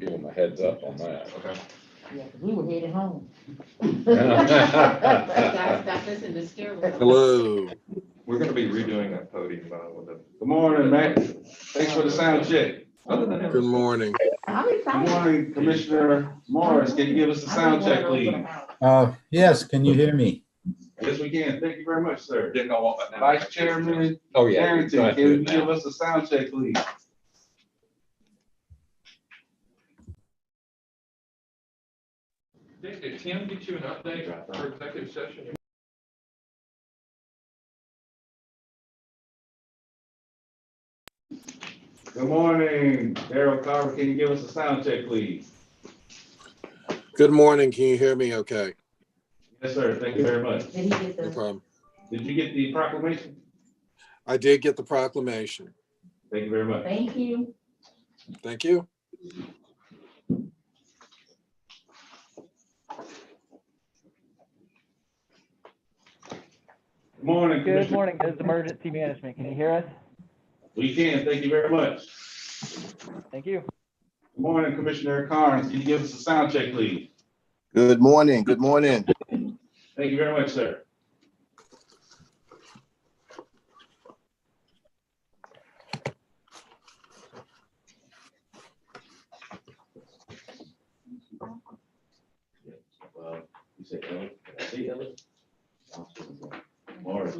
give them a heads up on that. Okay. Yeah, 'cause we were headed home. Guys, stop us in the stairwell. Hello. We're gonna be redoing that podium with the. Good morning, Matt. Thanks for the sound check. Good morning. I'm Good excited. morning, Commissioner Morris. Can you give us a sound check, please? Yes, can you hear me? Yes, we can. Thank you very much, sir. Didn't know what. Vice Chairman Oh, yeah. Harrington, Go ahead, can do you it give now. us a sound check, please? Did Tim get you an update for executive session? Good morning, Darryl Carver. Can you give us a sound check, please? Good morning. Can you hear me okay? Yes, sir. Thank you very much. Did he get No the, problem. Did you get the proclamation? I did get the proclamation. Thank you very much. thank you. Thank you. Good morning, Good Commissioner. morning, this is Emergency Management. Can you hear us? We can. Thank you very much. Thank you. Good morning, Commissioner Carnes. Can you give us a sound check, please? Good morning. Good morning. Thank you very much, sir. You say Ellis? Did I say Ellis? Morris.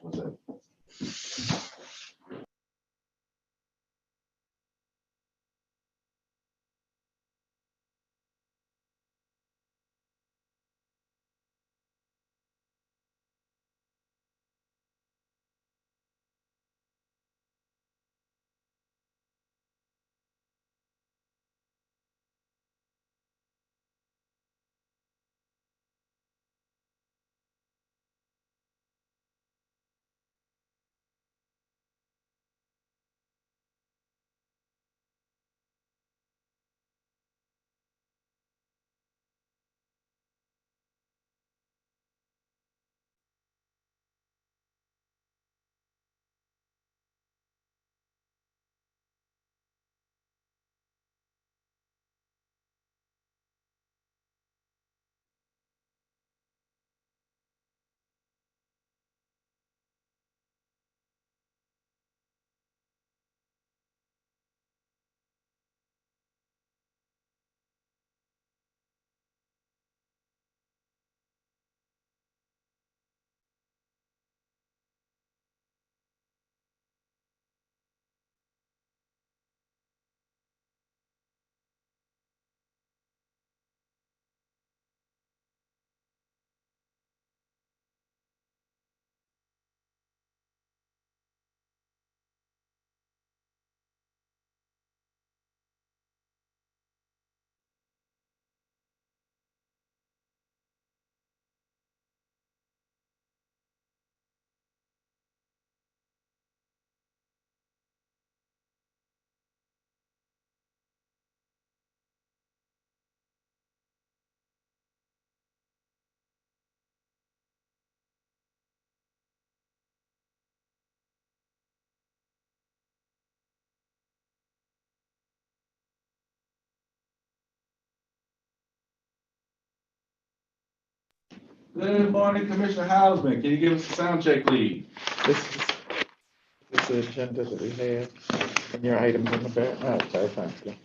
What's that? Good morning, Commissioner Hausman. Can you give us a sound check, please? This is the agenda that we have and your items in the back. Okay, thank you.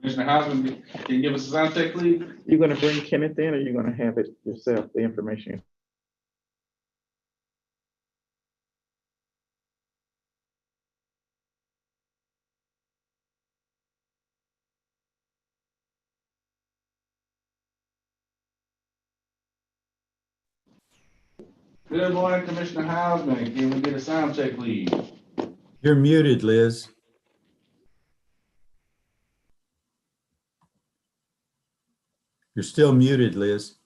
Commissioner Hausman, can you give us a sound check, please? You're gonna bring Kenneth in, or you're gonna have it yourself, the information? Good morning, Commissioner Hausman. Can we get a sound check, please? You're muted, Liz. You're still muted, Liz.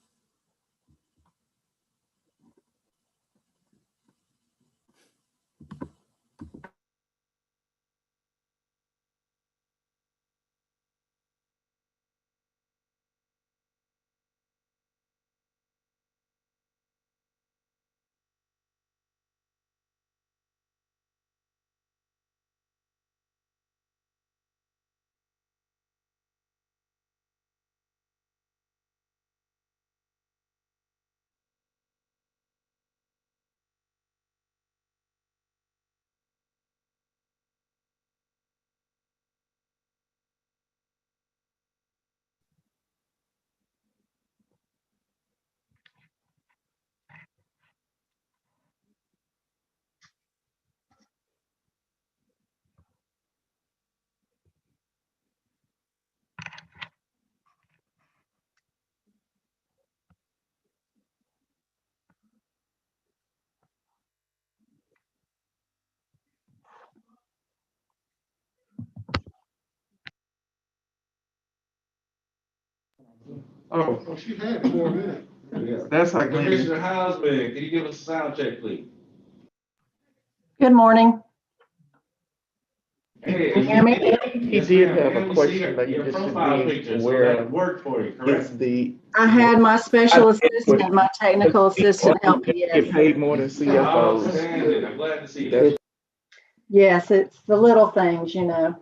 Oh, She had 4 minutes. that's our Commissioner Hausman. Can you give us a sound check, please? Good morning. Hey, Can you hear me? He yes, did ma'am. have And a we question see that you your just profile didn't picture, so aware that of. worked for you, It's correct? the. I had my special assistant, my technical assistant help me. Get paid more than CFOs. Outstanding. I'm glad to see that. Yes, it's the little things, you know.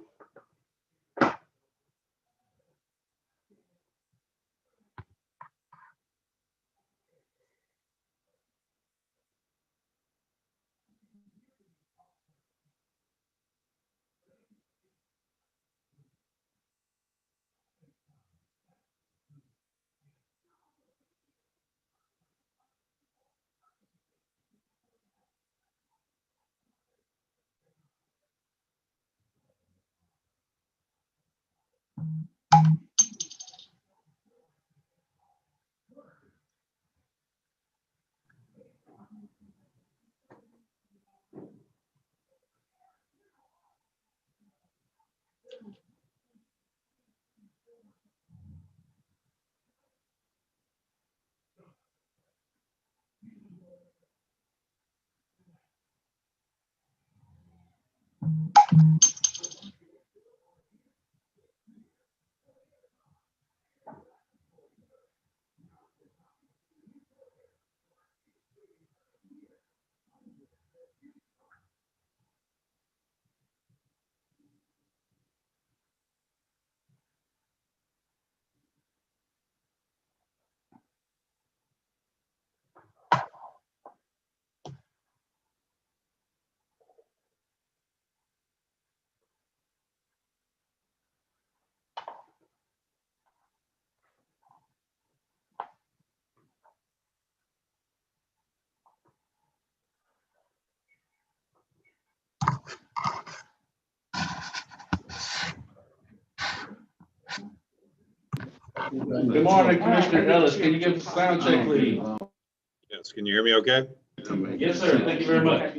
Good morning, Commissioner Ellis. Can you give us a sound check, please? Yes, can you hear me okay? Yes, sir. Thank you very much.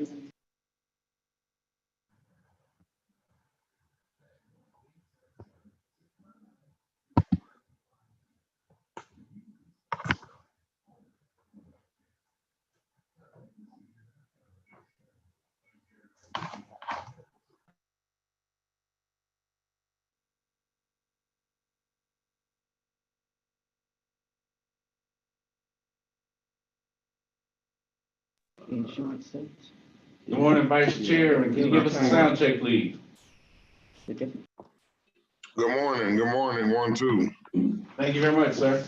Insurance states. Good morning, Vice Chairman. Can you give us a sound check, please? Good morning, 1, 2. Thank you very much, sir.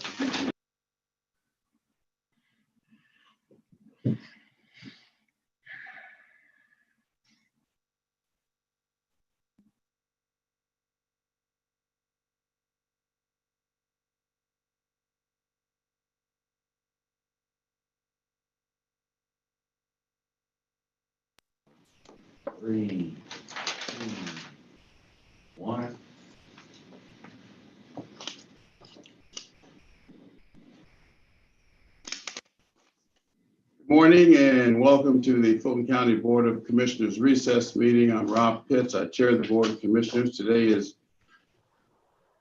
Three, two, 1. Morning and welcome to the Fulton County Board of Commissioners recess meeting. I'm Rob Pitts. I chair the Board of Commissioners. Today is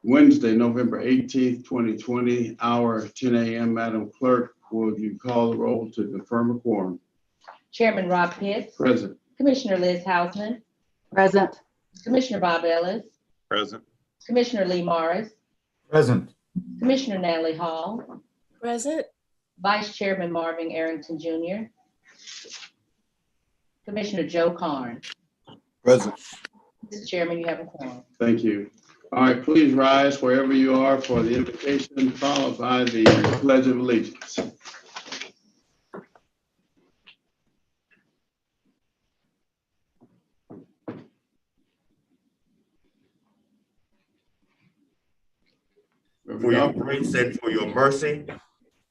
Wednesday, November 18th, 2020, hour 10 a.m. Madam Clerk, will you call the roll to confirm a quorum? Chairman Rob Pitts, Present. Commissioner Liz Hausman, Present. Commissioner Bob Ellis, Present. Commissioner Lee Morris, Present. Commissioner Natalie Hall, Present. Vice Chairman Marvin Arrington Jr., Commissioner Joe Carn. Present. Mr. Chairman, you have a quorum. Thank you. All right, please rise wherever you are for the invocation, followed by the Pledge of Allegiance. For your grace and for your mercy.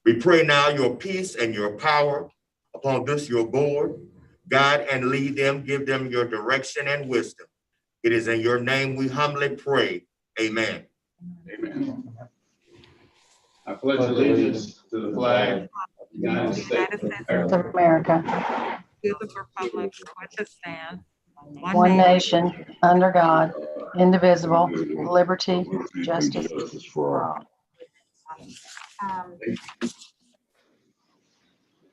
We pray now your peace and your power upon this your board. Guide and lead them, give them your direction and wisdom. It is in your name we humbly pray. Amen. Amen. I pledge allegiance to the flag of the United States Of America, To the republic for which it stands, one nation, under God, indivisible, liberty, justice for all.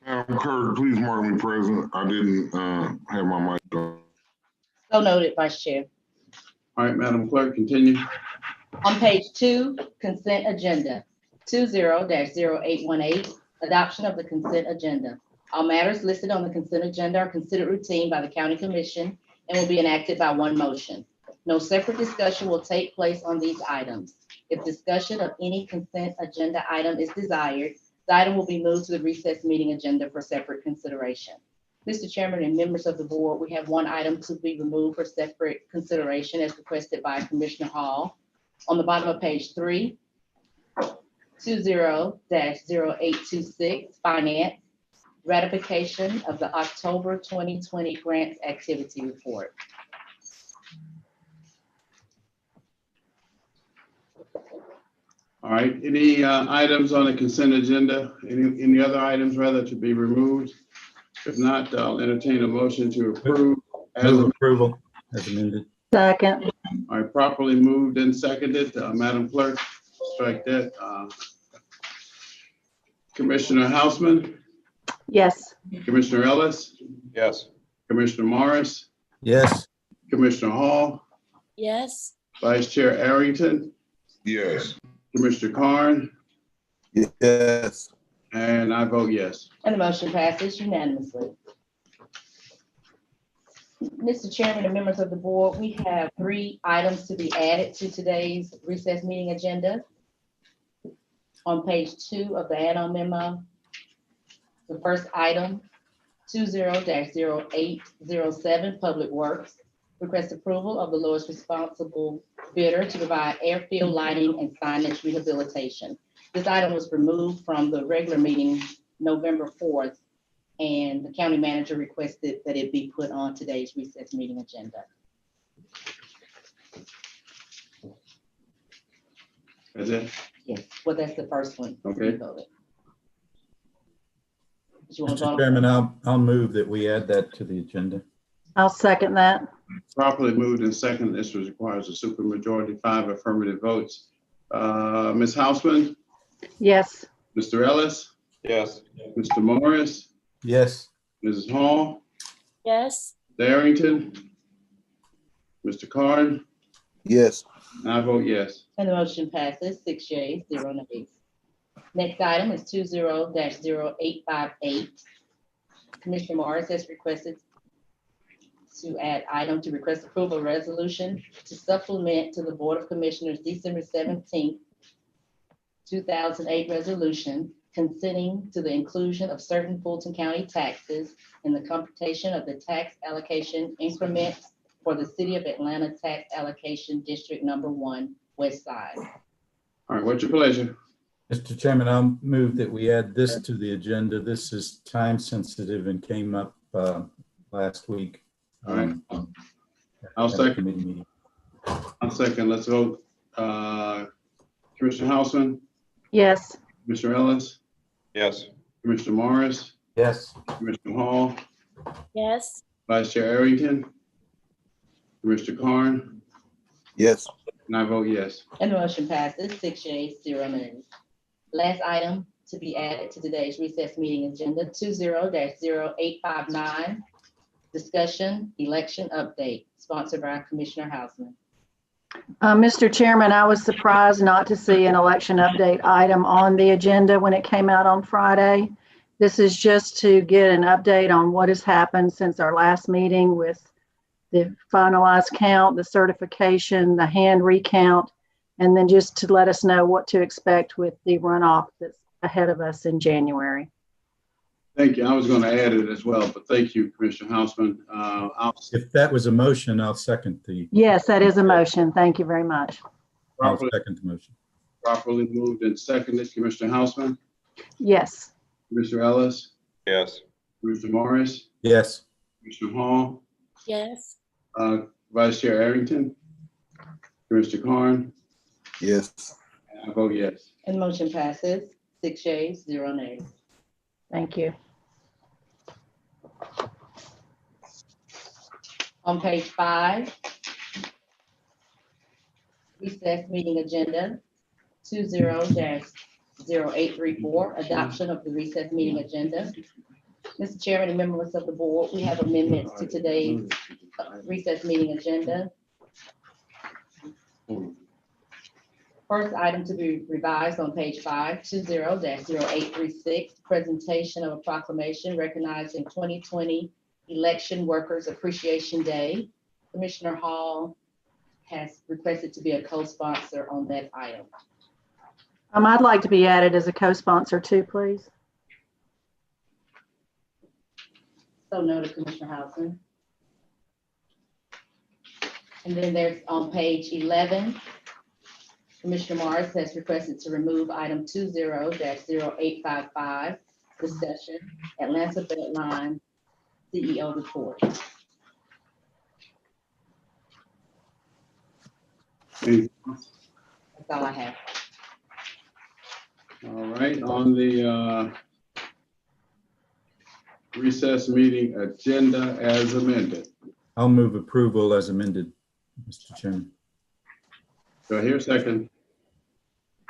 Madam Clerk, please mark me present. I didn't have my mic on. So noted, Vice Chair. All right, Madam Clerk, continue. On page 2, consent agenda, 20-0818, adoption of the consent agenda. All matters listed on the consent agenda are considered routine by the County Commission and will be enacted by one motion. No separate discussion will take place on these items. If discussion of any consent agenda item is desired, the item will be moved to the recess meeting agenda for separate consideration. Mr. Chairman and members of the board, we have one item to be removed for separate consideration as requested by Commissioner Hall. On the bottom of page 3, 20-0826, finance, ratification of the October 2020 grants activity report. All right, any items on the consent agenda? Any other items rather to be removed? If not, I'll entertain a motion to approve. Move approval as amended. Second. All right, properly moved and seconded. Madam Clerk, strike that. Commissioner Hausman, Yes. Commissioner Ellis, Yes. Commissioner Morris, Yes. Commissioner Hall, Yes. Vice Chair Arrington, Yes. Commissioner Carn, Yes. and I vote yes. And the motion passes unanimously. Mr. Chairman and members of the board, we have 3 items to be added to today's recess meeting agenda. On page 2 of the add-on memo, the first item, 20-0807, Public Works, request approval of the lowest responsible bidder to provide airfield lighting and signage rehabilitation. This item was removed from the regular meeting November 4th, and the county manager requested that it be put on today's recess meeting agenda. Is it? Yes, well, that's the first one. Okay. Mr. Chairman, I'll move that we add that to the agenda. I'll second that. Properly moved and second. This requires a supermajority, 5 affirmative votes. Ms. Hausman, Yes. Mr. Ellis, Yes. Mr. Morris, Yes. Mrs. Hall, Yes. Darrington, Mr. Carn, Yes. and I vote yes. And the motion passes 6 yeas, 0 nays. Next item is 20-0858. Commissioner Morris has requested to add item to request approval of resolution to supplement to the Board of Commissioners December 17th, 2008 resolution consenting to the inclusion of certain Fulton County taxes in the computation of the tax allocation increments for the City of Atlanta Tax Allocation District Number 1, West Side. All right, what's your pleasure? Mr. Chairman, I'll move that we add this to the agenda. This is time sensitive and came up last week. All right. I'll at the second. committee meeting. I'll second. Let's vote. Commissioner Hausman, Yes. Commissioner Ellis, Yes. Commissioner Morris, Yes. Commissioner Hall, Yes. Vice Chair Arrington, Commissioner Carn, Yes. And I vote yes. And the motion passes 6 yeas, 0 nays. Last item to be added to today's recess meeting agenda, 20-0859, discussion, election update, sponsored by Commissioner Hausman. Mr. Chairman, I was surprised not to see an election update item on the agenda when it came out on Friday. This is just to get an update on what has happened since our last meeting with the finalized count, the certification, the hand recount, and then just to let us know what to expect with the runoff that's ahead of us in January. Thank you. I was going to add it as well, but thank you, Commissioner Hausman. If that was a motion, I'll second the. Yes, that is a motion. Thank you very much. I'll second the motion. Properly moved and seconded. Commissioner Hausman, Yes. Commissioner Ellis, Yes. Commissioner Morris, Yes. Commissioner Hall, yes, Vice Chair Arrington, Commissioner Carn, Yes. and I vote yes. And the motion passes 6 yeas, 0 nays. Thank you. On page 5, recess meeting agenda, 20-0834, adoption of the recess meeting agenda. Mr. Chairman and members of the board, we have amendments to today's recess meeting agenda. First item to be revised on page 5, 20-0836, presentation of a proclamation recognizing 2020 Election Workers Appreciation Day. Commissioner Hall has requested to be a co-sponsor on that item. I'd like to be added as a co-sponsor too, please. So noted, Commissioner Hausman. And then there's on page 11, Commissioner Morris has requested to remove item 20-0855, discussion, Atlanta Beltline CEO report. Any- That's all I have. All right, on the recess meeting agenda as amended. I'll move approval as amended, Mr. Chairman. Do I hear a second?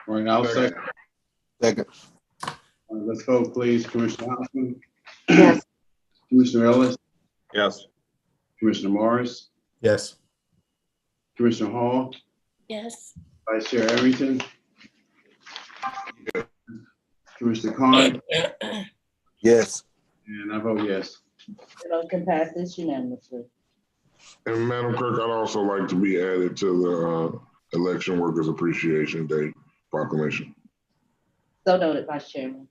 All right, I'll second. Second. Let's vote, please. Commissioner Hausman, Yes. Commissioner Ellis, Yes. Commissioner Morris, Yes. Commissioner Hall, yes, Vice Chair Arrington, Commissioner Carn, Yes. and I vote yes. The motion passes unanimously. And Madam Clerk, I'd also like to be added to the Election Workers Appreciation Day proclamation. So noted, Vice Chairman.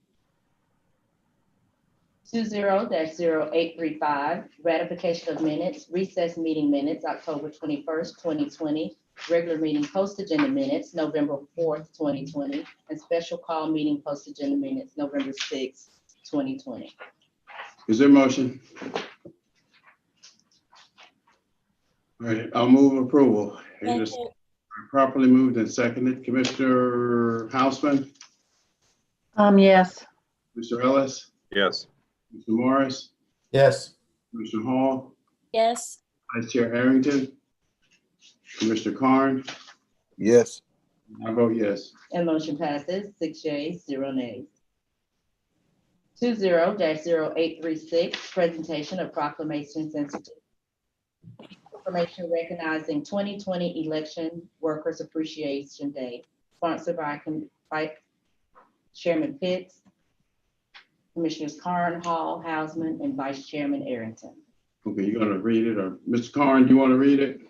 20-0835, ratification of minutes, recess meeting minutes, October 21st, 2020, regular meeting post-agenda minutes, November 4th, 2020, and special call meeting post-agenda minutes, November 6th, 2020. Is there a motion? All right, I'll move approval. It thank is you, properly moved and seconded. Commissioner Hausman, Yes. Mr. Ellis, Yes. Mr. Morris, Yes. Commissioner Hall, yes, Vice Chair Arrington, Commissioner Carn, Yes. I vote yes. And motion passes 6 yeas, 0 nays. 20-0836, presentation of proclamations and certificates. Proclamation recognizing 2020 Election Workers Appreciation Day, sponsored by Chairman Pitts, Commissioners Carn, Hall, Hausman, and Vice Chairman Arrington. Okay, you're gonna read it, or Mr. Carn, you want to read it?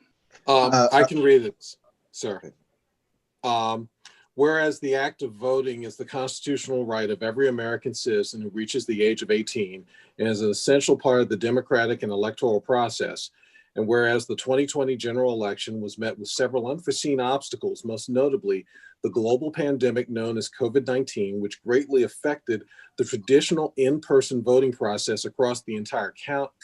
I can read it, sir. Whereas the act of voting is the constitutional right of every American citizen who reaches the age of 18 and is an essential part of the democratic and electoral process. And whereas the 2020 general election was met with several unforeseen obstacles, most notably the global pandemic known as COVID-19, which greatly affected the traditional in-person voting process across the entire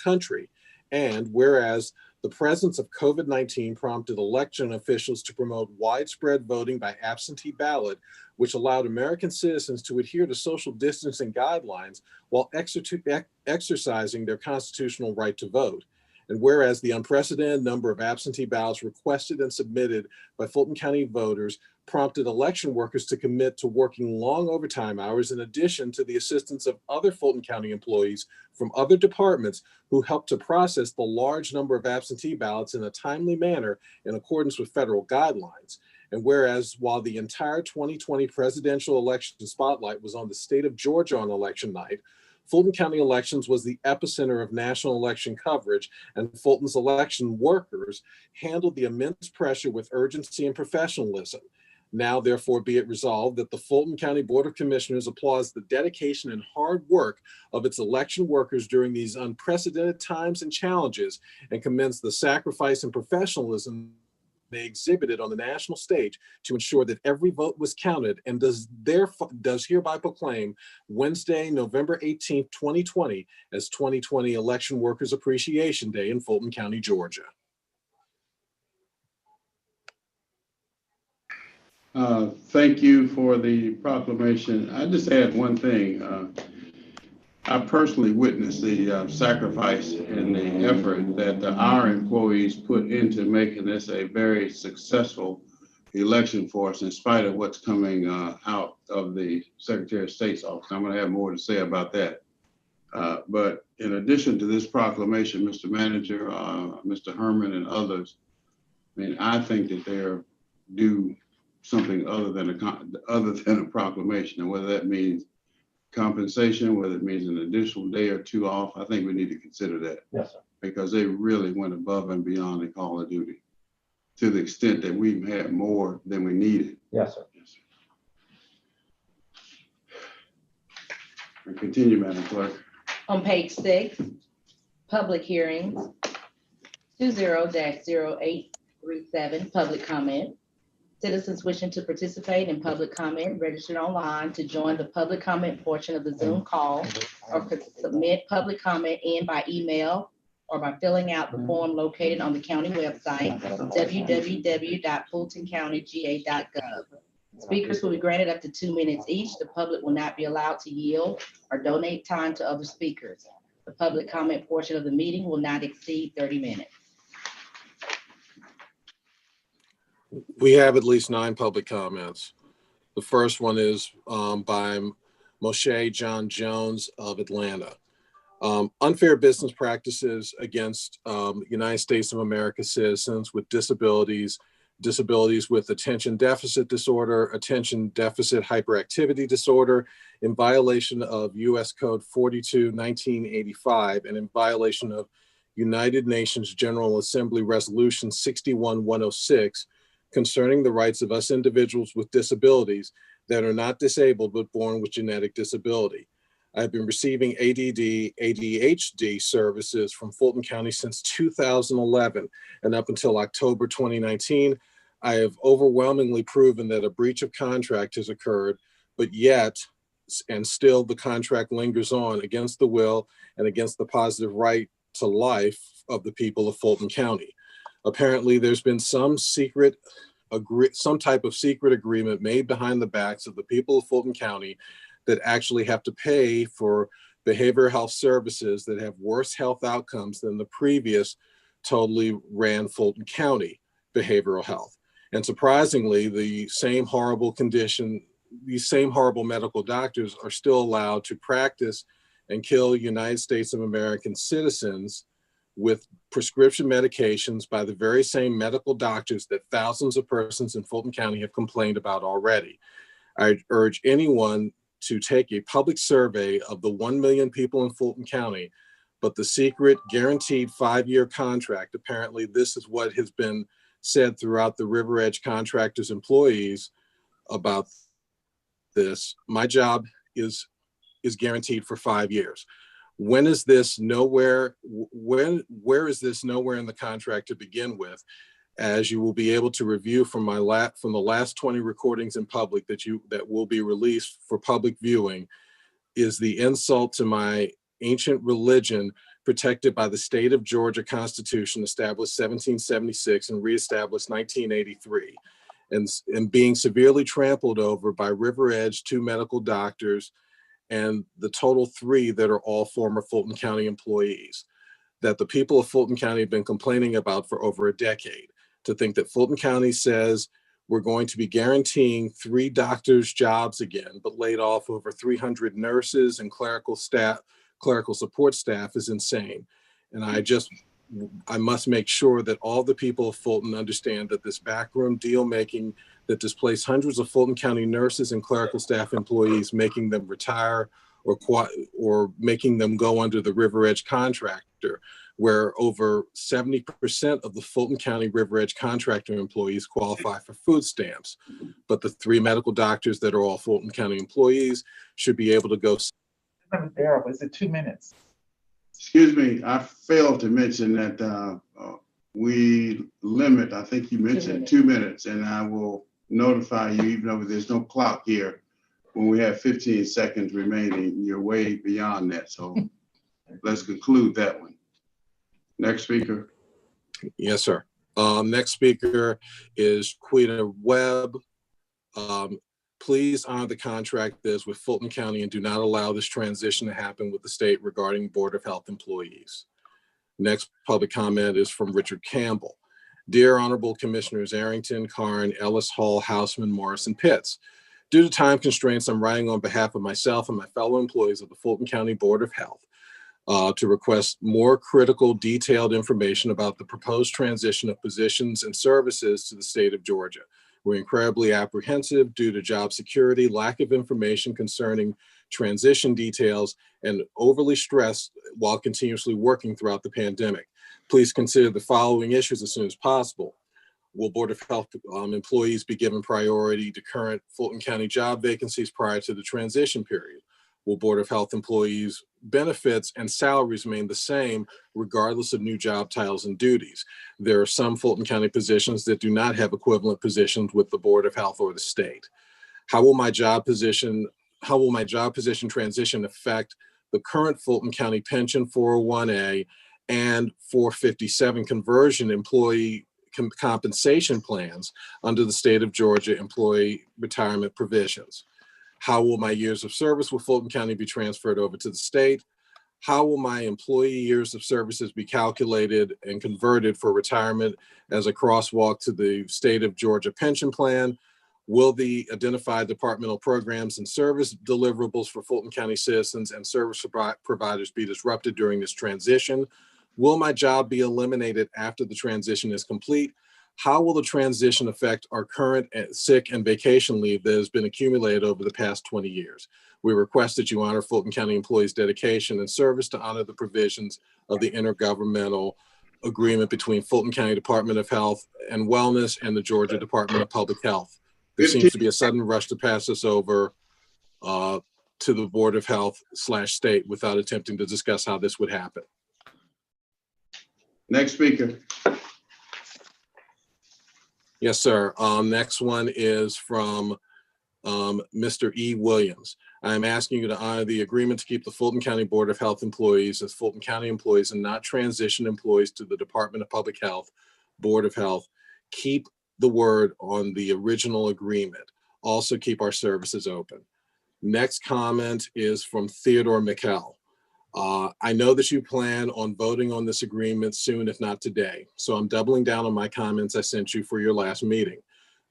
country. And whereas the presence of COVID-19 prompted election officials to promote widespread voting by absentee ballot, which allowed American citizens to adhere to social distancing guidelines while exercising their constitutional right to vote. And whereas the unprecedented number of absentee ballots requested and submitted by Fulton County voters prompted election workers to commit to working long overtime hours in addition to the assistance of other Fulton County employees from other departments who helped to process the large number of absentee ballots in a timely manner in accordance with federal guidelines. And whereas while the entire 2020 presidential election spotlight was on the state of Georgia on election night, Fulton County elections was the epicenter of national election coverage, and Fulton's election workers handled the immense pressure with urgency and professionalism. Now, therefore, be it resolved that the Fulton County Board of Commissioners applauds the dedication and hard work of its election workers during these unprecedented times and challenges, and commends the sacrifice and professionalism they exhibited on the national stage to ensure that every vote was counted, and does hereby proclaim Wednesday, November 18th, 2020 as 2020 Election Workers Appreciation Day in Fulton County, Georgia. Thank you for the proclamation. I just add one thing. I personally witnessed the sacrifice and the effort that our employees put into making this a very successful election for us, in spite of what's coming out of the Secretary of State's office. I'm going to have more to say about that. But in addition to this proclamation, Mr. Manager, Mr. Herman, and others, I mean, I think that they're due something other than a proclamation, and whether that means compensation, whether it means an additional day or two off, I think we need to consider that. Yes, sir. Because they really went above and beyond the call of duty to the extent that we've had more than we needed. Yes, sir. Yes, sir. Continue, Madam Clerk. On page 6, public hearings, 20-0837, public comment. Citizens wishing to participate in public comment registered online to join the public comment portion of the Zoom call, or could submit public comment in by email or by filling out the form located on the county website, www.fultoncountyga.gov. Speakers will be granted up to 2 minutes each. The public will not be allowed to yield or donate time to other speakers. The public comment portion of the meeting will not exceed 30 minutes. We have at least 9 public comments. The first one is by Moshe John Jones of Atlanta. Unfair business practices against United States of America citizens with disabilities, disabilities with attention deficit disorder, attention deficit hyperactivity disorder, in violation of U.S. Code 42-1985, and in violation of United Nations General Assembly Resolution 61-106, concerning the rights of us individuals with disabilities that are not disabled but born with genetic disability. I've been receiving ADD, ADHD services from Fulton County since 2011, and up until October 2019, I have overwhelmingly proven that a breach of contract has occurred, but yet, and still the contract lingers on against the will and against the positive right to life of the people of Fulton County. Apparently, there's been some type of secret agreement made behind the backs of the people of Fulton County that actually have to pay for behavioral health services that have worse health outcomes than the previous totally ran Fulton County behavioral health. And surprisingly, the same horrible condition, these same horrible medical doctors are still allowed to practice and kill United States of American citizens with prescription medications by the very same medical doctors that thousands of persons in Fulton County have complained about already. I urge anyone to take a public survey of the 1 million people in Fulton County, but the secret guaranteed 5-year contract, apparently this is what has been said throughout the River Edge contractors' employees about this. My job is guaranteed for 5 years. When is this nowhere? Where is this nowhere in the contract to begin with? As you will be able to review from the last 20 recordings in public that will be released for public viewing, is the insult to my ancient religion protected by the state of Georgia Constitution established 1776 and reestablished 1983, and being severely trampled over by River Edge 2 medical doctors and the total 3 that are all former Fulton County employees. that the people of Fulton County have been complaining about for over a decade. To think that Fulton County says we're going to be guaranteeing 3 doctors' jobs again, but laid off over 300 nurses and clerical support staff is insane. And I must make sure that all the people of Fulton understand that this backroom deal making that displaced hundreds of Fulton County nurses and clerical staff employees, making them retire or making them go under the River Edge contractor, where over 70% of the Fulton County River Edge contractor employees qualify for food stamps. But the 3 medical doctors that are all Fulton County employees should be able to go. Darrell, is it 2 minutes? Excuse me, I failed to mention that we limit, I think you mentioned 2 minutes, and I will notify you, even though there's no clock here, when we have 15 seconds remaining. You're way beyond that, so let's conclude that one. Next speaker. Yes, sir. Next speaker is Quita Webb. Please honor the contract that is with Fulton County and do not allow this transition to happen with the state regarding Board of Health employees. Next public comment is from Richard Campbell. Dear Honorable Commissioners Arrington, Karn, Ellis, Hall, Houseman, Morris, and Pitts. Due to time constraints, I'm writing on behalf of myself and my fellow employees of the Fulton County Board of Health to request more critical, detailed information about the proposed transition of positions and services to the state of Georgia. We're incredibly apprehensive due to job security, lack of information concerning transition details, and overly stressed while continuously working throughout the pandemic. Please consider the following issues as soon as possible. Will Board of Health employees be given priority to current Fulton County job vacancies prior to the transition period? Will Board of Health employees' benefits and salaries remain the same regardless of new job titles and duties? There are some Fulton County positions that do not have equivalent positions with the Board of Health or the state. How will my job position transition affect the current Fulton County pension 401A and 457 conversion employee compensation plans under the state of Georgia employee retirement provisions? How will my years of service with Fulton County be transferred over to the state? How will my employee years of services be calculated and converted for retirement as a crosswalk to the state of Georgia pension plan? Will the identified departmental programs and service deliverables for Fulton County citizens and service providers be disrupted during this transition? Will my job be eliminated after the transition is complete? How will the transition affect our current sick and vacation leave that has been accumulated over the past 20 years? We request that you honor Fulton County employees' dedication and service to honor the provisions of the intergovernmental agreement between Fulton County Department of Health and Wellness and the Georgia Department of Public Health. There seems to be a sudden rush to pass this over to the Board of Health / state without attempting to discuss how this would happen. Next speaker. Yes, sir. Next one is from Mr. E. Williams. I'm asking you to honor the agreement to keep the Fulton County Board of Health employees as Fulton County employees and not transition employees to the Department of Public Health, Board of Health. Keep the word on the original agreement. Also keep our services open. Next comment is from Theodore McKell. I know that you plan on voting on this agreement soon, if not today. So I'm doubling down on my comments I sent you for your last meeting.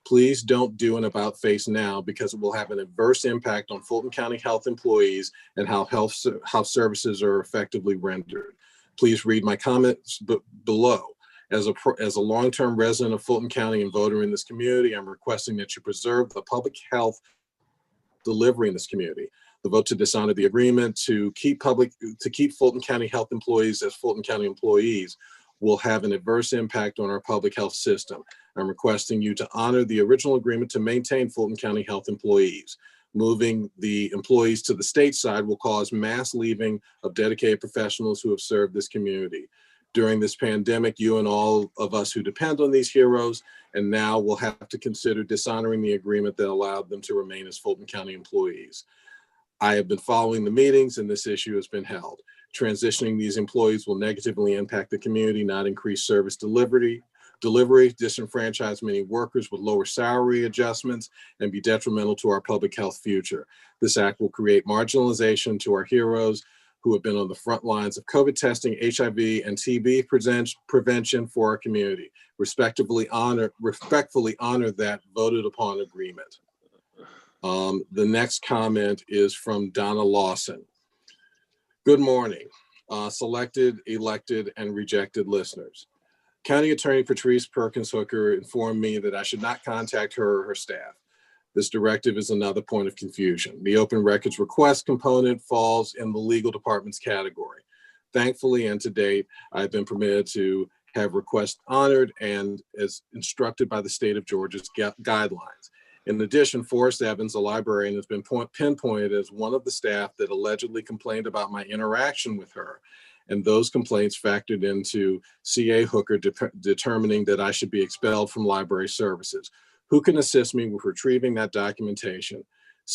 Please don't do an about face now because it will have an adverse impact on Fulton County Health employees and how health services are effectively rendered. Please read my comments below. As a long-term resident of Fulton County and voter in this community, I'm requesting that you preserve the public health delivery in this community. The vote to dishonor the agreement to keep Fulton County Health employees as Fulton County employees will have an adverse impact on our public health system. I'm requesting you to honor the original agreement to maintain Fulton County Health employees. Moving the employees to the state side will cause mass leaving of dedicated professionals who have served this community. During this pandemic, you and all of us who depend on these heroes and now will have to consider dishonoring the agreement that allowed them to remain as Fulton County employees. I have been following the meetings and this issue has been held. Transitioning these employees will negatively impact the community, not increase service delivery, disenfranchise many workers with lower salary adjustments, and be detrimental to our public health future. This act will create marginalization to our heroes who have been on the front lines of COVID testing, HIV, and TB prevention for our community. Respectfully honor that voted upon agreement. The next comment is from Donna Lawson. Good morning, selected, elected, and rejected listeners. County Attorney Patrice Perkins Hooker informed me that I should not contact her or her staff. This directive is another point of confusion. The open records request component falls in the legal department's category. Thankfully, and to date, I've been permitted to have requests honored and as instructed by the state of Georgia's guidelines. In addition, Forrest Evans, a librarian, has been pinpointed as one of the staff that allegedly complained about my interaction with her. And those complaints factored into CA Hooker determining that I should be expelled from library services. Who can assist me with retrieving that documentation?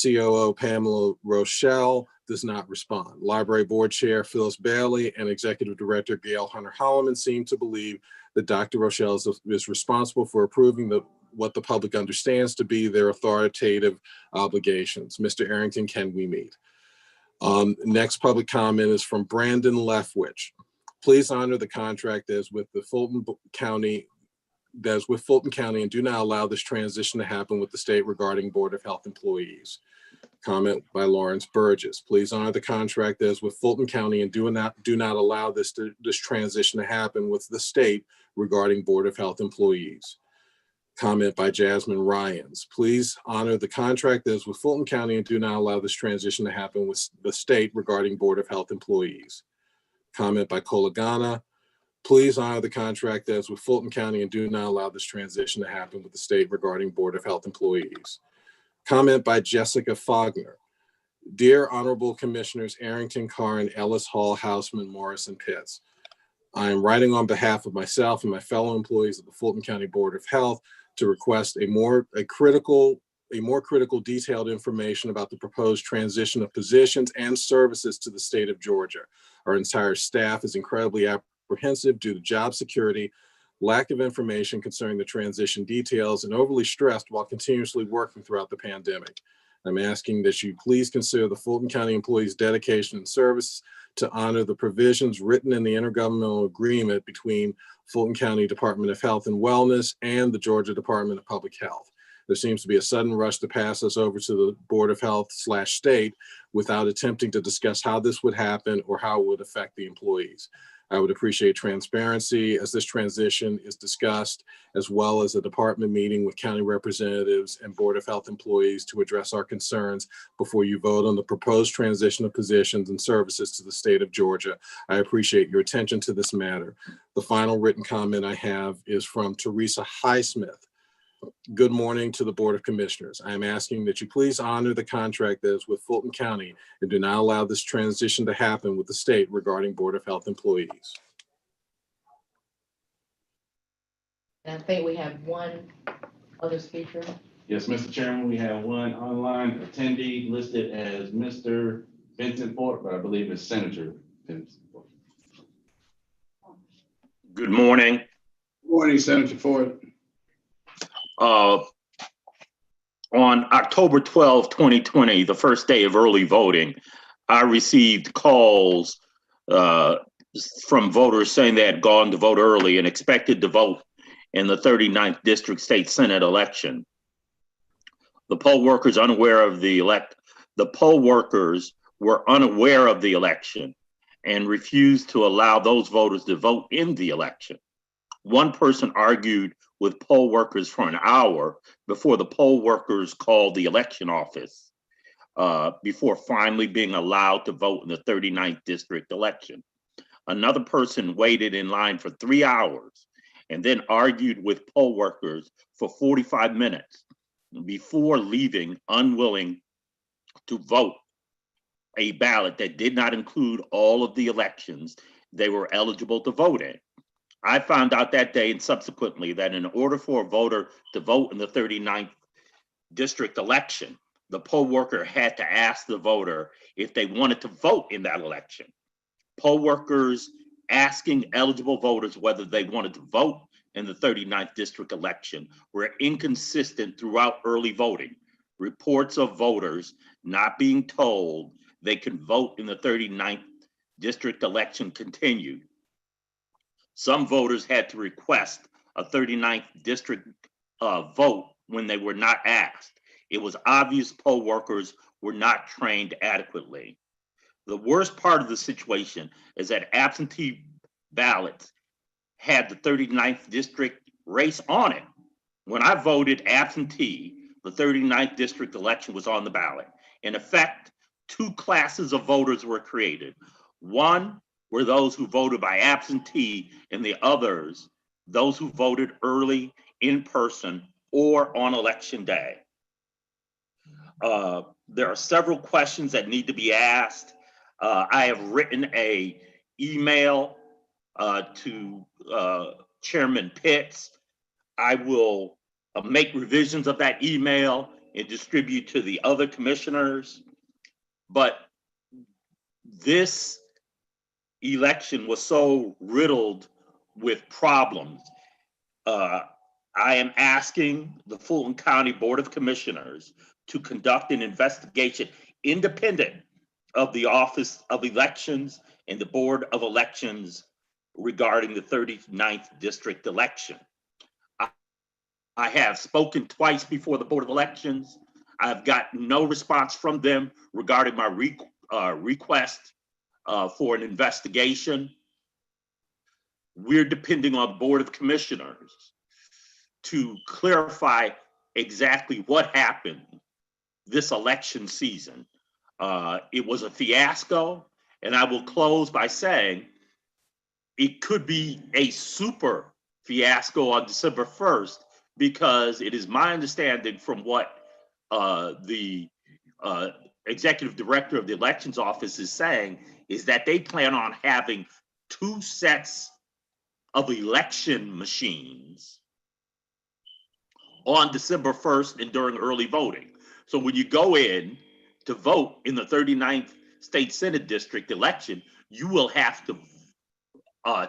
COO Pamela Rochelle does not respond. Library Board Chair Phyllis Bailey and Executive Director Gail Hunter-Holloman seem to believe that Dr. Rochelle is responsible for approving what the public understands to be their authoritative obligations. Mr. Arrington, can we meet? Next public comment is from Brandon Leftwich. Please honor the contract that is with the Fulton County and do not allow this transition to happen with the state regarding Board of Health employees. Comment by Lawrence Burgess. Please honor the contract that is with Fulton County and do not allow this transition to happen with the state regarding Board of Health employees. Comment by Jasmine Ryans. Please honor the contract that is with Fulton County and do not allow this transition to happen with the state regarding Board of Health employees. Comment by Kolagana. Please honor the contract that is with Fulton County and do not allow this transition to happen with the state regarding Board of Health employees. Comment by Jessica Fogner. Dear Honorable Commissioners Arrington, Carr, Ellis, Hall, Houseman, Morris, and Pitts. I am writing on behalf of myself and my fellow employees of the Fulton County Board of Health to request a more critical, detailed information about the proposed transition of positions and services to the state of Georgia. Our entire staff is incredibly apprehensive due to job security, lack of information concerning the transition details, and overly stressed while continuously working throughout the pandemic. I'm asking that you please consider the Fulton County employees' dedication and service to honor the provisions written in the intergovernmental agreement between Fulton County Department of Health and Wellness and the Georgia Department of Public Health. There seems to be a sudden rush to pass us over to the Board of Health / state without attempting to discuss how this would happen or how it would affect the employees. I would appreciate transparency as this transition is discussed, as well as a department meeting with county representatives and Board of Health employees to address our concerns before you vote on the proposed transition of positions and services to the state of Georgia. I appreciate your attention to this matter. The final written comment I have is from Teresa Highsmith. Good morning to the Board of Commissioners. I am asking that you please honor the contract that is with Fulton County and do not allow this transition to happen with the state regarding Board of Health employees. And I think we have one other speaker. Yes, Mr. Chairman, we have one online attendee listed as Mr. Vincent Ford, but I believe it's Senator Vincent Ford. Good morning. Good morning, Senator Ford. On October 12, 2020, the first day of early voting, I received calls from voters saying they had gone to vote early and expected to vote in the 39th District State Senate election. The poll workers were unaware of the election and refused to allow those voters to vote in the election. One person argued with poll workers for an hour before the poll workers called the election office before finally being allowed to vote in the 39th district election. Another person waited in line for 3 hours and then argued with poll workers for 45 minutes before leaving, unwilling to vote a ballot that did not include all of the elections they were eligible to vote in. I found out that day and subsequently that in order for a voter to vote in the 39th district election, the poll worker had to ask the voter if they wanted to vote in that election. Poll workers asking eligible voters whether they wanted to vote in the 39th district election were inconsistent throughout early voting. Reports of voters not being told they can vote in the 39th district election continued. Some voters had to request a 39th district vote when they were not asked. It was obvious poll workers were not trained adequately. The worst part of the situation is that absentee ballots had the 39th district race on it. When I voted absentee, the 39th district election was on the ballot. In effect, two classes of voters were created. One were those who voted by absentee, and the others, those who voted early, in person, or on election day. There are several questions that need to be asked. I have written an email to Chairman Pitts. I will make revisions of that email and distribute to the other commissioners. But this election was so riddled with problems. I am asking the Fulton County Board of Commissioners to conduct an investigation independent of the Office of Elections and the Board of Elections regarding the 39th district election. I have spoken twice before the Board of Elections. I've gotten no response from them regarding my request for an investigation. We're depending on the Board of Commissioners to clarify exactly what happened this election season. It was a fiasco, and I will close by saying it could be a super fiasco on December 1st, because it is my understanding from what the executive director of the elections office is saying, is that they plan on having 2 sets of election machines on December 1st and during early voting. So when you go in to vote in the 39th State Senate District election, you will have to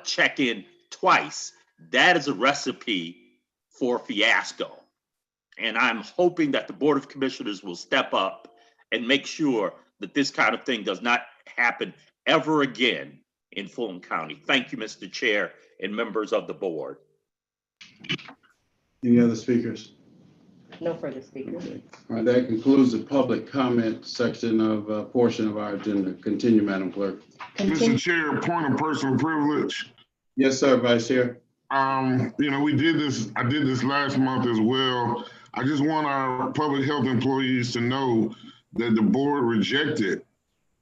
check in twice. That is a recipe for fiasco. And I'm hoping that the Board of Commissioners will step up and make sure that this kind of thing does not happen ever again in Fulton County. Thank you, Mr. Chair and members of the board. Any other speakers? No further speakers. All right, that concludes the public comment section of portion of our agenda. Continue, Madam Clerk. Mr. Chair, point of personal privilege. Yes, sir, Vice Chair. We did this, I did this last month as well. I just want our public health employees to know that the board rejected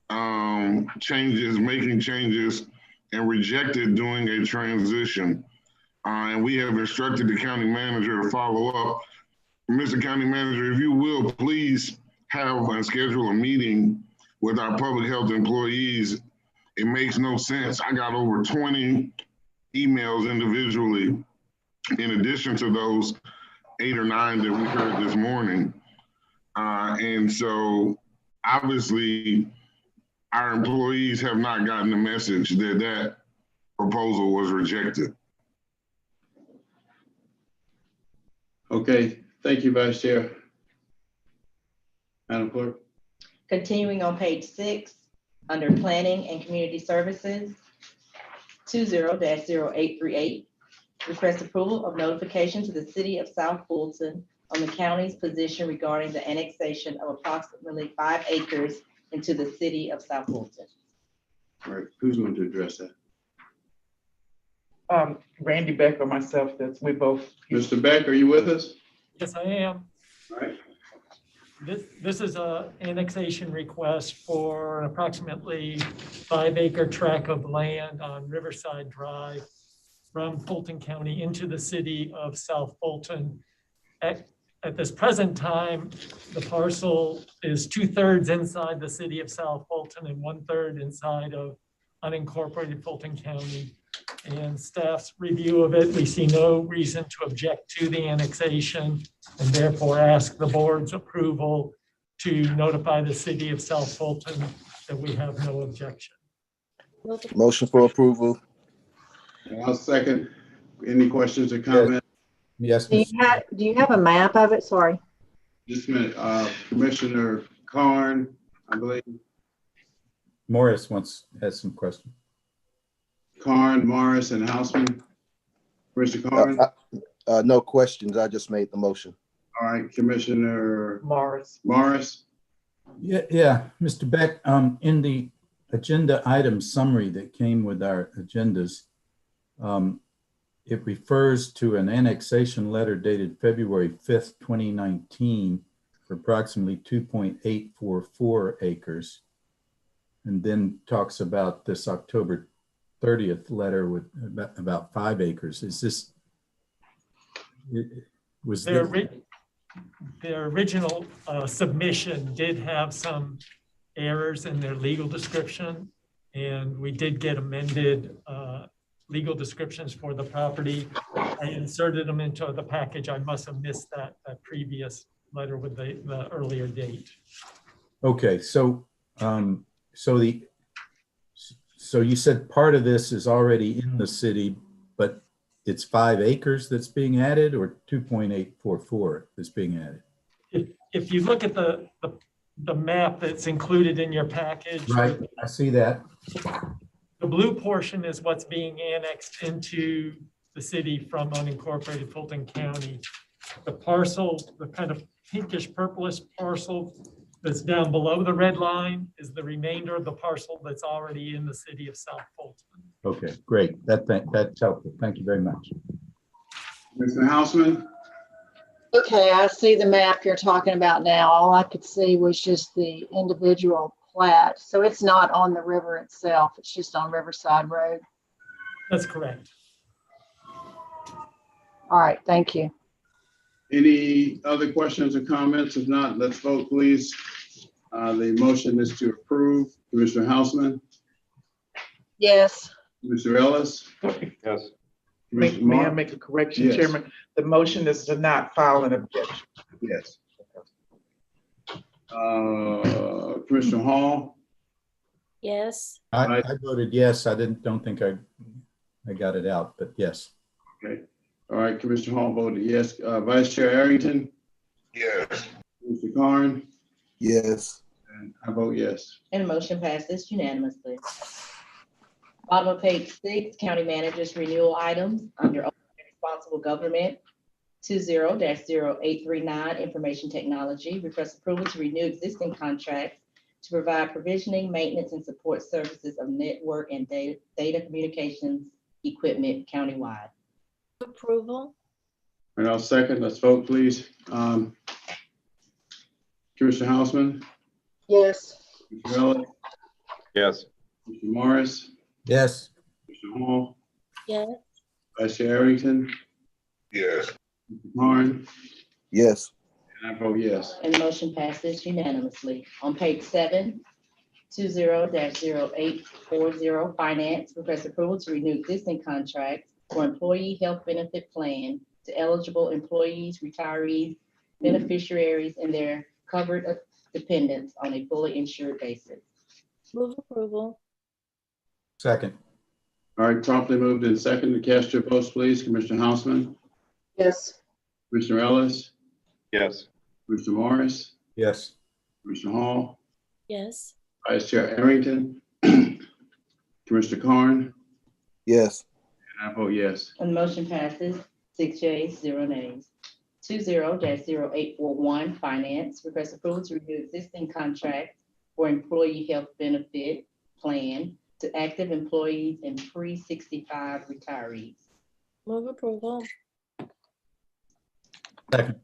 making changes and rejected doing a transition. And we have instructed the county manager to follow up. Mr. County Manager, if you will, please have and schedule a meeting with our public health employees. It makes no sense. I got over 20 emails individually, in addition to those 8 or 9 that we heard this morning. And so obviously our employees have not gotten the message that that proposal was rejected. Okay, thank you, Vice Chair. Madam Clerk. Continuing on page 6, under Planning and Community Services, 20-0838, request approval of notification to the City of South Fulton on the county's position regarding the annexation of approximately 5 acres into the City of South Fulton. All right, who's going to address that? Randy Beck or myself, we both. Mr. Beck, are you with us? Yes, I am. All right. This is a annexation request for approximately 5-acre tract of land on Riverside Drive from Fulton County into the City of South Fulton. At this present time, the parcel is 2/3 inside the City of South Fulton and 1/3 inside of unincorporated Fulton County. And staff's review of it, we see no reason to object to the annexation and therefore ask the board's approval to notify the City of South Fulton that we have no objection. Motion for approval. I'll second. Any questions or comments? Yes. Do you have a map of it? Sorry. Just a minute. Commissioner Carn, I believe. Morris has some questions. Karn, Morris, and Houseman. Commissioner Karn? No questions. I just made the motion. All right, Commissioner Morris. Morris? Yeah, Mr. Beck, in the agenda item summary that came with our agendas, it refers to an annexation letter dated February 5th, 2019 for approximately 2.844 acres. And then talks about this October 30th letter with about 5 acres. Is this, was The original submission did have some errors in their legal description, and we did get amended legal descriptions for the property. I inserted them into the package. I must have missed that previous letter with the earlier date. Okay, so so you said part of this is already in the city, but it's 5 acres that's being added, or 2.844 that's being added? If you look at the map that's included in your package. Right, I see that. The blue portion is what's being annexed into the city from unincorporated Fulton County. The parcel, the kind of pinkish purplish parcel that's down below the red line is the remainder of the parcel that's already in the city of South Fulton. Okay, great. That's helpful. Thank you very much. Mr. Houseman? Okay, I see the map you're talking about now. All I could see was just the individual plat. So it's not on the river itself. It's just on Riverside Road. That's correct. All right, thank you. Any other questions or comments? If not, let's vote, please. The motion is to approve. Commissioner Houseman? Yes. Mr. Ellis? Yes. Commissioner May I make a correction, Yes. Chairman? The motion is to not file an objection. Yes. Commissioner Hall? Yes. I voted yes. I don't think I got it out, but yes. Okay. All right, Commissioner Hall voted yes. Vice Chair Arrington? Yes. Mr. Karn? Yes. And I vote yes. And motion passes unanimously. Bottom of page 6, county manager's renewal items under Open and Responsible Government. 20-0839 information technology. Request approval to renew existing contracts to provide provisioning, maintenance, and support services of network and data communications equipment countywide. Approval. And I'll second. Let's vote, please. Commissioner Houseman? Yes. Mr. Ellis? Yes. Mr. Morris? Yes. Mr. Hall? Yes. Vice Chair Arrington? Yes. Mr. Karn? Yes. And I vote yes. And the motion passes unanimously. On page 7, 20-0840 finance, request approval to renew existing contracts for employee health benefit plan to eligible employees, retirees, beneficiaries, and their covered dependents on a fully insured basis. Move approval. Second. All right, properly moved and seconded. Cast your votes, please. Commissioner Houseman? Yes. Commissioner Ellis? Yes. Mr. Morris? Yes. Commissioner Hall? Yes. Vice Chair Arrington? Commissioner Karn? Yes. And I vote yes. And the motion passes 6 yeas, 0 nays. 20-0841 finance, request approval to renew existing contracts for employee health benefit plan to active employees and pre-65 retirees. Move approval. Second.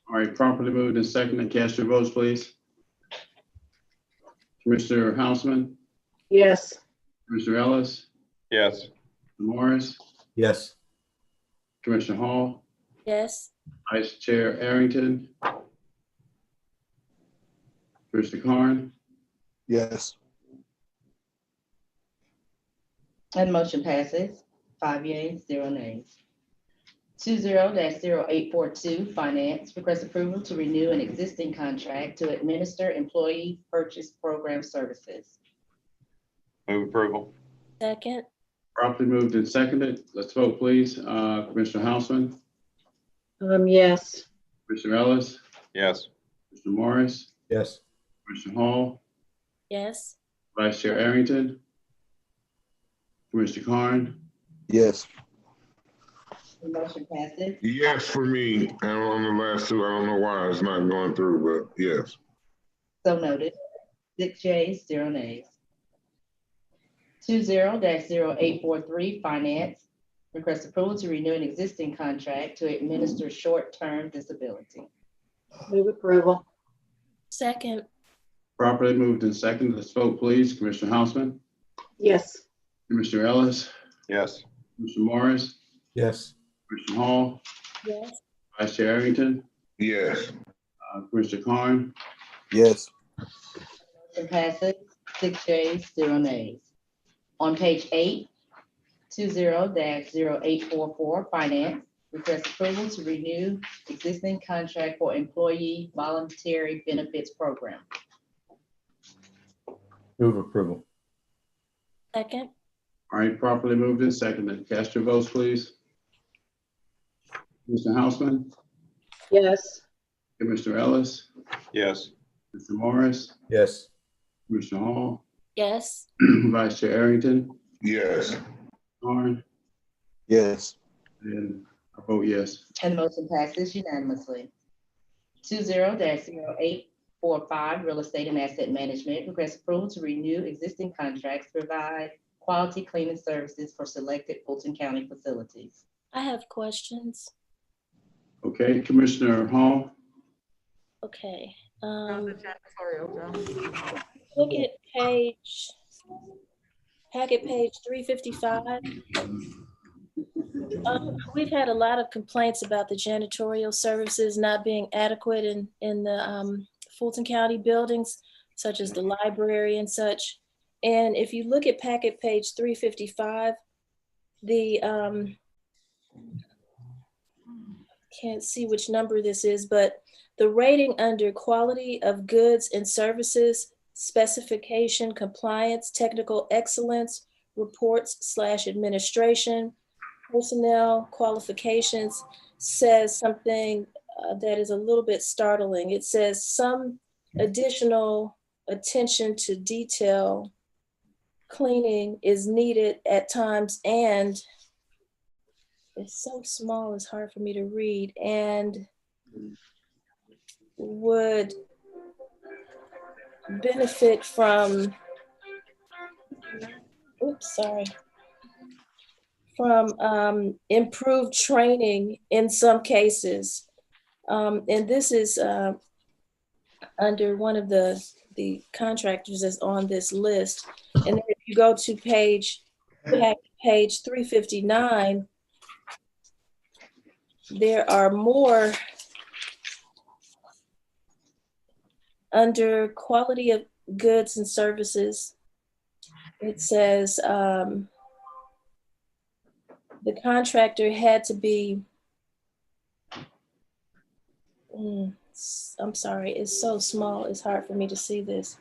All right, properly moved and seconded. Cast your votes, please. Commissioner Houseman? Yes. Commissioner Ellis? Yes. Morris? Yes. Commissioner Hall? Yes. Vice Chair Arrington? Commissioner Karn? Yes. And motion passes 5 yeas, 0 nays. 20-0842 finance, request approval to renew an existing contract to administer employee purchase program services. Move approval. Second. Properly moved and seconded. Let's vote, please. Commissioner Houseman? Yes. Commissioner Ellis? Yes. Mr. Morris? Yes. Commissioner Hall? Yes. Vice Chair Arrington, Commissioner Carn, Yes. The motion passes. Yes for me, and on the last two, I don't know why it's not going through, but yes. So noted. 6 yeas, 0 nays. 20-0843, Finance. Request approval to renew an existing contract to administer short-term disability. Move approval. Second. properly moved and seconded. Let's vote, please. Commissioner Houseman, Yes. Commissioner Ellis, Yes. Commissioner Morris, Yes. Commissioner Hall, Yes. Vice Chair Arrington, Yes. Commissioner Carn, Yes. Motion passes. 6 yeas, 0 nays. On page 8, 20-0844, Finance. Request approval to renew existing contract for employee voluntary benefits program. Move approval. Second. All right, properly moved and seconded. Cast your votes, please. Commissioner Houseman, Yes. Commissioner Ellis, Yes. Mr. Morris, Yes. Commissioner Hall, Yes. Vice Chair Arrington, Yes. Carn, Yes. and I vote yes. And the motion passes unanimously. 20-0845, Real Estate and Asset Management. Request approval to renew existing contracts to provide quality cleaning services for selected Fulton County facilities. I have questions. Okay, Commissioner Hall, Okay. Look at packet page 355. We've had a lot of complaints about the janitorial services not being adequate in the Fulton County buildings, such as the library and such. And if you look at packet page 355, the can't see which number this is, but the rating under quality of goods and services, specification, compliance, technical excellence, reports/administration, personnel qualifications says something that is a little bit startling. It says some additional attention to detail cleaning is needed at times, and it's so small it's hard for me to read, and would benefit from improved training in some cases. And this is under one of the contractors that's on this list. And then if you go to page 359, there are more under quality of goods and services. It says the contractor had to be, I'm sorry, it's so small, it's hard for me to see this.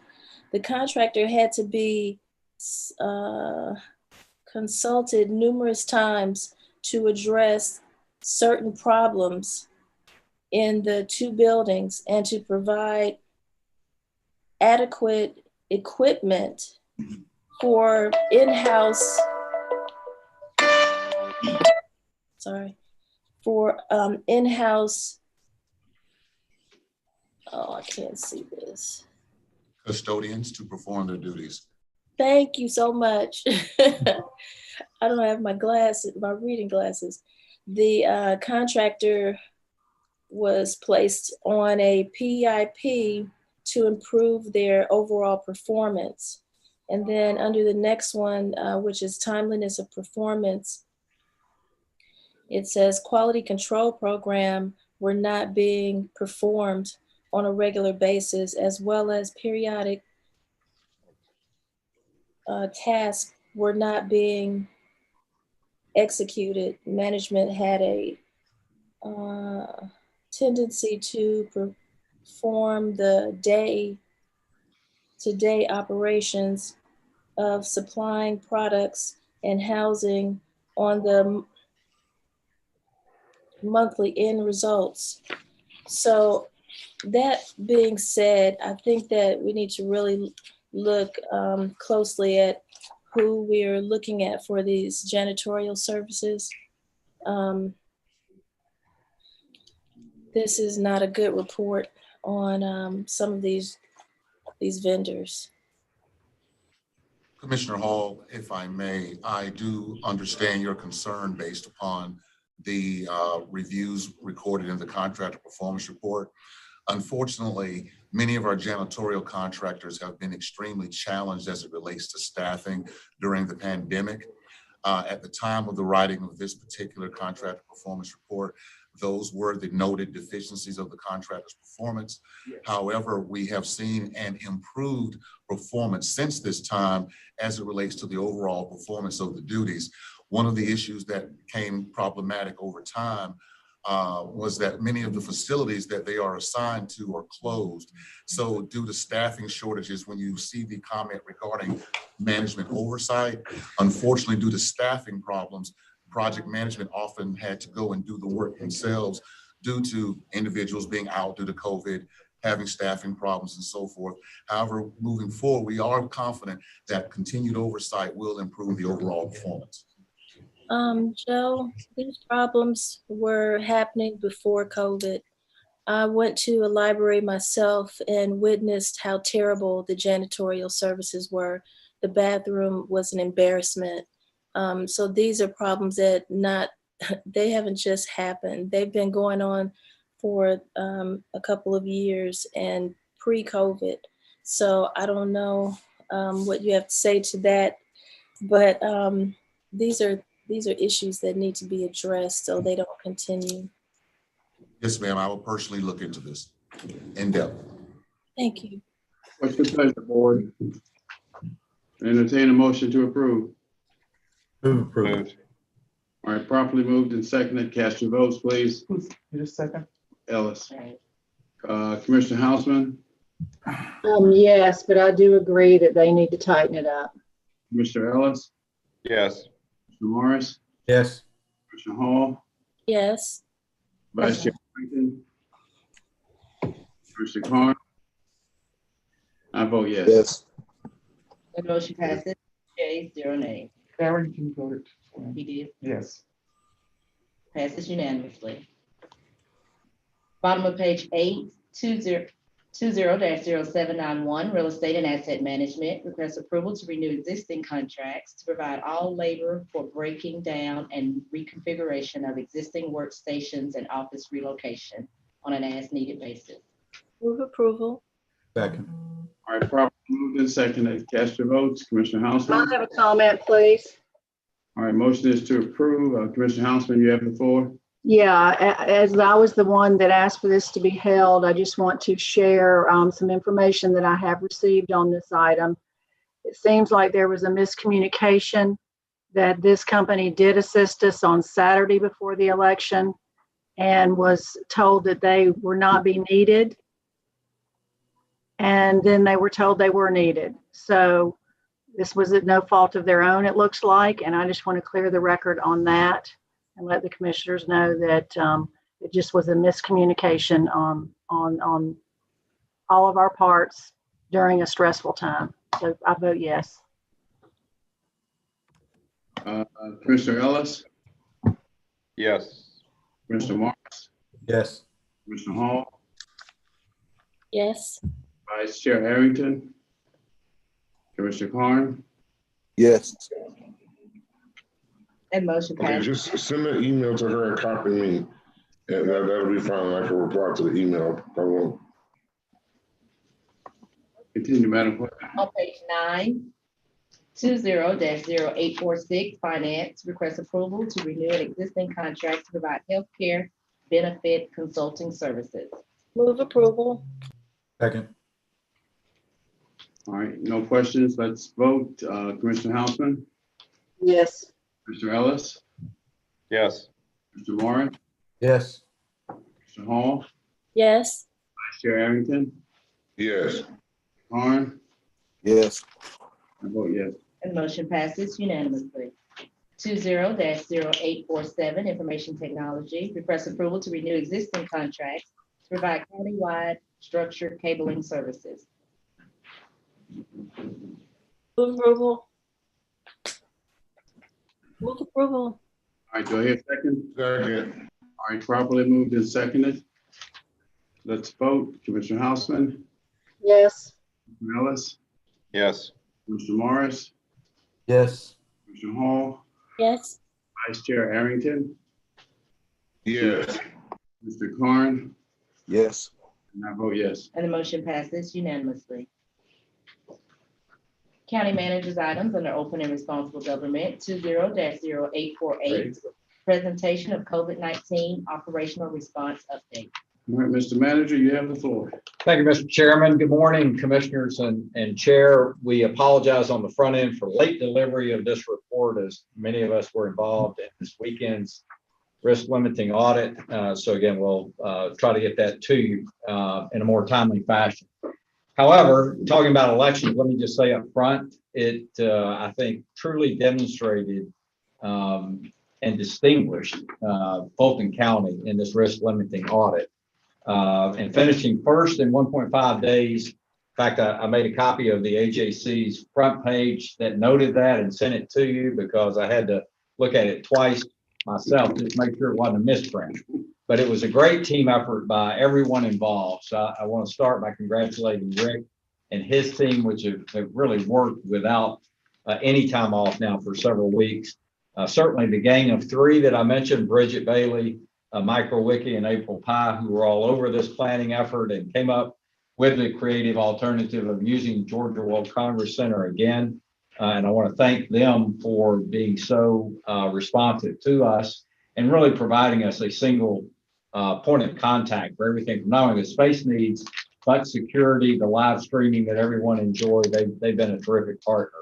The contractor had to be consulted numerous times to address certain problems in the two buildings and to provide adequate equipment for in-house, in-house, oh, I can't see this. Custodians to perform their duties. Thank you so much. I don't have my glasses, my reading glasses. The contractor was placed on a PIP to improve their overall performance. And then under the next one, which is timeliness of performance, it says quality control program were not being performed on a regular basis, as well as periodic tasks were not being executed. Management had a tendency to perform the day-to-day operations of supplying products and housing on the monthly end results. So that being said, I think that we need to really look closely at who we're looking at for these janitorial services. This is not a good report on some of these vendors. Commissioner Hall, if I may, I do understand your concern based upon the reviews recorded in the contractor performance report. Unfortunately, many of our janitorial contractors have been extremely challenged as it relates to staffing during the pandemic. At the time of the writing of this particular contractor performance report, those were the noted deficiencies of the contractor's performance. However, we have seen an improved performance since this time as it relates to the overall performance of the duties. One of the issues that became problematic over time was that many of the facilities that they are assigned to are closed. So due to staffing shortages, when you see the comment regarding management oversight, unfortunately, due to staffing problems, project management often had to go and do the work themselves due to individuals being out due to COVID, having staffing problems and so forth. However, moving forward, we are confident that continued oversight will improve the overall performance. Joe, these problems were happening before COVID. I went to a library myself and witnessed how terrible the janitorial services were. The bathroom was an embarrassment. So these are problems that they haven't just happened. They've been going on for a couple of years and pre-COVID. So I don't know what you have to say to that, but these are issues that need to be addressed so they don't continue. Yes, ma'am, I will personally look into this in depth. Thank you. What's your pleasure, board? Entertain a motion to approve. Move approved. All right, properly moved and seconded. Cast your votes, please. Just a second. Ellis. Commissioner Hausman, Yes, but I do agree that they need to tighten it up. Mr. Ellis, Yes. Mr. Morris, Yes. Commissioner Hall, Yes. Vice Chair Franklin, Commissioner Carn. I vote yes. Yes. The motion passes, yea, 0 nay. Darren, can you vote it? He did. Yes. Passes unanimously. Bottom of page 8, 20-0791, real estate and asset management, request approval to renew existing contracts to provide all labor for breaking down and reconfiguration of existing workstations and office relocation on an as-needed basis. Move approval. Second. All right, properly moved and seconded. Cast your votes. Commissioner I Hausman. have a comment, please. All right, motion is to approve. Commissioner Hausman, you have the floor. Yeah, as I was the one that asked for this to be held, I just want to share some information that I have received on this item. It seems like there was a miscommunication that this company did assist us on Saturday before the election and was told that they were not be needed. And then they were told they were needed. So this was at no fault of their own, it looks like, and I just want to clear the record on that and let the commissioners know that it just was a miscommunication on all of our parts during a stressful time. So I vote yes. Commissioner Ellis, Yes. Commissioner Morris, Yes. Commissioner Hall, Yes. Vice Chair Arrington, Commissioner Carn. Yes. And motion Okay, passes. just send an email to her and copy me. And that'll be fine. I can reply to the email. I won't. Continue, Madam Clerk. On page 9, 20-0846, finance, request approval to renew an existing contract to provide healthcare benefit consulting services. Move approval. Second. All right, no questions. Let's vote. Commissioner Hausman, Yes. Mr. Ellis, Yes. Mr. Morris, Yes. Mr. Hall, Yes. Vice Chair Arrington, Yes. Carn. Yes. I vote yes. And motion passes unanimously. 20-0847, information technology, request approval to renew existing contracts to provide countywide structured cabling services. Move approval. Move approval. All right, do I hear a second? Second. All right, properly moved and seconded. Let's vote. Commissioner Houseman, Yes. Commissioner Ellis, Yes. Mr. Morris, Yes. Commissioner Hall, Yes. Vice Chair Arrington, Yes. Mr. Karn, Yes. and I vote yes. And the motion passes unanimously. County managers items under open and responsible government 20-0848. Presentation of COVID-19 operational response update. All right, Mr. Manager, you have the floor. Thank you, Mr. Chairman. Good morning, Commissioners and Chair. We apologize on the front end for late delivery of this report, as many of us were involved in this weekend's risk limiting audit. So again, we'll try to get that to you in a more timely fashion. However, talking about elections, let me just say up front, it I think truly demonstrated and distinguished Fulton County in this risk limiting audit. And finishing first in 1.5 days. In fact, I made a copy of the AJC's front page that noted that and sent it to you because I had to look at it twice myself just to make sure it wasn't a misprint. But it was a great team effort by everyone involved. So I want to start by congratulating Rick and his team, which have really worked without any time off now for several weeks. Certainly the gang of three that I mentioned, Bridget Bailey, Mike Rowicki, and April Pye, who were all over this planning effort and came up with the creative alternative of using Georgia World Congress Center again. And I want to thank them for being so responsive to us and really providing us a single point of contact for everything from not only the space needs, but security, the live streaming that everyone enjoyed. They've been a terrific partner.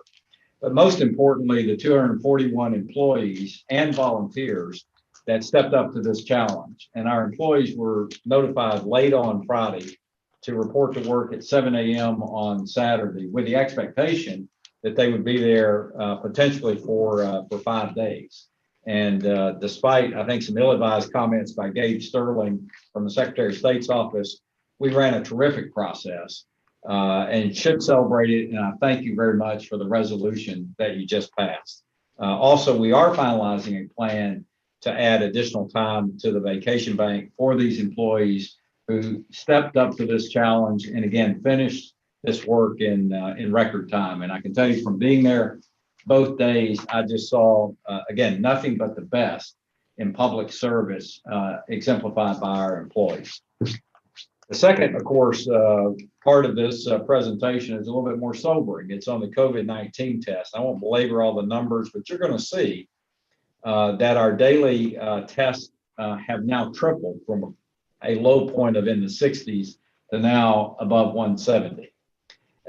But most importantly, the 241 employees and volunteers that stepped up to this challenge. And our employees were notified late on Friday to report to work at 7 a.m. on Saturday with the expectation that they would be there potentially for 5 days. And despite, I think, some ill-advised comments by Gabe Sterling from the Secretary of State's office, we ran a terrific process and should celebrate it. And I thank you very much for the resolution that you just passed. Also, we are finalizing a plan to add additional time to the vacation bank for these employees who stepped up to this challenge and again finished this work in record time. And I can tell you from being there both days, I just saw again nothing but the best in public service exemplified by our employees. The second, of course, part of this presentation is a little bit more sobering. It's on the COVID-19 test. I won't belabor all the numbers, but you're going to see that our daily tests have now tripled from a low point of in the 60s to now above 170.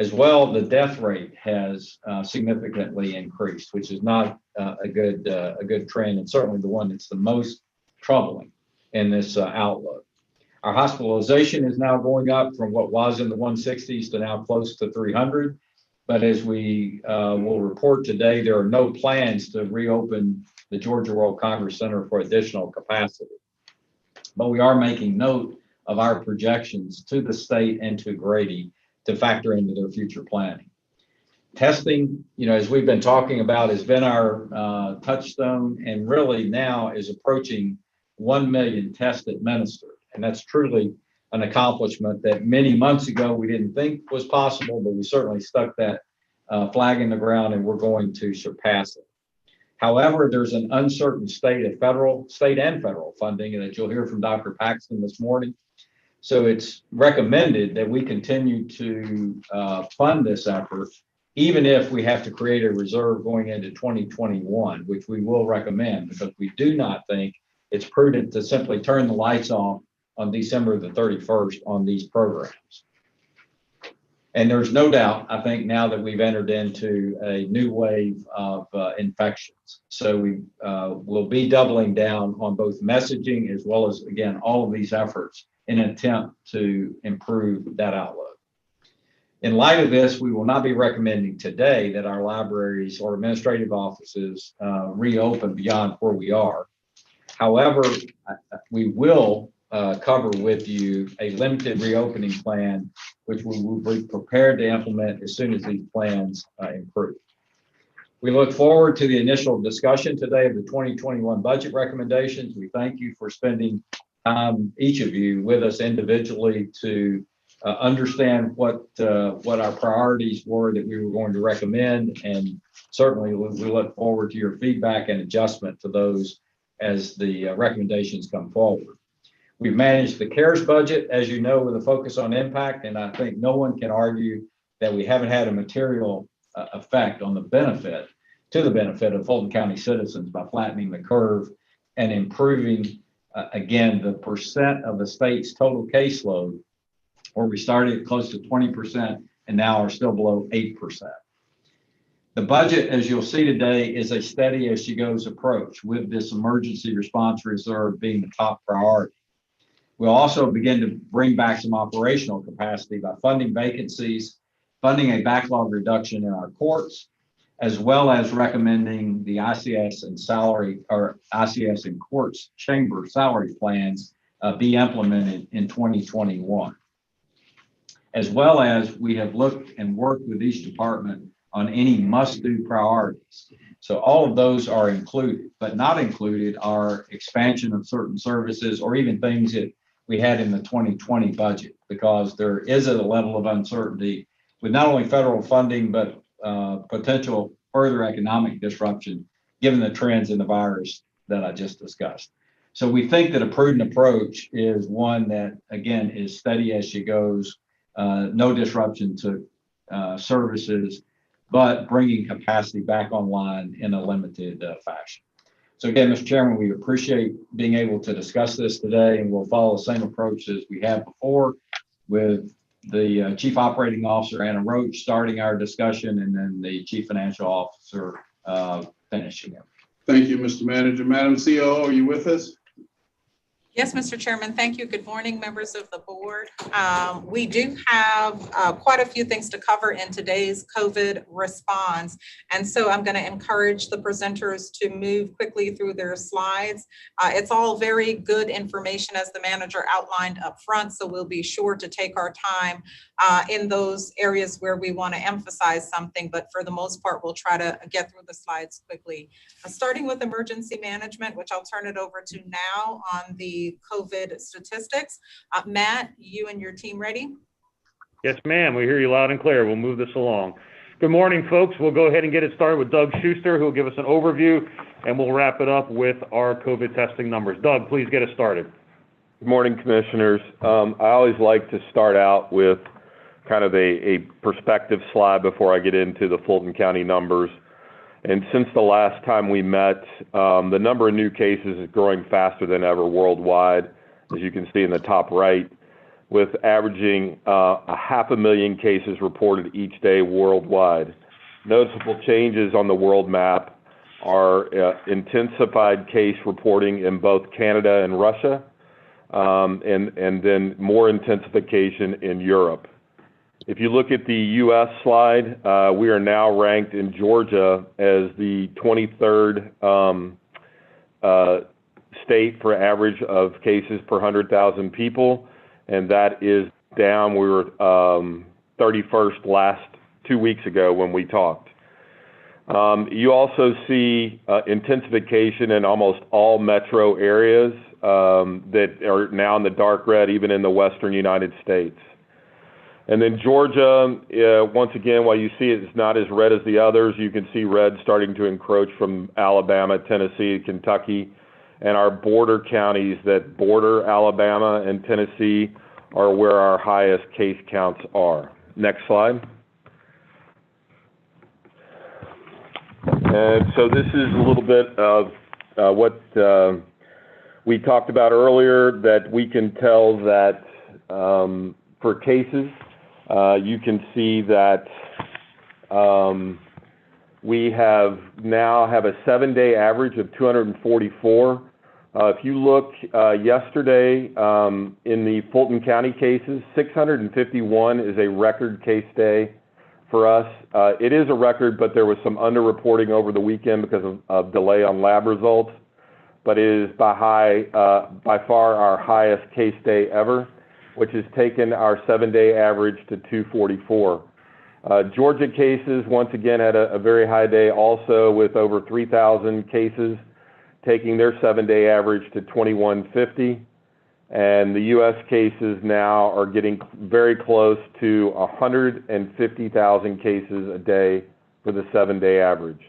As well, the death rate has significantly increased, which is not a good trend, and certainly the one that's the most troubling in this outlook. Our hospitalization is now going up from what was in the 160s to now close to 300. But as we will report today, there are no plans to reopen the Georgia World Congress Center for additional capacity. But we are making note of our projections to the state and to Grady to factor into their future planning. Testing, as we've been talking about, has been our touchstone and really now is approaching 1 million tests administered. And that's truly an accomplishment that many months ago we didn't think was possible, but we certainly stuck that flag in the ground and we're going to surpass it. However, there's an uncertain state and federal funding, and that you'll hear from Dr. Paxton this morning. So it's recommended that we continue to fund this effort, even if we have to create a reserve going into 2021, which we will recommend, because we do not think it's prudent to simply turn the lights off on December the 31st on these programs. And there's no doubt, I think, now that we've entered into a new wave of infections. So we will be doubling down on both messaging as well as, again, all of these efforts in an attempt to improve that outlook. In light of this, we will not be recommending today that our libraries or administrative offices reopen beyond where we are. However, we will cover with you a limited reopening plan which we will be prepared to implement as soon as these plans improve. We look forward to the initial discussion today of the 2021 budget recommendations. We thank you for spending time, each of you, with us individually to understand what our priorities were that we were going to recommend, and certainly we look forward to your feedback and adjustment to those as the recommendations come forward. We've managed the CARES budget, as you know, with a focus on impact, and I think no one can argue that we haven't had a material effect on the benefit of Fulton County citizens by flattening the curve and improving, again, the percent of the state's total caseload, where we started at close to 20% and now are still below 8%. The budget, as you'll see today, is a steady as she goes approach, with this emergency response reserve being the top priority. We'll also begin to bring back some operational capacity by funding vacancies, funding a backlog reduction in our courts, as well as recommending the ICS and courts chamber salary plans be implemented in 2021. As well as we have looked and worked with each department on any must-do priorities. So all of those are included, but not included are expansion of certain services or even things that we had in the 2020 budget, because there is a level of uncertainty with not only federal funding, but potential further economic disruption given the trends in the virus that I just discussed. So we think that a prudent approach is one that, again, is steady as she goes, no disruption to services, but bringing capacity back online in a limited fashion. So again, Mr. Chairman, we appreciate being able to discuss this today, and we'll follow the same approach as we have before, with the Chief Operating Officer, Anna Roach, starting our discussion, and then the Chief Financial Officer finishing it. Thank you, Mr. Manager. Madam COO, are you with us? Yes, Mr. Chairman, thank you. Good morning, members of the board. We do have quite a few things to cover in today's COVID response. And so I'm going to encourage the presenters to move quickly through their slides. It's all very good information, as the manager outlined up front, so we'll be sure to take our time in those areas where we want to emphasize something, but for the most part, we'll try to get through the slides quickly. Starting with emergency management, which I'll turn it over to now on the COVID statistics. Matt, you and your team ready? Yes, ma'am. We hear you loud and clear. We'll move this along. Good morning, folks. We'll go ahead and get it started with Doug Schuster, who will give us an overview, and we'll wrap it up with our COVID testing numbers. Doug, please get us started. Good morning, commissioners. I always like to start out with kind of a perspective slide before I get into the Fulton County numbers. And since the last time we met, the number of new cases is growing faster than ever worldwide, as you can see in the top right, with averaging 500,000 cases reported each day worldwide. Noticeable changes on the world map are intensified case reporting in both Canada and Russia, and then more intensification in Europe. If you look at the U.S. slide, we are now ranked in Georgia as the 23rd state for average of cases per 100,000 people, and that is down. We were 31st 2 weeks ago when we talked. You also see intensification in almost all metro areas that are now in the dark red, even in the western United States. And then Georgia, once again, while you see it's not as red as the others, you can see red starting to encroach from Alabama, Tennessee, Kentucky, and our border counties that border Alabama and Tennessee are where our highest case counts are. Next slide. And so this is a little bit of what we talked about earlier, that we can tell that for cases, you can see that we now have a 7-day average of 244. If you look yesterday in the Fulton County cases, 651 is a record case day for us. It is a record, but there was some underreporting over the weekend because of delay on lab results. But it is by far our highest case day ever. which has taken our 7-day average to 244. Georgia cases, once again, had a very high day also with over 3,000 cases, taking their 7-day average to 2150. And the U.S. cases now are getting very close to 150,000 cases a day for the 7-day average.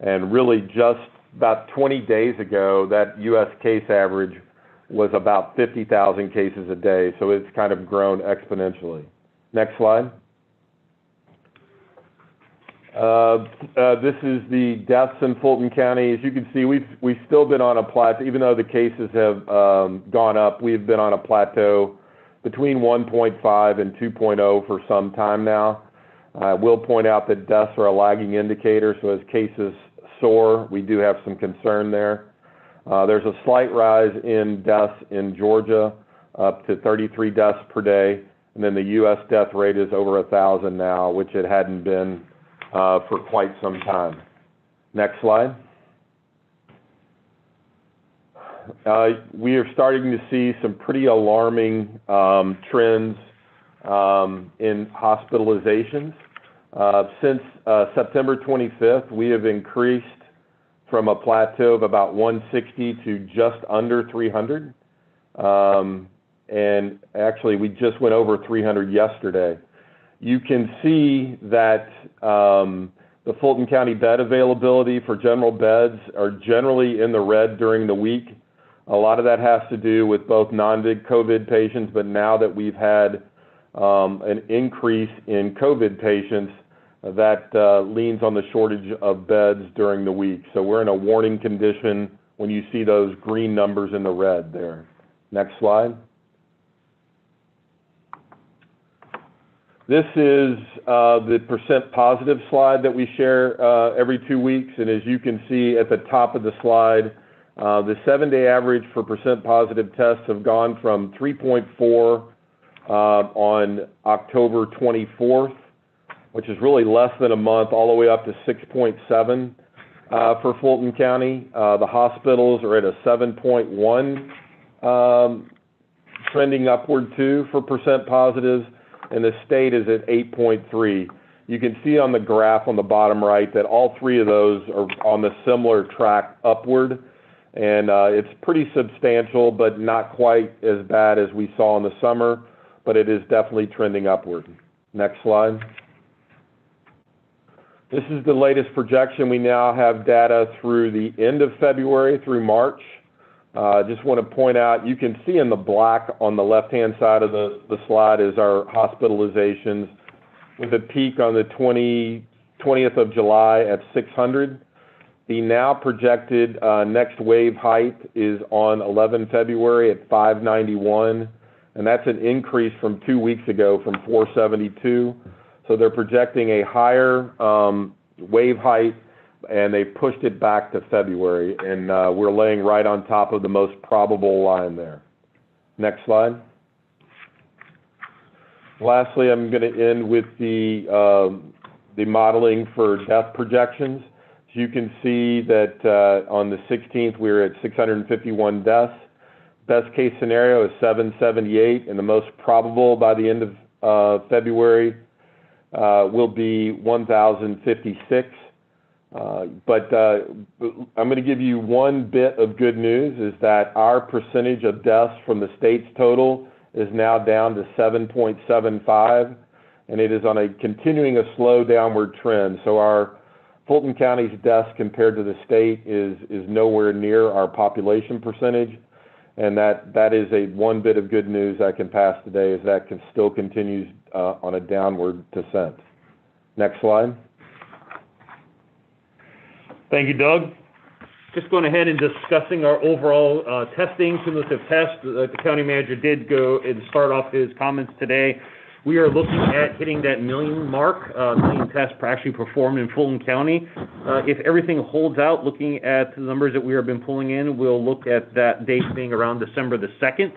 And really just about 20 days ago, that U.S. case average was about 50,000 cases a day. So it's kind of grown exponentially. Next slide. This is the deaths in Fulton County. As you can see, we've still been on a plateau. Even though the cases have gone up, we've been on a plateau between 1.5 and 2.0 for some time now. I will point out that deaths are a lagging indicator, so as cases soar, we do have some concern there. There's a slight rise in deaths in Georgia, up to 33 deaths per day, and then the U.S. death rate is over 1,000 now, which it hadn't been for quite some time. Next slide. We are starting to see some pretty alarming trends in hospitalizations. Since September 25th, we have increased from a plateau of about 160 to just under 300. And actually, we just went over 300 yesterday. You can see that the Fulton County bed availability for general beds are generally in the red during the week. A lot of that has to do with both non-COVID patients, but now that we've had an increase in COVID patients, that leans on the shortage of beds during the week. So we're in a warning condition when you see those green numbers in the red there. Next slide. This is the percent positive slide that we share every 2 weeks. And as you can see at the top of the slide, the 7-day average for percent positive tests have gone from 3.4 on October 24th, which is really less than a month, all the way up to 6.7 for Fulton County. The hospitals are at a 7.1 trending upward too for percent positives, and the state is at 8.3. You can see on the graph on the bottom right that all three of those are on the similar track upward, and it's pretty substantial, but not quite as bad as we saw in the summer, but it is definitely trending upward. Next slide. This is the latest projection. We now have data through the end of February through March. Just want to point out, you can see in the black on the left-hand side of the slide is our hospitalizations with a peak on the 20th of July at 600. The now projected next wave height is on 11 February at 591, and that's an increase from 2 weeks ago from 472. So they're projecting a higher wave height, and they pushed it back to February, and we're laying right on top of the most probable line there. Next slide. Lastly, I'm going to end with the modeling for death projections. So you can see that on the 16th, we were at 651 deaths. Best case scenario is 778, and the most probable by the end of February will be 1,056. But I'm going to give you one bit of good news, is that our percentage of deaths from the state's total is now down to 7.75, and it is on a continuing a slow downward trend. So our Fulton County's deaths compared to the state is nowhere near our population percentage, and that is a one bit of good news I can pass today, is that still continues on a downward descent. Next slide. Thank you, Doug. Just going ahead and discussing our overall testing, cumulative tests. The county manager did go and start off his comments today. We are looking at hitting that million mark, million tests actually performed in Fulton County. If everything holds out, looking at the numbers that we have been pulling in, we'll look at that date being around December the 2nd.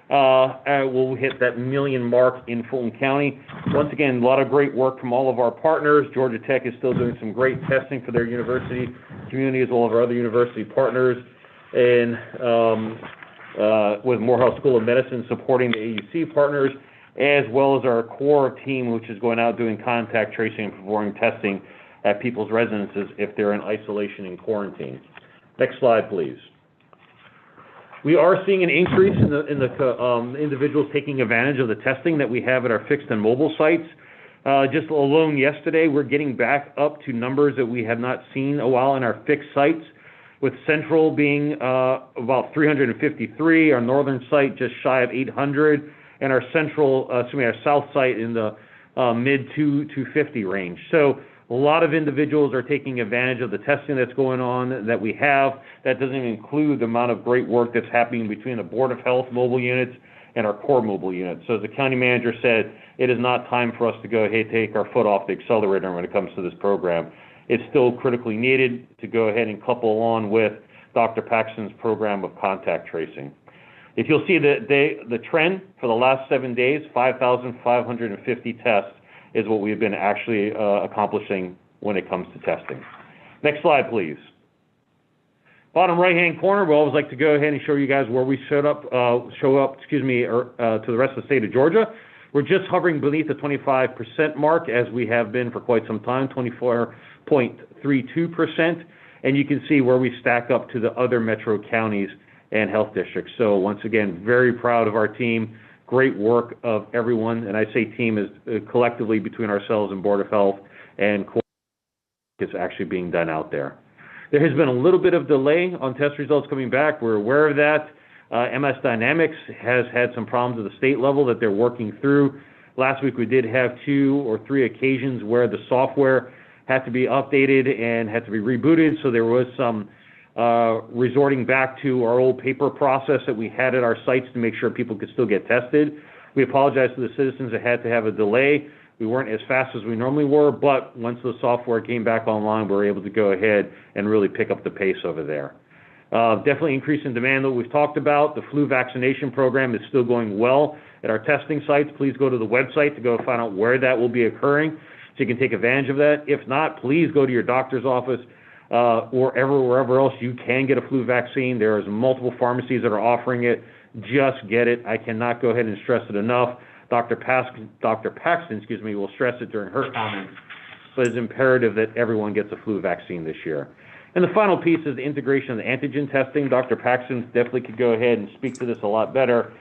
And we'll hit that million mark in Fulton County. Once again, a lot of great work from all of our partners. Georgia Tech is still doing some great testing for their university community, as well as our other university partners. And with Morehouse School of Medicine supporting the AUC partners, as well as our core team, which is going out doing contact tracing and performing testing at people's residences if they're in isolation and quarantine. Next slide, please. We are seeing an increase in the individuals taking advantage of the testing that we have at our fixed and mobile sites. Just alone yesterday, we're getting back up to numbers that we have not seen a while in our fixed sites, with Central being about 353, our northern site just shy of 800, and our our south site in the mid 250 range. So a lot of individuals are taking advantage of the testing that's going on that we have. That doesn't even include the amount of great work that's happening between the Board of Health mobile units and our core mobile units. So as the county manager said, it is not time for us to go, hey, take our foot off the accelerator when it comes to this program. It's still critically needed to go ahead and couple on with Dr. Paxton's program of contact tracing. If you'll see the trend for the last 7 days, 5,550 tests is what we've been actually accomplishing when it comes to testing. Next slide, please. Bottom right-hand corner, we always like to go ahead and show you guys where we show up to the rest of the state of Georgia. We're just hovering beneath the 25% mark, as we have been for quite some time, 24.32%. And you can see where we stack up to the other metro counties and health districts. So once again, very proud of our team. Great work of everyone, and I say team is collectively between ourselves and Board of Health and is actually being done out there. There has been a little bit of delay on test results coming back. We're aware of that. MS Dynamics has had some problems at the state level that they're working through. Last week we did have 2 or 3 occasions where the software had to be updated and had to be rebooted, so there was some resorting back to our old paper process that we had at our sites to make sure people could still get tested. We apologize to the citizens that had to have a delay. We weren't as fast as we normally were, but once the software came back online, we were able to go ahead and really pick up the pace over there. Definitely increase in demand that we've talked about. The flu vaccination program is still going well at our testing sites. Please go to the website to go find out where that will be occurring so you can take advantage of that. If not, please go to your doctor's office or wherever else you can get a flu vaccine. There's multiple pharmacies that are offering it. Just get it. I cannot go ahead and stress it enough. Dr. Paxton, will stress it during her comments, but it's imperative that everyone gets a flu vaccine this year. And the final piece is the integration of the antigen testing. Dr. Paxton definitely could go ahead and speak to this a lot better,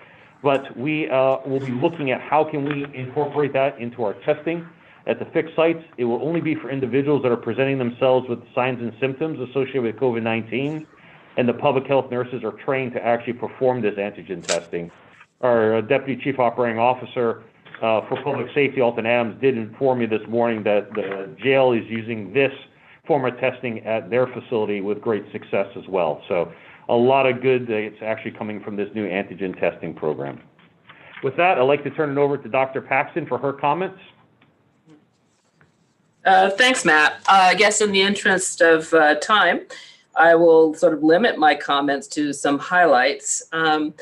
but we will be looking at how can we incorporate that into our testing at the fixed sites. It will only be for individuals that are presenting themselves with signs and symptoms associated with COVID-19, and the public health nurses are trained to actually perform this antigen testing. Our Deputy Chief Operating Officer for Public Safety, Alton Adams, did inform me this morning that the jail is using this form of testing at their facility with great success as well. So a lot of good that's actually coming from this new antigen testing program. With that, I'd like to turn it over to Dr. Paxton for her comments. Thanks, Matt. I guess in the interest of time, I will sort of limit my comments to some highlights. We've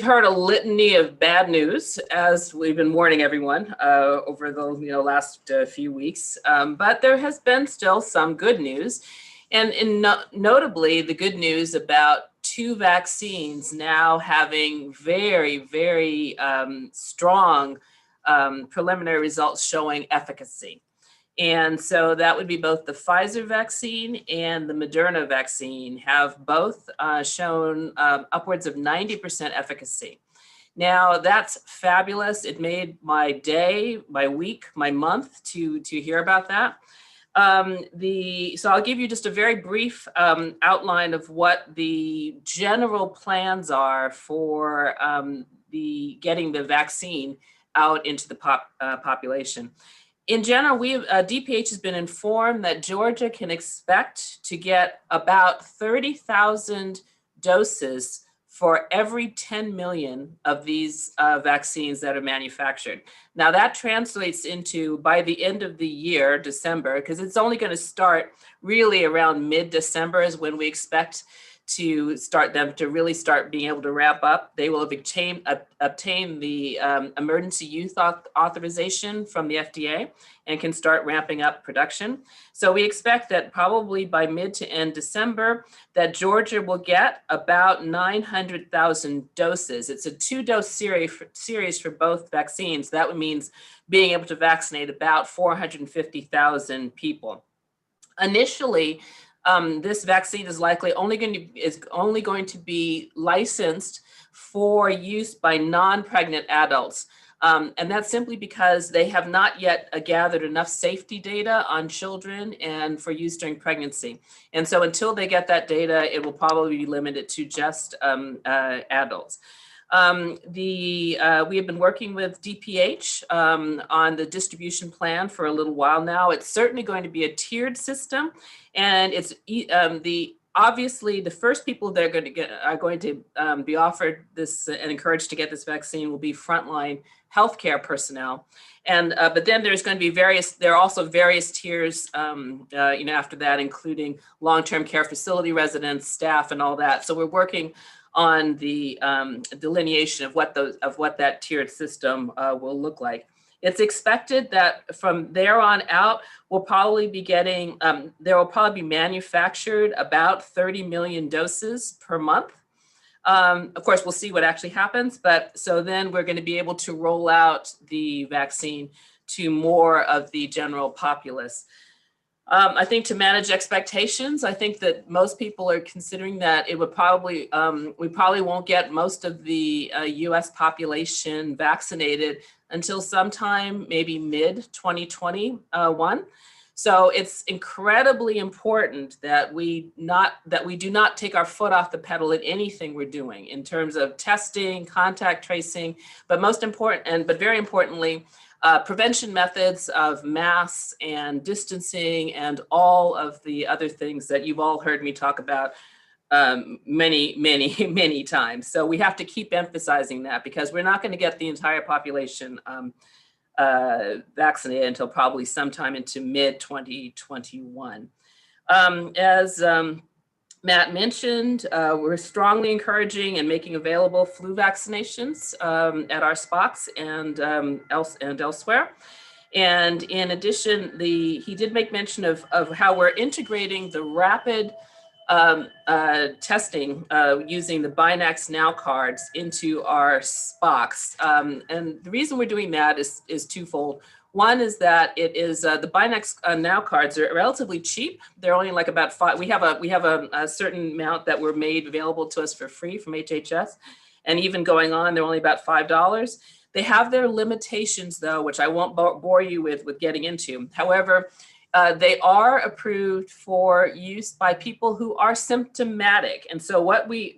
heard a litany of bad news, as we've been warning everyone over the last few weeks, but there has been still some good news, and notably the good news about 2 vaccines now having very, very strong preliminary results showing efficacy. And so that would be both the Pfizer vaccine and the Moderna vaccine have both shown upwards of 90% efficacy. Now that's fabulous. It made my day, my week, my month to hear about that. So I'll give you just a very brief outline of what the general plans are for getting the vaccine out into the population. In general, DPH has been informed that Georgia can expect to get about 30,000 doses for every 10 million of these vaccines that are manufactured. Now that translates into, by the end of the year, December, because it's only going to start really around mid-December is when we expect to start them to really start being able to ramp up. They will have obtained the emergency use authorization from the FDA and can start ramping up production. So we expect that probably by mid to end December, that Georgia will get about 900,000 doses. It's a 2-dose series for both vaccines. That means being able to vaccinate about 450,000 people. Initially, this vaccine is likely only going to be licensed for use by non-pregnant adults. And that's simply because they have not yet gathered enough safety data on children and for use during pregnancy. And so until they get that data, it will probably be limited to just adults. We have been working with DPH on the distribution plan for a little while now. It's certainly going to be a tiered system, and it's obviously the first people that are going to be offered this and encouraged to get this vaccine will be frontline healthcare personnel. And but then there's going to be there are also various tiers, after that, including long-term care facility residents, staff, and all that. So we're working on the delineation of what that tiered system will look like. It's expected that from there on out, we'll probably be getting, there will probably be manufactured about 30 million doses per month. Of course, we'll see what actually happens, but so then we're going to be able to roll out the vaccine to more of the general populace. I think to manage expectations, I think that most people are considering that it would probably, we probably won't get most of the US population vaccinated until sometime maybe mid 2021. So it's incredibly important that we do not take our foot off the pedal in anything we're doing in terms of testing, contact tracing, but most important, but very importantly, prevention methods of masks and distancing and all of the other things that you've all heard me talk about many times. So we have to keep emphasizing that because we're not going to get the entire population vaccinated until probably sometime into mid 2021. As Matt mentioned, we're strongly encouraging and making available flu vaccinations at our spots and elsewhere. And in addition, he did make mention of how we're integrating the rapid testing using the Binax Now cards into our Spox. And the reason we're doing that is twofold. One is that it is the Binax Now cards are relatively cheap. They're only like about $5. We have a certain amount that were made available to us for free from HHS, and even going on, they're only about $5. They have their limitations though, which I won't bore you with getting into. However, they are approved for use by people who are symptomatic. And so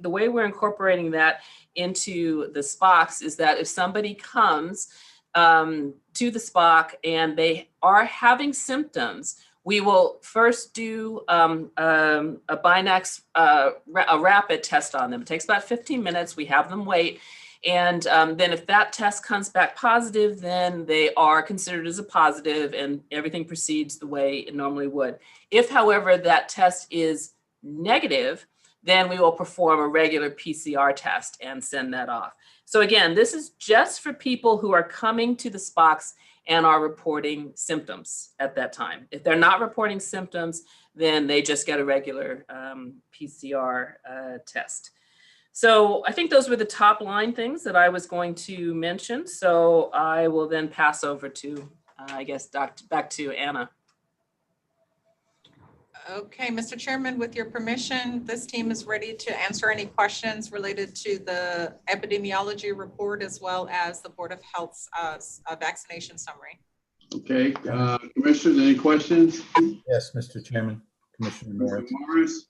the way we're incorporating that into the Spox is that if somebody comes to the Spock and they are having symptoms, we will first do a Binax, a rapid test on them. It takes about 15 minutes. We have them wait. And then if that test comes back positive, then they are considered as a positive and everything proceeds the way it normally would. If, however, that test is negative, then we will perform a regular PCR test and send that off. So again, this is just for people who are coming to the Spox and are reporting symptoms at that time. If they're not reporting symptoms, then they just get a regular PCR test. So I think those were the top line things that I was going to mention. So I will then pass over to, I guess, back to Anna. Okay, Mr. Chairman, with your permission, this team is ready to answer any questions related to the epidemiology report as well as the Board of Health's vaccination summary. Okay, Commissioners, any questions? Yes, Mr. Chairman, Commissioner Morris. Morris?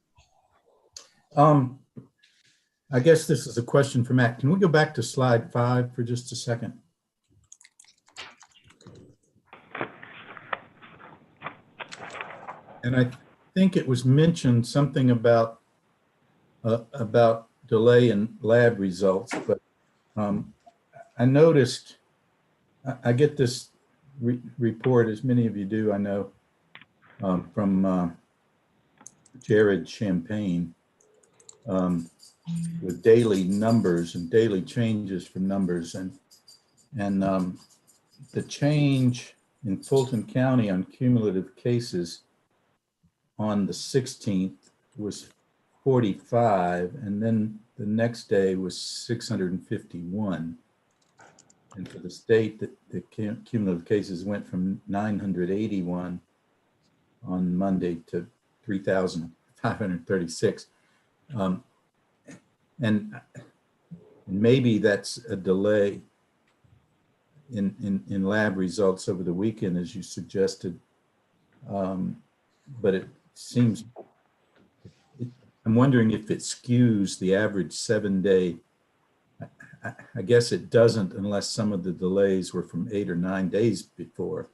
I guess this is a question for Matt. Can we go back to slide 5 for just a second? And I think it was mentioned something about delay in lab results, but I noticed, I get this report, as many of you do, I know, from Jared Champagne. with daily numbers and daily changes from numbers. And the change in Fulton County on cumulative cases on the 16th was 45, and then the next day was 651. And for the state, the cumulative cases went from 981 on Monday to 3,536. And maybe that's a delay in lab results over the weekend, as you suggested. But it seems, I'm wondering if it skews the average 7-day. I guess it doesn't unless some of the delays were from 8 or 9 days before.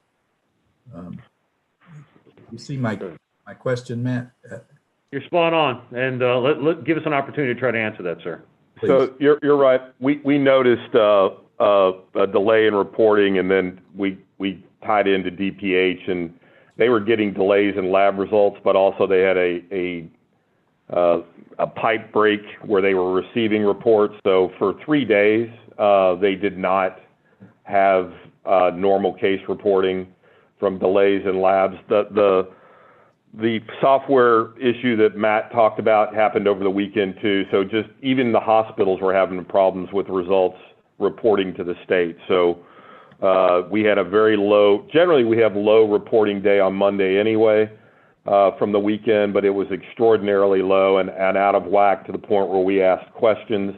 You see my question, Matt? You're spot on, and give us an opportunity to try to answer that, sir. Please. So you're right. We noticed a delay in reporting, and then we tied into DPH, and they were getting delays in lab results, but also they had a pipe break where they were receiving reports. So for 3 days, they did not have normal case reporting from delays in labs. The software issue that Matt talked about happened over the weekend too. So just even the hospitals were having problems with results reporting to the state. So we had a very low, generally we have low reporting day on Monday anyway from the weekend, but it was extraordinarily low and out of whack to the point where we asked questions.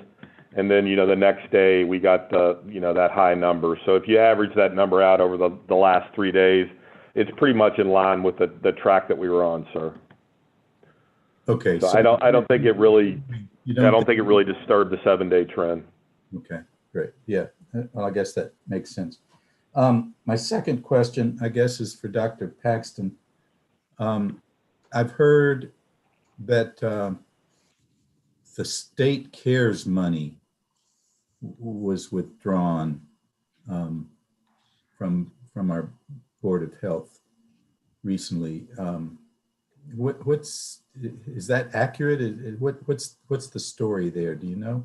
And then, the next day we got that high number. So if you average that number out over the last 3 days, it's pretty much in line with the track that we were on, sir. Okay. So I don't think it really disturbed the 7-day trend. Okay, great. Yeah, well, I guess that makes sense. My second question, I guess, is for Dr. Paxton. I've heard that the state CARES money was withdrawn from our Board of Health recently. Is that accurate? What's the story there? Do you know?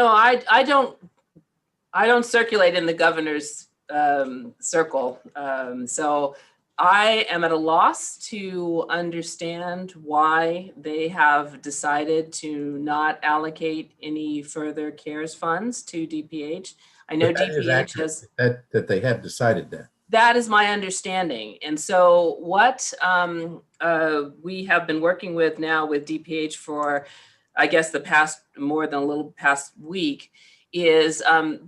I don't circulate in the governor's circle. So I am at a loss to understand why they have decided to not allocate any further CARES funds to DPH. I know DPH has that they have decided that. That is my understanding. And so what we have been working with now with DPH for, I guess, the past week is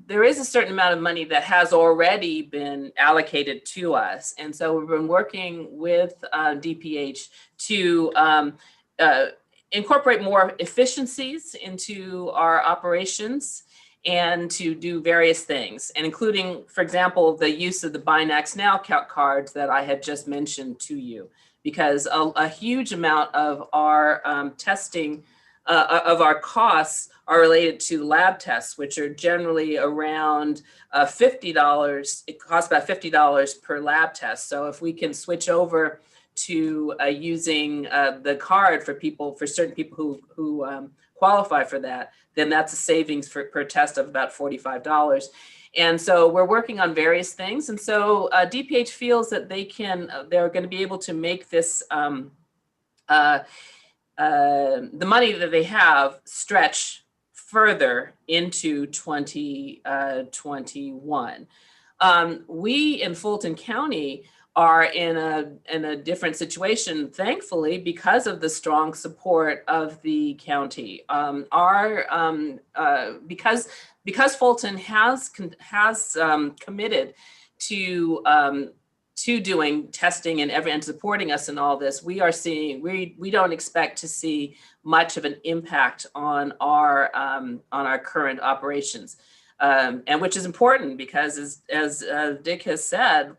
there is a certain amount of money that has already been allocated to us. And so we've been working with DPH to incorporate more efficiencies into our operations and to do various things, and including, for example, the use of the Binax Now cards that I had just mentioned to you, because a huge amount of our testing of our costs are related to lab tests, which are generally around $50. It costs about $50 per lab test. So if we can switch over to using the card for certain people who qualify for that, then that's a savings per test of about $45. And so we're working on various things. And so DPH feels that they're going to be able to make this, the money that they have stretch further into 2021. We in Fulton County are in a different situation, thankfully, because of the strong support of the county. Because Fulton has committed to doing testing and supporting us in all this, we don't expect to see much of an impact on our current operations. And which is important because as Dick has said,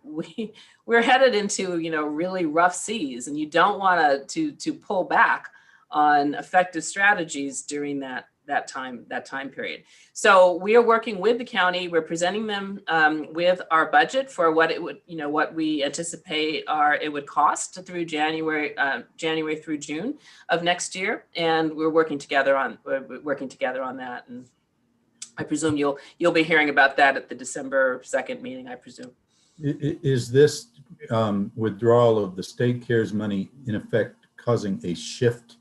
we're headed into really rough seas, and you don't want to pull back on effective strategies during that that time period. So we are working with the county. We're presenting them with our budget for what it would, what we anticipate it would cost through January through June of next year, and we're working together on that. And I presume you'll be hearing about that at the December 2nd meeting, I presume. Is this withdrawal of the state cares money in effect causing a shift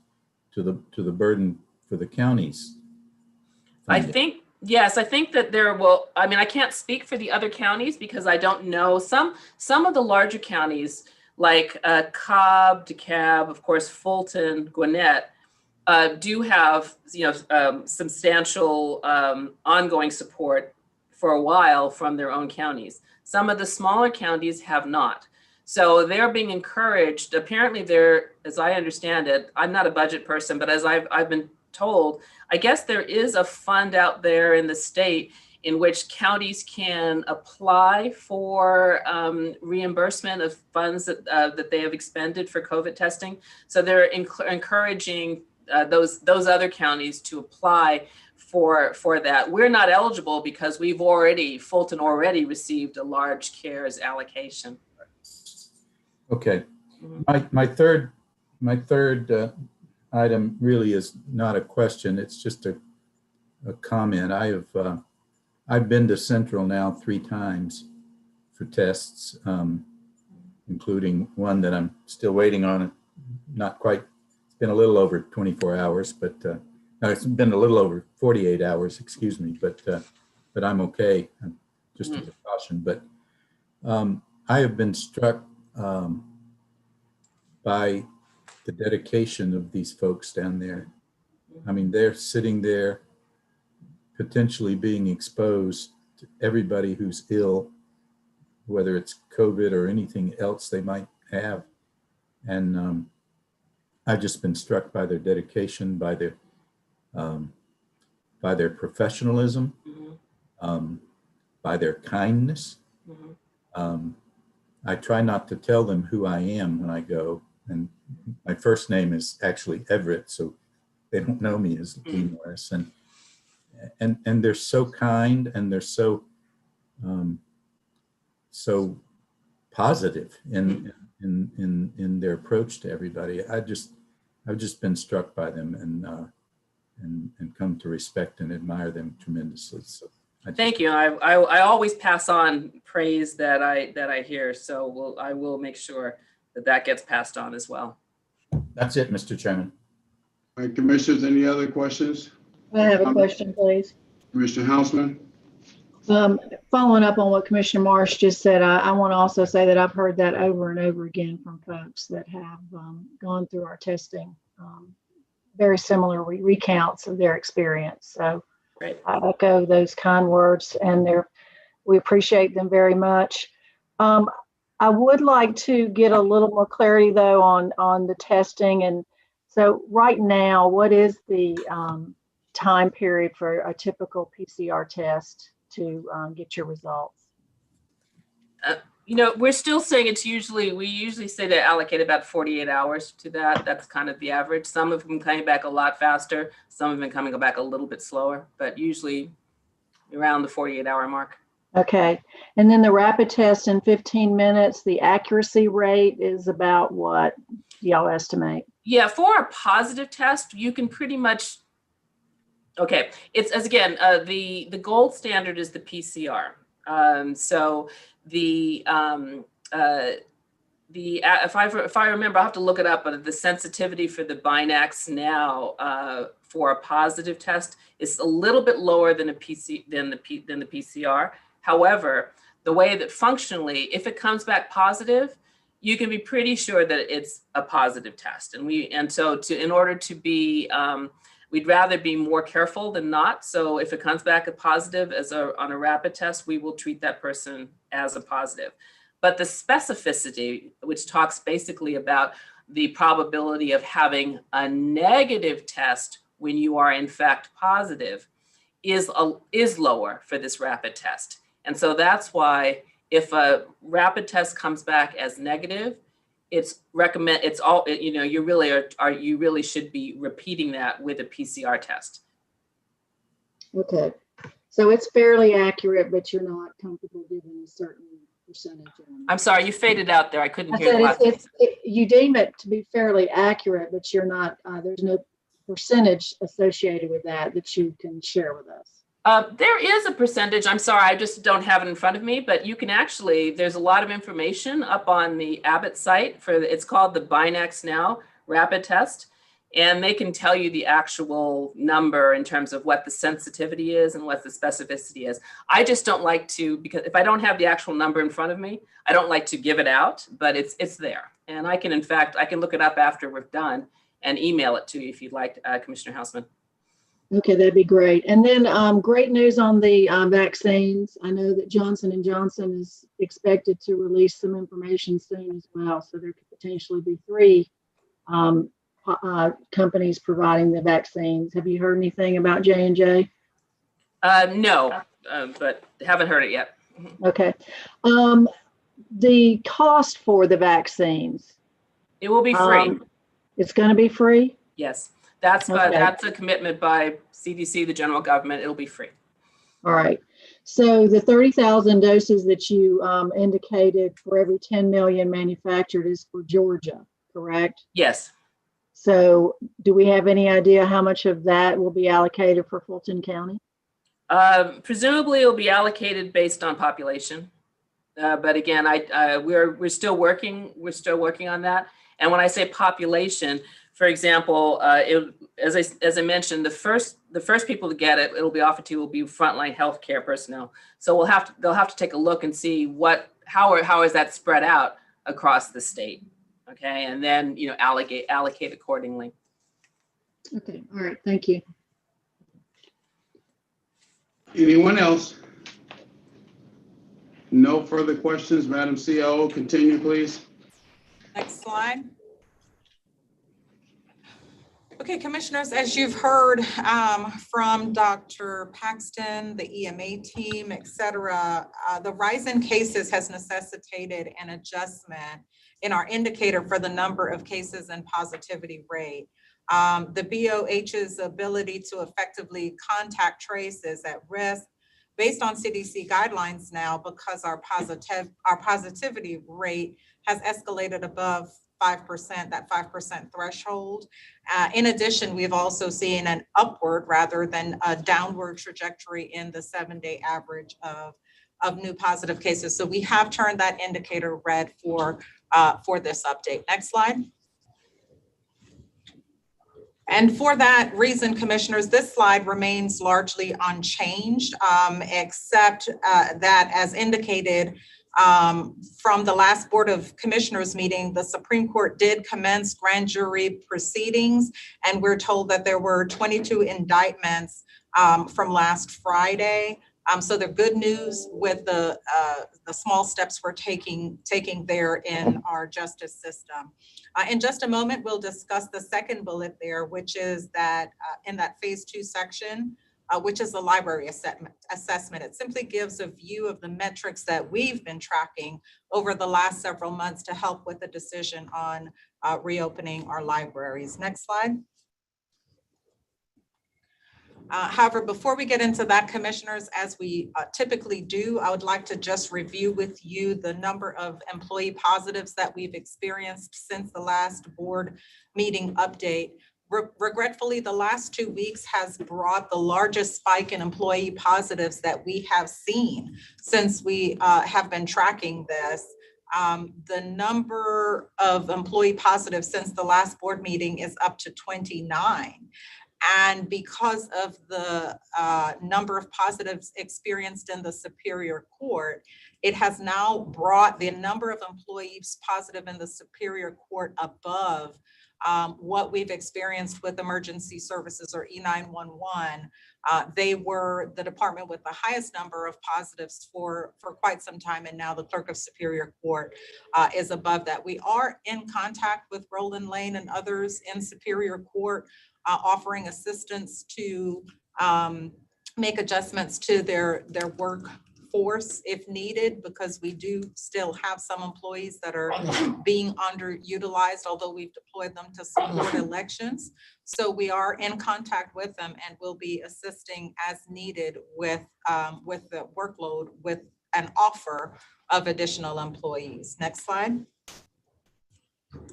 to the burden for the counties? I think, yes, I think that there will, I can't speak for the other counties because I don't know. Some of the larger counties like Cobb, DeKalb, of course, Fulton, Gwinnett, do have, substantial ongoing support for a while from their own counties. Some of the smaller counties have not. So they're being encouraged. Apparently as I understand it, I'm not a budget person, but as I've been told, I guess there is a fund out there in the state in which counties can apply for reimbursement of funds that they have expended for COVID testing. So they're encouraging those other counties to apply for that. We're not eligible because Fulton already received a large CARES allocation. Okay, my third item really is not a question. It's just a comment. I've been to Central now 3 times for tests, including one that I'm still waiting on. Not quite. It's been a little over 24 hours, but no, it's been a little over 48 hours. Excuse me, but I'm okay. Just a precaution. But I have been struck by the dedication of these folks down there. They're sitting there potentially being exposed to everybody who's ill, whether it's COVID or anything else they might have. And I've just been struck by their dedication, by their professionalism, by their kindness. I try not to tell them who I am when I go. And my first name is actually Everett, so they don't know me as Lee Morris. And they're so kind, and they're so positive in their approach to everybody. I've just been struck by them and come to respect and admire them tremendously. So thank you. I always pass on praise that I hear, so I will make sure that gets passed on as well. That's it, Mr. Chairman. All right, commissioners, any other questions? I have a question, please. Commissioner Hausman? Following up on what Commissioner Marsh just said, I want to also say that I've heard that over and over again from folks that have gone through our testing, very similar recounts of their experience. So great. I echo those kind words, and we appreciate them very much. I would like to get a little more clarity, though, on the testing. And so right now, what is the time period for a typical PCR test to get your results? We're still saying we usually say to allocate about 48 hours to that. That's kind of the average. Some of them coming back a lot faster. Some of them coming back a little bit slower, but usually around the 48-hour mark. Okay. And then the rapid test in 15 minutes, the accuracy rate is about what do y'all estimate? Yeah, for a positive test, you can pretty much, okay, it's the gold standard is the PCR. So if I remember, I'll have to look it up, but the sensitivity for the Binax now for a positive test is a little bit lower than the PCR. However, the way that functionally, if it comes back positive, you can be pretty sure that it's a positive test. In order to be, we'd rather be more careful than not. So if it comes back a positive on a rapid test, we will treat that person as a positive. But the specificity, which talks basically about the probability of having a negative test when you are in fact positive, is lower for this rapid test. And so that's why if a rapid test comes back as negative, you really should be repeating that with a PCR test. Okay. So it's fairly accurate, but you're not comfortable giving a certain percentage. I'm sorry, you faded out there. I couldn't I hear the said last. you deem it to be fairly accurate, but you're not, there's no percentage associated with that you can share with us. There is a percentage. I'm sorry, I just don't have it in front of me, but you can actually, there's a lot of information up on the Abbott site it's called the Binax Now Rapid Test. And they can tell you the actual number in terms of what the sensitivity is and what the specificity is. I just don't like to, because if I don't have the actual number in front of me, I don't like to give it out, but it's there. And I can, in fact, I can look it up after we're done and email it to you if you'd like, Commissioner Hausman. Okay, that'd be great. And then great news on the vaccines. I know that Johnson & Johnson is expected to release some information soon as well. So there could potentially be 3 companies providing the vaccines. Have you heard anything about J&J? No, but haven't heard it yet. Okay. The cost for the vaccines. It will be free. It's going to be free? Yes, that's Okay. That's a commitment by CDC, the general government. It'll be free. All right. So the 30,000 doses that you indicated for every 10 million manufactured is for Georgia, correct? Yes. So do we have any idea how much of that will be allocated for Fulton County? Presumably it'll be allocated based on population. But again, we're still working on that. And when I say population, for example, as I mentioned, the first people to get it, it'll be offered to will be frontline healthcare personnel. So they'll have to take a look and see how is that spread out across the state. Okay, and then allocate accordingly. Okay, all right, thank you. Anyone else? No further questions, Madam COO. Continue, please. Next slide. Okay, commissioners, as you've heard from Dr. Paxton, the EMA team, et cetera, the rise in cases has necessitated an adjustment in our indicator for the number of cases and positivity rate. The BOH's ability to effectively contact trace is at risk based on CDC guidelines now because our positivity rate has escalated above 5%, that 5% threshold. In addition, we've also seen an upward rather than a downward trajectory in the 7-day average of new positive cases. So we have turned that indicator red for this update. Next slide. And for that reason, commissioners, this slide remains largely unchanged, except that as indicated from the last Board of Commissioners meeting, the Supreme Court did commence grand jury proceedings, and we're told that there were 22 indictments from last Friday. So the good news with the small steps we're taking there in our justice system. In just a moment, we'll discuss the second bullet there, which is that in that phase 2 section, which is the library assessment. It simply gives a view of the metrics that we've been tracking over the last several months to help with the decision on reopening our libraries. Next slide. However, before we get into that, commissioners, as we typically do, I would like to just review with you the number of employee positives that we've experienced since the last board meeting update. Regretfully, the last 2 weeks has brought the largest spike in employee positives that we have seen since we have been tracking this. The number of employee positives since the last board meeting is up to 29. And because of the number of positives experienced in the Superior Court, it has now brought the number of employees positive in the Superior Court above what we've experienced with emergency services or E911. They were the department with the highest number of positives for quite some time, and now the Clerk of Superior Court is above that. We are in contact with Roland Lane and others in Superior Court, offering assistance to make adjustments to their force if needed, because we do still have some employees that are being underutilized, although we've deployed them to support elections. So we are in contact with them and will be assisting as needed with the workload with an offer of additional employees. Next slide.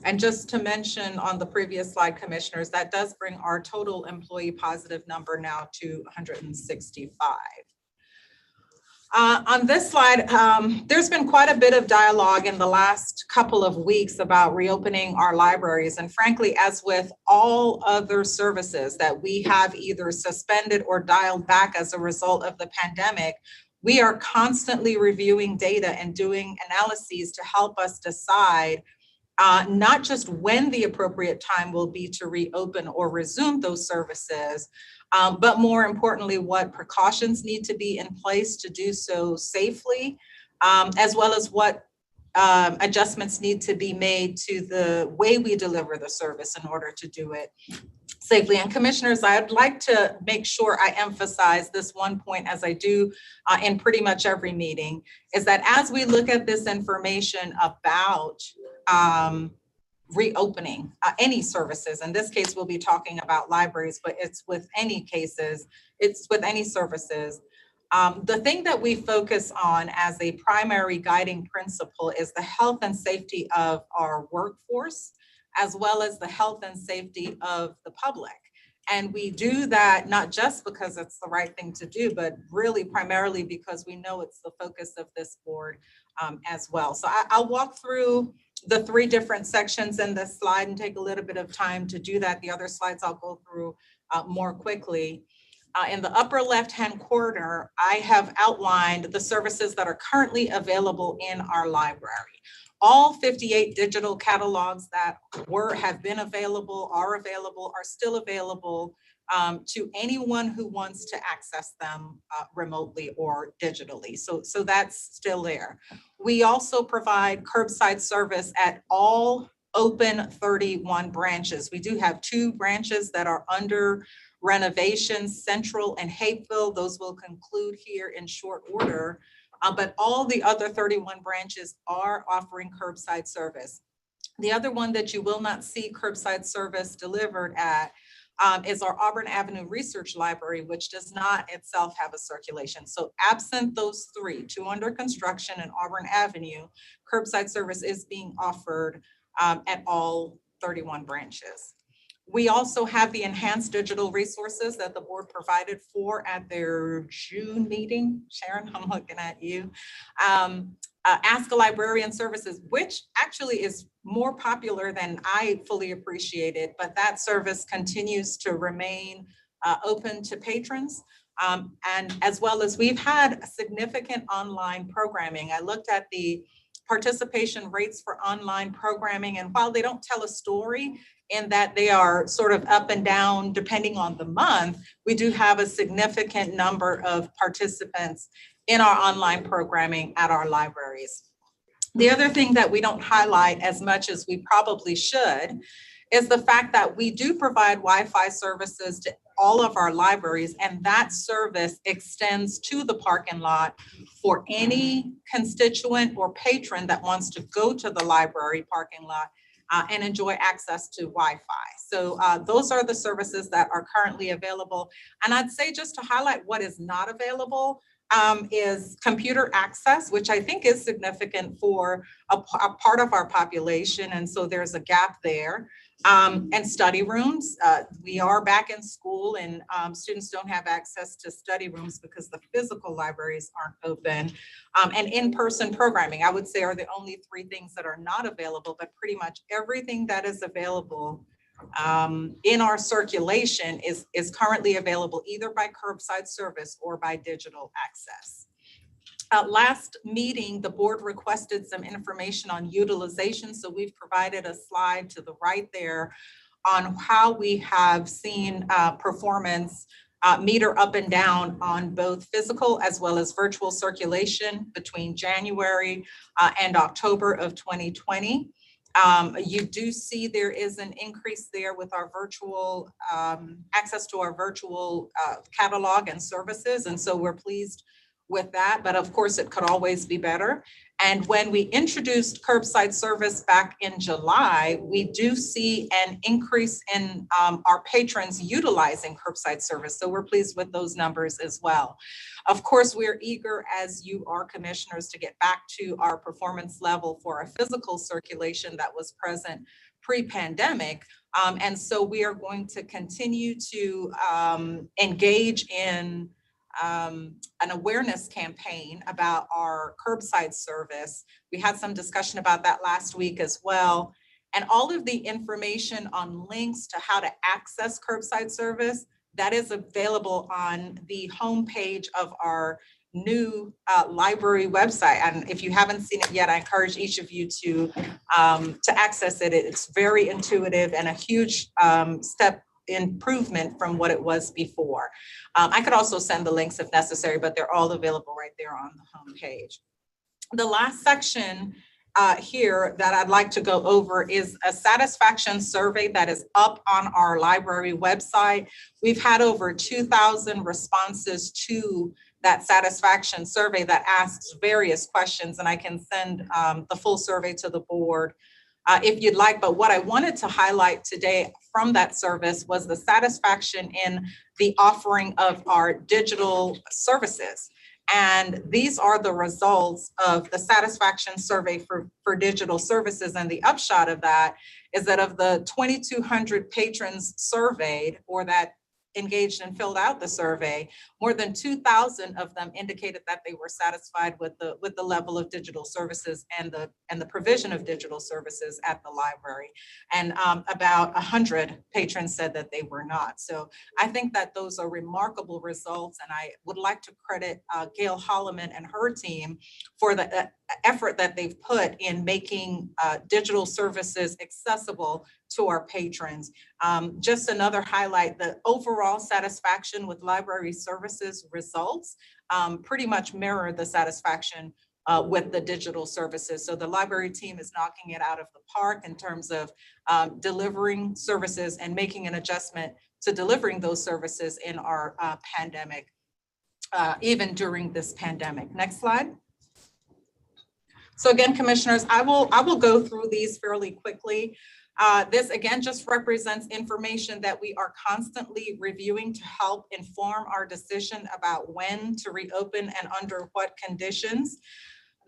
And just to mention on the previous slide, commissioners, that does bring our total employee positive number now to 165. On this slide, there's been quite a bit of dialogue in the last couple of weeks about reopening our libraries. And frankly, as with all other services that we have either suspended or dialed back as a result of the pandemic, we are constantly reviewing data and doing analyses to help us decide not just when the appropriate time will be to reopen or resume those services, but more importantly, what precautions need to be in place to do so safely, as well as what adjustments need to be made to the way we deliver the service in order to do it safely. And commissioners, I'd like to make sure I emphasize this one point, as I do in pretty much every meeting, is that as we look at this information about reopening any services, in this case, we'll be talking about libraries, but it's with any cases, it's with any services. The thing that we focus on as a primary guiding principle is the health and safety of our workforce, as well as the health and safety of the public. And we do that not just because it's the right thing to do, but really primarily because we know it's the focus of this board as well. So I'll walk through the three different sections in this slide and take a little bit of time to do that. The other slides I'll go through more quickly. In the upper left-hand corner, I have outlined the services that are currently available in our library. All 58 digital catalogs that have been available, are still available to anyone who wants to access them remotely or digitally. So that's still there. We also provide curbside service at all open 31 branches. We do have 2 branches that are under renovation, Central and Hapeville. Those will conclude here in short order. But all the other 31 branches are offering curbside service. The other one that you will not see curbside service delivered at is our Auburn Avenue Research Library, which does not itself have a circulation. So absent those 3, 2 under construction and Auburn Avenue, curbside service is being offered at all 31 branches. We also have the enhanced digital resources that the board provided for at their June meeting. Sharon, I'm looking at you. Ask a Librarian services, which actually is more popular than I fully appreciated, but that service continues to remain open to patrons. And as well as we've had significant online programming. I looked at the participation rates for online programming, and while they don't tell a story in that they are sort of up and down depending on the month, we do have a significant number of participants in our online programming at our libraries. The other thing that we don't highlight as much as we probably should is the fact that we do provide Wi-Fi services to all of our libraries, and that service extends to the parking lot for any constituent or patron that wants to go to the library parking lot and enjoy access to Wi-Fi. So those are the services that are currently available. And I'd say, just to highlight what is not available, is computer access, which I think is significant for a part of our population. And so there's a gap there. And study rooms. We are back in school, and students don't have access to study rooms because the physical libraries aren't open. And in-person programming, I would say, are the only 3 things that are not available, but pretty much everything that is available in our circulation is currently available either by curbside service or by digital access. Last meeting, the board requested some information on utilization. So we've provided a slide to the right there on how we have seen performance meter up and down on both physical as well as virtual circulation between January and October of 2020. You do see there is an increase there with our virtual access to our virtual catalog and services. And so we're pleased with that, but of course it could always be better. And when we introduced curbside service back in July, we do see an increase in our patrons utilizing curbside service. So we're pleased with those numbers as well. Of course, we're eager, as you are, commissioners, to get back to our performance level for a physical circulation that was present pre-pandemic. And so we are going to continue to engage in an awareness campaign about our curbside service. We had some discussion about that last week as well. And all of the information on links to how to access curbside service, that is available on the homepage of our new library website. And if you haven't seen it yet, I encourage each of you to access it. It's very intuitive and a huge step improvement from what it was before. I could also send the links if necessary, but they're all available right there on the homepage. The last section here that I'd like to go over is a satisfaction survey that is up on our library website. We've had over 2,000 responses to that satisfaction survey that asks various questions, and I can send the full survey to the board if you'd like. But what I wanted to highlight today from that service was the satisfaction in the offering of our digital services. And these are the results of the satisfaction survey for digital services. And the upshot of that is that of the 2,200 patrons surveyed, or that engaged and filled out the survey, more than 2,000 of them indicated that they were satisfied with the level of digital services and the provision of digital services at the library. And about 100 patrons said that they were not. So I think that those are remarkable results, and I would like to credit Gail Holloman and her team for the effort that they've put in making digital services accessible to our patrons. Just another highlight, the overall satisfaction with library services results pretty much mirror the satisfaction with the digital services. So the library team is knocking it out of the park in terms of delivering services and making an adjustment to delivering those services in our pandemic, even during this pandemic. Next slide. So again, commissioners, I will go through these fairly quickly. This again just represents information that we are constantly reviewing to help inform our decision about when to reopen and under what conditions.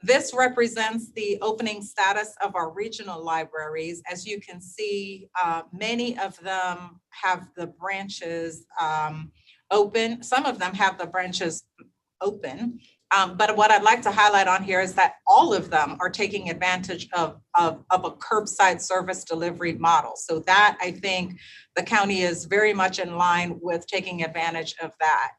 This represents the opening status of our regional libraries. As you can see, many of them have the branches open. Some of them have the branches open. But what I'd like to highlight on here is that all of them are taking advantage of a curbside service delivery model. So that, I think, the county is very much in line with taking advantage of that.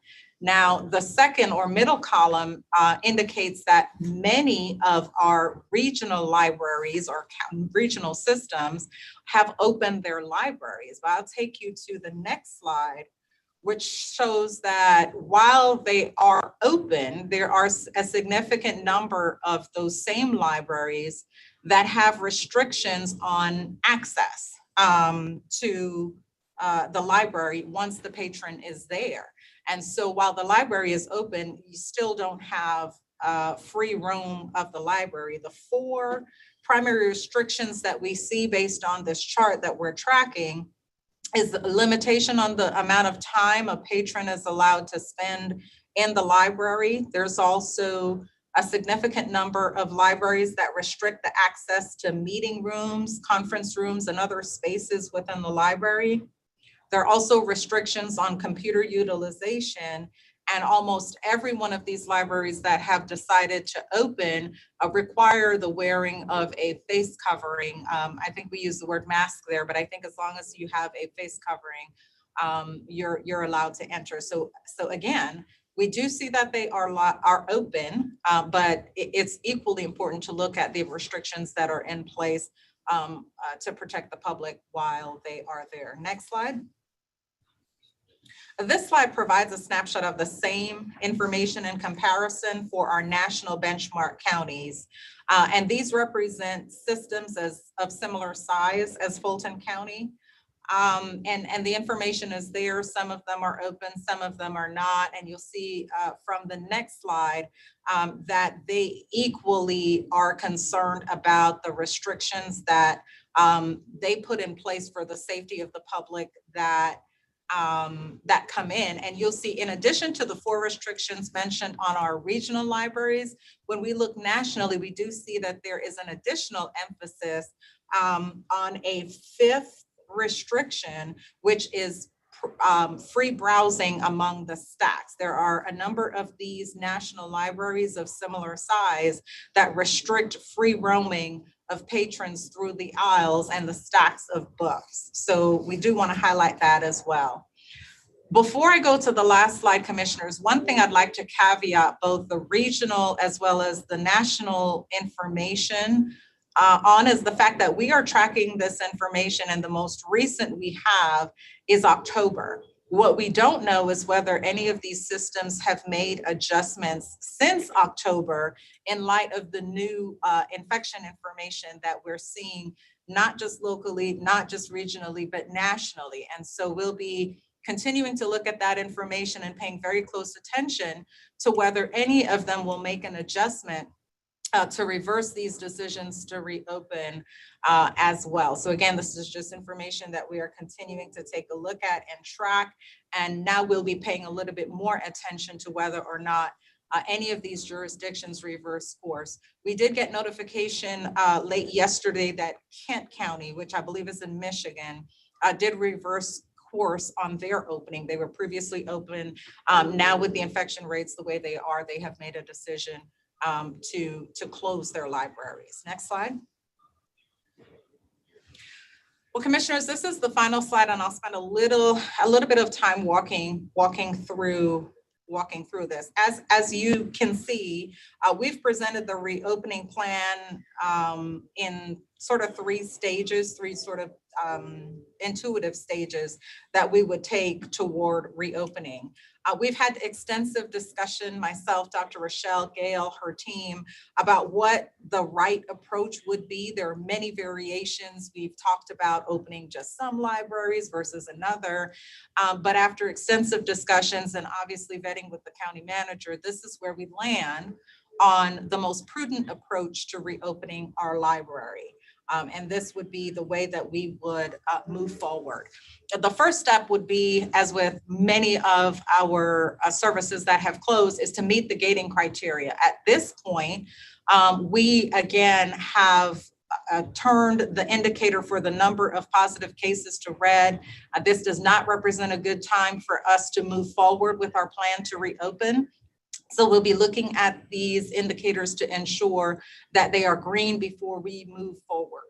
Now, the second or middle column indicates that many of our regional libraries or regional systems have opened their libraries. But I'll take you to the next slide, which shows that while they are open, there are a significant number of those same libraries that have restrictions on access to the library once the patron is there. And so while the library is open, you still don't have free roam of the library. The 4 primary restrictions that we see based on this chart that we're tracking is the limitation on the amount of time a patron is allowed to spend in the library. There's also a significant number of libraries that restrict the access to meeting rooms, conference rooms, and other spaces within the library. There are also restrictions on computer utilization, and almost every one of these libraries that have decided to open require the wearing of a face covering. I think we use the word mask there, but I think as long as you have a face covering, you're allowed to enter. So again, we do see that they are open, but it's equally important to look at the restrictions that are in place to protect the public while they are there. Next slide. This slide provides a snapshot of the same information in comparison for our national benchmark counties. And these represent systems of similar size as Fulton County. And the information is there. Some of them are open, some of them are not. And you'll see from the next slide that they equally are concerned about the restrictions that they put in place for the safety of the public that come in. And you'll see, in addition to the 4 restrictions mentioned on our regional libraries, when we look nationally, we do see that there is an additional emphasis on a 5th restriction, which is free browsing among the stacks. There are a number of these national libraries of similar size that restrict free roaming of patrons through the aisles and the stacks of books. So we do want to highlight that as well. Before I go to the last slide, commissioners, one thing I'd like to caveat both the regional as well as the national information on is the fact that we are tracking this information, and the most recent we have is October. What we don't know is whether any of these systems have made adjustments since October in light of the new infection information that we're seeing, not just locally, not just regionally, but nationally. And so we'll be continuing to look at that information and paying very close attention to whether any of them will make an adjustment to reverse these decisions to reopen as well. So again, this is just information that we are continuing to take a look at and track. And now we'll be paying a little bit more attention to whether or not any of these jurisdictions reverse course. We did get notification late yesterday that Kent County, which I believe is in Michigan, did reverse course on their opening. They were previously open. Now with the infection rates the way they are, they have made a decision to close their libraries. Next slide. Well, commissioners, this is the final slide, and I'll spend a little bit of time walking through this. As you can see, we've presented the reopening plan in sort of 3 stages, 3 sort of intuitive stages that we would take toward reopening. We've had extensive discussion, myself, Dr. Rochelle, Gail, her team, about what the right approach would be. There are many variations. We've talked about opening just some libraries versus another. But after extensive discussions and obviously vetting with the county manager, this is where we land on the most prudent approach to reopening our library. And this would be the way that we would move forward. The first step would be, as with many of our services that have closed, is to meet the gating criteria. At this point, we again have turned the indicator for the number of positive cases to red. This does not represent a good time for us to move forward with our plan to reopen. So we'll be looking at these indicators to ensure that they are green before we move forward.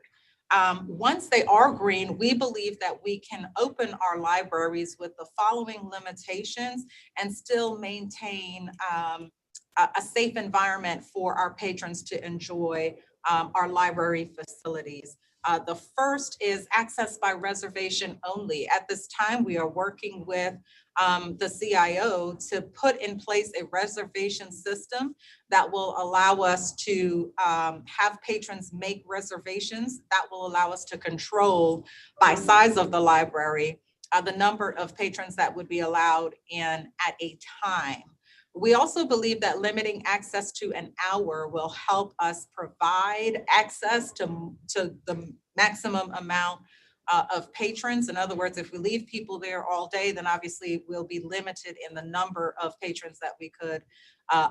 Once they are green, we believe that we can open our libraries with the following limitations and still maintain a safe environment for our patrons to enjoy our library facilities. The first is access by reservation only. At this time, we are working with the CIO to put in place a reservation system that will allow us to have patrons make reservations. That will allow us to control by size of the library the number of patrons that would be allowed in at a time. We also believe that limiting access to an hour will help us provide access to the maximum amount of patrons. In other words, if we leave people there all day, then obviously we'll be limited in the number of patrons that we could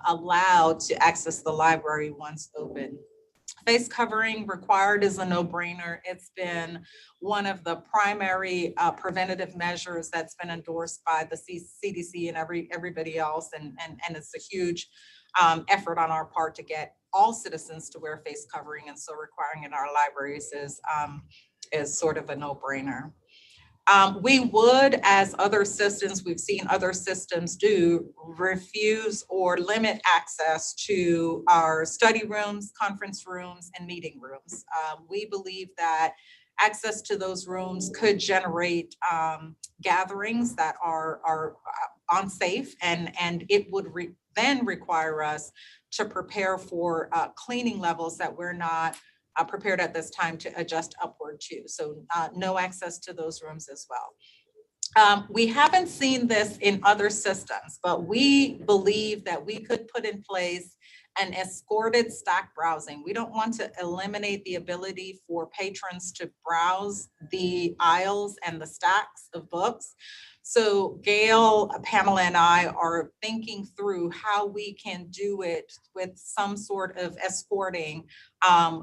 allow to access the library once open. Face covering required is a no-brainer. It's been one of the primary preventative measures that's been endorsed by the CDC and everybody else, and it's a huge effort on our part to get all citizens to wear face covering, and so requiring it in our libraries is sort of a no-brainer. We would, as other systems, we've seen other systems do, refuse or limit access to our study rooms, conference rooms, and meeting rooms. We believe that access to those rooms could generate gatherings that are unsafe, and it would then require us to prepare for cleaning levels that we're not prepared at this time to adjust upward to. So no access to those rooms as well. We haven't seen this in other systems, but we believe that we could put in place an escorted stack browsing. We don't want to eliminate the ability for patrons to browse the aisles and the stacks of books. So Gail, Pamela, and I are thinking through how we can do it with some sort of escorting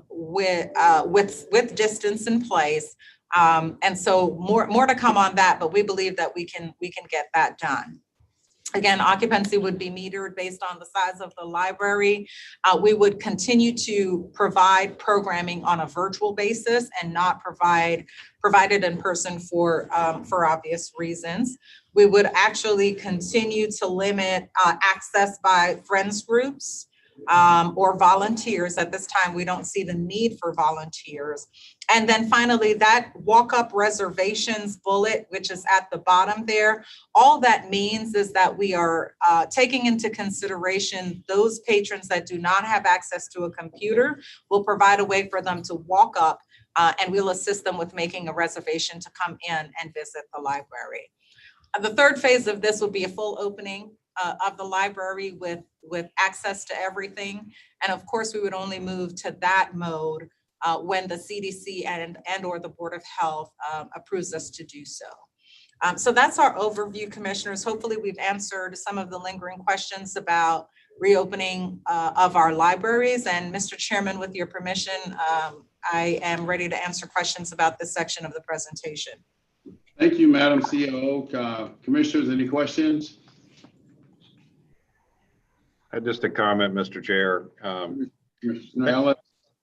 with distance in place. And so more to come on that, but we believe that we can get that done. Again, occupancy would be metered based on the size of the library. We would continue to provide programming on a virtual basis and not provided in person for obvious reasons. We would actually continue to limit access by friends groups or volunteers. At this time, we don't see the need for volunteers. And then finally, that walk-up reservations bullet, which is at the bottom there, all that means is that we are taking into consideration those patrons that do not have access to a computer. We'll provide a way for them to walk up and we'll assist them with making a reservation to come in and visit the library. The third phase of this will be a full opening of the library with access to everything. And of course, we would only move to that mode when the CDC and or the Board of Health approves us to do so. So that's our overview, commissioners. Hopefully we've answered some of the lingering questions about reopening of our libraries. And Mr. Chairman, with your permission, I am ready to answer questions about this section of the presentation. Thank you, Madam COO. Commissioners, any questions? Just a comment, Mr. Chair.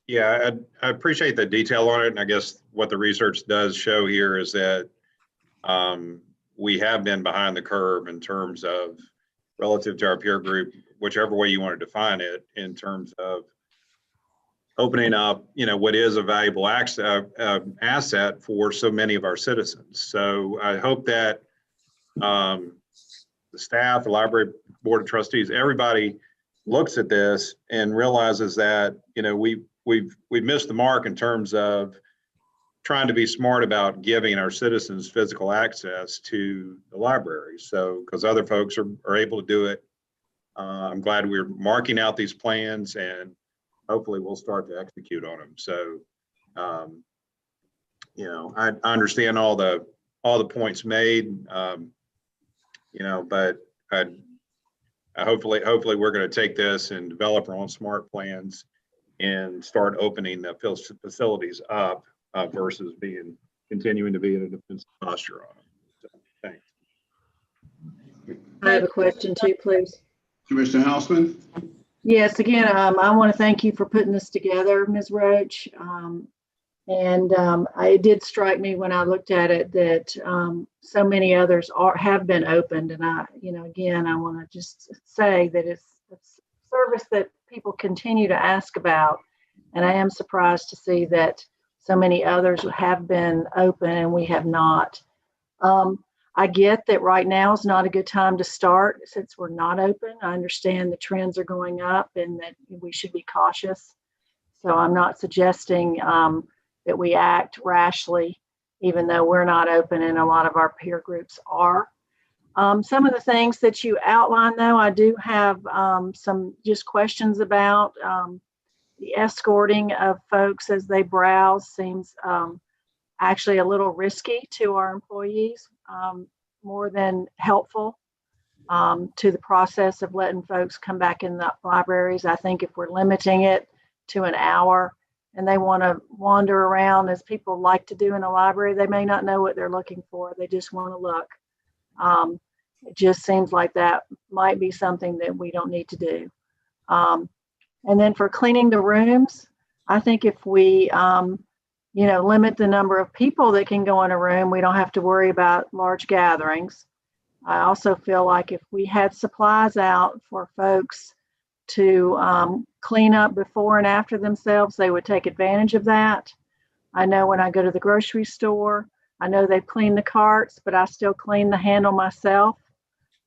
Yeah, I appreciate the detail on it. And I guess what the research does show here is that we have been behind the curve in terms of relative to our peer group, whichever way you want to define it, in terms of opening up, what is a valuable asset for so many of our citizens. So I hope that the staff, the library board of trustees, everybody looks at this and realizes that, we've missed the mark in terms of trying to be smart about giving our citizens physical access to the library. So, because other folks are able to do it. I'm glad we're marking out these plans and hopefully we'll start to execute on them. So, I understand all the points made, but hopefully we're going to take this and develop our own smart plans and start opening the facilities up versus continuing to be in a defensive posture on them. So, thanks. I have a question too, please. Commissioner Hausman? Yes, again, I want to thank you for putting this together, Ms. Roach. It did strike me when I looked at it that so many others have been opened. And again, I want to just say that it's a service that people continue to ask about. And I am surprised to see that so many others have been open and we have not. I get that right now is not a good time to start since we're not open. I understand the trends are going up and that we should be cautious. So I'm not suggesting that we act rashly, even though we're not open and a lot of our peer groups are. Some of the things that you outlined, though, I do have some just questions about. The escorting of folks as they browse seems actually a little risky to our employees, more than helpful to the process of letting folks come back in the libraries. I think if we're limiting it to an hour and they want to wander around as people like to do in a library, they may not know what they're looking for. They just want to look. It just seems like that might be something that we don't need to do. And then for cleaning the rooms, I think if we limit the number of people that can go in a room, we don't have to worry about large gatherings. I also feel like if we had supplies out for folks to clean up before and after themselves, they would take advantage of that. I know when I go to the grocery store, I know they've cleaned the carts, but I still clean the handle myself.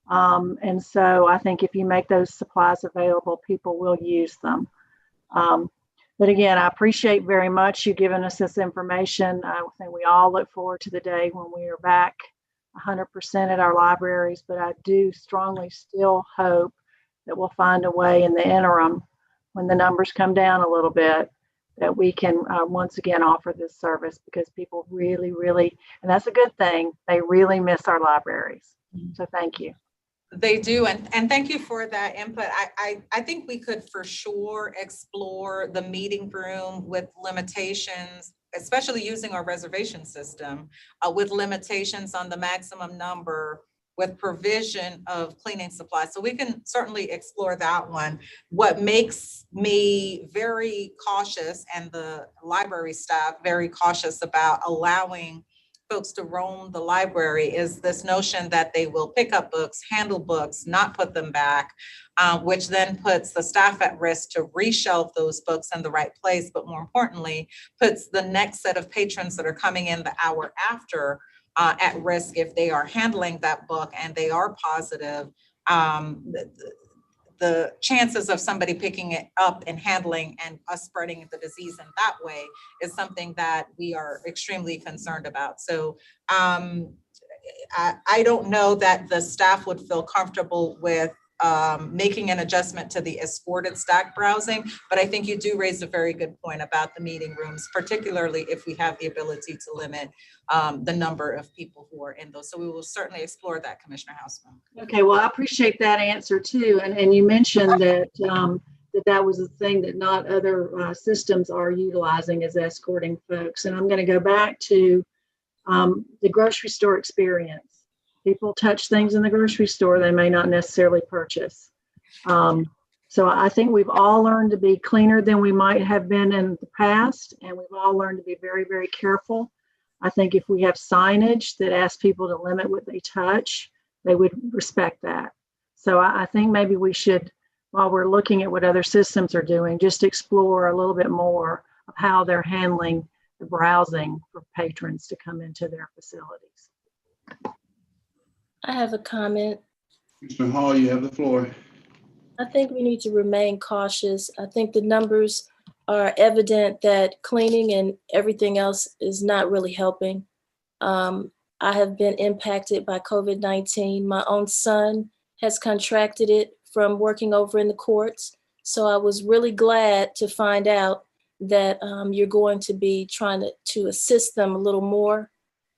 And so I think if you make those supplies available, people will use them. But again, I appreciate very much you giving us this information. I think we all look forward to the day when we are back 100% at our libraries, but I do strongly still hope that we'll find a way in the interim, when the numbers come down a little bit, that we can once again offer this service, because people really, really, and that's a good thing, they really miss our libraries. So thank you. They do, and thank you for that input. I think we could for sure explore the meeting room with limitations, especially using our reservation system, with limitations on the maximum number, with provision of cleaning supplies. So we can certainly explore that one. What makes me very cautious, and the library staff very cautious about allowing folks to roam the library, is this notion that they will pick up books, handle books, not put them back, which then puts the staff at risk to reshelve those books in the right place, but more importantly, puts the next set of patrons that are coming in the hour after at risk if they are handling that book and they are positive. The chances of somebody picking it up and handling and us spreading the disease in that way is something that we are extremely concerned about. So I don't know that the staff would feel comfortable with making an adjustment to the escorted stack browsing, but I think you do raise a very good point about the meeting rooms, particularly if we have the ability to limit the number of people who are in those. So we will certainly explore that, Commissioner Hausman. Okay, well, I appreciate that answer too. And you mentioned that that was a thing that not other systems are utilizing, as escorting folks. And I'm going to go back to the grocery store experience. People touch things in the grocery store they may not necessarily purchase. So I think we've all learned to be cleaner than we might have been in the past, and we've all learned to be very, very careful. I think if we have signage that asks people to limit what they touch, they would respect that. So I think maybe we should, while we're looking at what other systems are doing, just explore a little bit more of how they're handling the browsing for patrons to come into their facilities. I have a comment. Mr. Hall, you have the floor. I think we need to remain cautious. I think the numbers are evident that cleaning and everything else is not really helping. I have been impacted by COVID-19. My own son has contracted it from working over in the courts. So I was really glad to find out that you're going to be trying to assist them a little more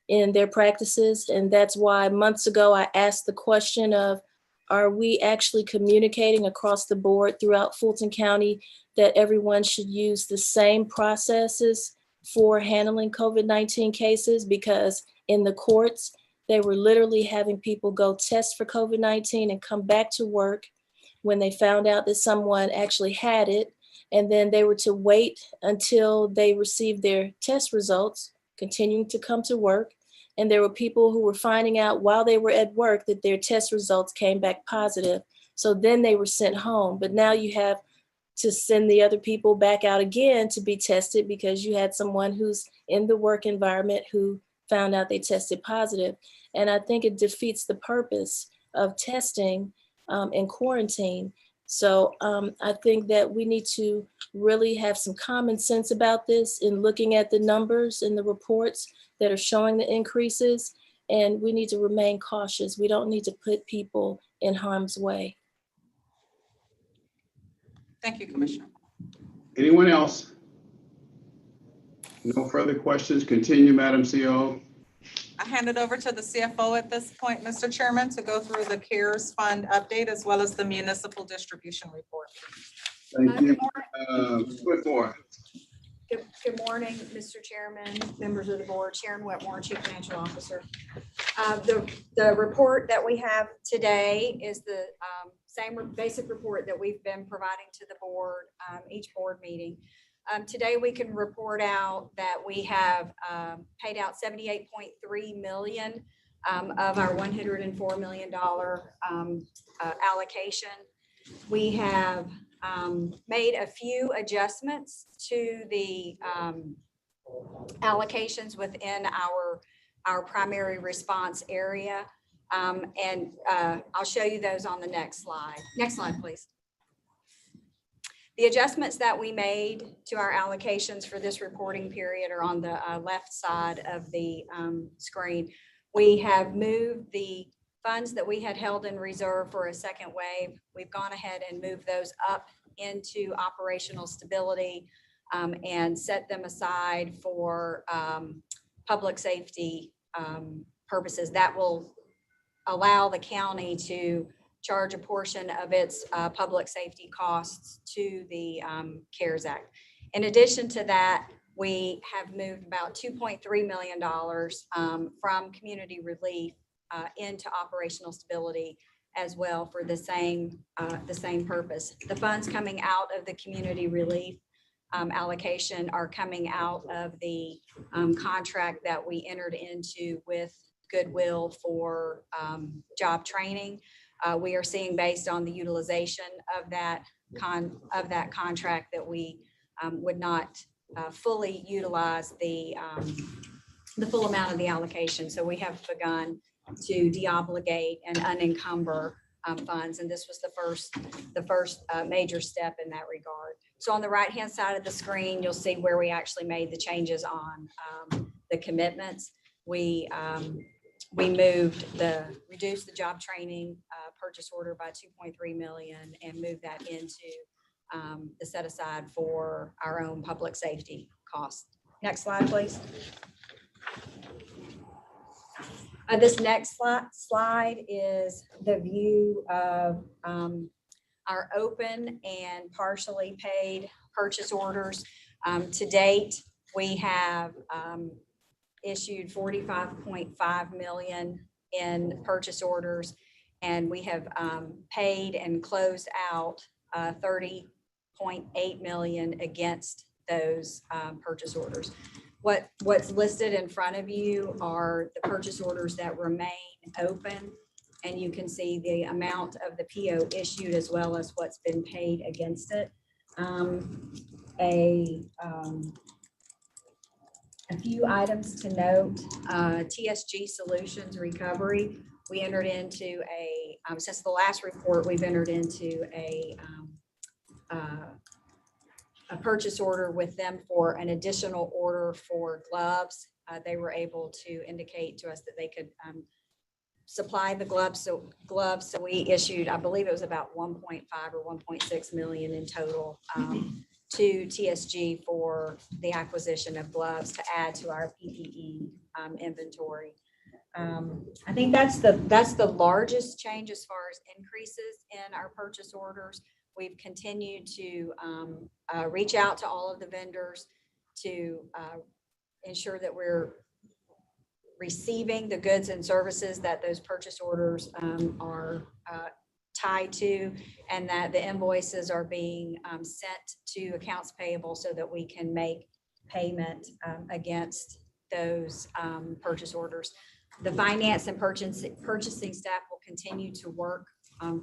in their practices. And that's why months ago, I asked the question of, are we actually communicating across the board throughout Fulton County that everyone should use the same processes for handling COVID-19 cases? Because in the courts, they were literally having people go test for COVID-19 and come back to work when they found out that someone actually had it. And then they were to wait until they received their test results, continuing to come to work. And there were people who were finding out while they were at work that their test results came back positive. So then they were sent home. But now you have to send the other people back out again to be tested because you had someone who's in the work environment who found out they tested positive. And I think it defeats the purpose of testing and quarantine. So I think that we need to really have some common sense about this in looking at the numbers and the reports that are showing the increases, and we need to remain cautious. We don't need to put people in harm's way. Thank you, Commissioner. Anyone else? No further questions. Continue, Madam CEO. I hand it over to the CFO at this point, Mr. Chairman, to go through the CARES Fund update as well as the municipal distribution report. Thank you. Whitmore. Good morning, Mr. Chairman, members of the board. Sharon Whitmore, Chief Financial Officer. The report that we have today is the same basic report that we've been providing to the board each board meeting. Today we can report out that we have paid out $78.3 million of our $104 million allocation. We have made a few adjustments to the allocations within our primary response area. And I'll show you those on the next slide. Next slide, please. The adjustments that we made to our allocations for this reporting period are on the left side of the screen. We have moved the funds that we had held in reserve for a second wave. We've gone ahead and moved those up into operational stability and set them aside for public safety purposes. That will allow the county to charge a portion of its public safety costs to the CARES Act. In addition to that, we have moved about $2.3 million from community relief into operational stability as well for the same purpose. The funds coming out of the community relief allocation are coming out of the contract that we entered into with Goodwill for job training. We are seeing, based on the utilization of that contract, that we would not fully utilize the full amount of the allocation. So we have begun to deobligate and unencumber funds, and this was the first major step in that regard. So on the right-hand side of the screen, you'll see where we actually made the changes on the commitments. We reduced the job training purchase order by $2.3 million and moved that into the set aside for our own public safety costs. Next slide, please. This next slide is the view of our open and partially paid purchase orders. To date, we have issued $45.5 million in purchase orders, and we have paid and closed out $30.8 million against those purchase orders. What's listed in front of you are the purchase orders that remain open, and you can see the amount of the PO issued as well as what's been paid against it. A few items to note: TSG Solutions Recovery. We entered into since the last report, we've entered into a purchase order with them for an additional order for gloves. They were able to indicate to us that they could supply the gloves. So we issued, I believe it was about 1.5 or 1.6 million in total to TSG for the acquisition of gloves to add to our PPE inventory. I think that's the largest change as far as increases in our purchase orders. We've continued to reach out to all of the vendors to ensure that we're receiving the goods and services that those purchase orders are tied to, and that the invoices are being sent to accounts payable so that we can make payment against those purchase orders. The finance and purchasing staff will continue to work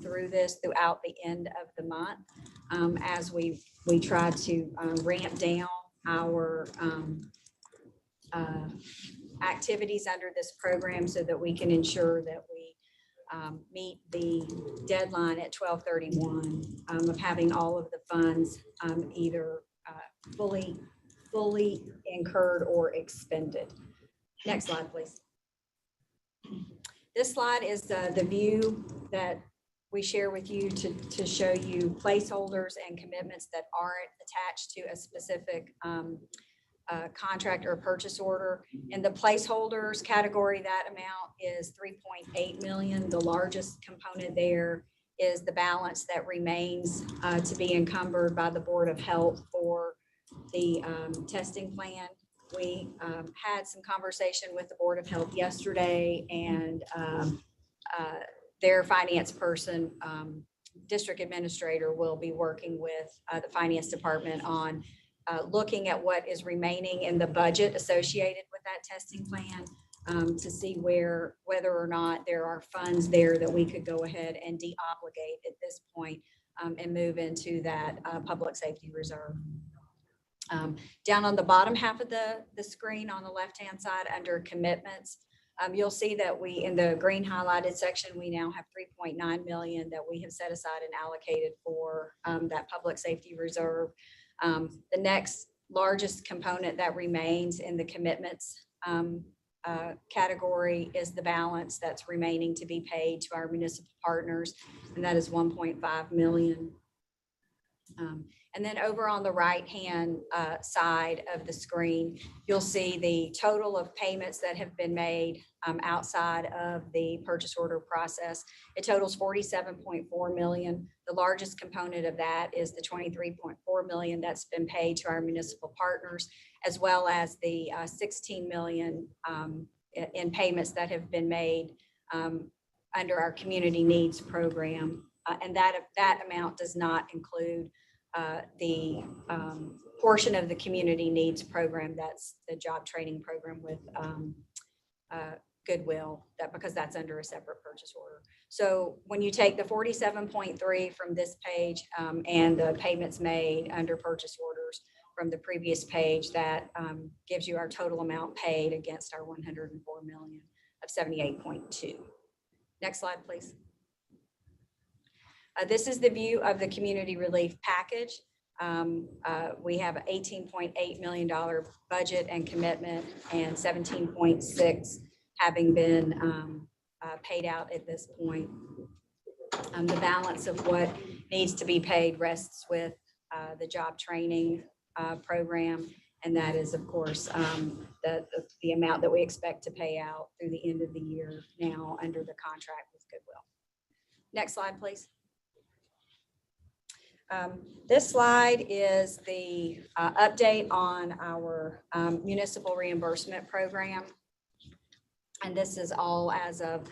through this throughout the end of the month as we try to ramp down our activities under this program so that we can ensure that we meet the deadline at 12/31 of having all of the funds either fully incurred or expended. Next slide, please. This slide is the view that we share with you to show you placeholders and commitments that aren't attached to a specific contract or purchase order. In the placeholders category, that amount is $3.8 million. The largest component there is the balance that remains to be encumbered by the Board of Health for the testing plan. We had some conversation with the Board of Health yesterday, and their finance person, district administrator, will be working with the finance department on looking at what is remaining in the budget associated with that testing plan to see whether or not there are funds there that we could go ahead and deobligate at this point and move into that public safety reserve. Down on the bottom half of the screen on the left-hand side under commitments, You'll see that we, in the green highlighted section, we now have 3.9 million that we have set aside and allocated for that public safety reserve. The next largest component that remains in the commitments category is the balance that's remaining to be paid to our municipal partners, and that is 1.5 million. And then over on the right-hand side of the screen, you'll see the total of payments that have been made outside of the purchase order process. It totals 47.4 million. The largest component of that is the 23.4 million that's been paid to our municipal partners, as well as the 16 million in payments that have been made under our community needs program. And that amount does not include the portion of the community needs program, that's the job training program with Goodwill, because that's under a separate purchase order. So when you take the 47.3 from this page and the payments made under purchase orders from the previous page, that gives you our total amount paid against our 104 million of 78.2. Next slide, please. This is the view of the community relief package. We have an $18.8 million budget and commitment, and 17.6 having been paid out at this point. The balance of what needs to be paid rests with the job training program, and that is, of course, the amount that we expect to pay out through the end of the year now under the contract with Goodwill. Next slide, please. This slide is the update on our municipal reimbursement program. And this is all as of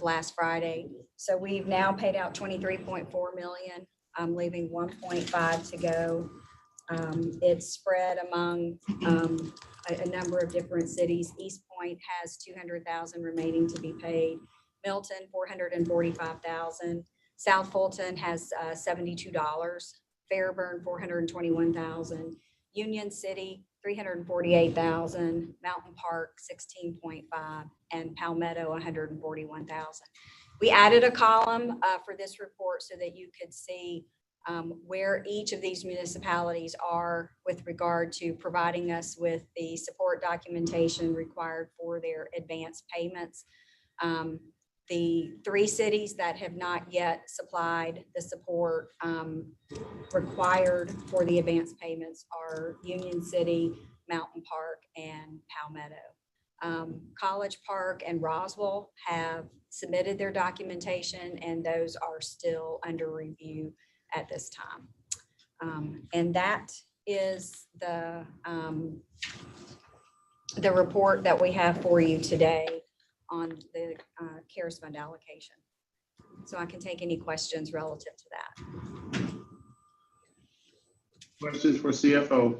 last Friday. So we've now paid out 23.4 million, leaving 1.5 to go. It's spread among a number of different cities. East Point has 200,000 remaining to be paid. Milton, 445,000. South Fulton has $72. Fairburn, 421,000. Union City, 348,000. Mountain Park, 16.5, and Palmetto, 141,000. We added a column for this report so that you could see where each of these municipalities are with regard to providing us with the support documentation required for their advance payments. The 3 cities that have not yet supplied the support required for the advance payments are Union City, Mountain Park, and Palmetto. College Park and Roswell have submitted their documentation, and those are still under review at this time. And that is the report that we have for you today on the CARES Fund allocation. So I can take any questions relative to that. Questions for CFO?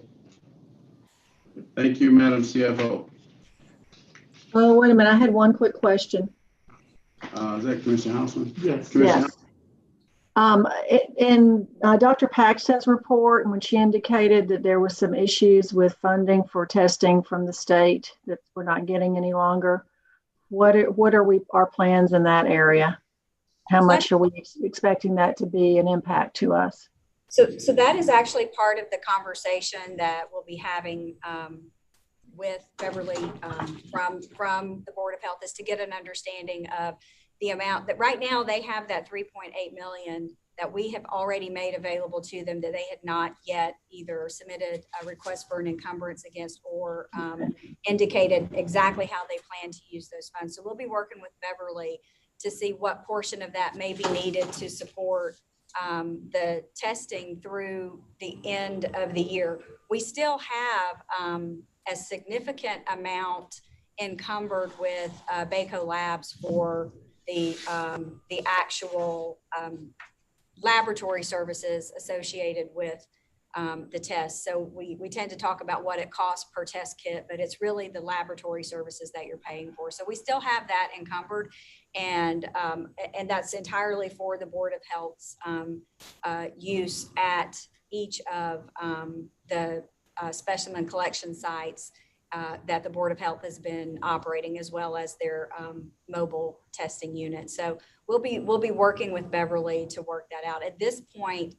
Thank you, Madam CFO. Oh, wait a minute. I had one quick question. Is that Commissioner Houseman? Yes. Commissioner Yes. In Dr. Paxton's report, when she indicated that there was some issues with funding for testing from the state that we're not getting any longer, what are our plans in that area? How much are we expecting that to be an impact to us? So that is actually part of the conversation that we'll be having with Beverly from the Board of Health, is to get an understanding of the amount that right now they have, that 3.8 million that we have already made available to them that they had not yet either submitted a request for an encumbrance against or indicated exactly how they plan to use those funds. So we'll be working with Beverly to see what portion of that may be needed to support the testing through the end of the year. We still have a significant amount encumbered with Baco Labs for the actual laboratory services associated with the test. So we tend to talk about what it costs per test kit, but it's really the laboratory services that you're paying for. So we still have that encumbered, and that's entirely for the Board of Health's use at each of the specimen collection sites that the Board of Health has been operating, as well as their mobile testing unit. So we'll be working with Beverly to work that out. At this point,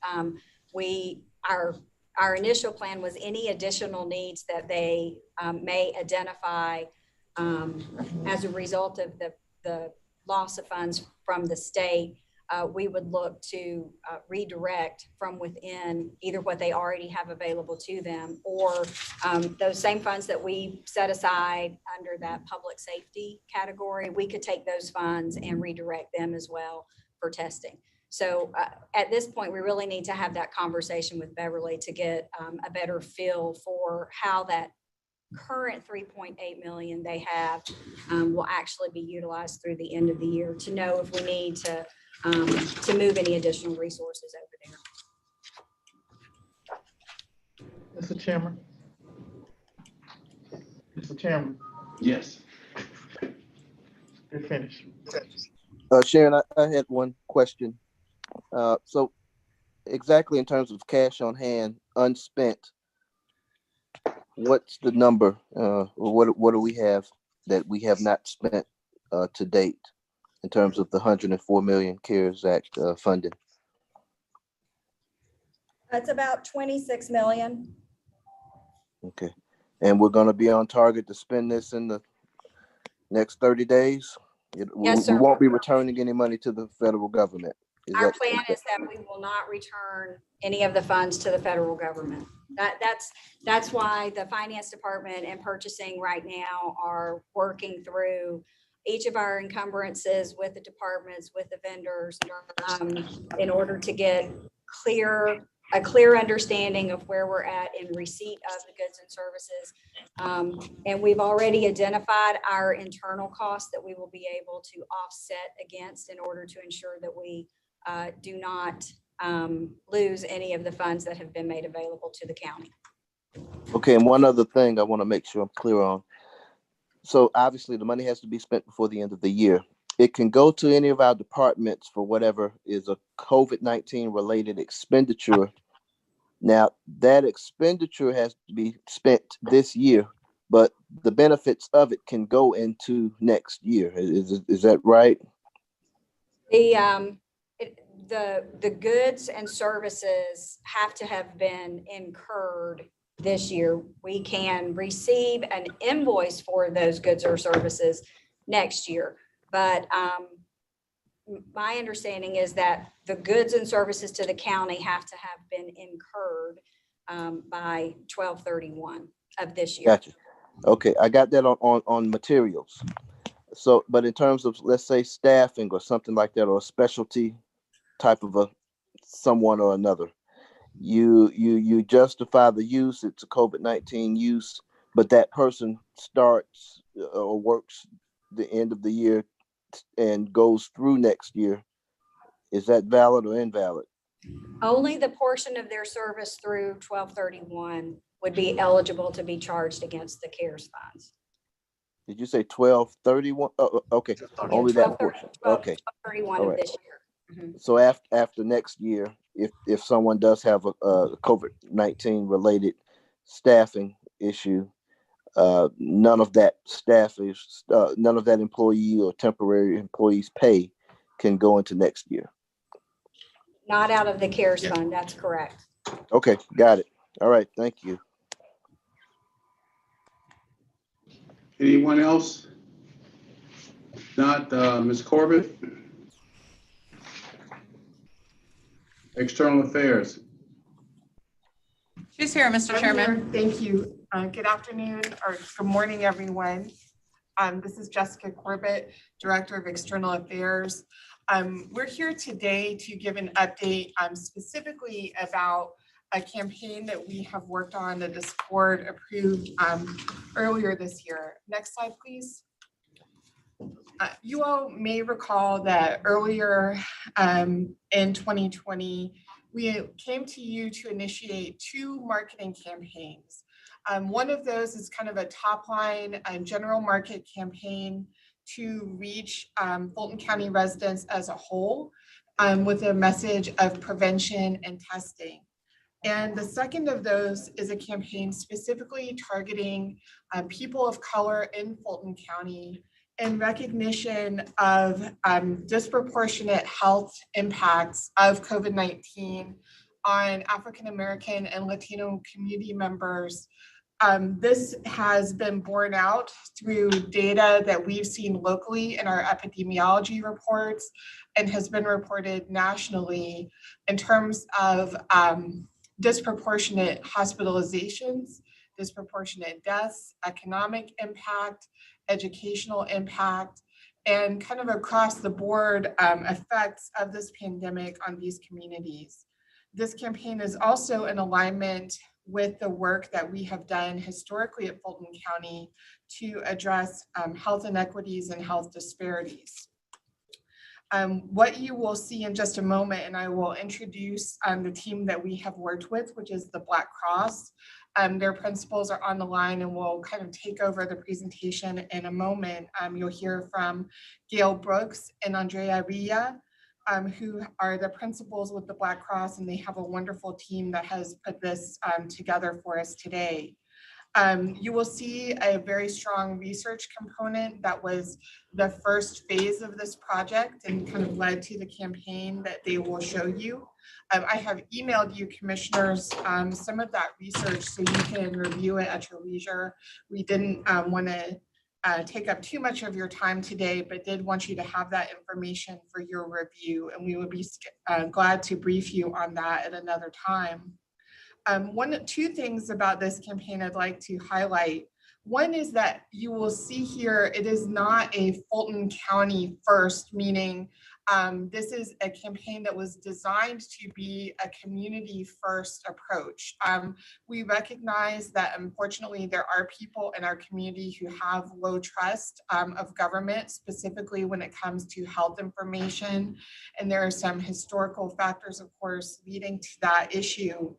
our initial plan was any additional needs that they may identify as a result of the loss of funds from the state. We would look to redirect from within either what they already have available to them, or those same funds that we set aside under that public safety category. We could take those funds and redirect them as well for testing. So at this point, we really need to have that conversation with Beverly to get a better feel for how that current 3.8 million they have will actually be utilized through the end of the year, to know if we need to move any additional resources over there. Mr. Chairman. Mr. Chairman, Yes. you're finished. Sharon, I had one question. So exactly in terms of cash on hand, unspent, what's the number? What do we have that we have not spent to date in terms of the 104 million CARES Act funding? That's about 26 million. Okay. And we're going to be on target to spend this in the next 30 days? Yes, sir. We won't be returning any money to the federal government. Our plan is that we will not return any of the funds to the federal government. That's why the finance department and purchasing right now are working through each of our encumbrances with the departments, with the vendors, in order to get a clear understanding of where we're at in receipt of the goods and services. And we've already identified our internal costs that we will be able to offset against in order to ensure that we do not lose any of the funds that have been made available to the county. Okay, and one other thing I want to make sure I'm clear on. So obviously the money has to be spent before the end of the year. It can go to any of our departments for whatever is a COVID-19 related expenditure. Now that expenditure has to be spent this year, but the benefits of it can go into next year. Is that right? The goods and services have to have been incurred this year. We can receive an invoice for those goods or services next year. But my understanding is that the goods and services to the county have to have been incurred by 12/31 of this year. Gotcha. Okay, I got that on materials. So, but in terms of, let's say, staffing or something like that, or a specialty type of a someone or another, you justify the use, it's a COVID-19 use, but that person starts or works the end of the year and goes through next year. Is that valid or invalid? Only the portion of their service through 12/31 would be eligible to be charged against the CARES funds. Did you say 12/31? Oh, okay, only that portion. Okay. 12/31 All of right. this year. Mm-hmm. So after next year, if someone does have a COVID-19 related staffing issue, none of that none of that employee or temporary employee's pay can go into next year. Not out of the CARES fund, that's correct. Okay, got it. All right, thank you. Anyone else? Not Ms. Corbett? External Affairs. She's here, Mr. Chairman. Here. Thank you. Good afternoon or good morning, everyone. This is Jessica Corbett, Director of External Affairs. We're here today to give an update specifically about a campaign that we have worked on that this board approved earlier this year. Next slide, please. You all may recall that earlier in 2020, we came to you to initiate 2 marketing campaigns. One of those is kind of a top line general market campaign to reach Fulton County residents as a whole with a message of prevention and testing. And the second of those is a campaign specifically targeting people of color in Fulton County in recognition of disproportionate health impacts of COVID-19 on African-American and Latino community members. This has been borne out through data that we've seen locally in our epidemiology reports and has been reported nationally in terms of disproportionate hospitalizations, disproportionate deaths, economic impact, educational impact, and kind of across the board effects of this pandemic on these communities. This campaign is also in alignment with the work that we have done historically at Fulton County to address health inequities and health disparities. What you will see in just a moment, and I will introduce the team that we have worked with, which is the Black Cross. Their principals are on the line and will kind of take over the presentation in a moment. You'll hear from Gail Brooks and Andrea Villa, who are the principals with the Black Cross, and they have a wonderful team that has put this together for us today. You will see a very strong research component that was the first phase of this project and kind of led to the campaign that they will show you. I have emailed you, commissioners, some of that research so you can review it at your leisure. We didn't want to take up too much of your time today, but did want you to have that information for your review, and we would be glad to brief you on that at another time. Two things about this campaign I'd like to highlight. One is that you will see here, it is not a Fulton County first, meaning this is a campaign that was designed to be a community first approach. We recognize that unfortunately there are people in our community who have low trust of government, specifically when it comes to health information. And there are some historical factors, of course, leading to that issue.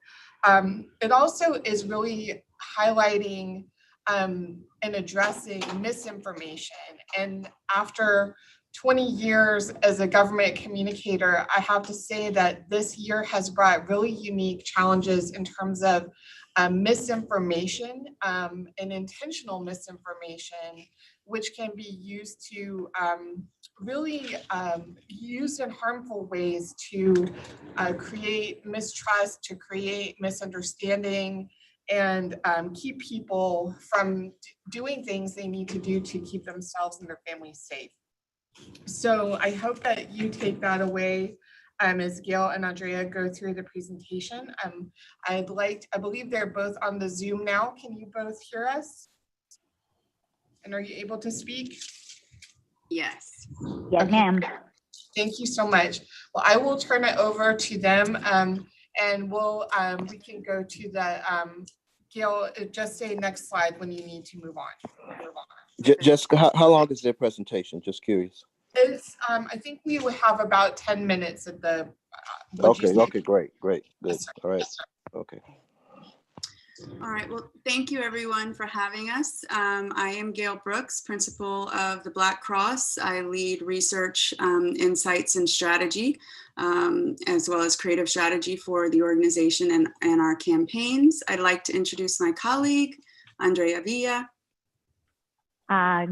It also is really highlighting and addressing misinformation. And after 20 years as a government communicator, I have to say that this year has brought really unique challenges in terms of misinformation and intentional misinformation, which can be used to really used in harmful ways to create mistrust, to create misunderstanding, and keep people from doing things they need to do to keep themselves and their families safe. So I hope that you take that away as Gail and Andrea go through the presentation. I believe they're both on the Zoom now. Can you both hear us? And are you able to speak? Yes. Yes, ma'am. Thank you so much. Well, I will turn it over to them and we can go to the, Gail, just say next slide when you need to move on. Jessica, how long is their presentation? Just curious. It's, I think we will have about 10 minutes at the. Okay, great, good. Yes, all right, okay. All right, well, thank you everyone for having us. I am Gail Brooks, principal of the Black Cross. I lead research, insights, and strategy, as well as creative strategy for the organization and our campaigns. I'd like to introduce my colleague, Andrea Villa.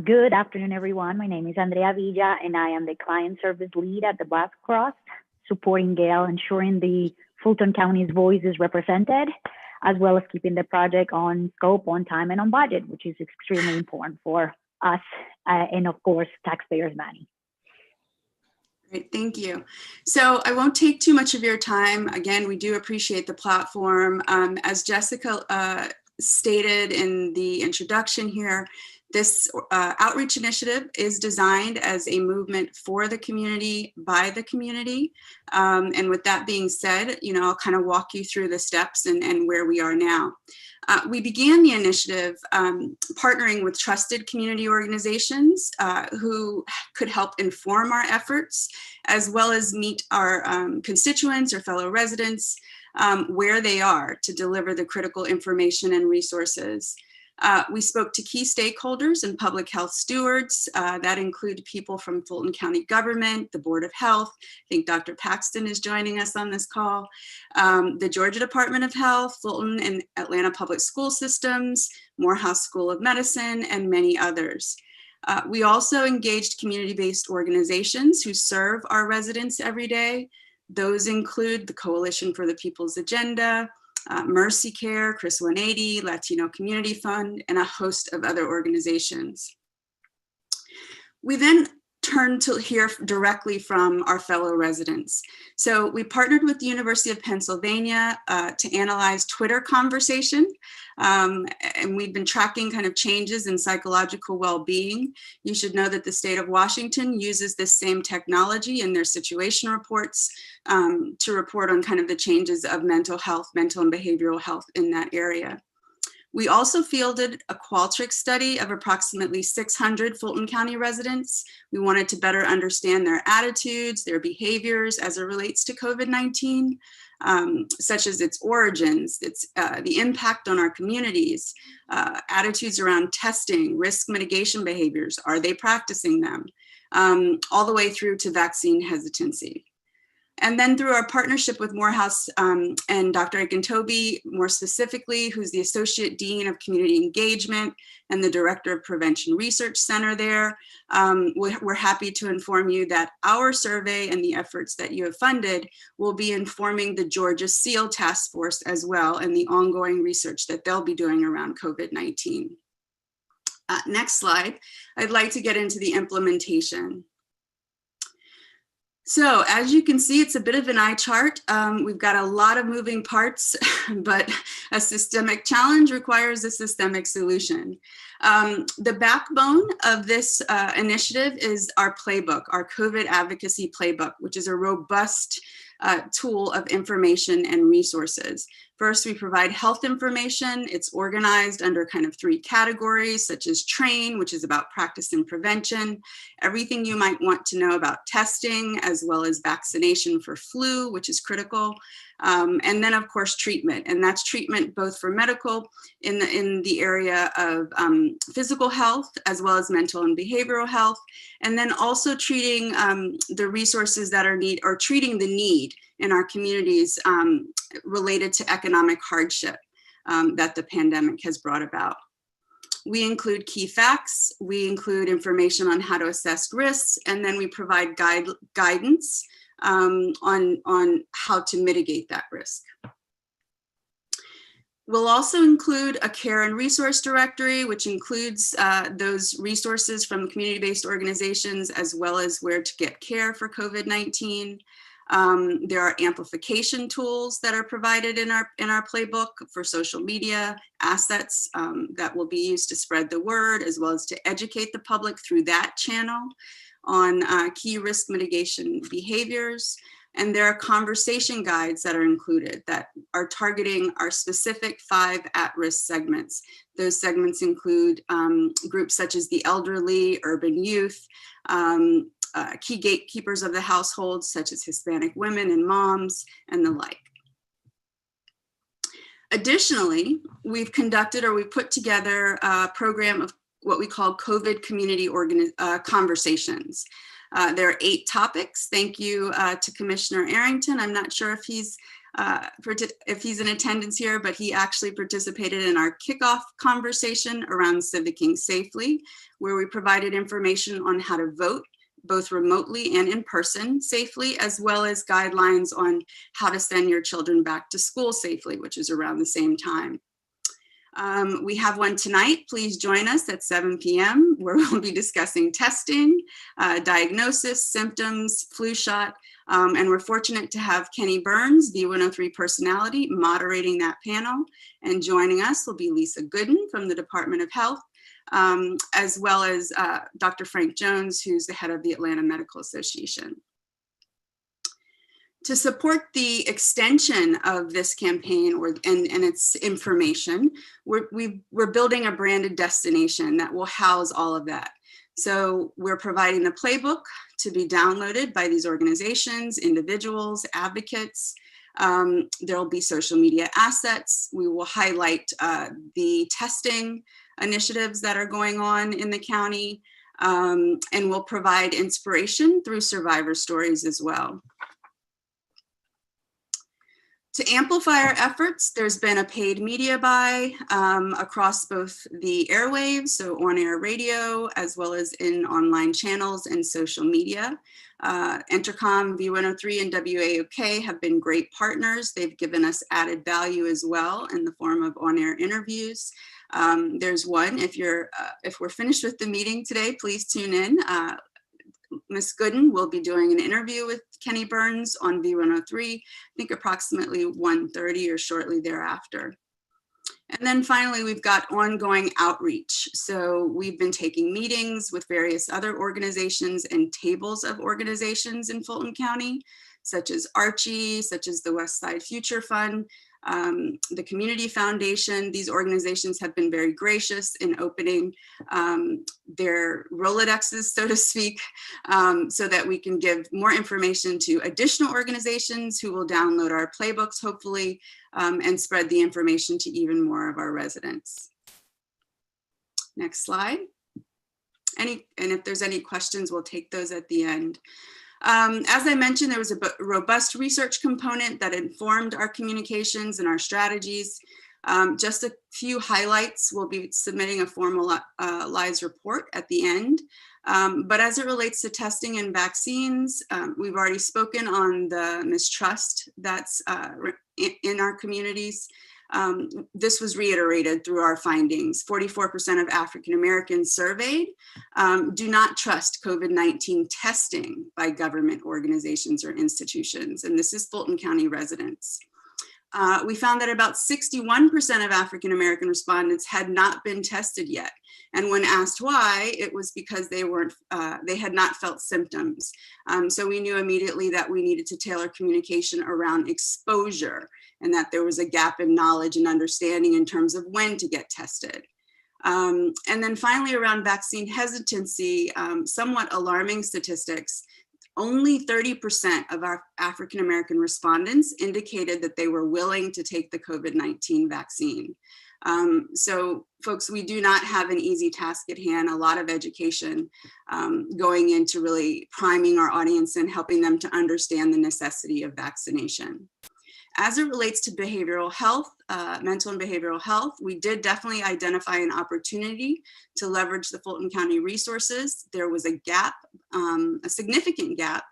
Good afternoon, everyone. My name is Andrea Villa, and I am the client service lead at the Black Cross, supporting Gail, ensuring the Fulton County's voice is represented, as well as keeping the project on scope, on time, and on budget, which is extremely important for us and, of course, taxpayers' money. Great, thank you. So I won't take too much of your time. Again, we do appreciate the platform. As Jessica stated in the introduction here, this outreach initiative is designed as a movement for the community, by the community. And with that being said, I'll kind of walk you through the steps and where we are now. We began the initiative partnering with trusted community organizations who could help inform our efforts, as well as meet our constituents or fellow residents where they are to deliver the critical information and resources. We spoke to key stakeholders and public health stewards. That include people from Fulton County government, the Board of Health. I think Dr. Paxton is joining us on this call. The Georgia Department of Health, Fulton and Atlanta Public School Systems, Morehouse School of Medicine, and many others. We also engaged community-based organizations who serve our residents every day. Those include the Coalition for the People's Agenda, Mercy Care, Chris 180, Latino Community Fund, and a host of other organizations. We then turned to hear directly from our fellow residents. So we partnered with the University of Pennsylvania to analyze Twitter conversation. And we've been tracking kind of changes in psychological well-being. You should know that the state of Washington uses this same technology in their situation reports to report on kind of the changes of mental health, mental and behavioral health in that area. We also fielded a Qualtrics study of approximately 600 Fulton County residents. We wanted to better understand their attitudes, their behaviors as it relates to COVID-19, such as its origins, its the impact on our communities, attitudes around testing, risk mitigation behaviors, are they practicing them, all the way through to vaccine hesitancy. And then through our partnership with Morehouse and Dr. Akintobi, more specifically, who's the Associate Dean of Community Engagement and the Director of Prevention Research Center there, we're happy to inform you that our survey and the efforts that you have funded will be informing the Georgia SEAL Task Force as well, and the ongoing research that they'll be doing around COVID-19. Next slide. I'd like to get into the implementation. So as you can see, it's a bit of an eye chart. We've got a lot of moving parts, but a systemic challenge requires a systemic solution. The backbone of this initiative is our playbook, our COVID advocacy playbook, which is a robust tool of information and resources. First, we provide health information. It's organized under kind of 3 categories, such as train, which is about practice and prevention, everything you might want to know about testing, as well as vaccination for flu, which is critical. And then of course, treatment, and that's treatment both for medical in the area of physical health, as well as mental and behavioral health. And then also treating the resources that are treating the need in our communities related to economic hardship that the pandemic has brought about. We include key facts, we include information on how to assess risks, and then we provide guidance on how to mitigate that risk. We'll also include a care and resource directory, which includes those resources from community-based organizations, as well as where to get care for COVID-19. There are amplification tools that are provided in our playbook for social media assets that will be used to spread the word, as well as to educate the public through that channel on key risk mitigation behaviors. And there are conversation guides that are included that are targeting our specific 5 at-risk segments. Those segments include groups such as the elderly, urban youth, key gatekeepers of the household, such as Hispanic women and moms, and the like. Additionally, we've put together a program of what we call COVID community conversations. There are 8 topics. Thank you to Commissioner Arrington. I'm not sure if he's in attendance here, but he actually participated in our kickoff conversation around civicking safely, where we provided information on how to vote, both remotely and in person safely, as well as guidelines on how to send your children back to school safely, which is around the same time. We have one tonight. Please join us at 7 p.m. where we'll be discussing testing, diagnosis, symptoms, flu shot, and we're fortunate to have Kenny Burns, V103 personality, moderating that panel. And joining us will be Lisa Gooden from the Department of Health, as well as Dr. Frank Jones, who's the head of the Atlanta Medical Association. To support the extension of this campaign and its information, we're building a branded destination that will house all of that. So we're providing the playbook to be downloaded by these organizations, individuals, advocates. There'll be social media assets. We will highlight the testing initiatives that are going on in the county, and will provide inspiration through survivor stories as well. To amplify our efforts, there's been a paid media buy across both the airwaves, so on-air radio, as well as in online channels and social media. Entercom, V103, and WAOK have been great partners. They've given us added value as well in the form of on-air interviews. There's one, if we're finished with the meeting today, please tune in. Ms. Gooden will be doing an interview with Kenny Burns on V103, I think approximately 1:30 or shortly thereafter. And then finally, we've got ongoing outreach. So we've been taking meetings with various other organizations and tables of organizations in Fulton County, such as Archie, such as the West Side Future Fund, the Community Foundation. These organizations have been very gracious in opening their Rolodexes, so to speak, so that we can give more information to additional organizations who will download our playbooks, hopefully, and spread the information to even more of our residents. Next slide. And if there's any questions, we'll take those at the end. As I mentioned, there was a robust research component that informed our communications and our strategies. Just a few highlights. We'll be submitting a formalized report at the end. But as it relates to testing and vaccines, we've already spoken on the mistrust that's in our communities. This was reiterated through our findings. 44% of African Americans surveyed do not trust COVID-19 testing by government organizations or institutions, and this is Fulton County residents. We found that about 61% of African American respondents had not been tested yet. And when asked why, it was because they had not felt symptoms. So we knew immediately that we needed to tailor communication around exposure and that there was a gap in knowledge and understanding in terms of when to get tested. And then finally, around vaccine hesitancy, somewhat alarming statistics. Only 30% of our African American respondents indicated that they were willing to take the COVID-19 vaccine. So folks, we do not have an easy task at hand, a lot of education going into really priming our audience and helping them to understand the necessity of vaccination. As it relates to behavioral health, mental and behavioral health, we did definitely identify an opportunity to leverage the Fulton County resources. There was a gap, a significant gap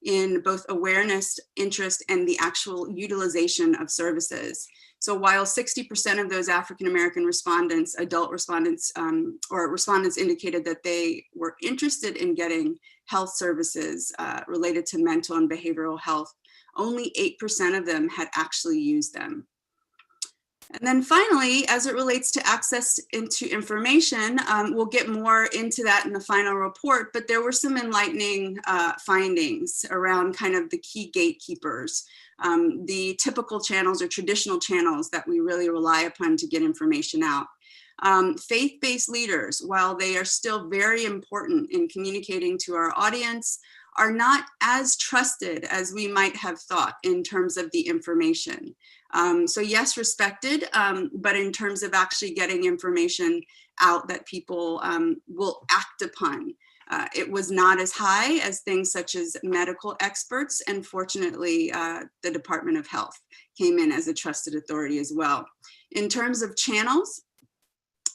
in both awareness, interest, and the actual utilization of services. So while 60% of those African-American respondents, adult respondents, or respondents indicated that they were interested in getting health services related to mental and behavioral health, only 8% of them had actually used them. And then finally, as it relates to access into information, we'll get more into that in the final report, but there were some enlightening findings around kind of the key gatekeepers, the typical channels or traditional channels that we really rely upon to get information out. Faith-based leaders, while they are still very important in communicating to our audience, are not as trusted as we might have thought in terms of the information. So yes, respected, but in terms of actually getting information out that people will act upon, it was not as high as things such as medical experts, and fortunately, the Department of Health came in as a trusted authority as well. In terms of channels,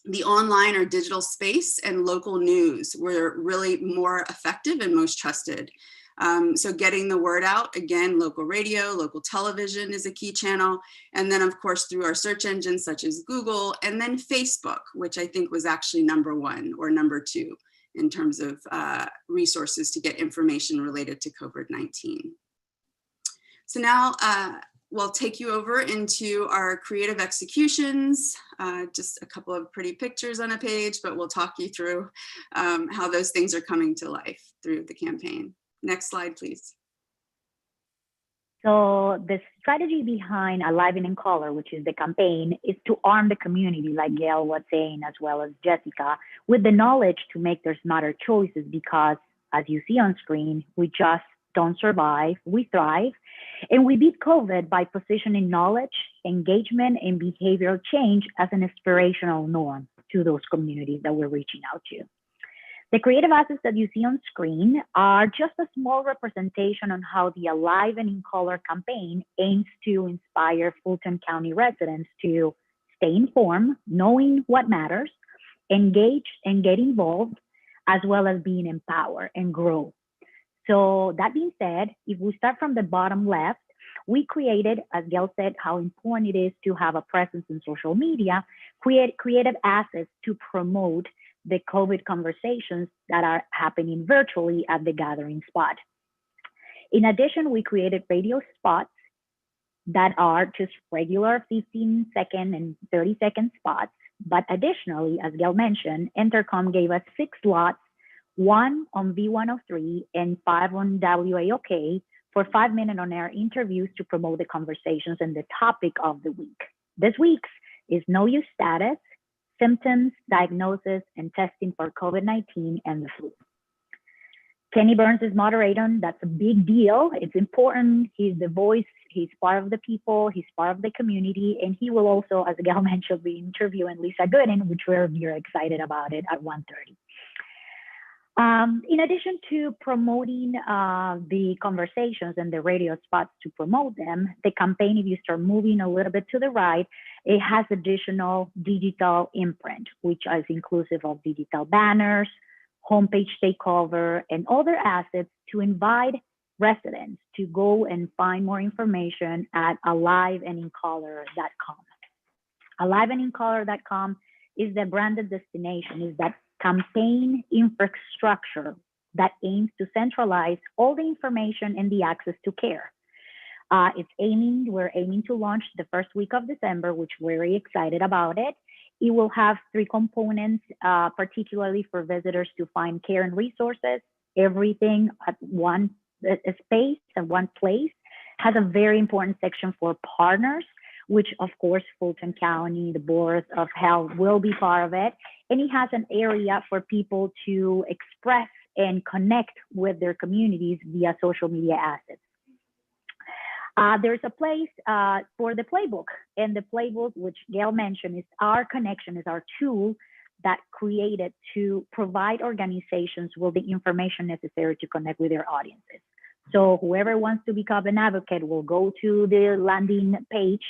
the online or digital space and local news were really more effective and most trusted. So getting the word out, again, local radio, local television is a key channel. And then of course, through our search engines such as Google, and then Facebook, which I think was actually #1 or #2 in terms of resources to get information related to COVID-19. So now, we'll take you over into our creative executions, just a couple of pretty pictures on a page, but we'll talk you through how those things are coming to life through the campaign. Next slide, please. So the strategy behind Alive and in Color, which is the campaign, is to arm the community, like Gail was saying, as well as Jessica, with the knowledge to make their smarter choices, because as you see on screen, we just don't survive, we thrive. And we beat COVID by positioning knowledge, engagement, and behavioral change as an inspirational norm to those communities that we're reaching out to. The creative assets that you see on screen are just a small representation on how the Alive and in Color campaign aims to inspire Fulton County residents to stay informed, knowing what matters, engage and get involved, as well as being empowered and grow. So that being said, if we start from the bottom left, we created, as Gail said, how important it is to have a presence in social media, create creative assets to promote the COVID conversations that are happening virtually at the gathering spot. In addition, we created radio spots that are just regular 15-second and 30-second spots. But additionally, as Gail mentioned, Intercom gave us 6 slots, 1 on V103 and 5 on WAOK, for 5-minute on-air interviews to promote the conversations and the topic of the week. This week's is no use status, symptoms, diagnosis, and testing for COVID-19 and the flu. Kenny Burns is moderating. That's a big deal. It's important. He's the voice. He's part of the people. He's part of the community. And he will also, as Gail mentioned, be interviewing Lisa Gooden, which we're very excited about it at 1:30. In addition to promoting the conversations and the radio spots to promote them, the campaign, if you start moving a little bit to the right, it has additional digital imprint, which is inclusive of digital banners, homepage takeover, and other assets to invite residents to go and find more information at aliveandincolor.com. Aliveandincolor.com is the branded destination, is that campaign infrastructure that aims to centralize all the information and the access to care. We're aiming to launch the first week of December, which we're very excited about it. It will have 3 components, particularly for visitors to find care and resources, everything at one space and one place. Has a very important section for partners, which of course Fulton County, the Board of Health will be part of it. And it has an area for people to express and connect with their communities via social media assets. There's a place for the playbook, and the playbook, which Gail mentioned, is our connection, is our tool that created to provide organizations with the information necessary to connect with their audiences. So whoever wants to become an advocate will go to the landing page,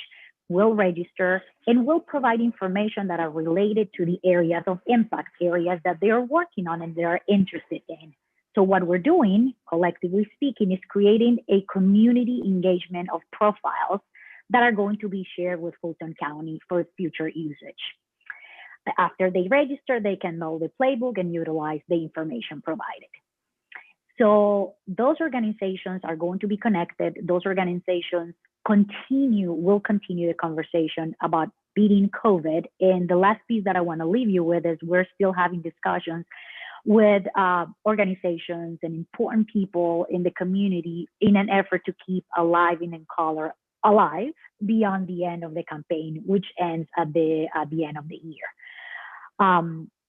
will register, and will provide information that are related to the areas of impact, areas that they are working on and they are interested in. So what we're doing, collectively speaking, is creating a community engagement of profiles that are going to be shared with Fulton County for future usage. After they register, they can know the playbook and utilize the information provided. So those organizations are going to be connected. Those organizations will continue the conversation about beating COVID. And the last piece that I want to leave you with is we're still having discussions with organizations and important people in the community in an effort to keep Alive and in Color alive beyond the end of the campaign, which ends at the end of the year.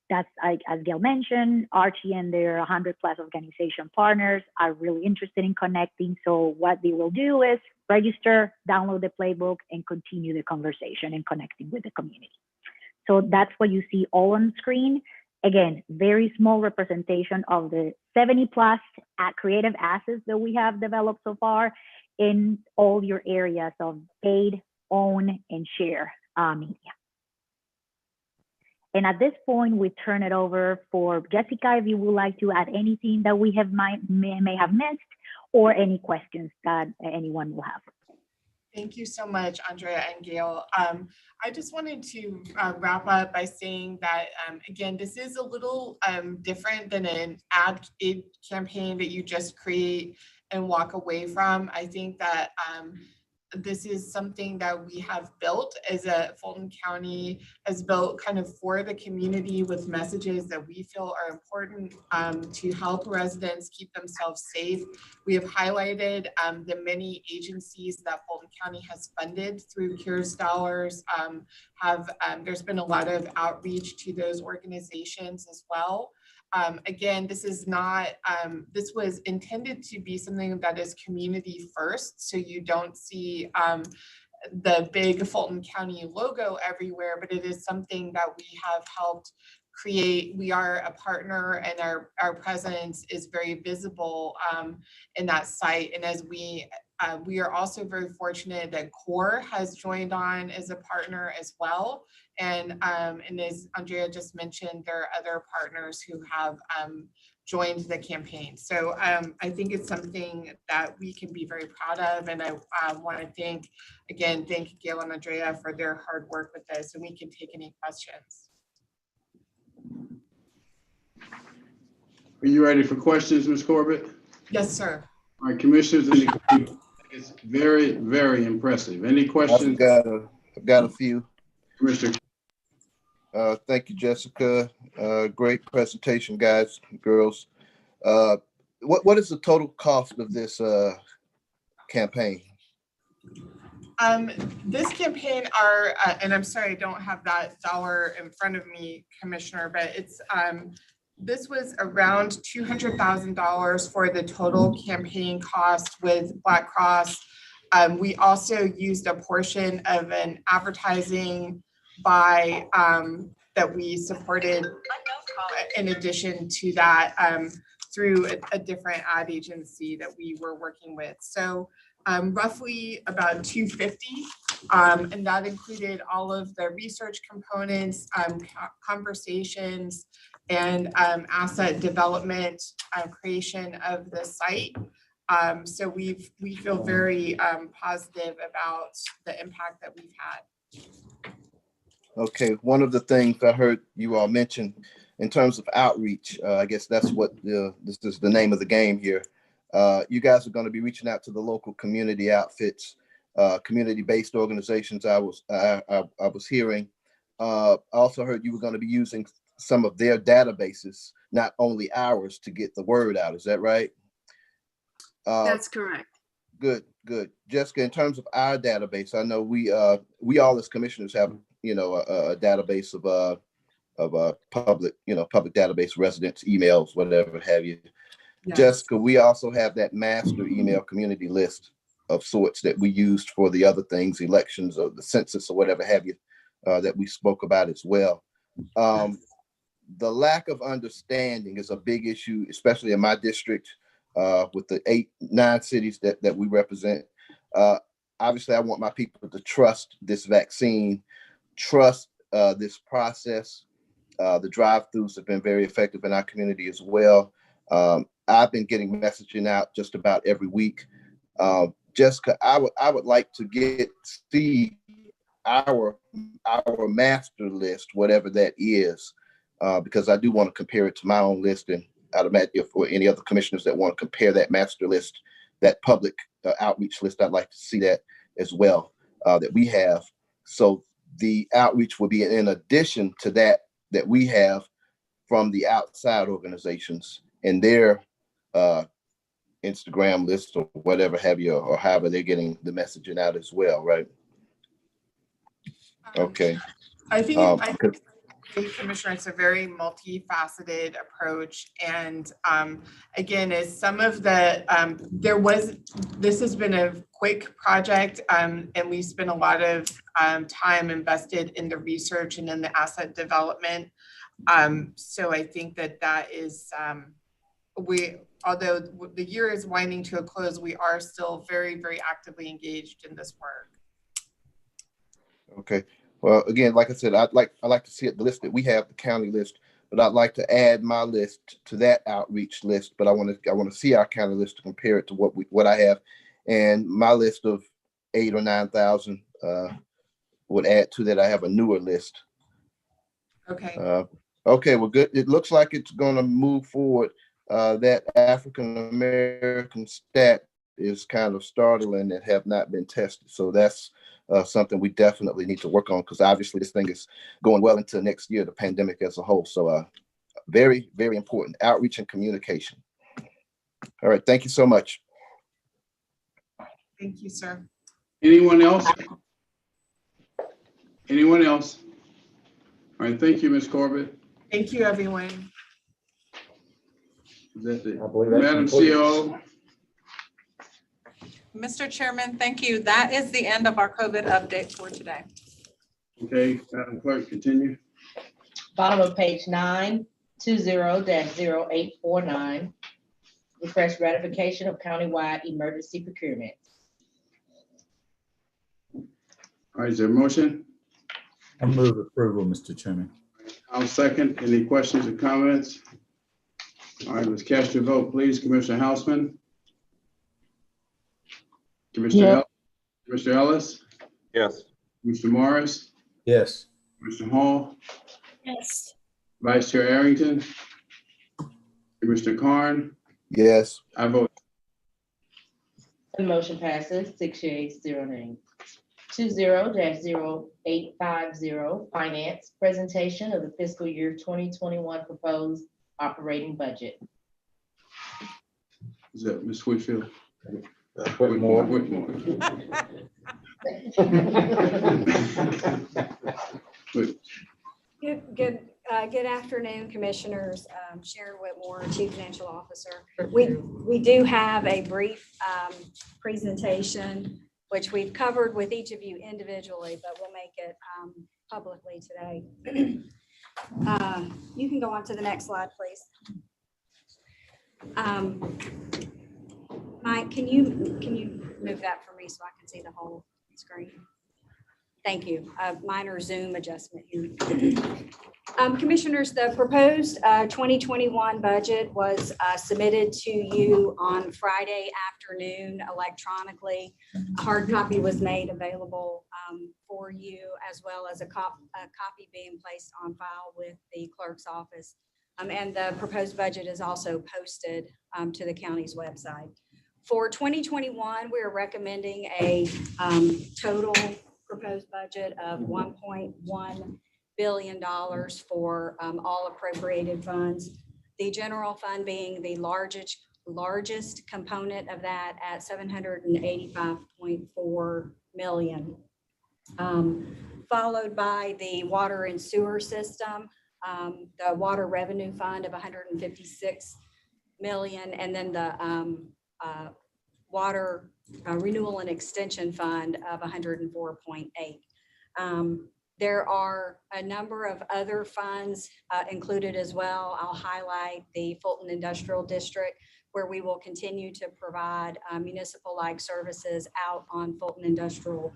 That's, as Gail mentioned, Archie and their 100+ organization partners are really interested in connecting. So what they will do is register, download the playbook, and continue the conversation and connecting with the community. So that's what you see all on screen. Again, very small representation of the 70+ creative assets that we have developed so far in all your areas of paid, own, and share media. And at this point, we turn it over for Jessica, if you would like to add anything that we may have missed, or any questions that anyone will have. Thank you so much, Andrea and Gail. I just wanted to wrap up by saying that, again, this is a little different than an ad campaign that you just create and walk away from. I think that this is something that we have built as a Fulton County has built kind of for the community with messages that we feel are important to help residents keep themselves safe. We have highlighted the many agencies that Fulton County has funded through CARES dollars. There's been a lot of outreach to those organizations as well. Again, this is not, this was intended to be something that is community first. So you don't see the big Fulton County logo everywhere, but it is something that we have helped create. We are a partner, and our presence is very visible in that site. And as we are also very fortunate that CORE has joined on as a partner as well. And as Andrea just mentioned, there are other partners who have joined the campaign. So I think it's something that we can be very proud of. And I want to thank Gail and Andrea for their hard work with this, and we can take any questions. Are you ready for questions, Ms. Corbett? Yes, sir. All right, commissioners, it's very, very impressive. Any questions? I've got a few. Commissioner. Thank you, Jessica. Great presentation, guys and girls. What is the total cost of this campaign? This campaign and I'm sorry, I don't have that dollar in front of me, Commissioner, but it's this was around $200,000 for the total campaign cost with Black Cross. We also used a portion of an advertising buy that we supported in addition to that through a different ad agency that we were working with. So roughly about $250,000, and that included all of the research components, conversations, and asset development, creation of the site. So we feel very positive about the impact that we've had. Okay, one of the things I heard you all mention in terms of outreach, I guess that's what this is the name of the game here. You guys are going to be reaching out to the local community outfits, community-based organizations. I was hearing. I also heard you were going to be using some of their databases, not only ours, to get the word out. Is that right? That's correct. Good. Jessica, in terms of our database, I know we all as commissioners have, a database of public database, residents, emails, whatever have you. Yes. Jessica, we also have that master email community list of sorts that we used for the other things, elections or the census or whatever have you, that we spoke about as well. The lack of understanding is a big issue, especially in my district, with the 8-9 cities that we represent. Obviously, I want my people to trust this vaccine, trust this process. The drive-thrus have been very effective in our community as well. I've been getting messaging out just about every week. Jessica, I would like to see our master list, whatever that is, because I do want to compare it to my own list, and I'd imagine if for any other commissioners that want to compare that master list, that public outreach list, I'd like to see that as well, that we have. So the outreach will be in addition to that we have from the outside organizations and their Instagram list or whatever have you, or however they're getting the messaging out as well, right? Okay. I think Commissioner, it's a very multifaceted approach. And again, as some of the, this has been a quick project, and we spent a lot of time invested in the research and in the asset development. So I think that is, although the year is winding to a close, we are still very, very actively engaged in this work. Okay. Well, again, like I said, I'd like to see it, the list that we have, the county list, but I'd like to add my list to that outreach list. But I want to see our county list to compare it to what I have, and my list of 8,000 or 9,000 would add to that. I have a newer list. Okay. Okay. Well, good. It looks like it's going to move forward. That African American stat is kind of startling and have not been tested. So that's something we definitely need to work on, because obviously this thing is going well into next year, the pandemic as a whole. So very, very important outreach and communication. All right. Thank you so much. Thank you, sir. Anyone else? Anyone else? All right. Thank you, Ms. Corbett. Thank you, everyone. Is that I believe that's Madam complete. CEO? Mr. Chairman, thank you. That is the end of our COVID update for today. Okay, Madam Clerk, continue. Bottom of page 9, 20-0849. Request ratification of countywide emergency procurement. All right, is there a motion? I move approval, Mr. Chairman. I'll second. Any questions or comments? All right, let's cast your vote, please. Commissioner Houseman? Commissioner Ellis? Yes. Mr. Morris? Yes. Mr. Hall? Yes. Vice Chair Arrington? Commissioner Carn? Yes. I vote. The motion passes 6 yeas, 0 nays. 20-0850, finance, presentation of the fiscal year 2021 proposed operating budget. Is that Ms. Whitfield? Whitmore. Whitmore. Good afternoon, Commissioners. Sharon Whitmore, Chief Financial Officer. We do have a brief presentation, which we've covered with each of you individually, but we'll make it publicly today. You can go on to the next slide, please. Mike, can you move that for me so I can see the whole screen? Thank you. Minor Zoom adjustment here. Commissioners, the proposed 2021 budget was submitted to you on Friday afternoon electronically. A hard copy was made available for you, as well as a copy being placed on file with the clerk's office. And the proposed budget is also posted to the county's website. For 2021, we are recommending a total proposed budget of $1.1 billion for all appropriated funds. The general fund being the largest component of that at $785.4 million. Followed by the water and sewer system, the water revenue fund of $156 million, and then the water renewal and extension fund of $104.8. There are a number of other funds included as well. I'll highlight the Fulton Industrial District, where we will continue to provide municipal-like services out on Fulton Industrial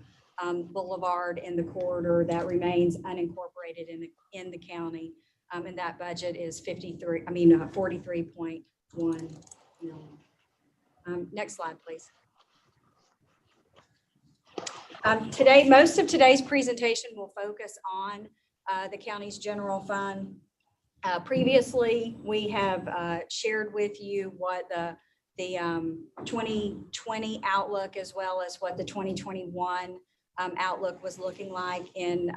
Boulevard in the corridor that remains unincorporated in the county. And that budget is $43.1 million. Next slide, please. Today, most of today's presentation will focus on the county's general fund. Previously, we have shared with you what the 2020 outlook, as well as what the 2021 outlook was looking like in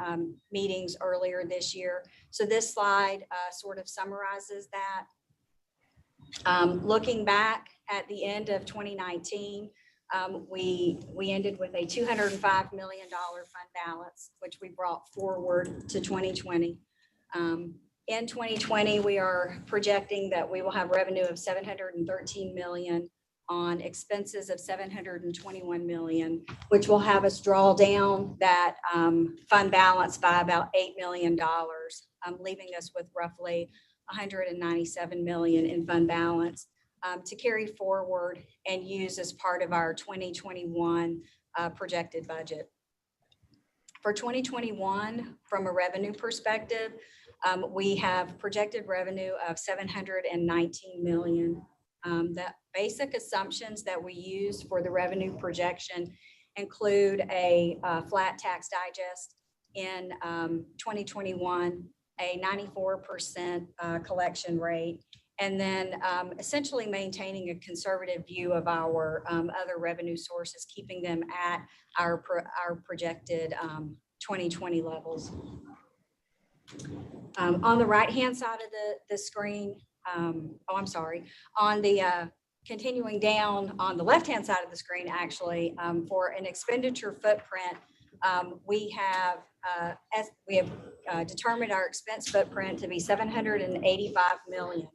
meetings earlier this year. So this slide sort of summarizes that. Looking back at the end of 2019, we ended with a $205 million fund balance, which we brought forward to 2020. In 2020, we are projecting that we will have revenue of $713 million on expenses of $721 million, which will have us draw down that fund balance by about $8 million, leaving us with roughly $197 million in fund balance to carry forward and use as part of our 2021 projected budget. For 2021, from a revenue perspective, we have projected revenue of $719 million. The basic assumptions that we use for the revenue projection include a flat tax digest in 2021, a 94% collection rate, and then essentially maintaining a conservative view of our other revenue sources, keeping them at our projected 2020 levels. On the right-hand side of the screen, on the continuing down on the left-hand side of the screen, actually, for an expenditure footprint, we have determined our expense footprint to be $785 million.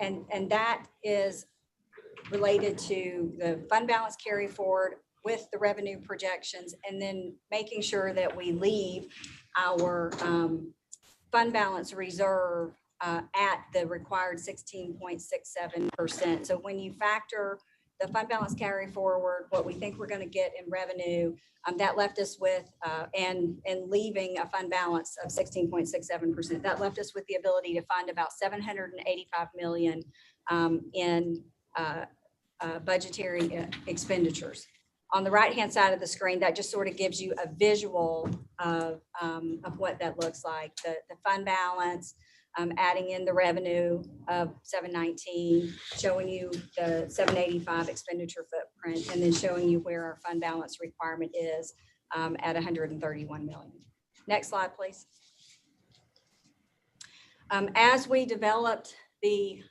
And that is related to the fund balance carry forward with the revenue projections, and then making sure that we leave our fund balance reserve at the required 16.67%. So when you factor the fund balance carry forward, what we think we're going to get in revenue, that left us with, and leaving a fund balance of 16.67%, that left us with the ability to fund about $785 million in budgetary expenditures. On the right-hand side of the screen, that just sort of gives you a visual of what that looks like. The fund balance, adding in the revenue of 719, showing you the 785 expenditure footprint, and then showing you where our fund balance requirement is at 131 million. Next slide, please. As we developed the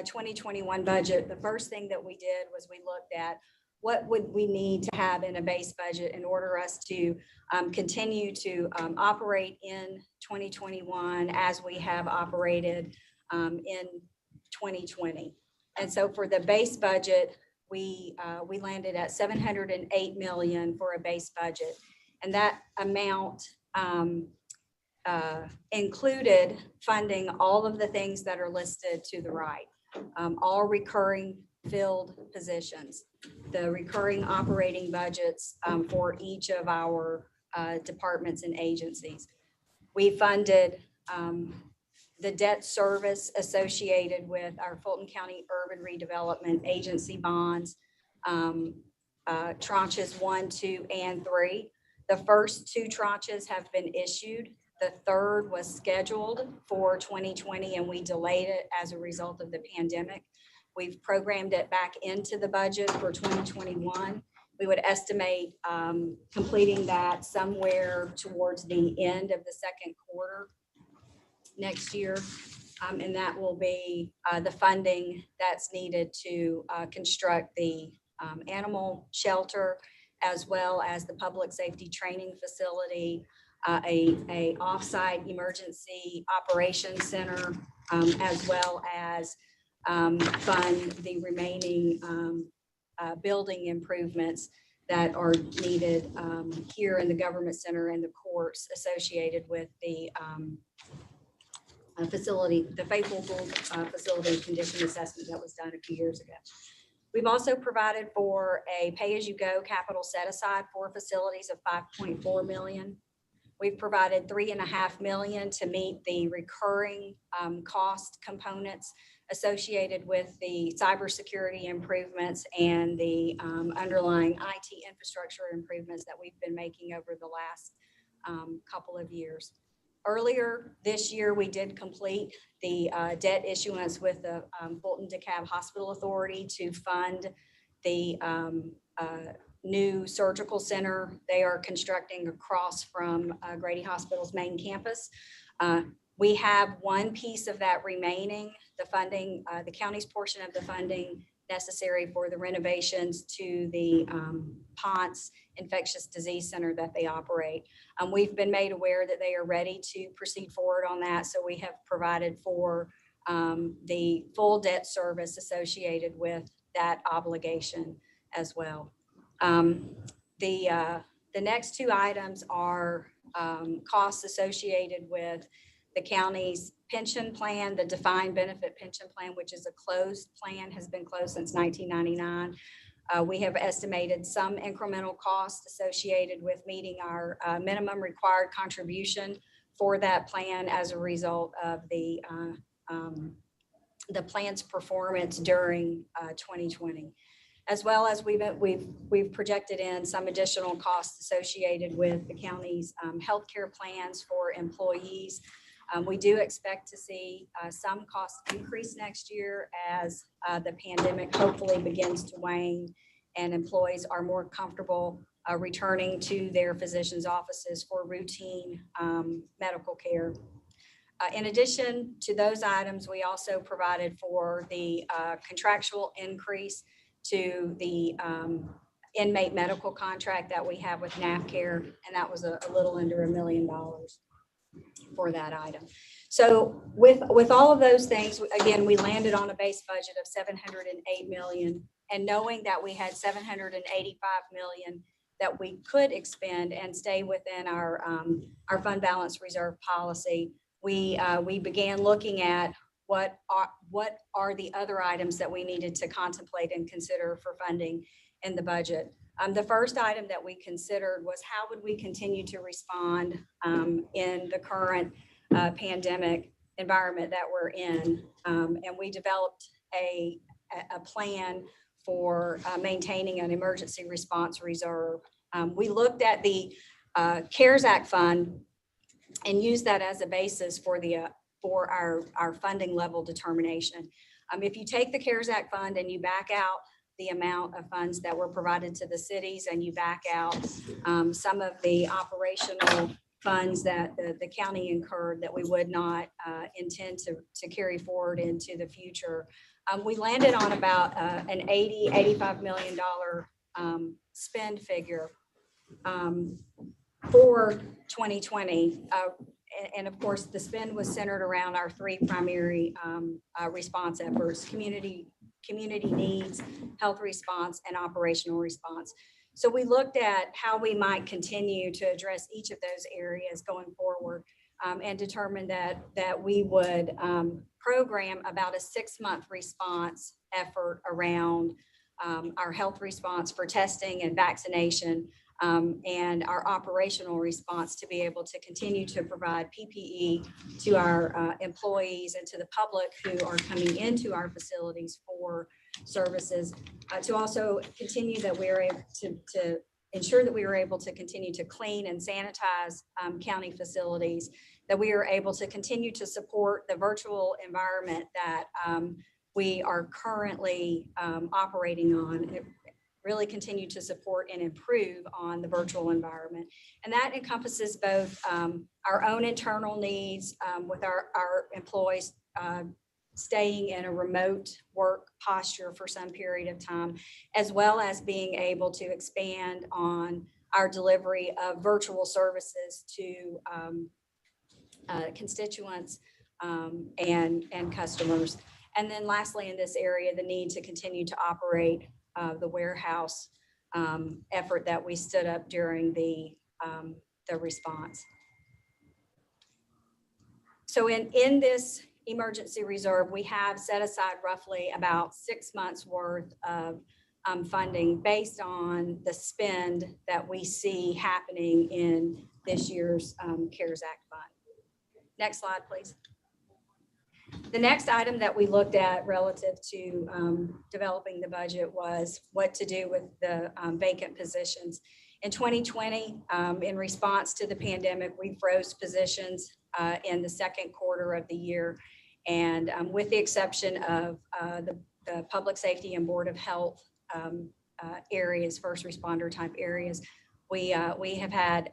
2021 budget, the first thing that we did was we looked at what would we need to have in a base budget in order us to continue to operate in 2021 as we have operated in 2020. And so for the base budget, we landed at 708 million for a base budget. And that amount included funding all of the things that are listed to the right, all recurring filled positions, the recurring operating budgets for each of our departments and agencies. We funded the debt service associated with our Fulton County Urban Redevelopment Agency bonds, tranches 1, 2, and 3. The first 2 tranches have been issued. The third was scheduled for 2020, and we delayed it as a result of the pandemic. We've programmed it back into the budget for 2021. We would estimate completing that somewhere towards the end of the second quarter next year. And that will be the funding that's needed to construct the animal shelter, as well as the public safety training facility, a offsite emergency operations center, as well as fund the remaining building improvements that are needed here in the government center and the courts associated with the facility, the faithful facility condition assessment that was done a few years ago. We've also provided for a pay-as-you-go capital set-aside for facilities of 5.4 million. We've provided $3.5 million to meet the recurring cost components associated with the cybersecurity improvements and the underlying IT infrastructure improvements that we've been making over the last couple of years. Earlier this year, we did complete the debt issuance with the Fulton DeKalb Hospital Authority to fund the new surgical center they are constructing across from Grady Hospital's main campus. We have one piece of that remaining, the funding, the county's portion of the funding necessary for the renovations to the Ponce Infectious Disease Center that they operate. We've been made aware that they are ready to proceed forward on that, so we have provided for the full debt service associated with that obligation as well. The next 2 items are costs associated with the county's pension plan, the defined benefit pension plan, which is a closed plan, has been closed since 1999. We have estimated some incremental costs associated with meeting our minimum required contribution for that plan as a result of the plan's performance during 2020. As well as we've projected in some additional costs associated with the county's healthcare plans for employees. We do expect to see some cost increase next year as the pandemic hopefully begins to wane and employees are more comfortable returning to their physician's offices for routine medical care. In addition to those items, we also provided for the contractual increase to the inmate medical contract that we have with NAFCare, and that was a little under $1 million for that item. So with all of those things, again, we landed on a base budget of 708 million, And knowing that we had 785 million that we could expend and stay within our fund balance reserve policy, we began looking at what are the other items that we needed to contemplate and consider for funding in the budget. The first item that we considered was how would we continue to respond in the current pandemic environment that we're in. And we developed a plan for maintaining an emergency response reserve. We looked at the CARES Act fund and used that as a basis for our funding level determination. If you take the CARES Act fund and you back out the amount of funds that were provided to the cities and you back out some of the operational funds that the county incurred that we would not intend to carry forward into the future, we landed on about an $85 million spend figure for 2020. And of course, the spend was centered around our three primary response efforts: community needs, health response, and operational response. So we looked at how we might continue to address each of those areas going forward, and determined that we would program about a 6-month response effort around our health response for testing and vaccination, and our operational response to be able to continue to provide PPE to our employees and to the public who are coming into our facilities for services, to also continue that we are able to ensure that we are able to continue to clean and sanitize county facilities, that we are able to continue to support the virtual environment that we are currently operating on. Really continue to support and improve on the virtual environment. And that encompasses both our own internal needs with our employees staying in a remote work posture for some period of time, as well as being able to expand on our delivery of virtual services to constituents and customers. And then lastly, in this area, the need to continue to operate the warehouse effort that we stood up during the response. So in this emergency reserve, we have set aside roughly about 6 months worth of funding based on the spend that we see happening in this year's CARES Act fund. Next slide, please. The next item that we looked at relative to developing the budget was what to do with the vacant positions. In 2020, in response to the pandemic, we froze positions in the second quarter of the year. And with the exception of the public safety and board of health areas, first responder type areas, we have had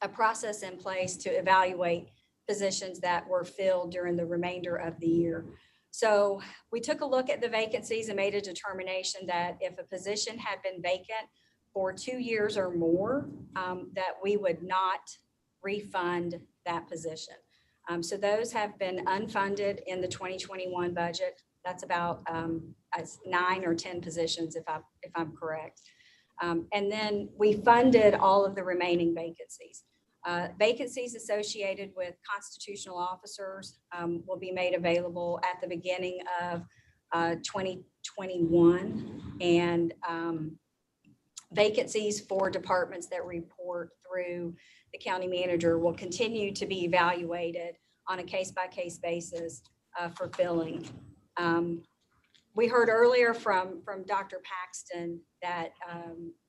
a process in place to evaluate positions that were filled during the remainder of the year. So we took a look at the vacancies and made a determination that if a position had been vacant for 2 years or more, that we would not refund that position. So those have been unfunded in the 2021 budget. That's about 9 or 10 positions, if I'm correct. And then we funded all of the remaining vacancies. Vacancies associated with constitutional officers will be made available at the beginning of 2021, and vacancies for departments that report through the county manager will continue to be evaluated on a case-by-case basis for filling. We heard earlier from Dr. Paxton that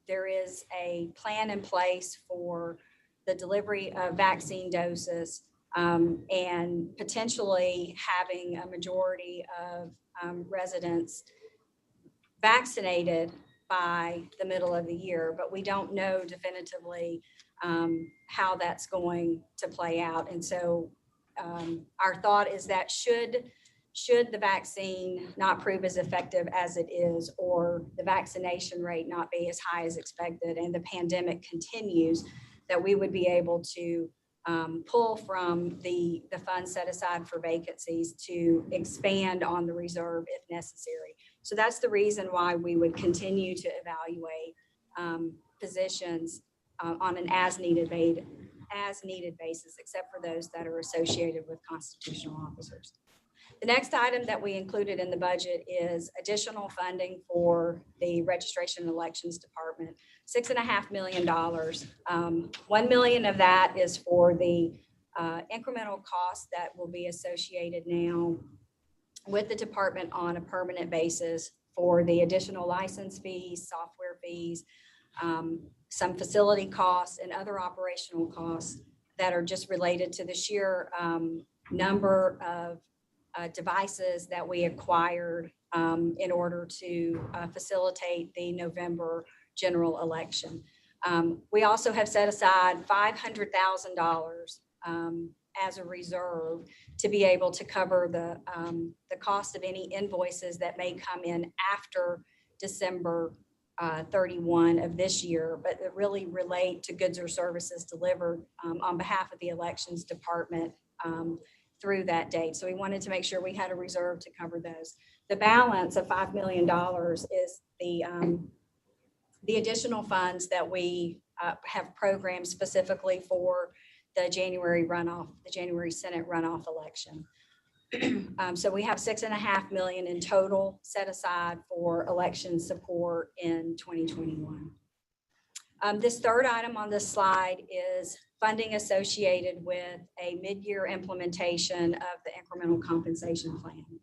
there is a plan in place for the delivery of vaccine doses and potentially having a majority of residents vaccinated by the middle of the year, but we don't know definitively how that's going to play out. And so our thought is that should the vaccine not prove as effective as it is, or the vaccination rate not be as high as expected, and the pandemic continues, that we would be able to pull from the funds set aside for vacancies to expand on the reserve if necessary. So that's the reason why we would continue to evaluate positions on an as needed basis, except for those that are associated with constitutional officers. The next item that we included in the budget is additional funding for the Registration and Elections Department, $6.5 million. 1 million of that is for the incremental costs that will be associated now with the department on a permanent basis for the additional license fees, software fees, some facility costs and other operational costs that are just related to the sheer number of devices that we acquired in order to facilitate the November general election. We also have set aside $500,000 as a reserve to be able to cover the cost of any invoices that may come in after December 31 of this year, but that really relate to goods or services delivered on behalf of the elections department through that date. So we wanted to make sure we had a reserve to cover those. The balance of $5 million is the additional funds that we have programmed specifically for the January runoff, the January Senate runoff election. So we have $6.5 million in total set aside for election support in 2021. This third item on this slide is funding associated with a mid-year implementation of the incremental compensation plan,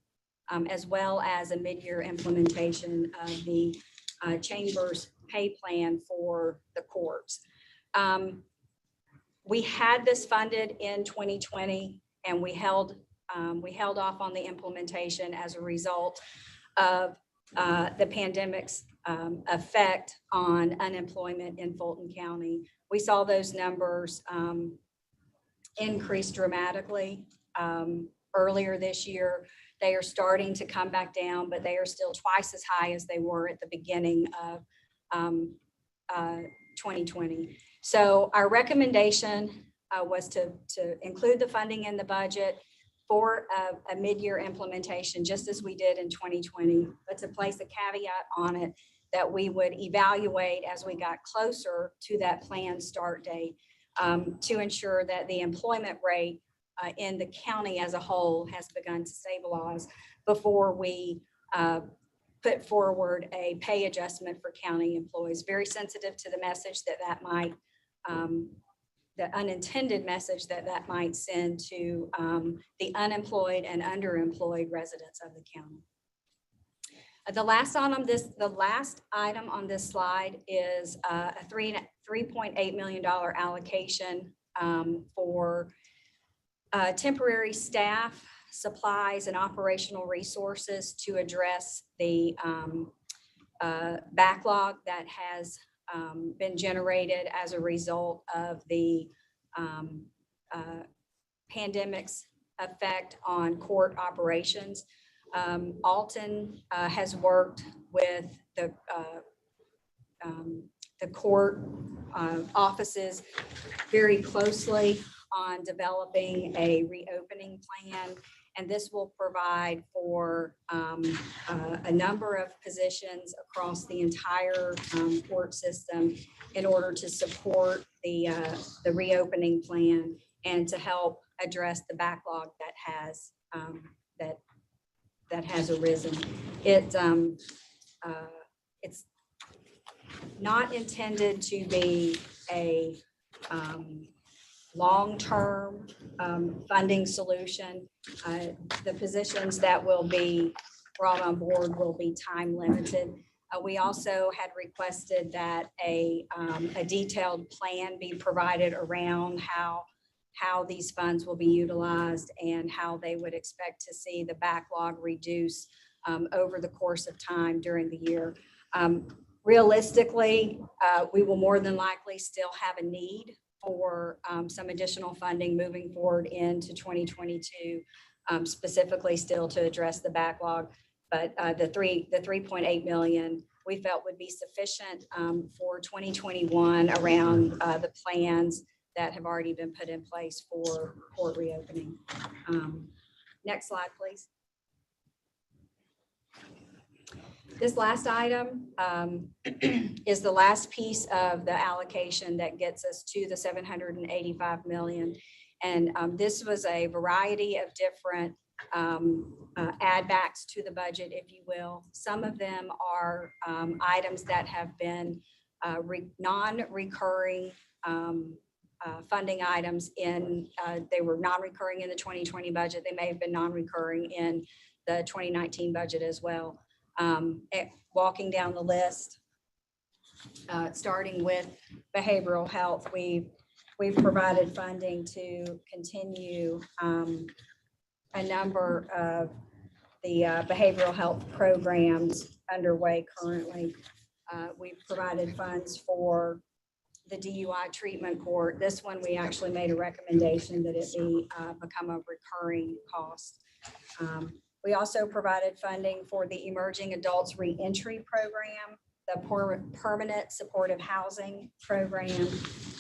as well as a mid-year implementation of the chamber's pay plan for the courts. We had this funded in 2020, and we held off on the implementation as a result of the pandemic's effect on unemployment in Fulton County. We saw those numbers increase dramatically earlier this year. They are starting to come back down, but they are still twice as high as they were at the beginning of 2020. So our recommendation was to include the funding in the budget for a mid-year implementation, just as we did in 2020, but to place a caveat on it that we would evaluate as we got closer to that planned start date to ensure that the employment rate in the county as a whole has begun to stabilize before we put forward a pay adjustment for county employees. Very sensitive to the message that might, the unintended message that might send to the unemployed and underemployed residents of the county. The last item on this slide is a $3.8 million allocation for temporary staff, supplies, and operational resources to address the backlog that has been generated as a result of the pandemic's effect on court operations. Alton has worked with the court offices very closely on developing a reopening plan, and this will provide for a number of positions across the entire court system in order to support the reopening plan and to help address the backlog that has arisen. It's not intended to be a long-term funding solution. The positions that will be brought on board will be time limited. We also had requested that a detailed plan be provided around how these funds will be utilized and how they would expect to see the backlog reduce over the course of time during the year. Realistically, we will more than likely still have a need for some additional funding moving forward into 2022, specifically still to address the backlog. But the 3.8 million we felt would be sufficient for 2021 around the plans that have already been put in place for court reopening. Next slide, please. This last item is the last piece of the allocation that gets us to the 785 million. And this was a variety of different add backs to the budget, if you will. Some of them are items that have been non-recurring funding items in, they were non-recurring in the 2020 budget. They may have been non-recurring in the 2019 budget as well. Walking down the list, starting with behavioral health, we've provided funding to continue a number of the behavioral health programs underway currently. We've provided funds for the DUI treatment court. This one, we actually made a recommendation that it be become a recurring cost. We also provided funding for the Emerging Adults Reentry Program, the Permanent Supportive Housing Program,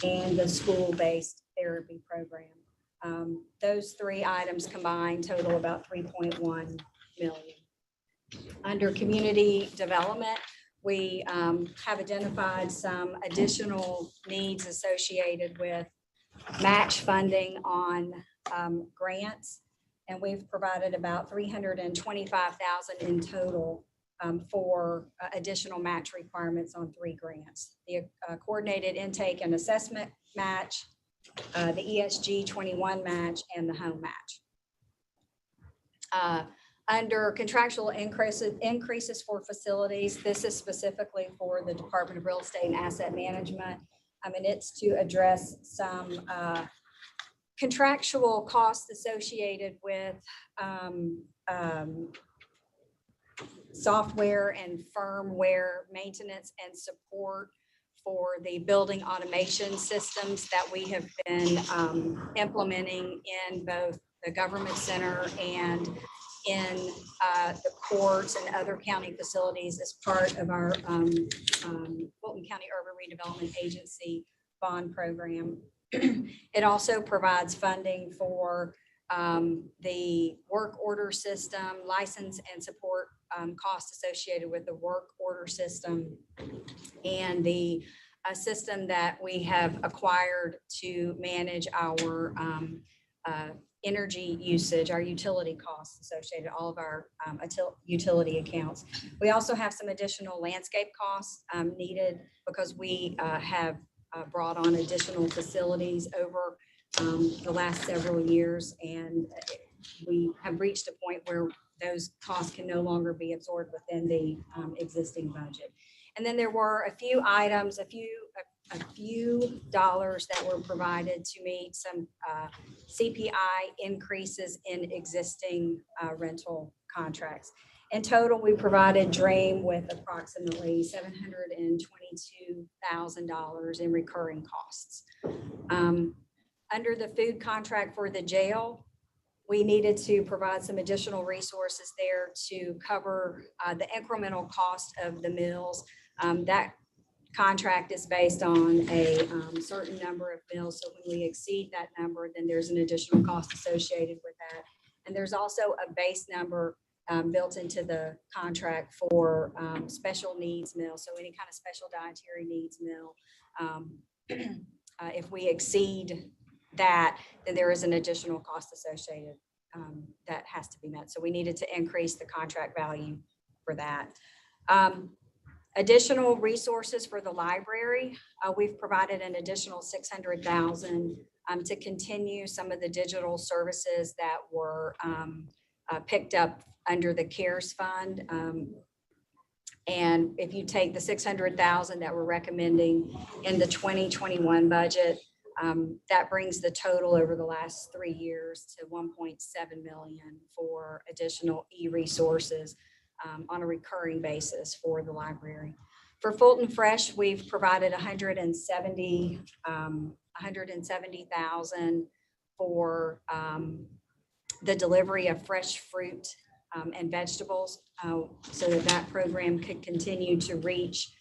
and the School-Based Therapy Program. Those three items combined total about 3.1 million. Under community development, we have identified some additional needs associated with match funding on grants, and we've provided about 325,000 in total for additional match requirements on 3 grants: the coordinated intake and assessment match, the ESG 21 match, and the home match. Under contractual increases for facilities, this is specifically for the Department of Real Estate and Asset Management. And it's to address some contractual costs associated with software and firmware maintenance and support for the building automation systems that we have been implementing in both the government center and in the courts and other county facilities as part of our Fulton County Urban Redevelopment Agency bond program. It also provides funding for the work order system, license and support costs associated with the work order system, and the system that we have acquired to manage our energy usage, our utility costs associated, all of our utility accounts. We also have some additional landscape costs needed because we have brought on additional facilities over the last several years, and we have reached a point where those costs can no longer be absorbed within the existing budget. And then there were a few items, a few dollars that were provided to meet some CPI increases in existing rental contracts. In total, we provided DREAM with approximately $722,000 in recurring costs. Under the food contract for the jail, we needed to provide some additional resources there to cover the incremental cost of the meals. That contract is based on a certain number of meals. So when we exceed that number, then there's an additional cost associated with that. And there's also a base number built into the contract for special needs meals. So any kind of special dietary needs meal, if we exceed that, then there is an additional cost associated that has to be met. So we needed to increase the contract value for that. Additional resources for the library. We've provided an additional $600,000 to continue some of the digital services that were picked up under the CARES Fund. And if you take the $600,000 that we're recommending in the 2021 budget, that brings the total over the last 3 years to 1.7 million for additional e-resources on a recurring basis for the library. For Fulton Fresh, we've provided $170,000 for the delivery of fresh fruit and vegetables, so that program could continue to reach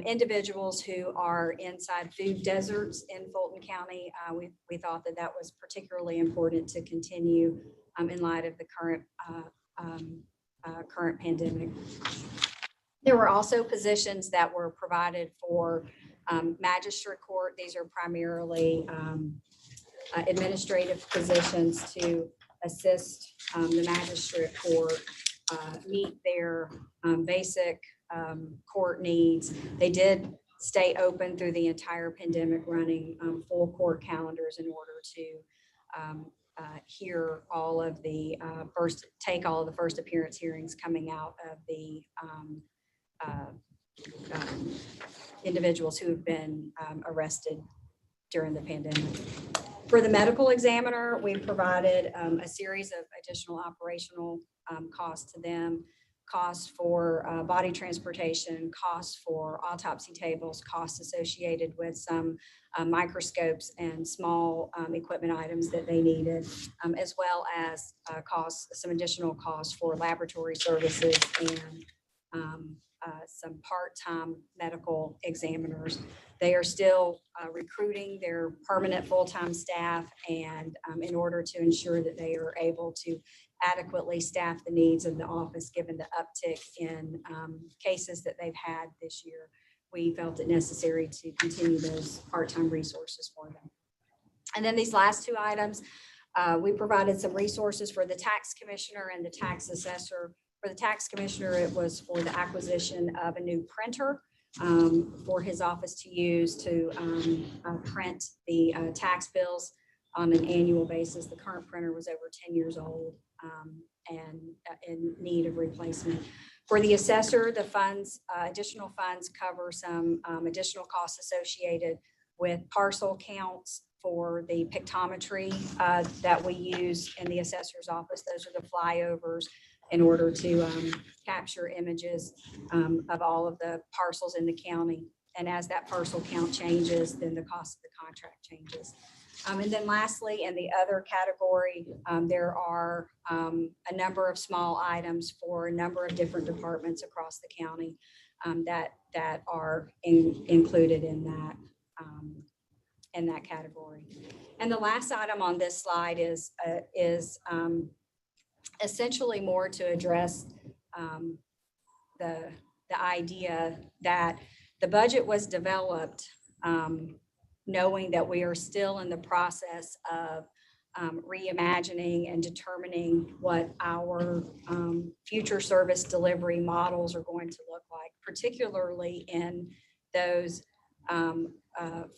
individuals who are inside food deserts in Fulton County. We thought that that was particularly important to continue in light of the current pandemic. There were also positions that were provided for magistrate court. These are primarily administrative positions to assist the magistrate court meet their basic court needs. They did stay open through the entire pandemic, running full court calendars in order to hear all of the take all of the first appearance hearings coming out of the individuals who have been arrested during the pandemic. For the medical examiner, we provided a series of additional operational costs to them, costs for body transportation, costs for autopsy tables, costs associated with some microscopes and small equipment items that they needed, as well as some additional costs for laboratory services and some part-time medical examiners. They are still recruiting their permanent full-time staff, and in order to ensure that they are able to adequately staff the needs of the office, given the uptick in cases that they've had this year, we felt it necessary to continue those part-time resources for them. And then these last two items, we provided some resources for the tax commissioner and the tax assessor. For the tax commissioner, it was for the acquisition of a new printer for his office to use to print the tax bills on an annual basis. The current printer was over 10 years old and in need of replacement. For the assessor, the funds, additional funds cover some additional costs associated with parcel counts for the pictometry that we use in the assessor's office. Those are the flyovers in order to capture images of all of the parcels in the county. And as that parcel count changes, then the cost of the contract changes. And then lastly, in the other category, there are a number of small items for a number of different departments across the county that are included in that category. And the last item on this slide is essentially more to address the idea that the budget was developed knowing that we are still in the process of reimagining and determining what our future service delivery models are going to look like, particularly in those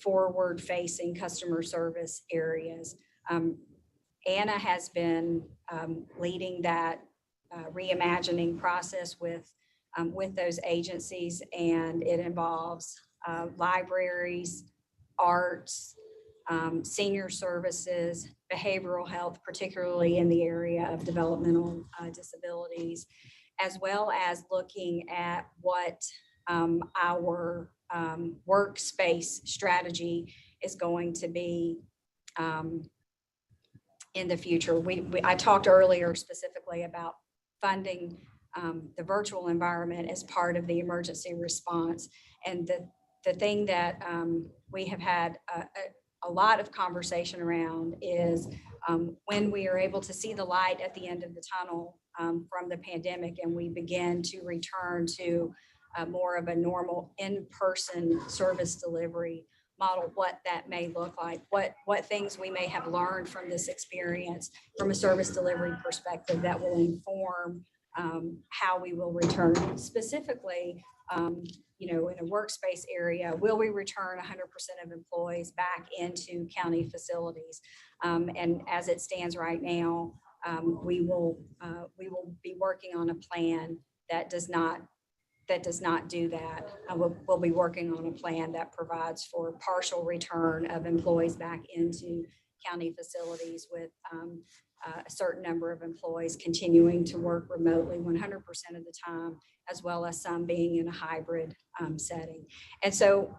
forward-facing customer service areas. Anna has been leading that reimagining process with those agencies, and it involves libraries, arts, senior services, behavioral health, particularly in the area of developmental disabilities, as well as looking at what our workspace strategy is going to be in the future. I talked earlier specifically about funding the virtual environment as part of the emergency response. And the thing that we have had a lot of conversation around is when we are able to see the light at the end of the tunnel from the pandemic, and we begin to return to more of a normal in-person service delivery model, what that may look like, what things we may have learned from this experience from a service delivery perspective that will inform how we will return. Specifically, in a workspace area, will we return 100% of employees back into county facilities? And as it stands right now, we will be working on a plan that does not do that. We'll be working on a plan that provides for partial return of employees back into county facilities with a certain number of employees continuing to work remotely 100% of the time, as well as some being in a hybrid setting. And so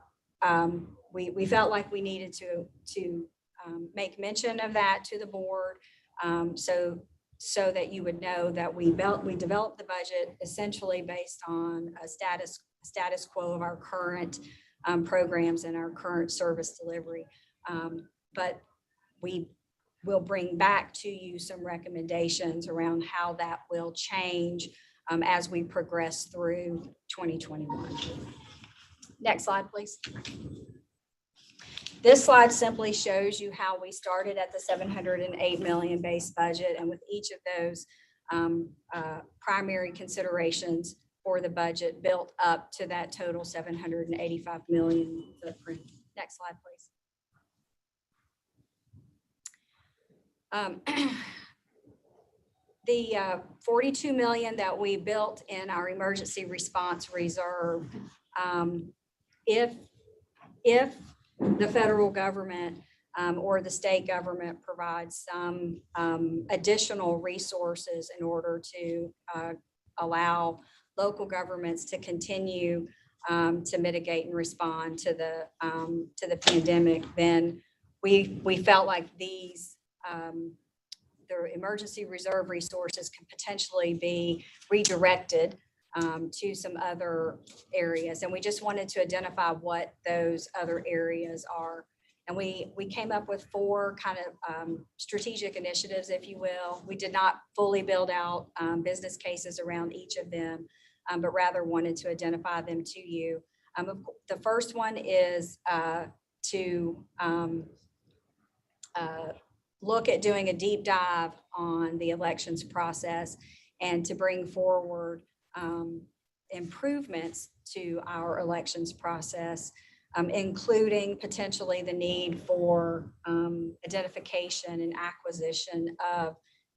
we felt like we needed to make mention of that to the board so that you would know that we developed the budget essentially based on a status quo of our current programs and our current service delivery. But we will bring back to you some recommendations around how that will change as we progress through 2021. Next slide, please. This slide simply shows you how we started at the 708 million base budget, and with each of those primary considerations for the budget built up to that total 785 million footprint. Next slide, please. The 42 million that we built in our emergency response reserve, if the federal government or the state government provides some additional resources in order to allow local governments to continue to mitigate and respond to the pandemic, then we felt like these the emergency reserve resources can potentially be redirected to some other areas. And we just wanted to identify what those other areas are. And we came up with 4 kind of strategic initiatives, if you will. We did not fully build out business cases around each of them, but rather wanted to identify them to you. The first one is to look at doing a deep dive on the elections process and to bring forward improvements to our elections process, including potentially the need for identification and acquisition of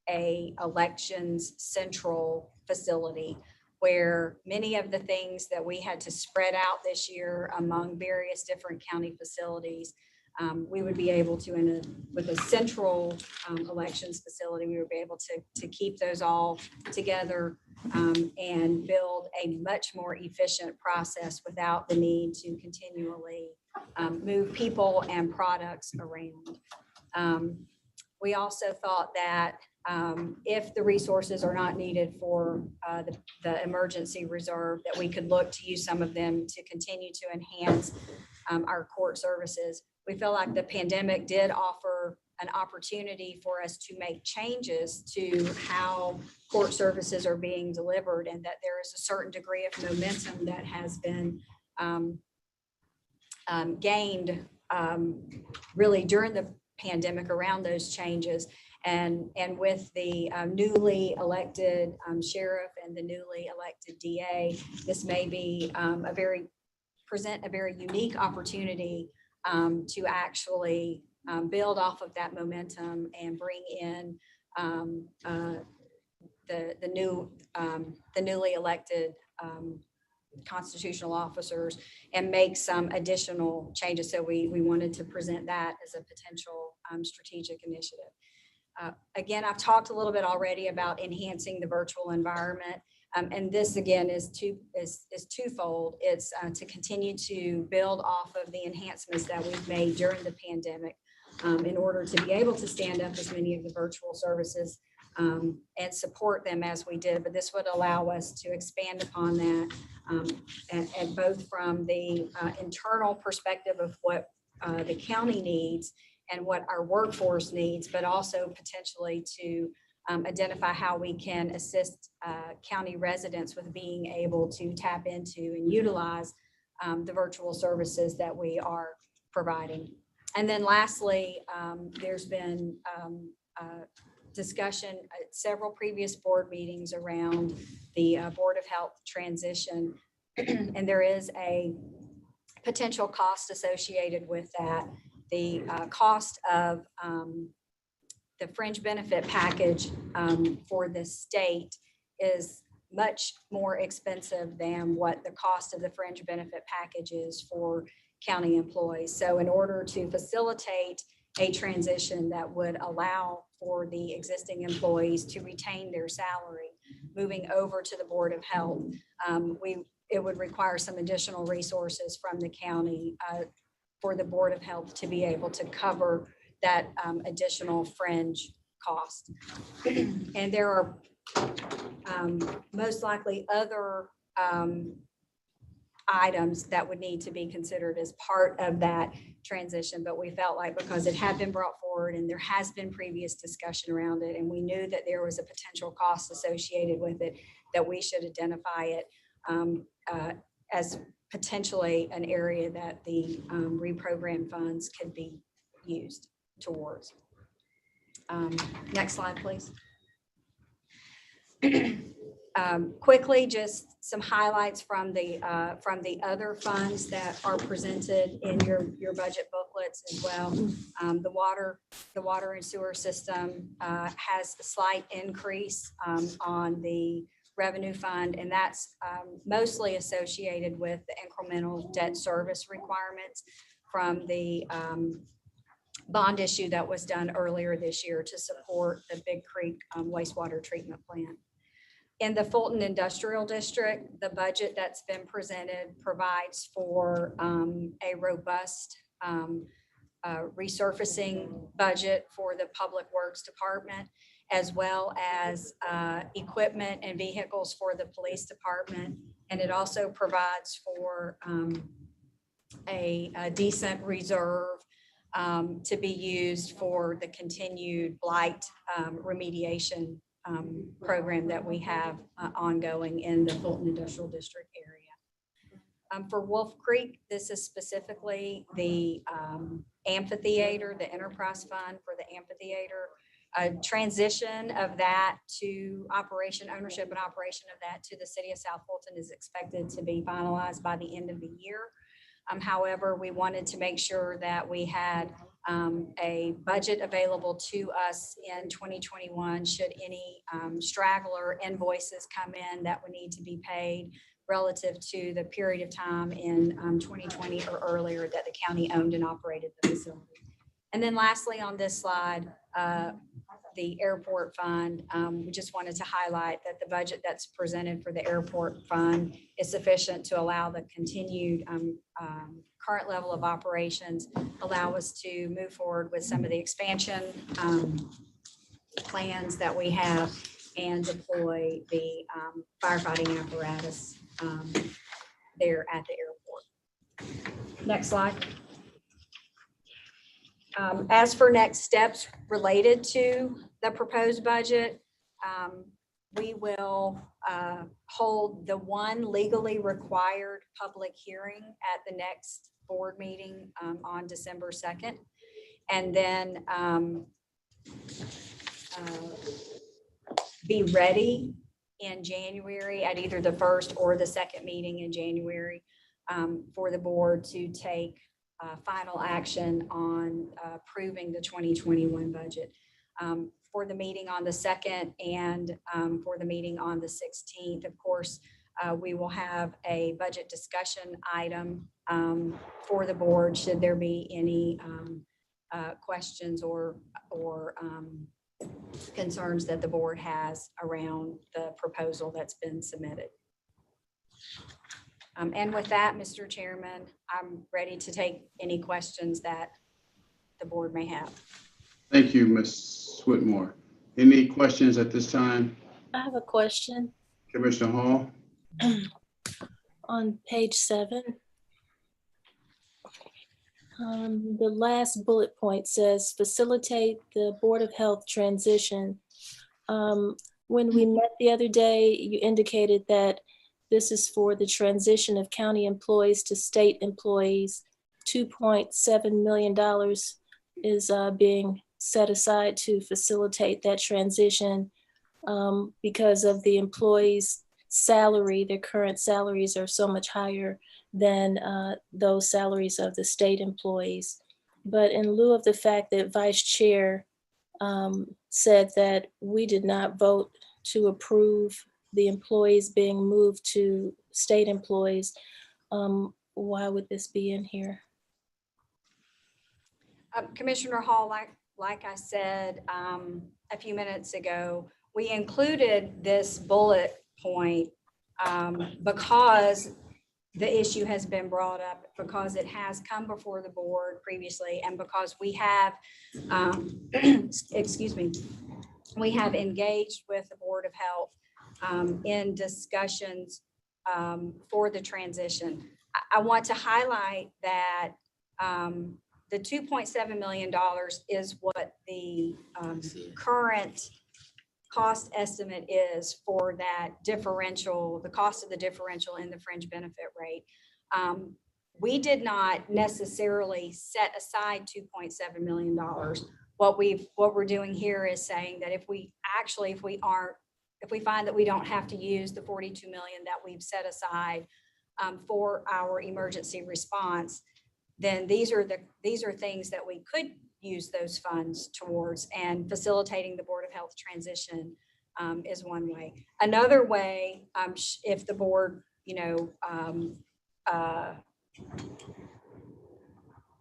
a elections central facility, where many of the things that we had to spread out this year among various different county facilities, we would be able to, with a central elections facility, we would be able to keep those all together and build a much more efficient process without the need to continually move people and products around. We also thought that if the resources are not needed for the emergency reserve, that we could look to use some of them to continue to enhance our court services. We feel like the pandemic did offer an opportunity for us to make changes to how court services are being delivered, and that there is a certain degree of momentum that has been gained really during the pandemic around those changes. And with the newly elected sheriff and the newly elected DA, this may be present a very unique opportunity to actually build off of that momentum and bring in the newly elected constitutional officers and make some additional changes. So we wanted to present that as a potential strategic initiative. Again, I've talked a little bit already about enhancing the virtual environment. And this again is twofold. It's to continue to build off of the enhancements that we've made during the pandemic in order to be able to stand up as many of the virtual services and support them as we did. But this would allow us to expand upon that, and both from the internal perspective of what the county needs and what our workforce needs, but also potentially to identify how we can assist county residents with being able to tap into and utilize the virtual services that we are providing. And then lastly, there's been discussion at several previous board meetings around the Board of Health transition, and there is a potential cost associated with that. The cost of the fringe benefit package for the state is much more expensive than what the cost of the fringe benefit package is for county employees. So in order to facilitate a transition that would allow for the existing employees to retain their salary, moving over to the Board of Health, it would require some additional resources from the county for the Board of Health to be able to cover that additional fringe cost. And there are most likely other items that would need to be considered as part of that transition, but we felt like because it had been brought forward and there has been previous discussion around it, and we knew that there was a potential cost associated with it, that we should identify it as potentially an area that the reprogram funds could be used towards. Next slide, please. Quickly, just some highlights from the other funds that are presented in your budget booklets as well. The water and sewer system has a slight increase on the revenue fund, and that's mostly associated with the incremental debt service requirements from the bond issue that was done earlier this year to support the Big Creek wastewater treatment plant. In the Fulton Industrial District, the budget that's been presented provides for a robust resurfacing budget for the Public Works Department, as well as equipment and vehicles for the police department. And it also provides for a decent reserve to be used for the continued blight remediation program that we have ongoing in the Fulton Industrial District area. For Wolf Creek, this is specifically the amphitheater, the enterprise fund for the amphitheater. A transition of that to ownership and operation of that to the city of South Fulton is expected to be finalized by the end of the year. However, we wanted to make sure that we had a budget available to us in 2021 should any straggler invoices come in that would need to be paid relative to the period of time in 2020 or earlier that the county owned and operated the facility. And then lastly on this slide, the airport fund, we just wanted to highlight that the budget that's presented for the airport fund is sufficient to allow the continued current level of operations, allow us to move forward with some of the expansion plans that we have, and deploy the firefighting apparatus there at the airport. Next slide. As for next steps related to the proposed budget, we will hold the one legally required public hearing at the next board meeting on December 2nd. And then be ready in January at either the first or the second meeting in January for the board to take final action on approving the 2021 budget. For the meeting on the 2nd and for the meeting on the 16th, of course, we will have a budget discussion item for the board should there be any questions or concerns that the board has around the proposal that's been submitted. And with that, Mr. Chairman, I'm ready to take any questions that the board may have. Thank you, Ms. Whitmore. Any questions at this time? I have a question. Commissioner Hall? On page 7, the last bullet point says facilitate the Board of Health transition. When we met the other day, you indicated that this is for the transition of county employees to state employees. $2.7 million is being set aside to facilitate that transition because of the employees' salary. Their current salaries are so much higher than those salaries of the state employees. But in lieu of the fact that Vice Chair said that we did not vote to approve the employees being moved to state employees, why would this be in here? Commissioner Hall, like I said a few minutes ago, we included this bullet point because the issue has been brought up, because it has come before the board previously, and because we have, excuse me, we have engaged with the Board of Health in discussions for the transition. I want to highlight that the $2.7 million is what the current cost estimate is for that differential, the cost of the differential in the fringe benefit rate. We did not necessarily set aside $2.7 million. What we're doing here is saying that if we find that we don't have to use the 42 million that we've set aside for our emergency response, then these are things that we could use those funds towards, and facilitating the Board of Health transition is one way. Another way, if the board,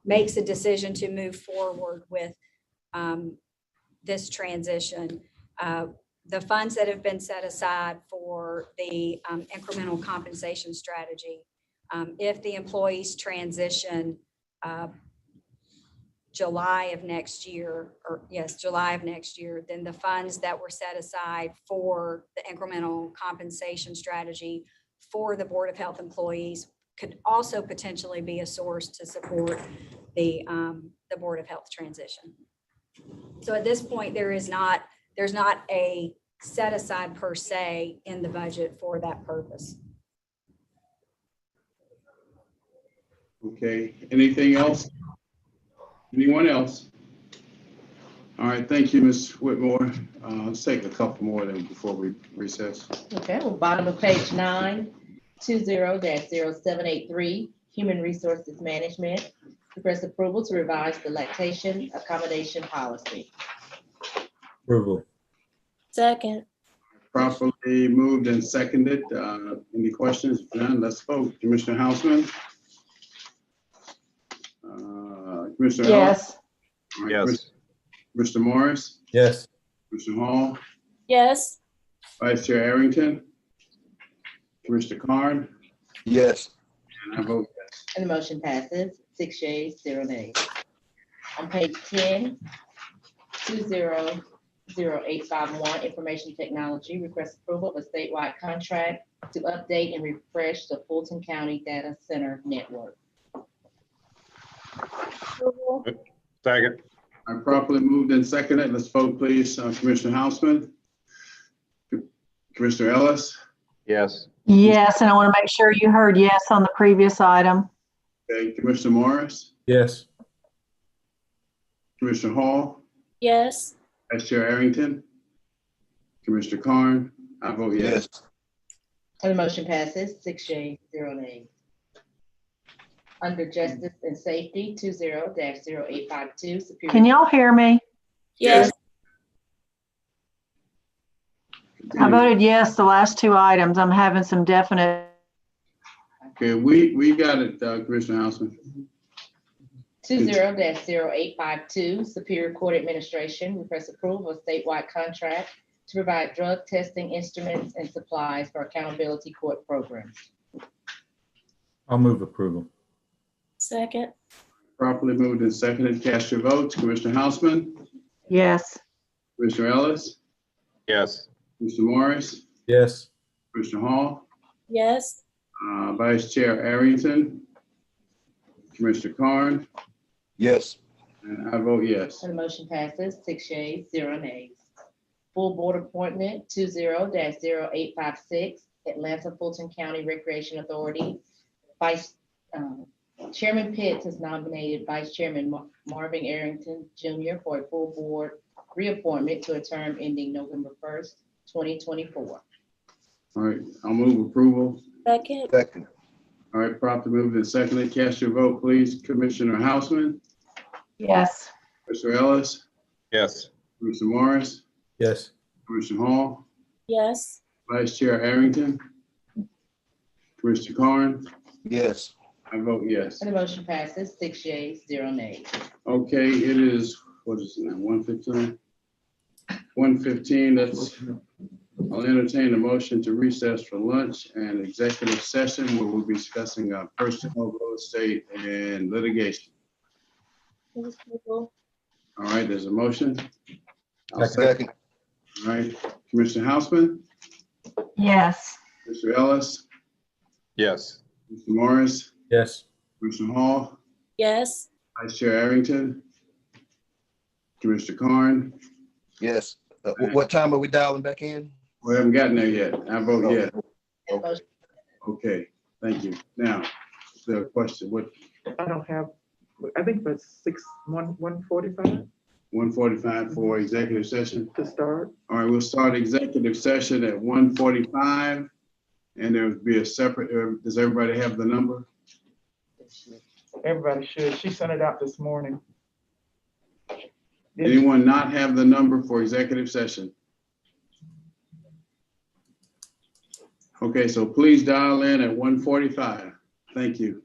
makes a decision to move forward with this transition, the funds that have been set aside for the incremental compensation strategy, if the employees transition July of next year, then the funds that were set aside for the incremental compensation strategy for the Board of Health employees could also potentially be a source to support the Board of Health transition. So at this point, there's not a set aside per se in the budget for that purpose. Okay, anything else? Anyone else? All right, thank you, Ms. Whitmore. Let's take a couple more then before we recess. Okay, well, bottom of page 9, 20-0783, Human Resources Management. Request approval to revise the lactation accommodation policy. Approval. Second. Properly moved and seconded. Any questions? If none, let's vote. Commissioner Houseman? Commissioner Yes. Right, Yes. Mr. Morris? Yes. Commissioner Hall? Yes. Vice Chair Arrington? Commissioner Carn? Yes. And I vote yes. And the motion passes 6 yeas, 0 nays. On page 10, 200851, Information Technology, request approval of a statewide contract to update and refresh the Fulton County Data Center network. Second. I properly moved and seconded. Let's vote, please. Commissioner Houseman? Commissioner Ellis? Yes. Yes, and I want to make sure you heard yes on the previous item. Okay, Commissioner Morris? Yes. Commissioner Hall? Yes. Vice Chair Arrington? Commissioner Carn? I vote yes. And the motion passes 6 yeas, 0 nays. Under Justice and Safety, 20-0852, Superior. Can y'all hear me? Yes. I voted yes the last two items. I'm having some definite. Okay, we got it, Commissioner Houseman. 20-0852, Superior Court Administration, request approval of a statewide contract to provide drug testing instruments and supplies for accountability court programs. I'll move approval. Second. Properly moved and seconded. Cast your votes. Commissioner Houseman? Yes. Commissioner Ellis? Yes. Mr. Morris? Yes. Commissioner Hall? Yes. Vice Chair Arrington? Commissioner Carn? Yes. And I vote yes. And the motion passes 6 yeas, 0 nays. Full board appointment 20-0856, Atlanta Fulton County Recreation Authority. Vice Chairman Pitts has nominated Vice Chairman Marvin Arrington Jr. for a full board reappointment to a term ending November 1st, 2024. All right, I'll move approval. Second. Second. All right, properly moved and seconded. Cast your vote, please. Commissioner Houseman? Yes. Mr. Ellis? Yes. Mr. Morris? Yes. Commissioner Hall? Yes. Vice Chair Arrington? Commissioner Carn? Yes. I vote yes. And the motion passes 6 yeas, 0 nays. Okay, it is, what is it now, 1:15? 1:15, I'll entertain a motion to recess for lunch and executive session where we'll be discussing personal real estate and litigation. All right, there's a motion. I'll second. All right, Commissioner Houseman? Yes. Mr. Ellis? Yes. Mr. Morris, Yes. Commissioner Hall, Yes. Vice Chair Arrington, Commissioner Carn. Yes. What time are we dialing back in? We haven't gotten there yet. I vote yes. Okay. Okay, thank you. Now, the question, what, I don't have, I think it's 1:45 1:45 for executive session? to start. All right, we'll start executive session at 1:45. And there'll be a separate, does everybody have the number? Everybody should. She sent it out this morning. Anyone not have the number for executive session? Okay, so please dial in at 1:45. Thank you.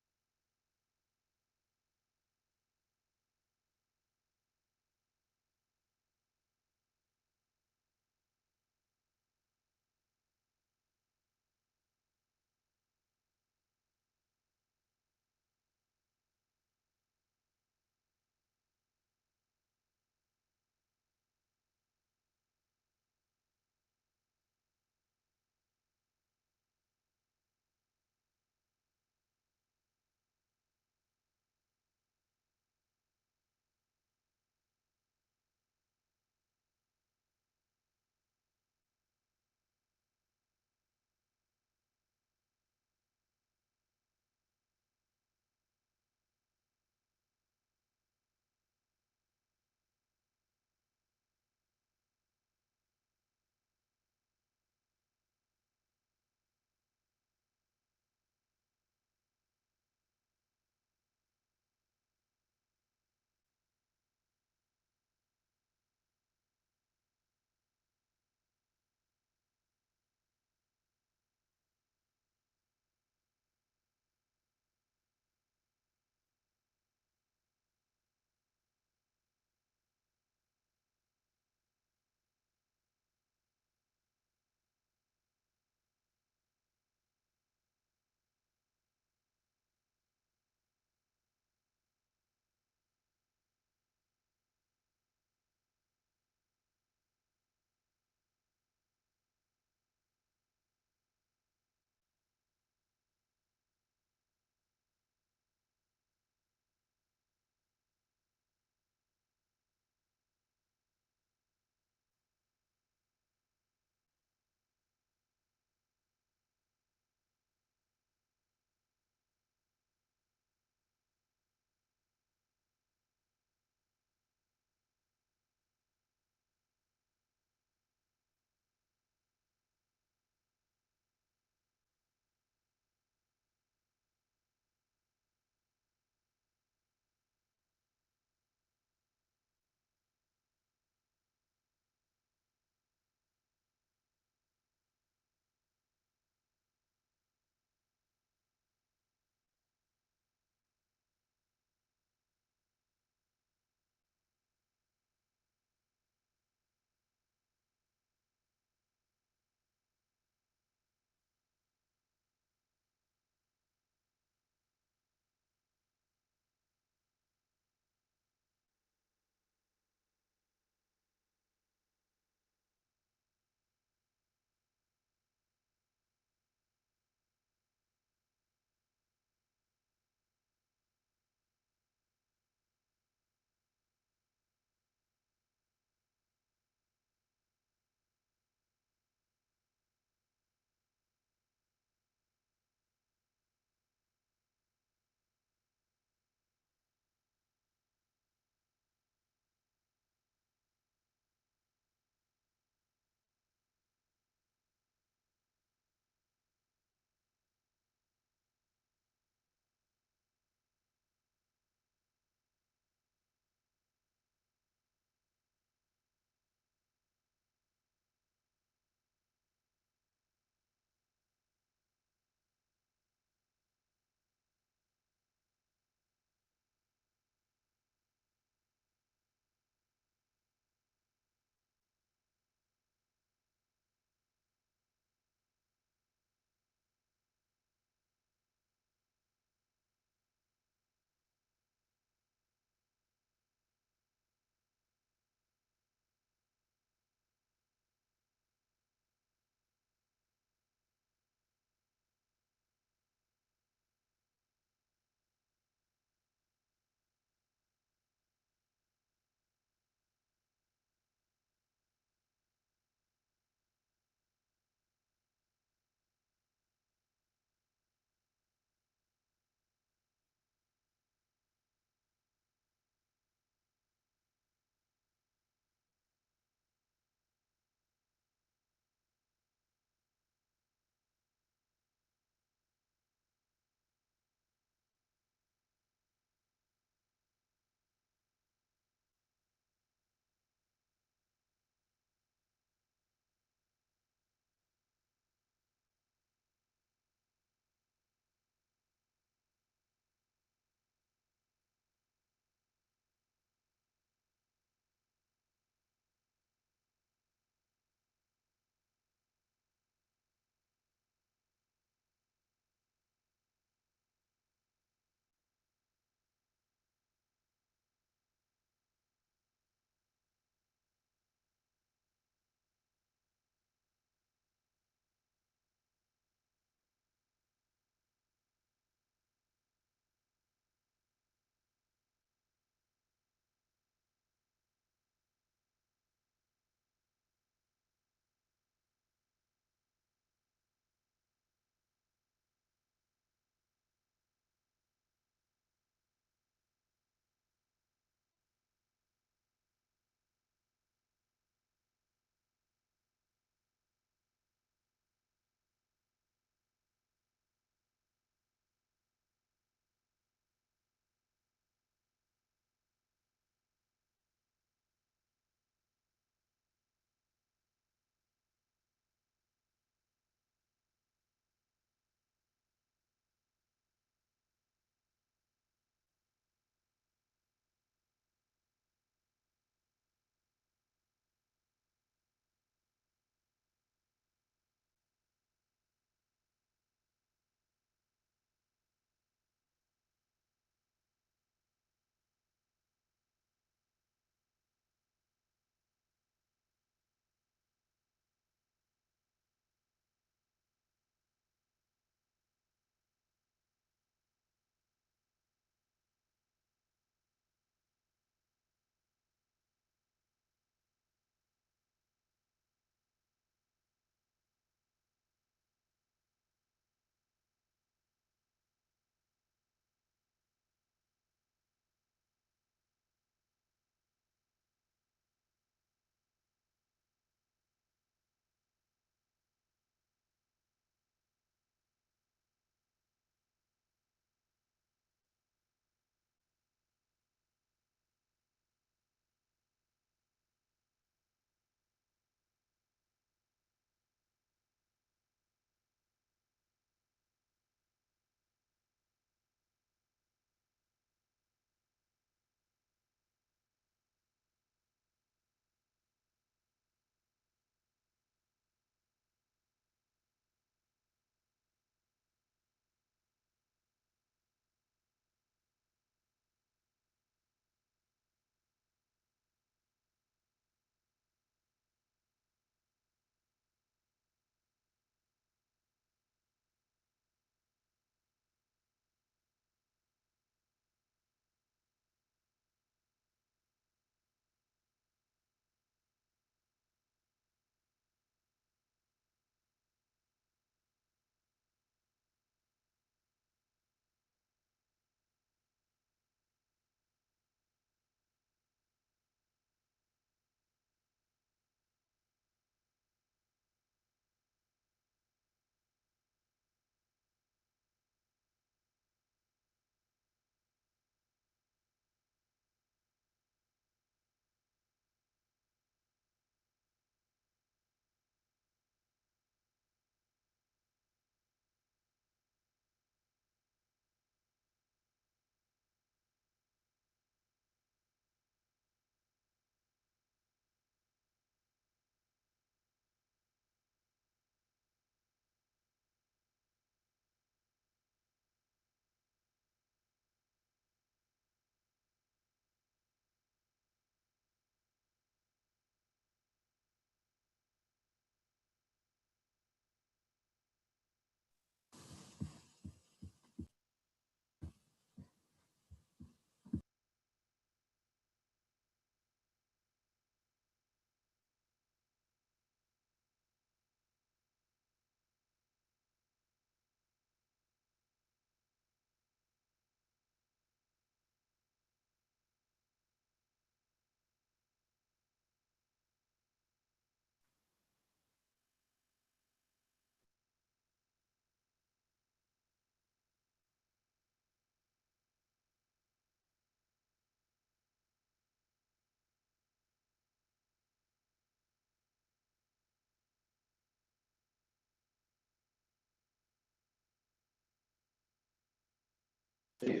I know you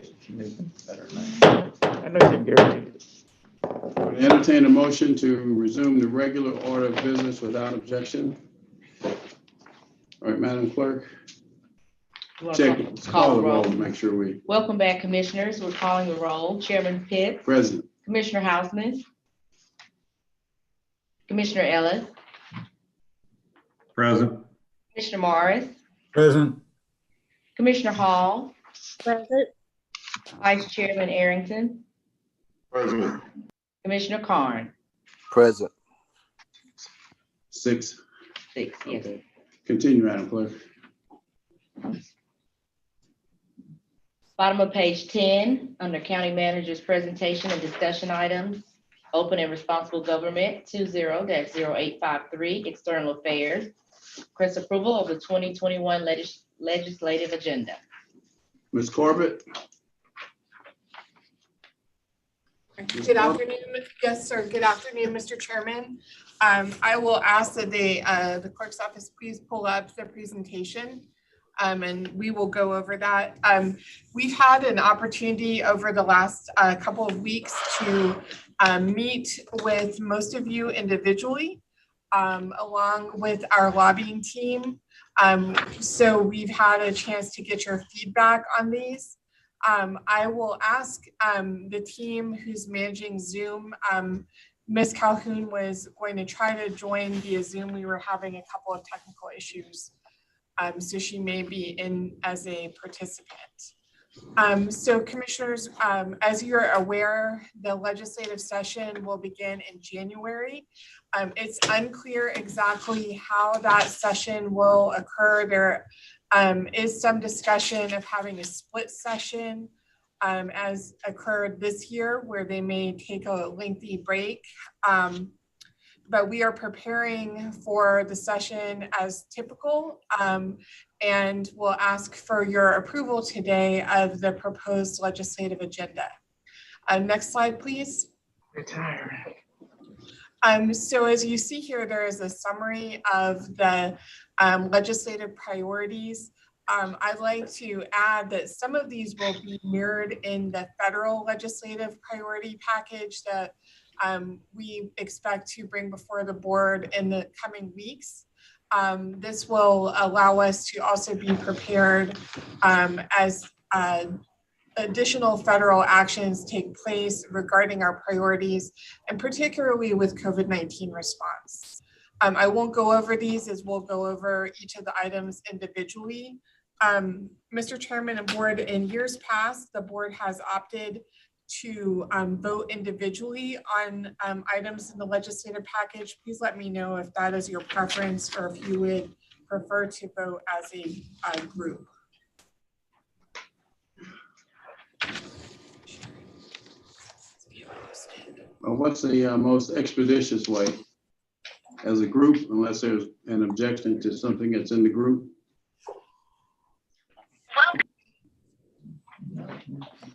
can guarantee it. Entertain a motion to resume the regular order of business without objection. All right, Madam Clerk. You wanna Check, call the the roll roll. to make sure we. Welcome back, commissioners. We're calling the roll. Chairman Pitts. Present. Commissioner Hausman. Commissioner Ellis. Present. Commissioner Morris. Present. Commissioner Hall. Present. Vice Chairman Arrington. President. Commissioner Carn. Present. 6. 6, yes. Continue, Madam Clerk. Bottom of page 10, under County Manager's presentation and discussion items, open and responsible government 20-0853, external affairs. Request approval of the 2021 legislative agenda. Ms. Corbett. Good afternoon. Yes, sir. Good afternoon, Mr. Chairman. I will ask that the clerk's office please pull up the presentation. And we will go over that. We've had an opportunity over the last couple of weeks to meet with most of you individually, along with our lobbying team. So we've had a chance to get your feedback on these. I will ask the team who's managing Zoom. Ms. Calhoun was going to try to join via Zoom. We were having a couple of technical issues. So she may be in as a participant. So commissioners, as you're aware, the legislative session will begin in January. It's unclear exactly how that session will occur. There is some discussion of having a split session as occurred this year, where they may take a lengthy break. But we are preparing for the session as typical, and we'll ask for your approval today of the proposed legislative agenda. Next slide, please. So as you see here, there is a summary of the legislative priorities. I'd like to add that some of these will be mirrored in the federal legislative priority package that we expect to bring before the board in the coming weeks. This will allow us to also be prepared as additional federal actions take place regarding our priorities, and particularly with COVID-19 response. I won't go over these, as we'll go over each of the items individually. Mr. Chairman and board, in years past, the board has opted to vote individually on items in the legislative package. Please let me know if that is your preference, or if you would prefer to vote as a group. What's the most expeditious way as a group, unless there's an objection to something that's in the group?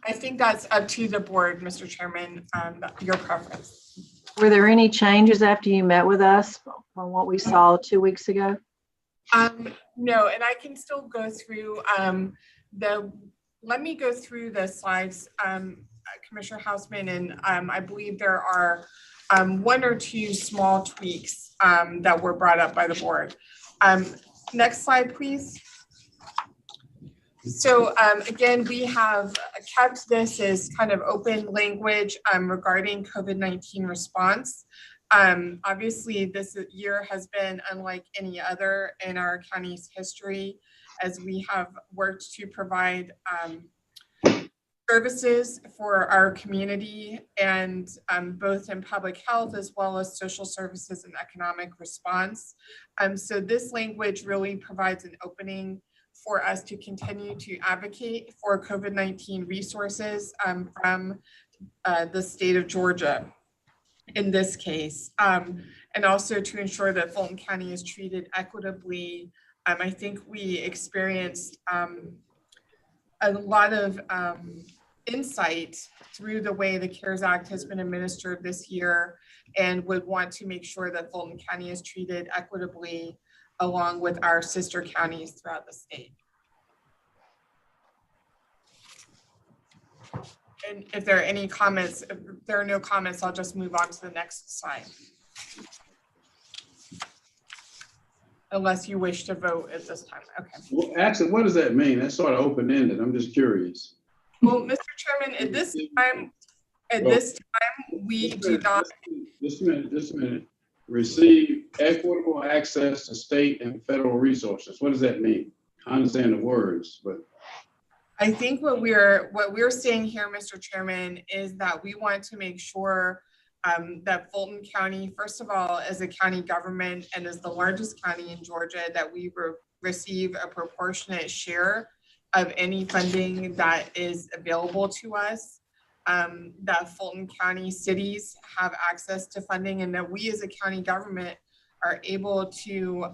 I think that's up to the board, Mr. Chairman, your preference. Were there any changes after you met with us from what we saw 2 weeks ago? No, and I can still go through let me go through the slides, Commissioner Hausman, and I believe there are 1 or 2 small tweaks that were brought up by the board. Next slide, please. So again, we have kept this as kind of open language regarding COVID-19 response. Obviously, this year has been unlike any other in our county's history, as we have worked to provide services for our community, and both in public health as well as social services and economic response. So this language really provides an opening for us to continue to advocate for COVID-19 resources from the state of Georgia in this case, and also to ensure that Fulton County is treated equitably. I think we experienced a lot of insight through the way the CARES Act has been administered this year, and would want to make sure that Fulton County is treated equitably along with our sister counties throughout the state. And if there are any comments, if there are no comments, I'll just move on to the next slide. Unless you wish to vote at this time. Okay. Well, actually, what does that mean? That's sort of open-ended. I'm just curious. Well, Mr. Chairman, at this time, we do not. Just a minute. Receive equitable access to state and federal resources. What does that mean? I understand the words, but. I think what we're saying here, Mr. Chairman, is that we want to make sure that Fulton County, first of all, as a county government and as the largest county in Georgia, that we receive a proportionate share of any funding that is available to us, that Fulton County cities have access to funding, and that we as a county government are able to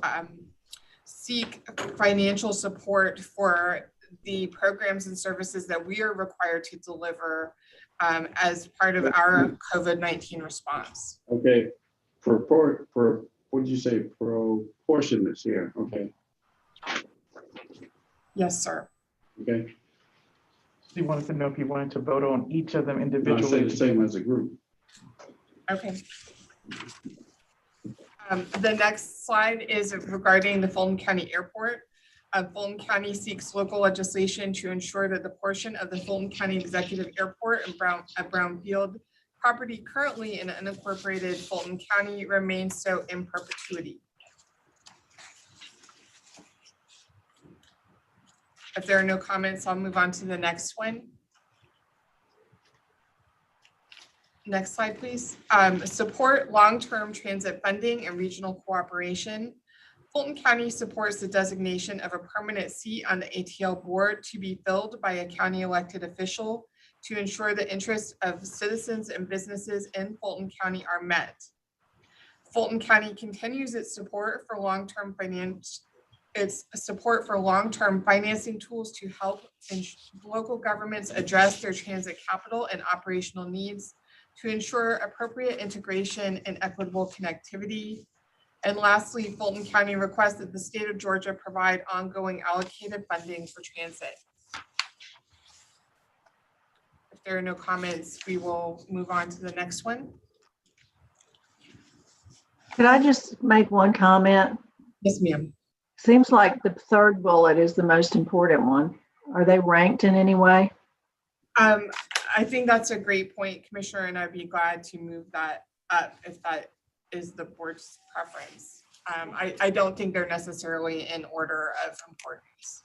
seek financial support for the programs and services that we are required to deliver as part of our COVID-19 response. Okay, what did you say? Proportionate here, okay. Yes, sir. Okay. He wanted to know if you wanted to vote on each of them No, I individually. said the same as a group. Okay. The next slide is regarding the Fulton County Airport. Fulton County seeks local legislation to ensure that the portion of the Fulton County Executive Airport and Brownfield property currently in unincorporated Fulton County remains so in perpetuity. If there are no comments, I'll move on to the next one. Next slide, please. Support long-term transit funding and regional cooperation. Fulton County supports the designation of a permanent seat on the ATL board to be filled by a county elected official to ensure the interests of citizens and businesses in Fulton County are met. Fulton County continues its support for long-term financing tools to help local governments address their transit capital and operational needs to ensure appropriate integration and equitable connectivity. And lastly, Fulton County requests that the state of Georgia provide ongoing allocated funding for transit. If there are no comments, we will move on to the next one. Could I just make one comment? Yes, ma'am. Seems like the third bullet is the most important one. Are they ranked in any way? I think that's a great point, Commissioner, and I'd be glad to move that up if that is the board's preference. I don't think they're necessarily in order of importance.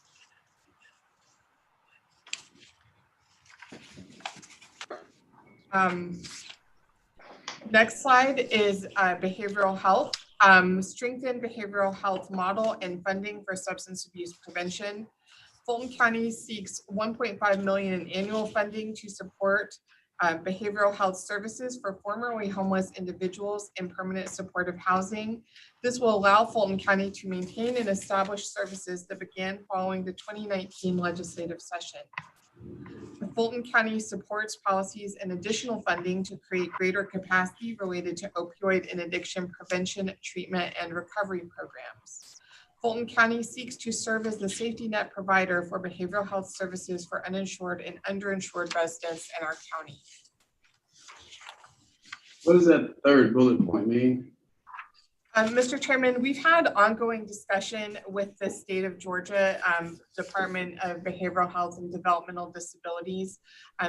Next slide is behavioral health. Strengthen behavioral health model and funding for substance abuse prevention. Fulton County seeks $1.5 million in annual funding to support behavioral health services for formerly homeless individuals in permanent supportive housing. This will allow Fulton County to maintain and establish services that began following the 2019 legislative session. Fulton County supports policies and additional funding to create greater capacity related to opioid and addiction prevention, treatment, and recovery programs. Fulton County seeks to serve as the safety net provider for behavioral health services for uninsured and underinsured residents in our county. What does that third bullet point mean? Mr. Chairman, we've had ongoing discussion with the state of Georgia Department of Behavioral Health and Developmental Disabilities.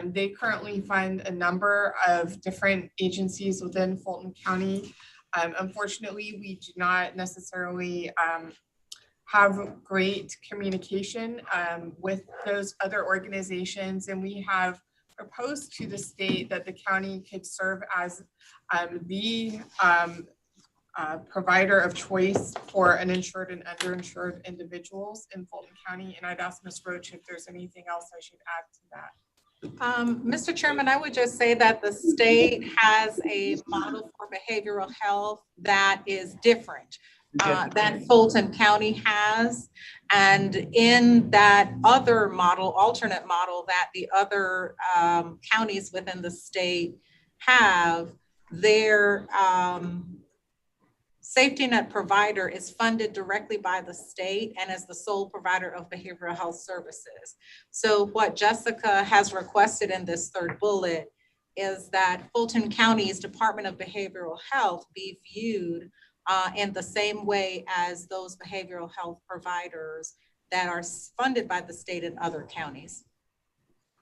They currently fund a number of different agencies within Fulton County. Unfortunately, we do not necessarily have great communication with those other organizations, and we have proposed to the state that the county could serve as the provider of choice for uninsured and underinsured individuals in Fulton County. And I'd ask Ms. Roach if there's anything else I should add to that. Mr. Chairman, I would just say that the state has a model for behavioral health that is different than Fulton County has. And in that other model, alternate model that the other counties within the state have, their safety net provider is funded directly by the state and is the sole provider of behavioral health services. So what Jessica has requested in this third bullet is that Fulton County's Department of Behavioral Health be viewed in the same way as those behavioral health providers that are funded by the state and other counties.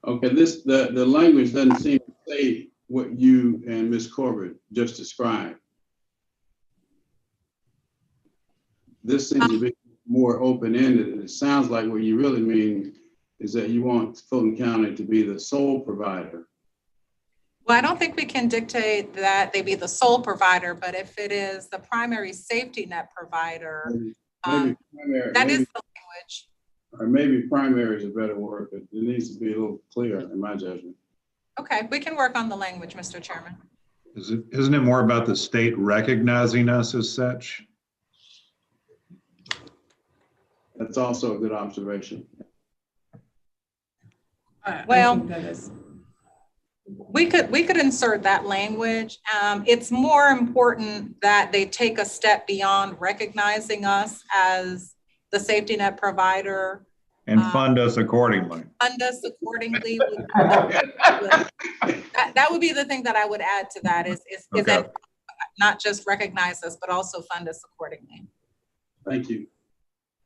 Okay, the language doesn't seem to say what you and Ms. Corbett just described. This seems to be more open-ended. It sounds like what you really mean is that you want Fulton County to be the sole provider. Well, I don't think we can dictate that they be the sole provider, but if it is the primary safety net provider, Maybe primary, that maybe, is the language. or maybe primary is a better word, but it needs to be a little clearer in my judgment. Okay, we can work on the language, Mr. Chairman. Isn't it more about the state recognizing us as such? That's also a good observation. Well, we could insert that language. It's more important that they take a step beyond recognizing us as the safety net provider. And fund us accordingly. Fund us accordingly. That would be the thing that I would add to that is that not just recognize us, but also fund us accordingly. Thank you.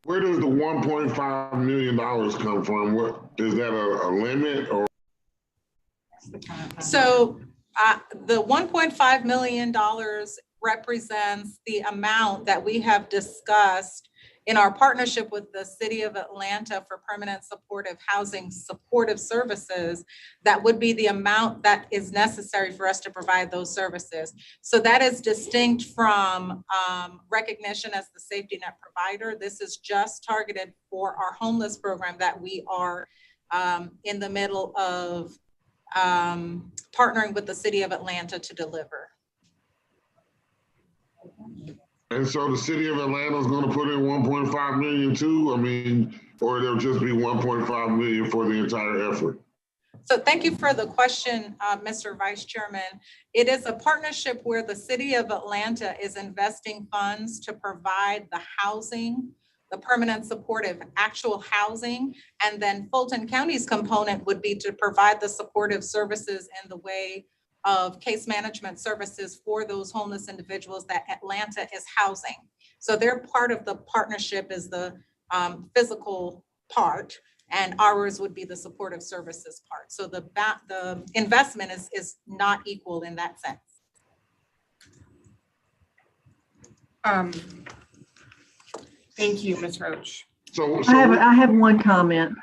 Where does the $1.5 million come from? What is that a limit or? So the $1.5 million represents the amount that we have discussed in our partnership with the City of Atlanta for permanent supportive housing supportive services. That would be the amount that is necessary for us to provide those services. So that is distinct from recognition as the safety net provider. This is just targeted for our homeless program that we are in the middle of partnering with the City of Atlanta to deliver. And so the City of Atlanta is going to put in 1.5 million too? I mean, or there'll just be 1.5 million for the entire effort? So thank you for the question, Mr. Vice Chairman. It is a partnership where the City of Atlanta is investing funds to provide the housing, the permanent supportive actual housing, and then Fulton County's component would be to provide the supportive services in the way of case management services for those homeless individuals that Atlanta is housing. So they're part of the partnership is the physical part, and ours would be the supportive services part. So the investment is not equal in that sense. Thank you, Ms. Roach. So I have one comment.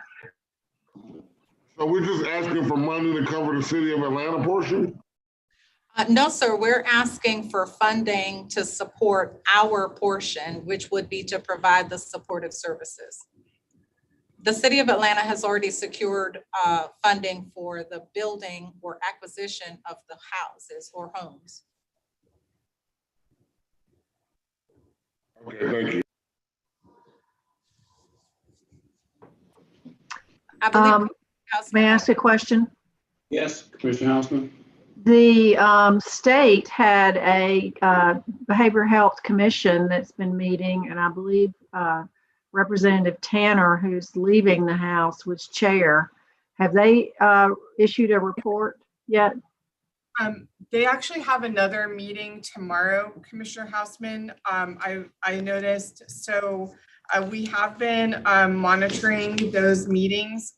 So we're just asking for money to cover the City of Atlanta portion? No, sir, we're asking for funding to support our portion, which would be to provide the supportive services. The City of Atlanta has already secured funding for the building or acquisition of the houses or homes. Okay, thank you. I believe may I ask a question? Yes, Commissioner Houseman. The state had a behavioral health commission that's been meeting, and I believe Representative Tanner, who's leaving the House, was chair. Have they issued a report yet? They actually have another meeting tomorrow, Commissioner Houseman. I noticed. So we have been monitoring those meetings,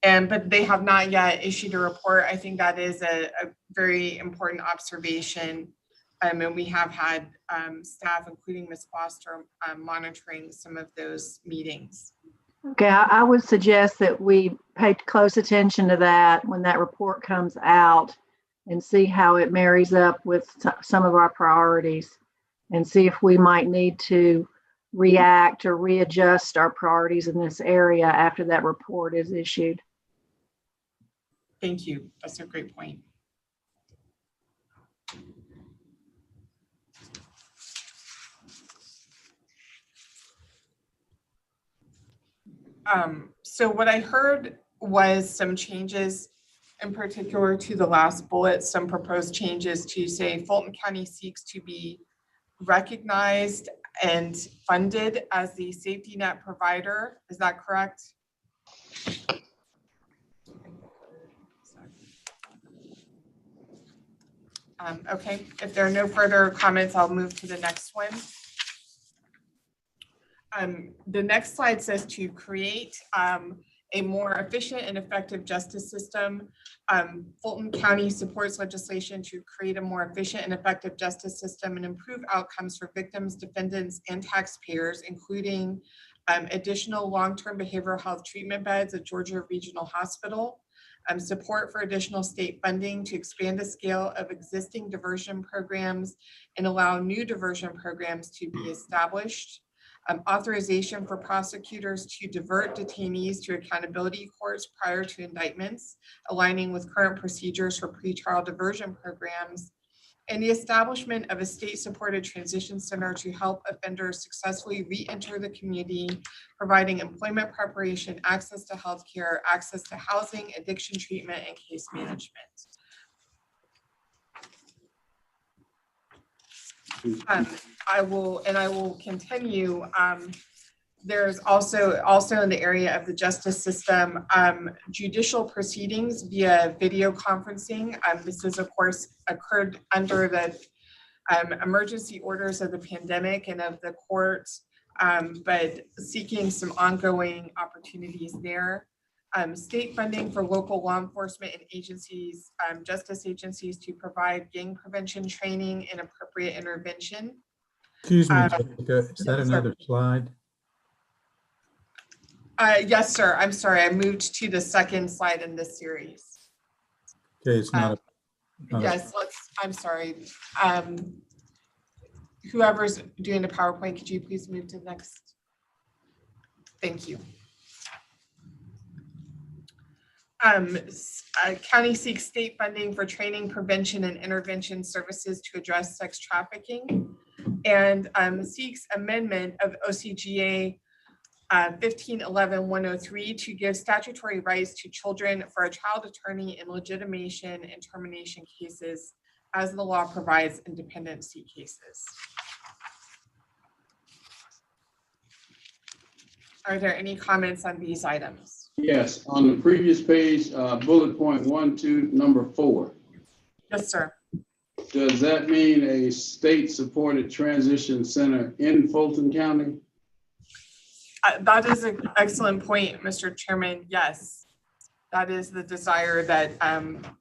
but they have not yet issued a report. I think that is a very important observation. And we have had staff, including Ms. Foster, monitoring some of those meetings. Okay, I would suggest that we pay close attention to that when that report comes out and see how it marries up with some of our priorities and see if we might need to react or readjust our priorities in this area after that report is issued. Thank you. That's a great point. So what I heard was some changes in particular to the last bullet, some proposed changes to say Fulton County seeks to be recognized and funded as the safety net provider. Is that correct? Okay, if there are no further comments, I'll move to the next one. The next slide says to create a more efficient and effective justice system. Fulton County supports legislation to create a more efficient and effective justice system and improve outcomes for victims, defendants, and taxpayers, including additional long-term behavioral health treatment beds at Georgia Regional Hospital, support for additional state funding to expand the scale of existing diversion programs and allow new diversion programs to be established. Authorization for prosecutors to divert detainees to accountability courts prior to indictments, aligning with current procedures for pretrial diversion programs, and the establishment of a state-supported transition center to help offenders successfully re-enter the community, providing employment preparation, access to healthcare, access to housing, addiction treatment, and case management. I will continue. There's also in the area of the justice system, judicial proceedings via video conferencing. This has of course occurred under the emergency orders of the pandemic and of the courts, but seeking some ongoing opportunities there. State funding for local law enforcement and agencies, justice agencies to provide gang prevention training and appropriate intervention. Excuse me, Jessica, is that another slide? Yes, sir. I'm sorry. I moved to the second slide in this series. Okay, it's not. Yes, I'm sorry. Whoever's doing the PowerPoint, could you please move to the next? Thank you. County seeks state funding for training, prevention, and intervention services to address sex trafficking, and seeks amendment of OCGA 1511-103 to give statutory rights to children for a child attorney in legitimation and termination cases, as the law provides in dependency cases. Are there any comments on these items? Yes, on the previous page, bullet point 1, 2, number 4. Yes, sir. Does that mean a state-supported transition center in Fulton County? That is an excellent point, Mr. Chairman. Yes, that is the desire that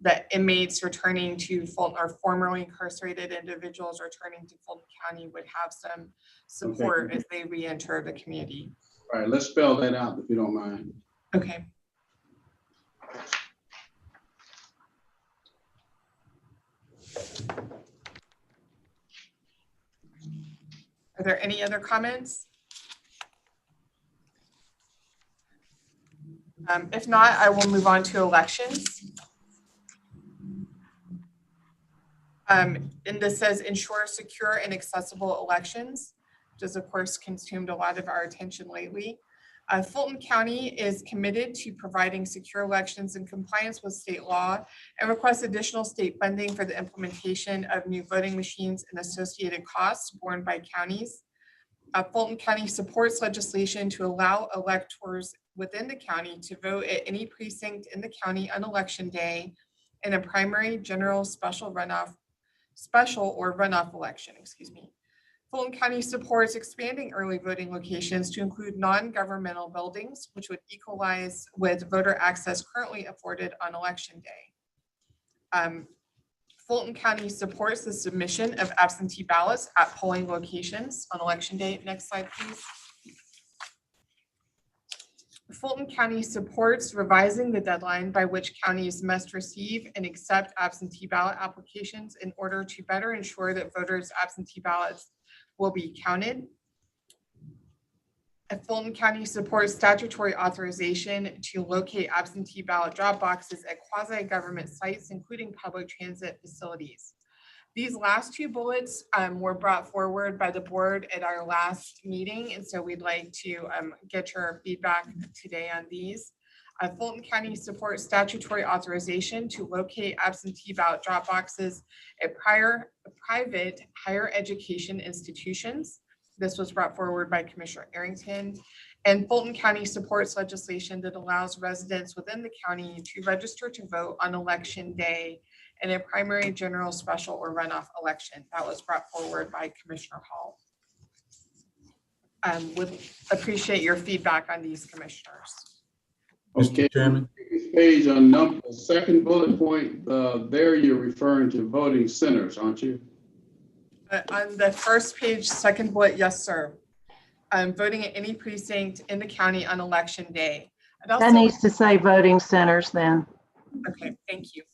that inmates returning to Fulton or formerly incarcerated individuals returning to Fulton County would have some support as they re-enter the community. All right, let's spell that out if you don't mind. Okay. Are there any other comments? If not, I will move on to elections. And this says ensure secure and accessible elections, which has of course consumed a lot of our attention lately. Fulton County is committed to providing secure elections in compliance with state law and requests additional state funding for the implementation of new voting machines and associated costs borne by counties. Fulton County supports legislation to allow electors within the county to vote at any precinct in the county on election day in a primary, general, special or runoff election, excuse me. Fulton County supports expanding early voting locations to include non-governmental buildings, which would equalize with voter access currently afforded on election day. Fulton County supports the submission of absentee ballots at polling locations on election day. Next slide, please. Fulton County supports revising the deadline by which counties must receive and accept absentee ballot applications in order to better ensure that voters' absentee ballots will be counted. Fulton County supports statutory authorization to locate absentee ballot drop boxes at quasi-government sites, including public transit facilities. These last two bullets were brought forward by the board at our last meeting, and so we'd like to get your feedback today on these. Fulton County supports statutory authorization to locate absentee ballot drop boxes at private higher education institutions. This was brought forward by Commissioner Arrington. And Fulton County supports legislation that allows residents within the county to register to vote on election day in a primary, general, special, or runoff election. That was brought forward by Commissioner Hall. Would appreciate your feedback on these, commissioners. Okay, Mr. Chairman. Page on number, second bullet point, there you're referring to voting centers, aren't you? On the first page, second bullet, yes, sir. Voting at any precinct in the county on election day. That needs to say voting centers then. Okay, thank you.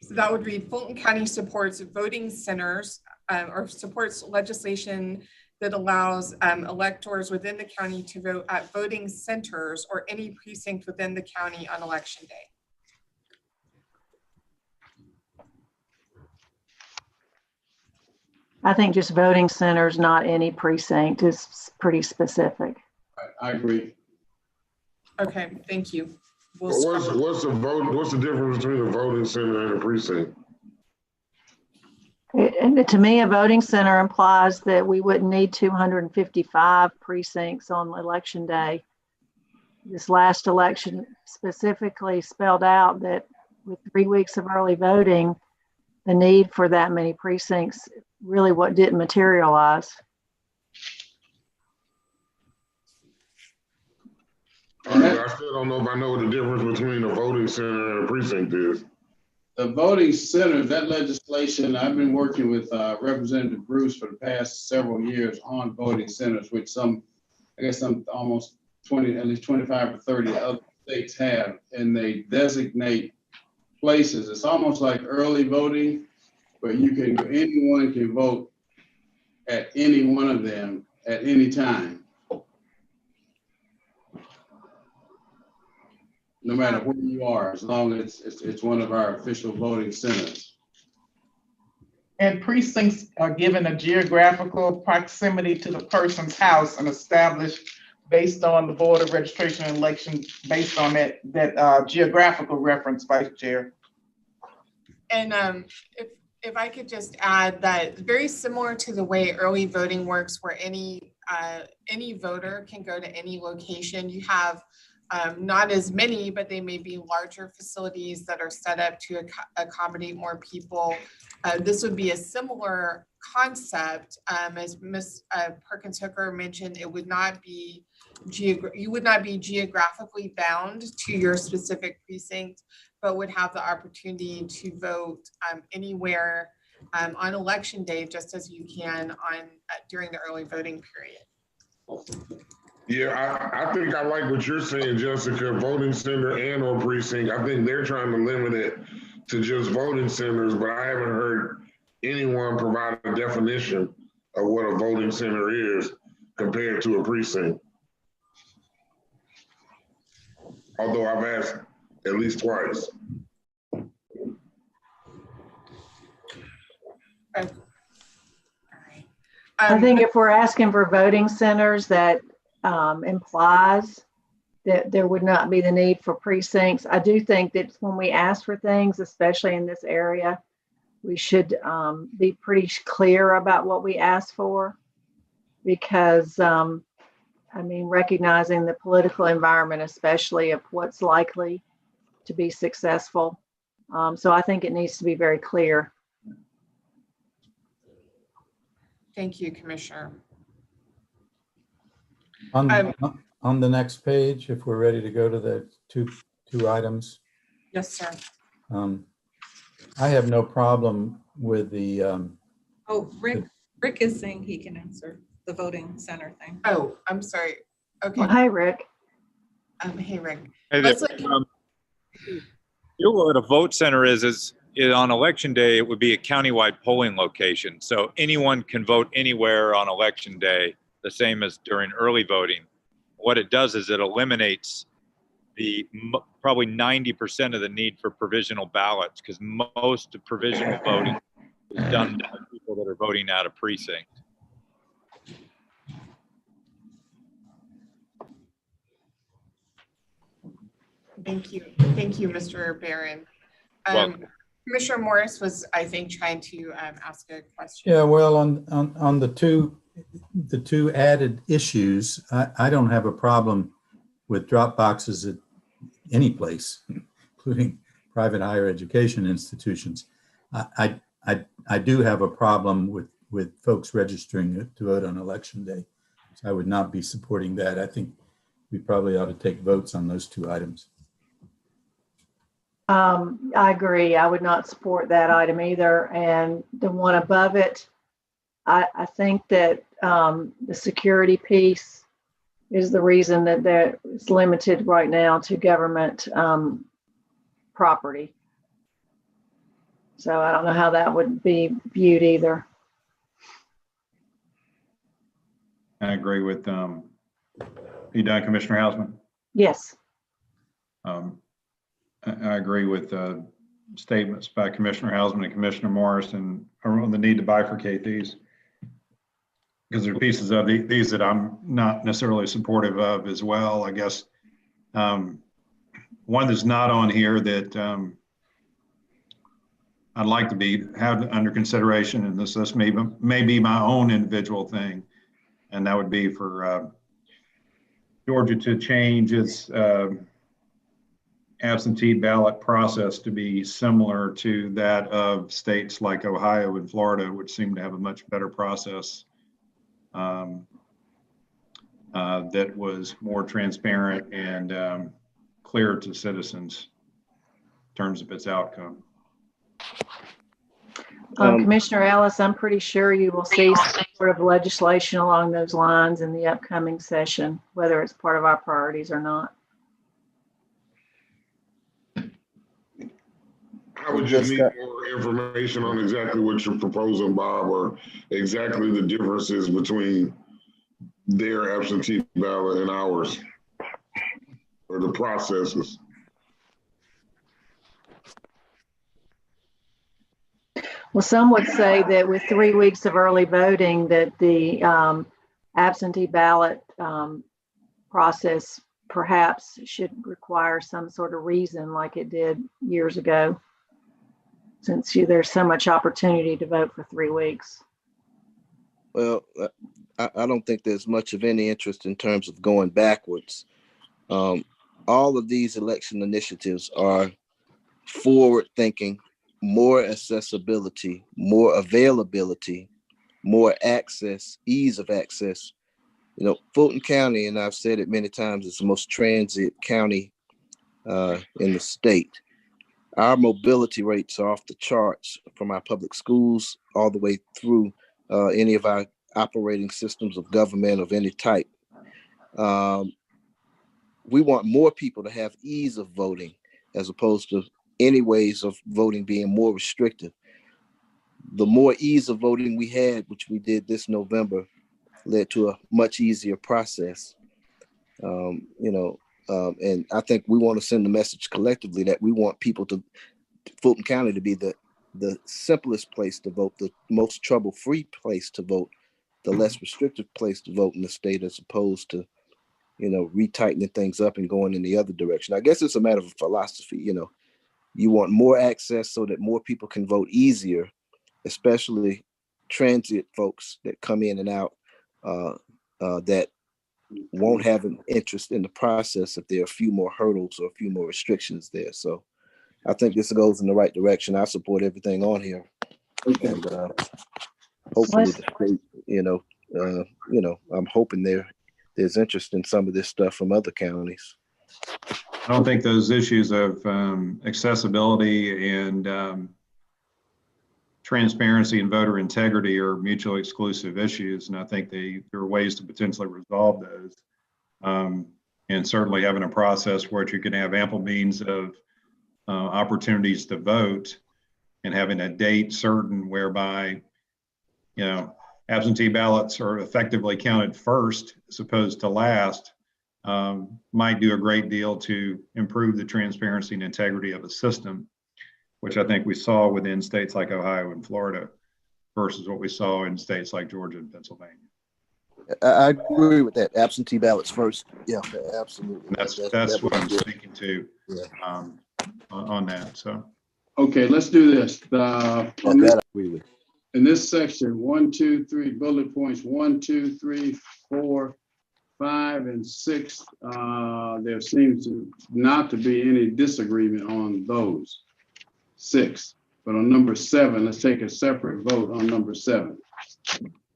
So that would read Fulton County supports voting centers or supports legislation that allows electors within the county to vote at voting centers or any precinct within the county on election day. I think just voting centers, not any precinct, is pretty specific. I agree. Okay, thank you. What's the difference between a voting center and a precinct? To me, a voting center implies that we wouldn't need 255 precincts on election day. This last election specifically spelled out that with 3 weeks of early voting, the need for that many precincts really what didn't materialize. I still don't know if I know what the difference between a voting center and a precinct is. The voting center, that legislation, I've been working with Representative Bruce for the past several years on voting centers, which some almost 20, at least 25 or 30 other states have, and they designate places. It's almost like early voting, but anyone can vote at any one of them at any time, no matter where you are, as long as it's one of our official voting centers. And precincts are given a geographical proximity to the person's house and established based on the Board of Registration and Election, based on that geographical reference, Vice Chair. And if I could just add that very similar to the way early voting works, where any voter can go to any location, you have not as many, but they may be larger facilities that are set up to accommodate more people. This would be a similar concept. As Ms. Perkins Hooker mentioned, it would not be you would not be geographically bound to your specific precinct, but would have the opportunity to vote anywhere on election day, just as you can during the early voting period. Yeah, I think I like what you're saying, Jessica, voting center and or precinct. I think they're trying to limit it to just voting centers, but I haven't heard anyone provide a definition of what a voting center is compared to a precinct. Although I've asked at least twice. I think if we're asking for voting centers, that implies that there would not be the need for precincts. I do think that when we ask for things, especially in this area, we should be pretty clear about what we ask for, because I mean, recognizing the political environment, especially of what's likely to be successful. So I think it needs to be very clear. Thank you, Commissioner. On the next page, if we're ready to go to the two items. Yes, sir. I have no problem with the. Oh, Rick is saying he can answer the voting center thing. Oh, I'm sorry. Okay. Well, hi, Rick. Hey, Rick. Hey there. What a vote center is on election day, it would be a countywide polling location. So anyone can vote anywhere on election day, the same as during early voting. What it does is it eliminates the probably 90% of the need for provisional ballots, because most of provisional voting is done by people that are voting out of precinct. Thank you, Mr. Barron. Welcome. Commissioner Morris was, I think, trying to ask a question. Yeah, well, on the two added issues, I don't have a problem with drop boxes at any place, including private higher education institutions. I do have a problem with folks registering to vote on election day. So I would not be supporting that. I think we probably ought to take votes on those two items. I agree. I would not support that item either. And the one above it, I think that the security piece is the reason that it's limited right now to government property. So I don't know how that would be viewed either. I agree with, you done, Commissioner Hausman? Yes. I agree with statements by Commissioner Hausman and Commissioner Morris and on the need to bifurcate these, because there are pieces of these that I'm not necessarily supportive of as well. I guess one that's not on here that I'd like to have under consideration, and this may be my own individual thing, and that would be for Georgia to change its absentee ballot process to be similar to that of states like Ohio and Florida, which seem to have a much better process that was more transparent and clear to citizens in terms of its outcome. Commissioner Ellis, I'm pretty sure you will see some sort of legislation along those lines in the upcoming session, whether it's part of our priorities or not. I would just need more information on exactly what you're proposing, Bob, or exactly the differences between their absentee ballot and ours, or the processes. Well, some would say that with 3 weeks of early voting, that the absentee ballot process perhaps should require some sort of reason like it did years ago, since there's so much opportunity to vote for 3 weeks. Well, I don't think there's much of any interest in terms of going backwards. All of these election initiatives are forward-thinking, more accessibility, more availability, more access, ease of access. You know, Fulton County, and I've said it many times, is the most transit county in the state. Our mobility rates are off the charts from our public schools all the way through any of our operating systems of government of any type. We want more people to have ease of voting as opposed to any ways of voting being more restrictive. The more ease of voting we had, which we did this November, led to a much easier process. And I think we want to send the message collectively that we want people Fulton County to be the simplest place to vote, the most trouble-free place to vote, the less restrictive place to vote in the state, as opposed to, retightening things up and going in the other direction. I guess it's a matter of philosophy. You want more access so that more people can vote easier, especially transit folks that come in and out that won't have an interest in the process if there are a few more hurdles or a few more restrictions there. So I think this goes in the right direction. I support everything on here. And hopefully the state, I'm hoping there's interest in some of this stuff from other counties. I don't think those issues of accessibility and transparency and voter integrity are mutually exclusive issues. And I think there are ways to potentially resolve those. And certainly having a process where you can have ample means of opportunities to vote and having a date certain whereby, absentee ballots are effectively counted first as opposed to last, might do a great deal to improve the transparency and integrity of the system, which I think we saw within states like Ohio and Florida versus what we saw in states like Georgia and Pennsylvania. I agree with that. Absentee ballots first. Yeah, absolutely. That's that what would I'm be good. speaking to Yeah. On that. So Okay, let's do this. That I agree with. In this section, 1, 2, 3 bullet points, 1, 2, 3, 4, 5, and 6. There seems to not to be any disagreement on those 6. But on number 7, let's take a separate vote on number 7.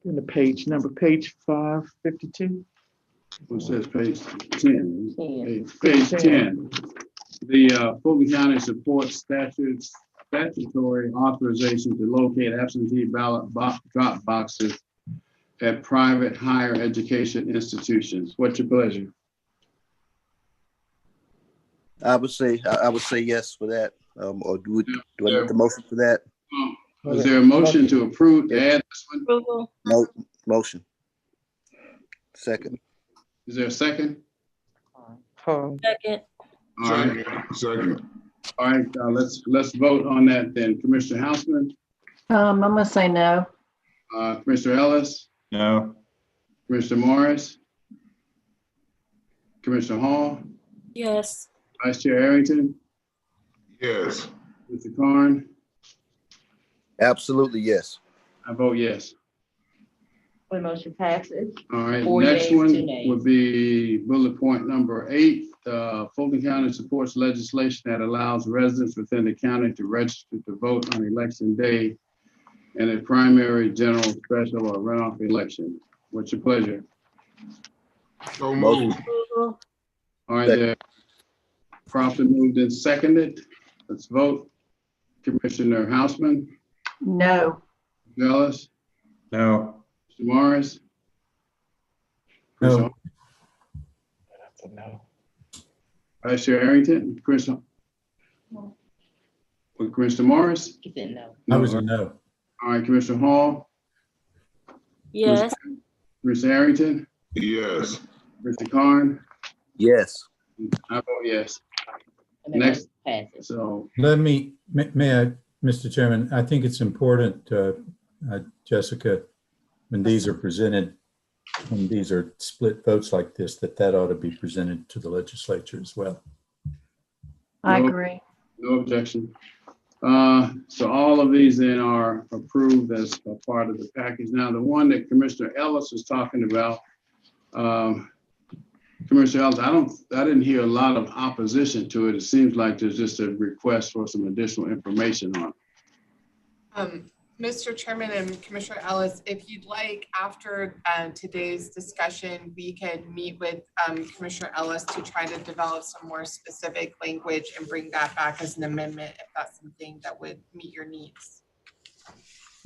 In the page number, page 552. What says page 10? Page 10. The Fulton County supports statutory authorization to locate absentee ballot drop boxes at private higher education institutions. What's your pleasure? I would say yes for that. Or do I need the motion for that? Is there a motion to approve to add this one? Approval. No motion. Second. Is there a second? Second. All right. Second. All right, let's vote on that then. Commissioner Houseman, I'm gonna say no. Commissioner Ellis, no. Commissioner Morris, Commissioner Hall, Yes. Vice Chair Arrington, Yes. Mr. Karn. Absolutely yes. I vote yes. The motion passes. All right, 4 next yeas, one 2 nays. would be bullet point number 8. Fulton County supports legislation that allows residents within the county to register to vote on election day in a primary, general, special, or runoff election. What's your pleasure? So moved. All right, there. Properly moved and seconded. Let's vote. Commissioner Houseman, No. Ellis, No. Mr. Morris. No. No. Vice Chair Arrington, Commissioner Morris. He said no. I was a no. All right, Commissioner Hall, Yes. Commissioner Arrington, Yes. Mr. Karn. Yes. I vote yes. And the Next. motion passes. So, Let me, may I, Mr. Chairman, I think it's important, Jessica, when these are presented, when these are split votes like this, that ought to be presented to the legislature as well. I No. agree. no objection. So all of these then are approved as a part of the package. Now, the one that Commissioner Ellis was talking about, Commissioner Ellis, I didn't hear a lot of opposition to it. It seems like there's just a request for some additional information on it. Mr. Chairman and Commissioner Ellis, if you'd like, after today's discussion, we could meet with Commissioner Ellis to try to develop some more specific language and bring that back as an amendment if that's something that would meet your needs.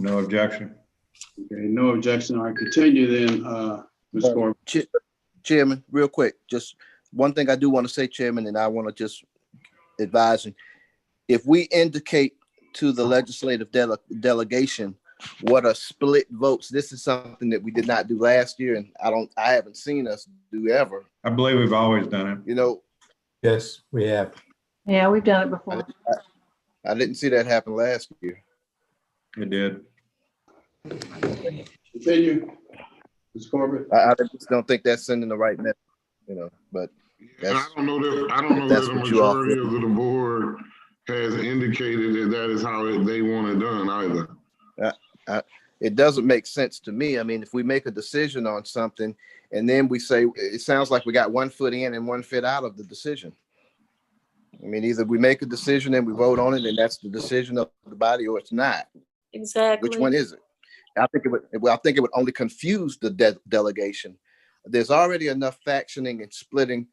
No objection. Okay, no objection. I continue then, Ms. Corbett. Chairman, real quick, just one thing I do want to say, Chairman, and I want to just advise, if we indicate to the legislative delegation what are split votes, this is something that we did not do last year, and I haven't seen us do ever. I believe we've always done it. You know. Yes, we have. Yeah, we've done it before. I didn't see that happen last year. It did. Continue. Ms. Corbett. I just don't think that's sending the right message, you know, but And I don't know that the majority of the board has indicated that that is how they want it done either. It doesn't make sense to me. I mean, if we make a decision on something and then we say, it sounds like we got 1 foot in and 1 foot out of the decision. I mean, either we make a decision and we vote on it and that's the decision of the body, or it's not. Exactly. Which one is it? I think it would only confuse the delegation. There's already enough factioning and splitting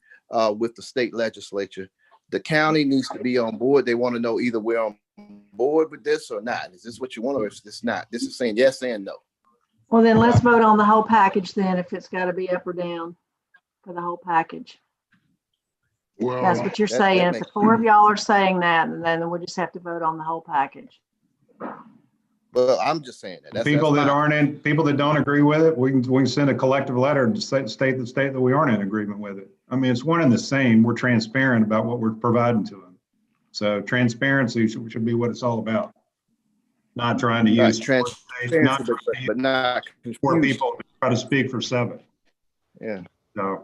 with the state legislature. The county needs to be on board. They want to know either we're on board with this or not. Is this what you want, or is this not? This is saying yes and no. Well, then let's vote on the whole package then, if it's got to be up or down for the whole package. Well, That's what you're saying. If the 4 of y'all are saying that, and then we'll just have to vote on the whole package. Well, I'm just saying that. People that don't agree with it, we can send a collective letter to state that we aren't in agreement with it. I mean, it's one and the same. We're transparent about what we're providing to them. So transparency should be what it's all about. Not trying to use four states, not transparency, but not four confused. people to try to speak for seven. Yeah. So,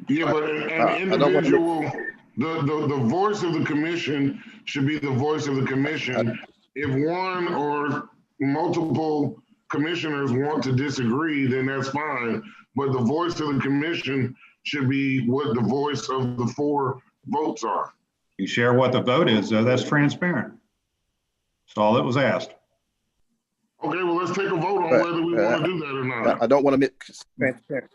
Yeah, but an I don't want to. individual, the voice of the commission should be the voice of the commission. If one or multiple commissioners want to disagree, then that's fine. But the voice of the commission should be what the voice of the four votes are. you share what the vote is, though, that's transparent. That's all that was asked. Okay, well, let's take a vote on whether we want to do that or not. I don't want to mix transparent.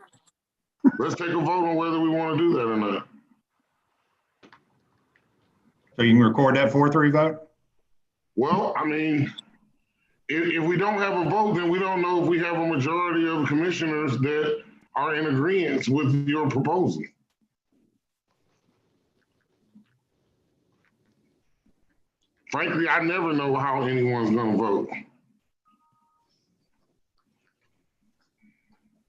Let's take a vote on whether we want to do that or not. So you can record that 4-3 vote? Well, I mean, if we don't have a vote, then we don't know if we have a majority of commissioners that are in agreement with your proposal. Frankly, I never know how anyone's going to vote.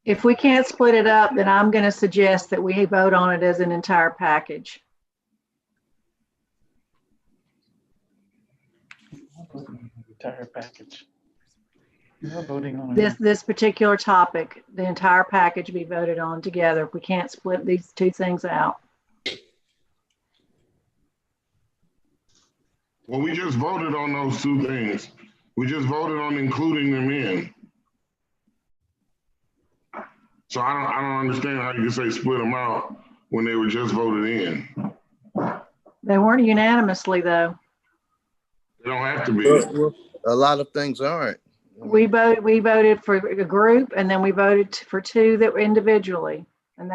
If we can't split it up, then I'm going to suggest that we vote on it as an entire package. Entire package. You're voting on This particular topic, the entire package be voted on together. If we can't split these two things out. Well, we just voted on those two things. We just voted on including them in. So I don't understand how you can say split them out when they were just voted in. They weren't unanimously, though. They don't have to be. A lot of things aren't. We voted for a group, and then we voted for two that were individually, and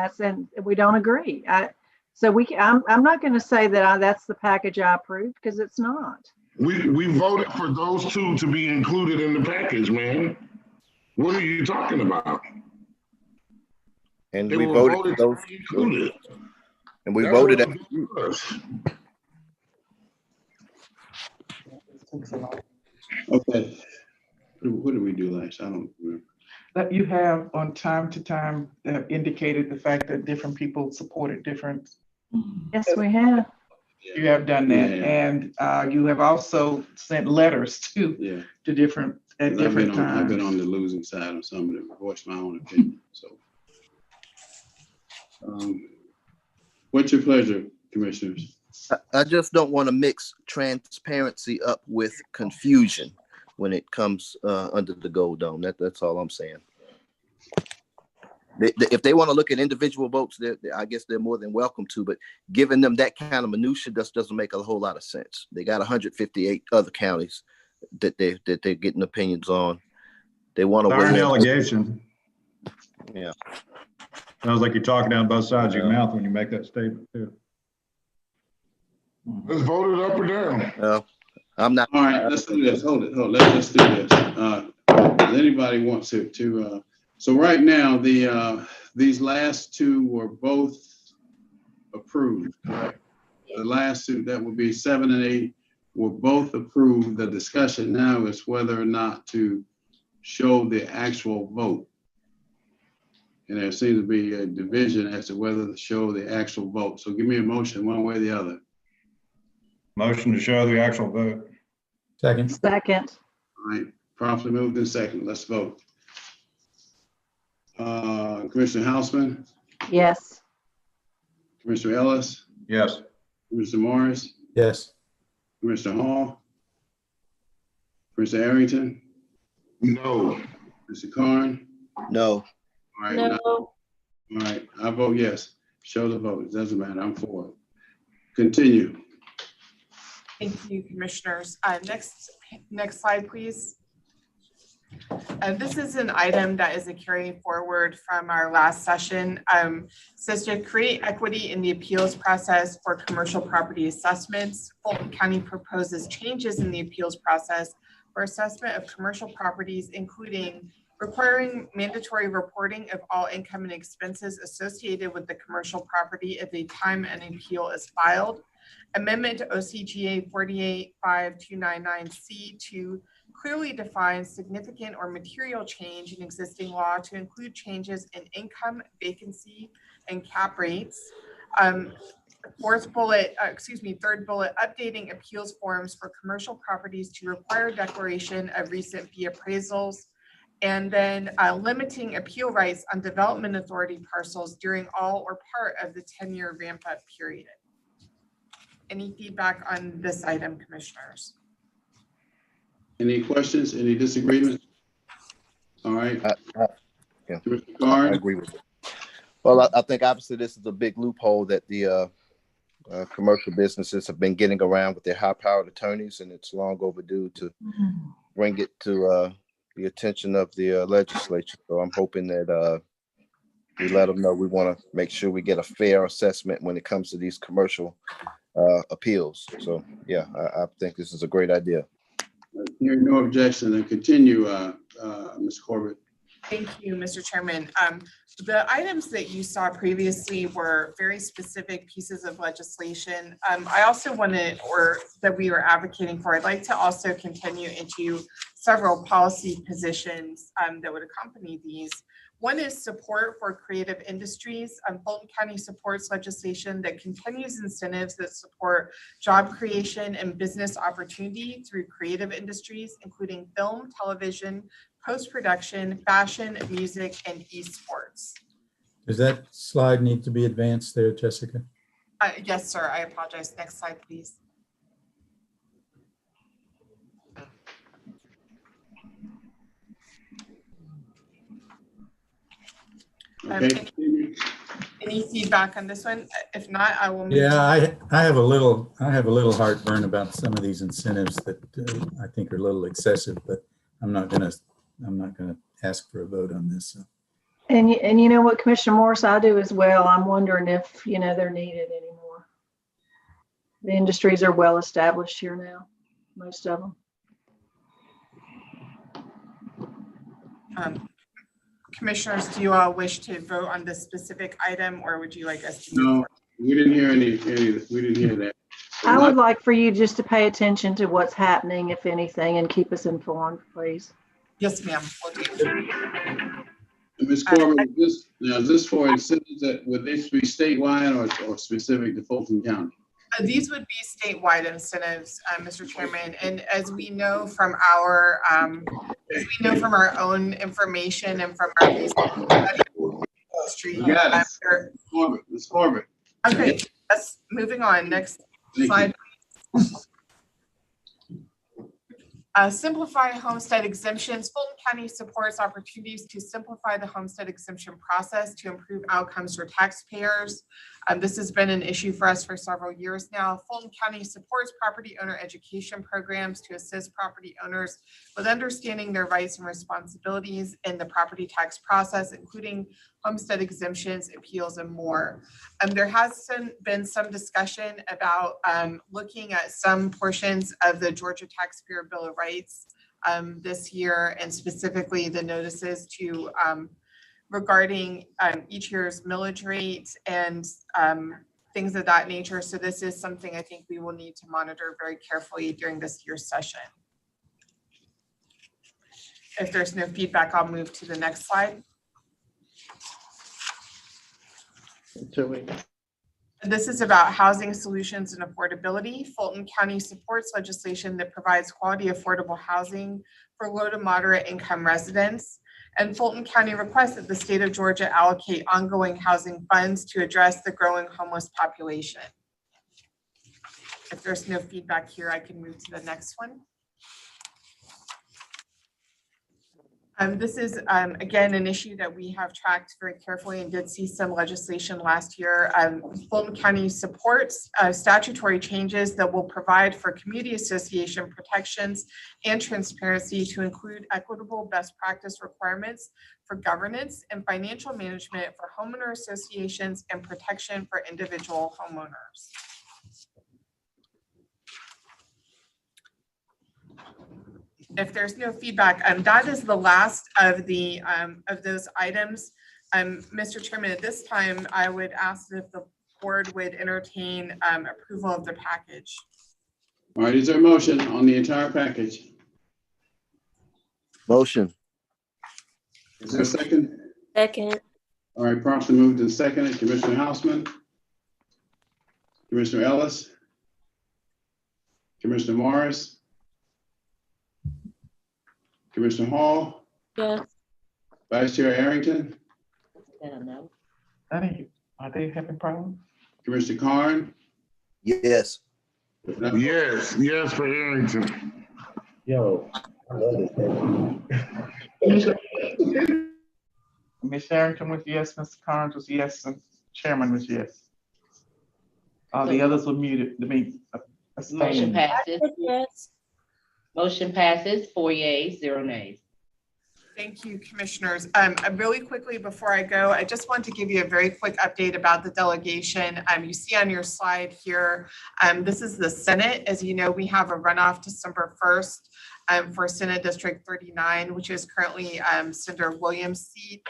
we don't agree. I'm not going to say that that's the package I approved, because it's not. We voted for those two to be included in the package, man. What are you talking about? And they we voted for those included. And we voted at. Okay. What did we do last? I don't remember. That you have on time to time indicated the fact that different people supported different. Yes, we have. You have done that, Yeah. and you have also sent letters to different at different times. I've been on the losing side of some of them, voiced my own opinion. So, what's your pleasure, commissioners? I just don't want to mix transparency up with confusion when it comes under the gold dome. That's all I'm saying. If they want to look at individual votes, I guess they're more than welcome to, but giving them that kind of minutia just doesn't make a whole lot of sense. They got 158 other counties that they're getting opinions on. They want to. It's an allegation. Yeah. Sounds like you're talking down both sides of your mouth when you make that statement too. Let's vote it up or down. No, I'm not. All right, let's do this. Hold it. Let's do this. Does anybody want to so right now, these last two were both approved, correct? The last two, that would be 7 and 8, were both approved. The discussion now is whether or not to show the actual vote. And there seems to be a division as to whether to show the actual vote. So give me a motion one way or the other. Motion to show the actual vote. Second. All right, properly moved in second. Let's vote. Commissioner Hausman? Yes. Commissioner Ellis? Yes. Commissioner Morris? Yes. Commissioner Hall? Commissioner Arrington? No. Mr. Carn? No. All right. No. All right, I vote yes. Show the vote. It doesn't matter. I'm for it. Continue. Thank you, commissioners. Next slide, please. This is an item that is a carry forward from our last session. Says to create equity in the appeals process for commercial property assessments. Fulton County proposes changes in the appeals process for assessment of commercial properties, including requiring mandatory reporting of all income and expenses associated with the commercial property at the time an appeal is filed. Amendment to OCGA 485299C to clearly defines significant or material change in existing law to include changes in income, vacancy, and cap rates. third bullet, updating appeals forms for commercial properties to require declaration of recent fee appraisals. And then limiting appeal rights on development authority parcels during all or part of the 10-year ramp up period. Any feedback on this item, commissioners? Any questions, any disagreements? All right. Yeah, Commissioner Carr? I agree with it. Well, I think obviously this is a big loophole that the commercial businesses have been getting around with their high-powered attorneys, and it's long overdue to bring it to the attention of the legislature. So I'm hoping that we let them know we want to make sure we get a fair assessment when it comes to these commercial appeals. So yeah, I think this is a great idea. Hearing no objection, then continue, Ms. Corbett. Thank you, Mr. Chairman. The items that you saw previously were very specific pieces of legislation. I also wanted, or that we were advocating for, I'd like to also continue into several policy positions that would accompany these. One is support for creative industries. Fulton County supports legislation that continues incentives that support job creation and business opportunity through creative industries, including film, television, post-production, fashion, music, and esports. Does that slide need to be advanced there, Jessica? Yes, sir. I apologize. Next slide, please. Any feedback on this one? If not, I will move. Yeah, I have a little heartburn about some of these incentives that I think are a little excessive, but I'm not gonna ask for a vote on this. So. And you know what, Commissioner Morris, I do as well. I'm wondering if they're needed anymore. The industries are well established here now, most of them. Commissioners, do you all wish to vote on this specific item, or would you like us to move forward? We didn't hear any, we didn't hear that. I would like for you just to pay attention to what's happening, if anything, and keep us informed, please. Yes, ma'am. Ms. Corbett, is this for incentives that would this be statewide or specific to Fulton County? These would be statewide incentives, Mr. Chairman, and as we know from our own information and from our research, Ms. Corbett. Okay, that's moving on. Next slide. Simplify homestead exemptions. Fulton County supports opportunities to simplify the homestead exemption process to improve outcomes for taxpayers. This has been an issue for us for several years now. Fulton County supports property owner education programs to assist property owners with understanding their rights and responsibilities in the property tax process, including homestead exemptions, appeals, and more. There has been some discussion about looking at some portions of the Georgia Taxpayer Bill of Rights this year, and specifically the notices to regarding each year's millage rate and things of that nature. So this is something I think we will need to monitor very carefully during this year's session. If there's no feedback, I'll move to the next slide. This is about housing solutions and affordability. Fulton County supports legislation that provides quality, affordable housing for low to moderate income residents. And Fulton County requests that the state of Georgia allocate ongoing housing funds to address the growing homeless population. If there's no feedback here, I can move to the next one. This is, again, an issue that we have tracked very carefully and did see some legislation last year. Fulton County supports statutory changes that will provide for community association protections and transparency to include equitable best practice requirements for governance and financial management for homeowner associations and protection for individual homeowners. If there's no feedback, that is the last of the of those items. Mr. Chairman, at this time, I would ask if the board would entertain approval of the package. All right, is there a motion on the entire package? Motion. Is there a second? Second. All right, properly moved and seconded. Commissioner Hausman. Commissioner Ellis, Commissioner Morris, Commissioner Hall, Yes. Vice Chair Arrington, I don't know. Are they having problems? Commissioner Carn. Yes. Yes, yes for Arrington. Yo, I love this thing. Ms. Arrington was yes, Mr. Carnes was yes, and Chairman was yes. The others were muted, Motion abstained. passes. Yes. Motion passes, 4 yeas, 0 nays. Thank you, commissioners. Really quickly before I go, I just want to give you a very quick update about the delegation. You see on your slide here, this is the Senate. As you know, we have a runoff December 1st for Senate District 39, which is currently Senator Williams' seat.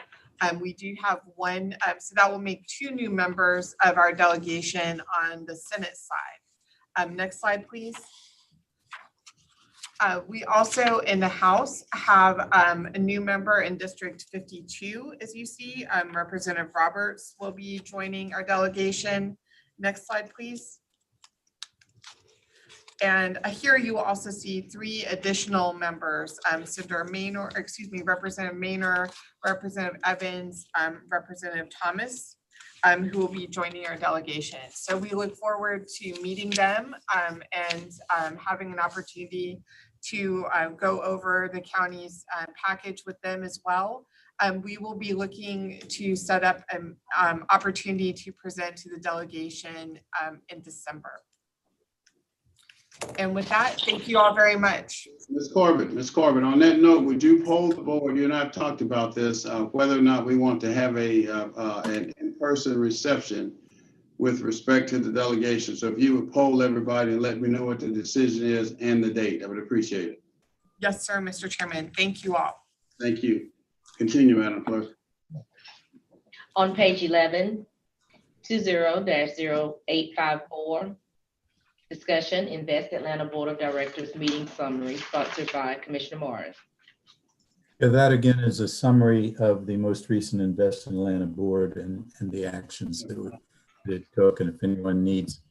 We do have one, so that will make 2 new members of our delegation on the Senate side. Next slide, please. We also in the House have a new member in District 52, as you see. Representative Roberts will be joining our delegation. Next slide, please. And here you will also see 3 additional members, Senator Maynor, Representative Maynor, Representative Evans, Representative Thomas, who will be joining our delegation. So we look forward to meeting them and having an opportunity to go over the county's package with them as well. We will be looking to set up an opportunity to present to the delegation in December. And with that, thank you all very much. Ms. Corbett, on that note, would you poll the board, you and I have talked about this, whether or not we want to have an in-person reception with respect to the delegation. So if you would poll everybody and let me know what the decision is and the date, I would appreciate it. Yes, sir, Mr. Chairman. Thank you all. Thank you. Continue, Madam Clerk. On page 11, 20-0854, discussion, Invest Atlanta Board of Directors meeting summary, sponsored by Commissioner Morris. Yeah, that again is a summary of the most recent Invest Atlanta board and the actions that it took. And if anyone needs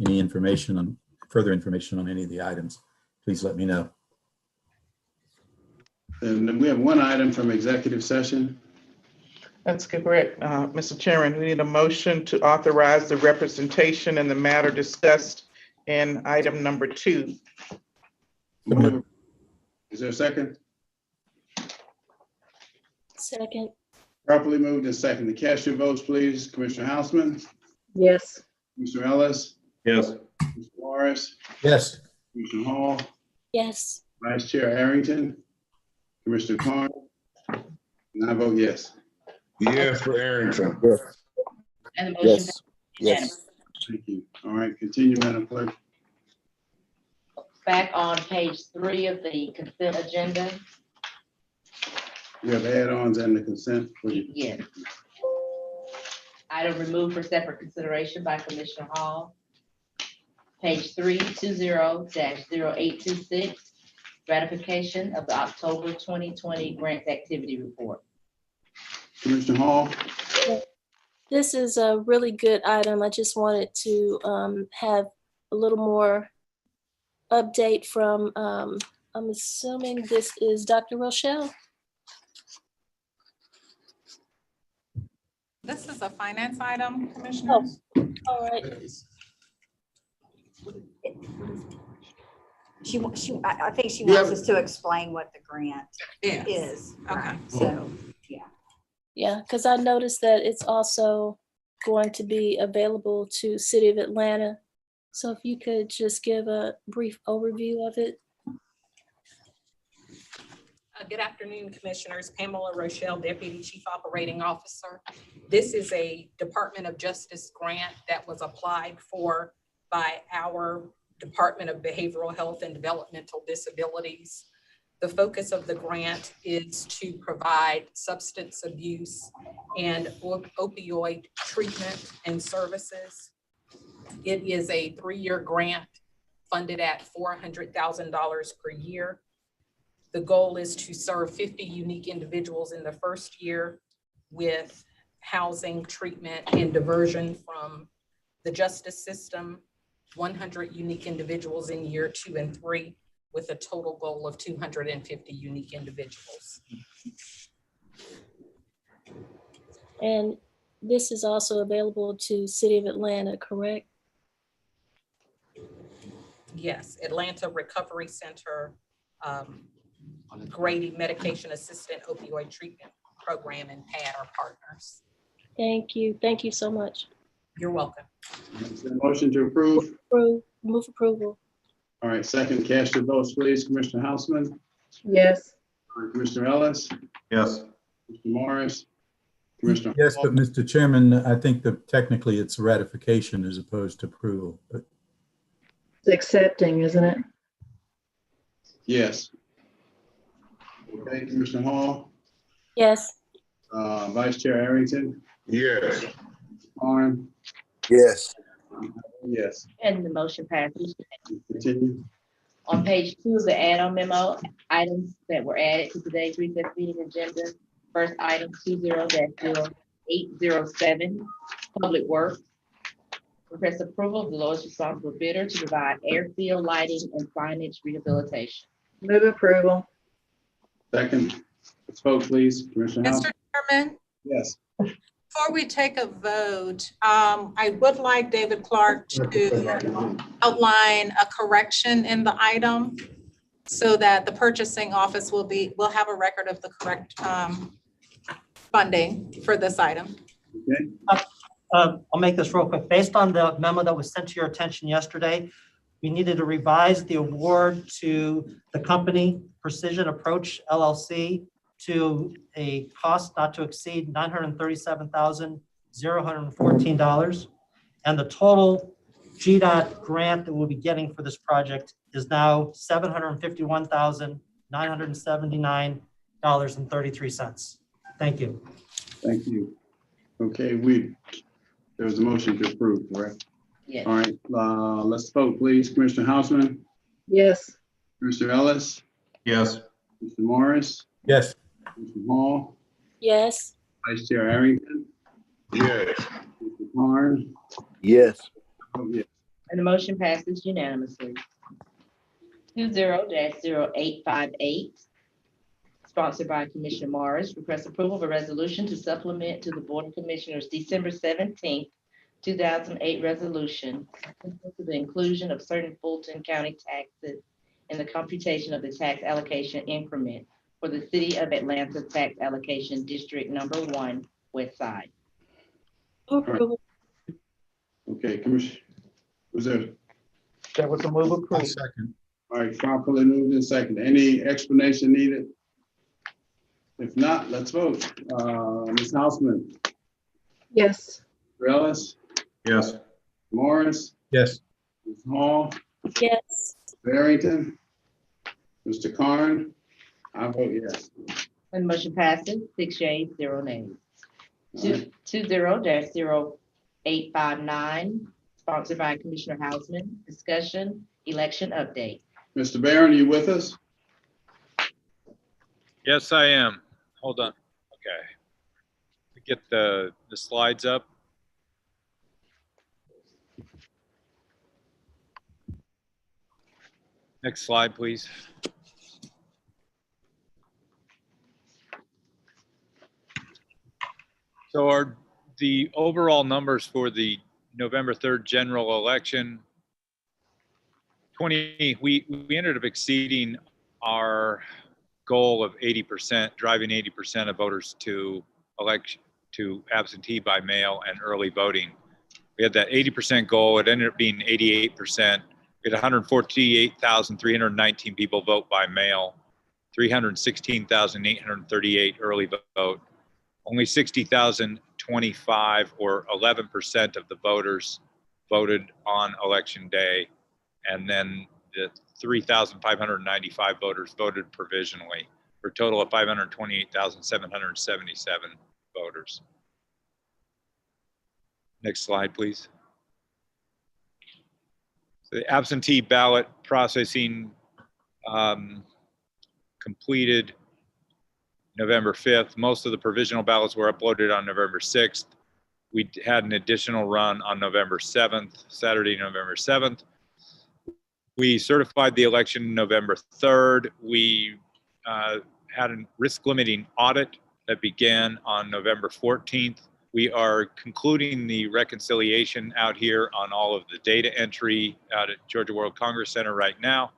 any information on further information on any of the items, please let me know. And we have one item from executive session. That's correct. Mr. Chairman, we need a motion to authorize the representation in the matter discussed in item number 2. Is there a second? Second. Properly moved and seconded. Cast your votes, please. Commissioner Houseman, Yes. Commissioner Ellis, Yes. Mr. Morris, Yes. Commissioner Hall, Yes. Vice Chair Arrington, Commissioner Carn, and I vote yes. Yes for Arrington. Yes. And the motion Yes. passes Yes. unanimously. Thank you. All right, continue, Madam Clerk. Back on page 3 of the consent agenda. We have add-ons and the consent. Yes. Item removed for separate consideration by Commissioner Hall. Page 3, 20-0826, ratification of the October 2020 grant activity report. Commissioner Hall. This is a really good item. I just wanted to have a little more update from, I'm assuming this is Dr. Rochelle. This is a finance item, Commissioners. All right. I think she wants us to explain what the grant Yes. is. Okay. Right. So, yeah. Yeah, because I noticed that it's also going to be available to City of Atlanta. So if you could just give a brief overview of it. Good afternoon, Commissioners. Pamela Rochelle, Deputy Chief Operating Officer. This is a Department of Justice grant that was applied for by our Department of Behavioral Health and Developmental Disabilities. The focus of the grant is to provide substance abuse and opioid treatment and services. It is a 3-year grant funded at $400,000 per year. The goal is to serve 50 unique individuals in the first year with housing, treatment, and diversion from the justice system, 100 unique individuals in year 2 and 3, with a total goal of 250 unique individuals. And this is also available to City of Atlanta, correct? Yes, Atlanta Recovery Center, Grady Medication Assistant Opioid Treatment Program, and PAD are partners. Thank you. Thank you so much. You're welcome. Is there a motion to approve? Move approval. All right, second, cast your votes, please. Commissioner Houseman, Yes. Commissioner Ellis, Yes. Mr. Morris, Commissioner. Yes, but Mr. Chairman, I think that technically it's ratification as opposed to approval, but It's accepting, isn't it? Yes. Okay, Commissioner Hall, Yes. Vice Chair Arrington, Yes. Arn, Yes. yes. And the motion passes. Continue. On page 2 of the add-on memo, items that were added to today's recess meeting agenda. First item 20-0807, Public Works. Request approval of the lowest responsible bidder to provide airfield lighting and signage rehabilitation. Move approval. Second, let's vote, please. Commissioner House. Mr. Chairman, Yes. before we take a vote, I would like David Clark to outline a correction in the item so that the purchasing office will have a record of the correct funding for this item. Okay. I'll make this real quick. Based on the memo that was sent to your attention yesterday, we needed to revise the award to the company Precision Approach LLC to a cost not to exceed $937,014. And the total GDOT grant that we'll be getting for this project is now $751,979.33. Thank you. Thank you. Okay, there was a motion to approve, correct? Yes. All right, let's vote, please. Commissioner Houseman, Yes. Commissioner Ellis, Yes. Mr. Morris, yes. Mr. Hall, Yes. Vice Chair Arrington, Yes. Mr. Karn. Yes. Oh, yes. And the motion passes unanimously. 20-0858, sponsored by Commissioner Morris, request approval of a resolution to supplement to the Board of Commissioners December 17th, 2008 resolution to the inclusion of certain Fulton County taxes in the computation of the tax allocation increment for the City of Atlanta Tax Allocation District Number 1, West Side. Approval. Okay, Commissioner, was there? That was a move I'll approved. second. All right, properly moved in second. Any explanation needed? If not, let's vote. Ms. Houseman, Yes. Mr. Ellis, Yes. Morris, Yes. Ms. Hall, Yes. Barrington, Mr. Karn. I vote yes. And motion passes 6 yeas, 0 nays. All right. 20-0859, sponsored by Commissioner Hausman, discussion, election update. Mr. Barron, you with us? Yes, I am. Hold on. Okay. Get the slides up. Next slide, please. So the overall numbers for the November 3rd general election, we ended up exceeding our goal of 80%, driving 80% of voters to absentee by mail and early voting. We had that 80% goal. It ended up being 88%. We had 148,319 people vote by mail, 316,838 early vote. Only 60,025 or 11% of the voters voted on election day. And then the 3,595 voters voted provisionally for a total of 528,777 voters. Next slide, please. So the absentee ballot processing completed November 5th. Most of the provisional ballots were uploaded on November 6th. We had an additional run on November 7th, Saturday, November 7th. We certified the election November 3rd. We had a risk limiting audit that began on November 14th. We are concluding the reconciliation out here on all of the data entry out at Georgia World Congress Center right now.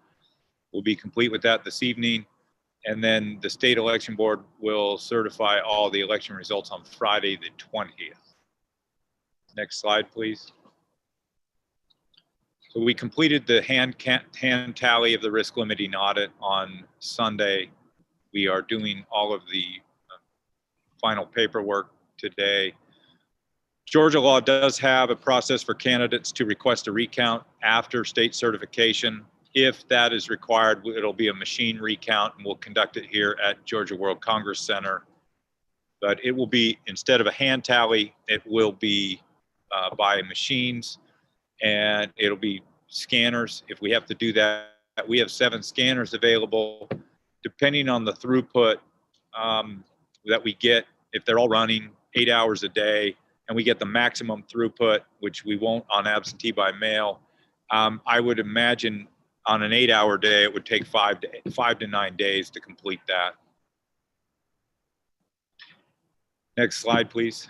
We'll be complete with that this evening. And then the state election board will certify all the election results on Friday, the 20th. Next slide, please. So we completed the hand tally of the risk limiting audit on Sunday. We are doing all of the final paperwork today. Georgia law does have a process for candidates to request a recount after state certification. If that is required, it'll be a machine recount, and we'll conduct it here at Georgia World Congress Center. But it will be, instead of a hand tally, it will be by machines, and it'll be scanners. If we have to do that, we have 7 scanners available. Depending on the throughput that we get, if they're all running 8 hours a day, and we get the maximum throughput, which we won't on absentee by mail, I would imagine on an 8-hour day, it would take 5 to 9 days to complete that. Next slide, please.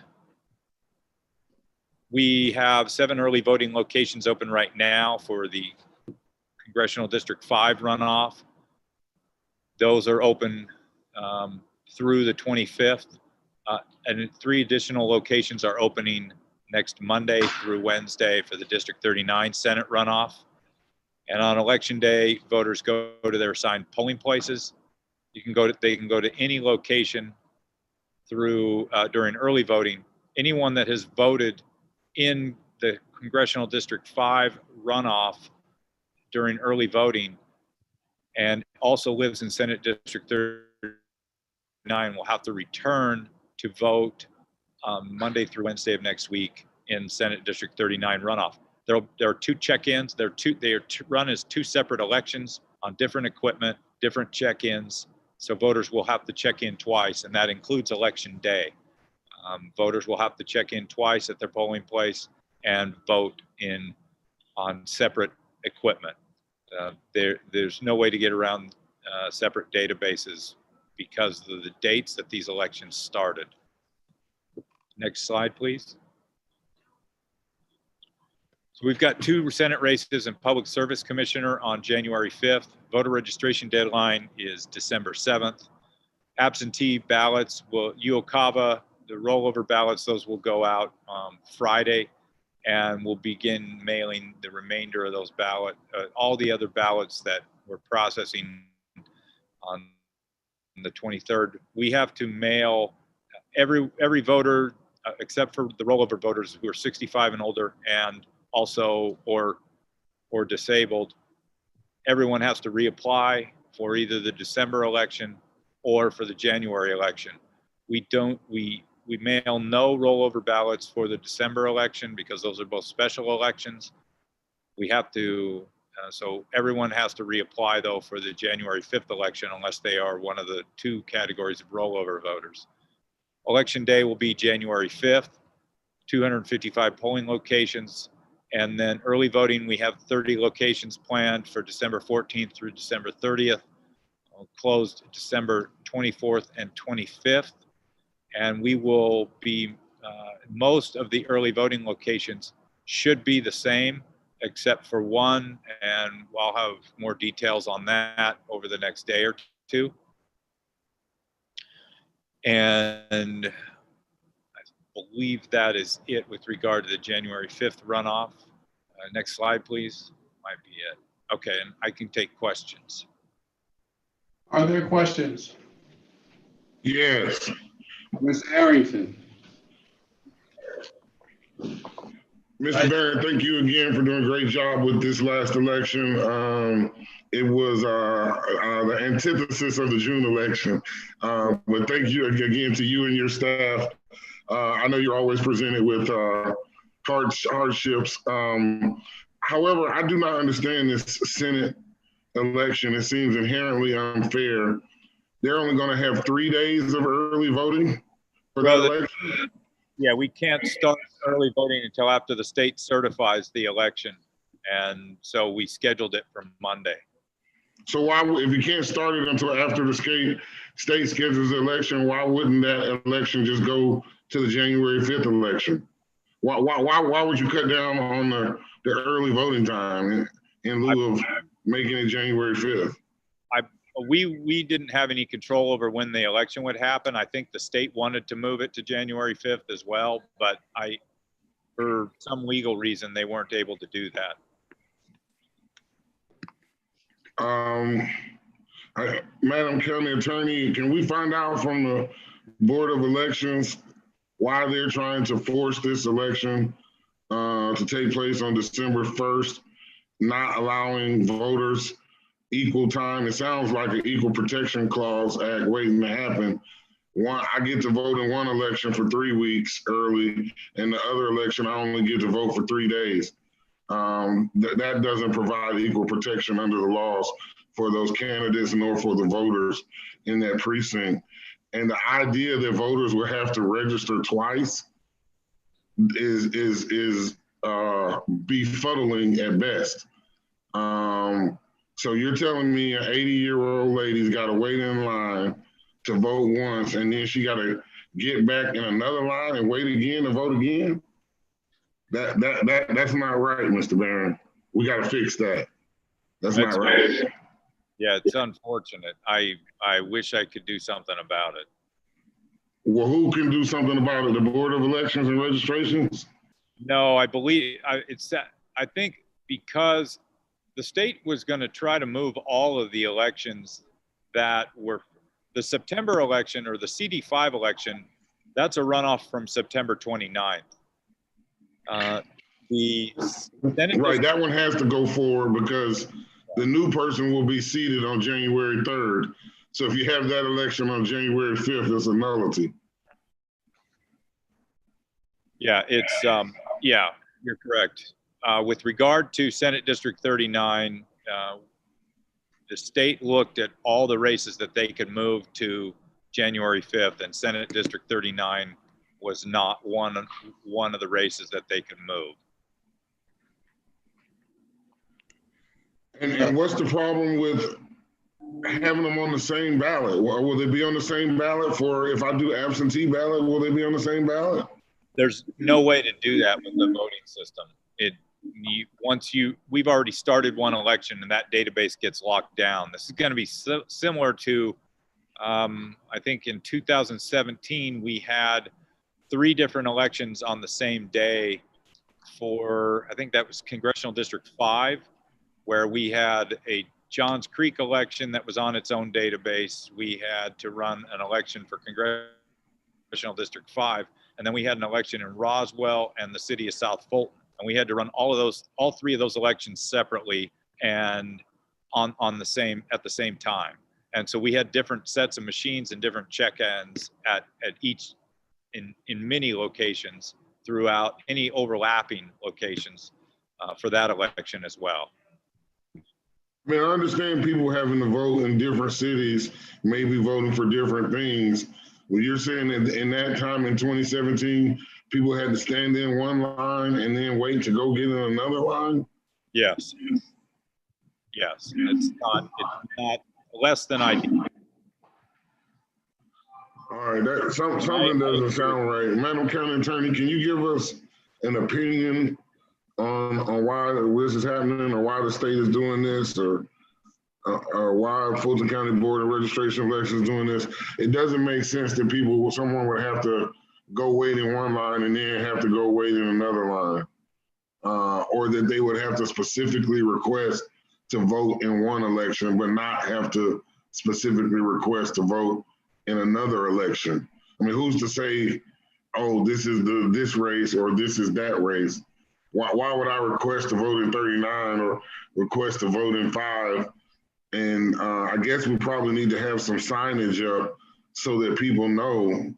We have 7 early voting locations open right now for the Congressional District 5 runoff. Those are open through the 25th. And 3 additional locations are opening next Monday through Wednesday for the District 39 Senate runoff. And on election day, voters go to their assigned polling places. They can go to any location through during early voting. Anyone that has voted in the Congressional District 5 runoff during early voting and also lives in Senate District 39 will have to return to vote Monday through Wednesday of next week in Senate District 39 runoff. There are 2 check-ins. They are run as 2 separate elections on different equipment, different check-ins. So voters will have to check in twice, and that includes election day. Voters will have to check in twice at their polling place and vote on separate equipment. There's no way to get around separate databases because of the dates that these elections started. Next slide, please. So we've got 2 Senate races and Public Service Commissioner on January 5th. Voter registration deadline is December 7th. Absentee ballots UOCAVA, the rollover ballots, those will go out Friday, and we'll begin mailing the remainder of those all the other ballots that we're processing on the 23rd. We have to mail every voter, except for the rollover voters who are 65 and older and also or disabled. Everyone has to reapply for either the December election or for the January election. We mail no rollover ballots for the December election because those are both special elections. We have to, so everyone has to reapply though for the January 5th election unless they are one of the 2 categories of rollover voters. Election day will be January 5th, 255 polling locations. And then early voting, we have 30 locations planned for December 14th through December 30th, closed December 24th and 25th. And we will be, most of the early voting locations should be the same, except for 1, and I'll have more details on that over the next day or 2. And I believe that is it with regard to the January 5th runoff. Next slide, please. Might be it. Okay, and I can take questions. Are there questions? Yes. Ms. Arrington. Mr. Barron, thank you again for doing a great job with this last election. It was the antithesis of the June election. But thank you again to you and your staff. I know you're always presented with hardships. However, I do not understand this Senate election. It seems inherently unfair. They're only going to have 3 days of early voting for that election. Yeah, we can't start early voting until after the state certifies the election. And so we scheduled it for Monday. So why, if you can't start it until after the state schedules the election, why wouldn't that election just go to the January 5th election? Why would you cut down on the early voting time in lieu of making it January 5th? We didn't have any control over when the election would happen. I think the state wanted to move it to January 5th as well, but for some legal reason, they weren't able to do that. Madam County Attorney, can we find out from the Board of Elections why they're trying to force this election to take place on December 1st, not allowing voters equal time? It sounds like an Equal Protection Clause Act waiting to happen. I get to vote in one election for 3 weeks early, and the other election I only get to vote for 3 days. That doesn't provide equal protection under the laws for those candidates nor for the voters in that precinct. And the idea that voters will have to register twice is befuddling at best. So you're telling me an 80-year-old lady's got to wait in line to vote once, and then she got to get back in another line and wait again to vote again? That's not right, Mr. Barron. We got to fix that. That's not right. Yeah, it's unfortunate. I wish I could do something about it. Well, who can do something about it? The Board of Elections and Registrations? No, I believe I think because the state was going to try to move all of the elections that were the September election or the CD5 election. That's a runoff from September 29th. Right, that one has to go forward because the new person will be seated on January 3rd. So if you have that election on January 5th, it's a nullity. Yeah, it's, yeah, you're correct. With regard to Senate District 39, the state looked at all the races that they could move to January 5th, and Senate District 39 was not one of the races that they could move. And what's the problem with having them on the same ballot? Will they be on the same ballot for, if I do absentee ballot, will they be on the same ballot? There's no way to do that with the voting system. We've already started one election and that database gets locked down. This is going to be similar to, I think in 2017, we had 3 different elections on the same day for, I think that was Congressional District 5, where we had a Johns Creek election that was on its own database. We had to run an election for Congressional District 5, and then we had an election in Roswell and the city of South Fulton. And we had to run all 3 of those elections separately and at the same time. And so we had different sets of machines and different check-ins at each in many locations throughout any overlapping locations for that election as well. I mean, I understand people having to vote in different cities, maybe voting for different things. When you're saying that in that time in 2017, people had to stand in one line and then wait to go get in another line? Yes. Yes, it's not less than ideal. All right, something doesn't sound right. Madam County Attorney, can you give us an opinion on why this is happening, or why the state is doing this, or why Fulton County Board of Registration Elections is doing this? It doesn't make sense that someone would have to go wait in one line and then have to go wait in another line, or that they would have to specifically request to vote in one election, but not have to specifically request to vote in another election. I mean, who's to say, oh, this is this race or this is that race? Why would I request to vote in 39 or request to vote in 5? And I guess we probably need to have some signage up so that people know.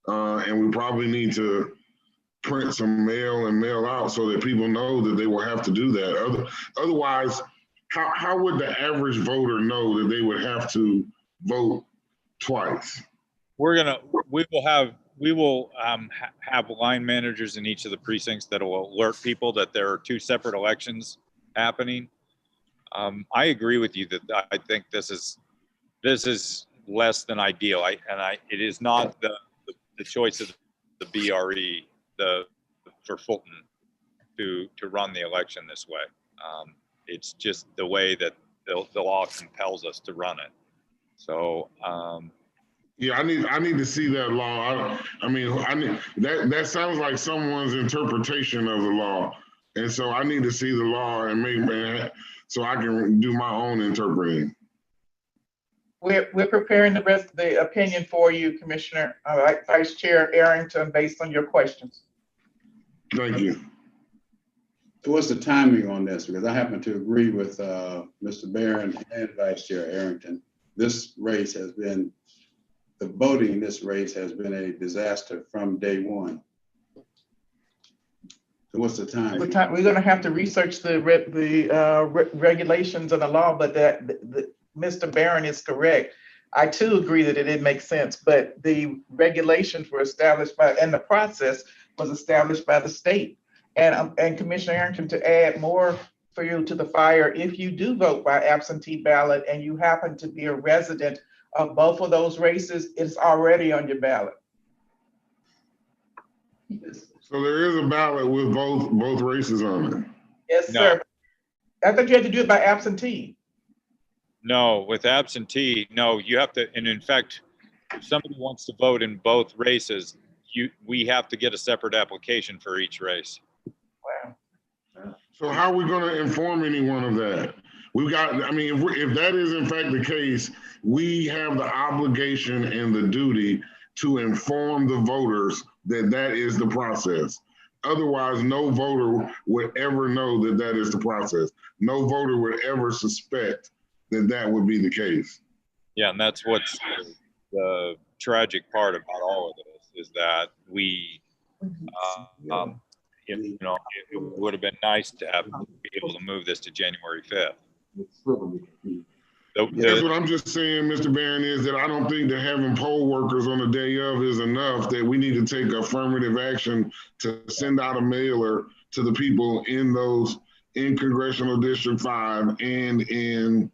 And we probably need to print some mail and mail out so that people know that they will have to do that. Otherwise, how would the average voter know that they would have to vote twice? We will have we will have line managers in each of the precincts that will alert people that there are 2 separate elections happening. I agree with you that I think this is less than ideal. It is not the choice of the BRE for Fulton to run the election this way. It's just the way that the law compels us to run it. So yeah, I need to see that law. I mean, that sounds like someone's interpretation of the law, and so I need to see the law and so I can do my own interpreting. We're preparing the rest of the opinion for you, Commissioner, Vice Chair Arrington, based on your questions. Thank you. So what's the timing on this? Because I happen to agree with Mr. Barron and Vice Chair Arrington. This race has been, the voting in this race has been a disaster from day one. So what's the time? We're going to have to research the regulations of the law, but Mr. Barron is correct. I too agree that it didn't make sense, but the regulations were established by, and the process was established by the state. And Commissioner Arrington, to add more for you to the fire, if you do vote by absentee ballot and you happen to be a resident of both of those races, it's already on your ballot. So there is a ballot with both races on it? Yes, sir. I thought you had to do it by absentee. no, with absentee, no, you have to, and in fact, if somebody wants to vote in both races, we have to get a separate application for each race. Wow. So how are we going to inform anyone of that? We've got, I mean, if that is in fact the case, we have the obligation and the duty to inform the voters that that is the process. Otherwise, no voter would ever know that that is the process. No voter would ever suspect that that would be the case. Yeah, and that's what's the tragic part about all of this is that we, you know, it would have been nice to be able to move this to January 5th. That's what I'm just saying, Mr. Barron, is that I don't think that having poll workers on the day of is enough, that we need to take affirmative action to send out a mailer to the people in Congressional District 5 and in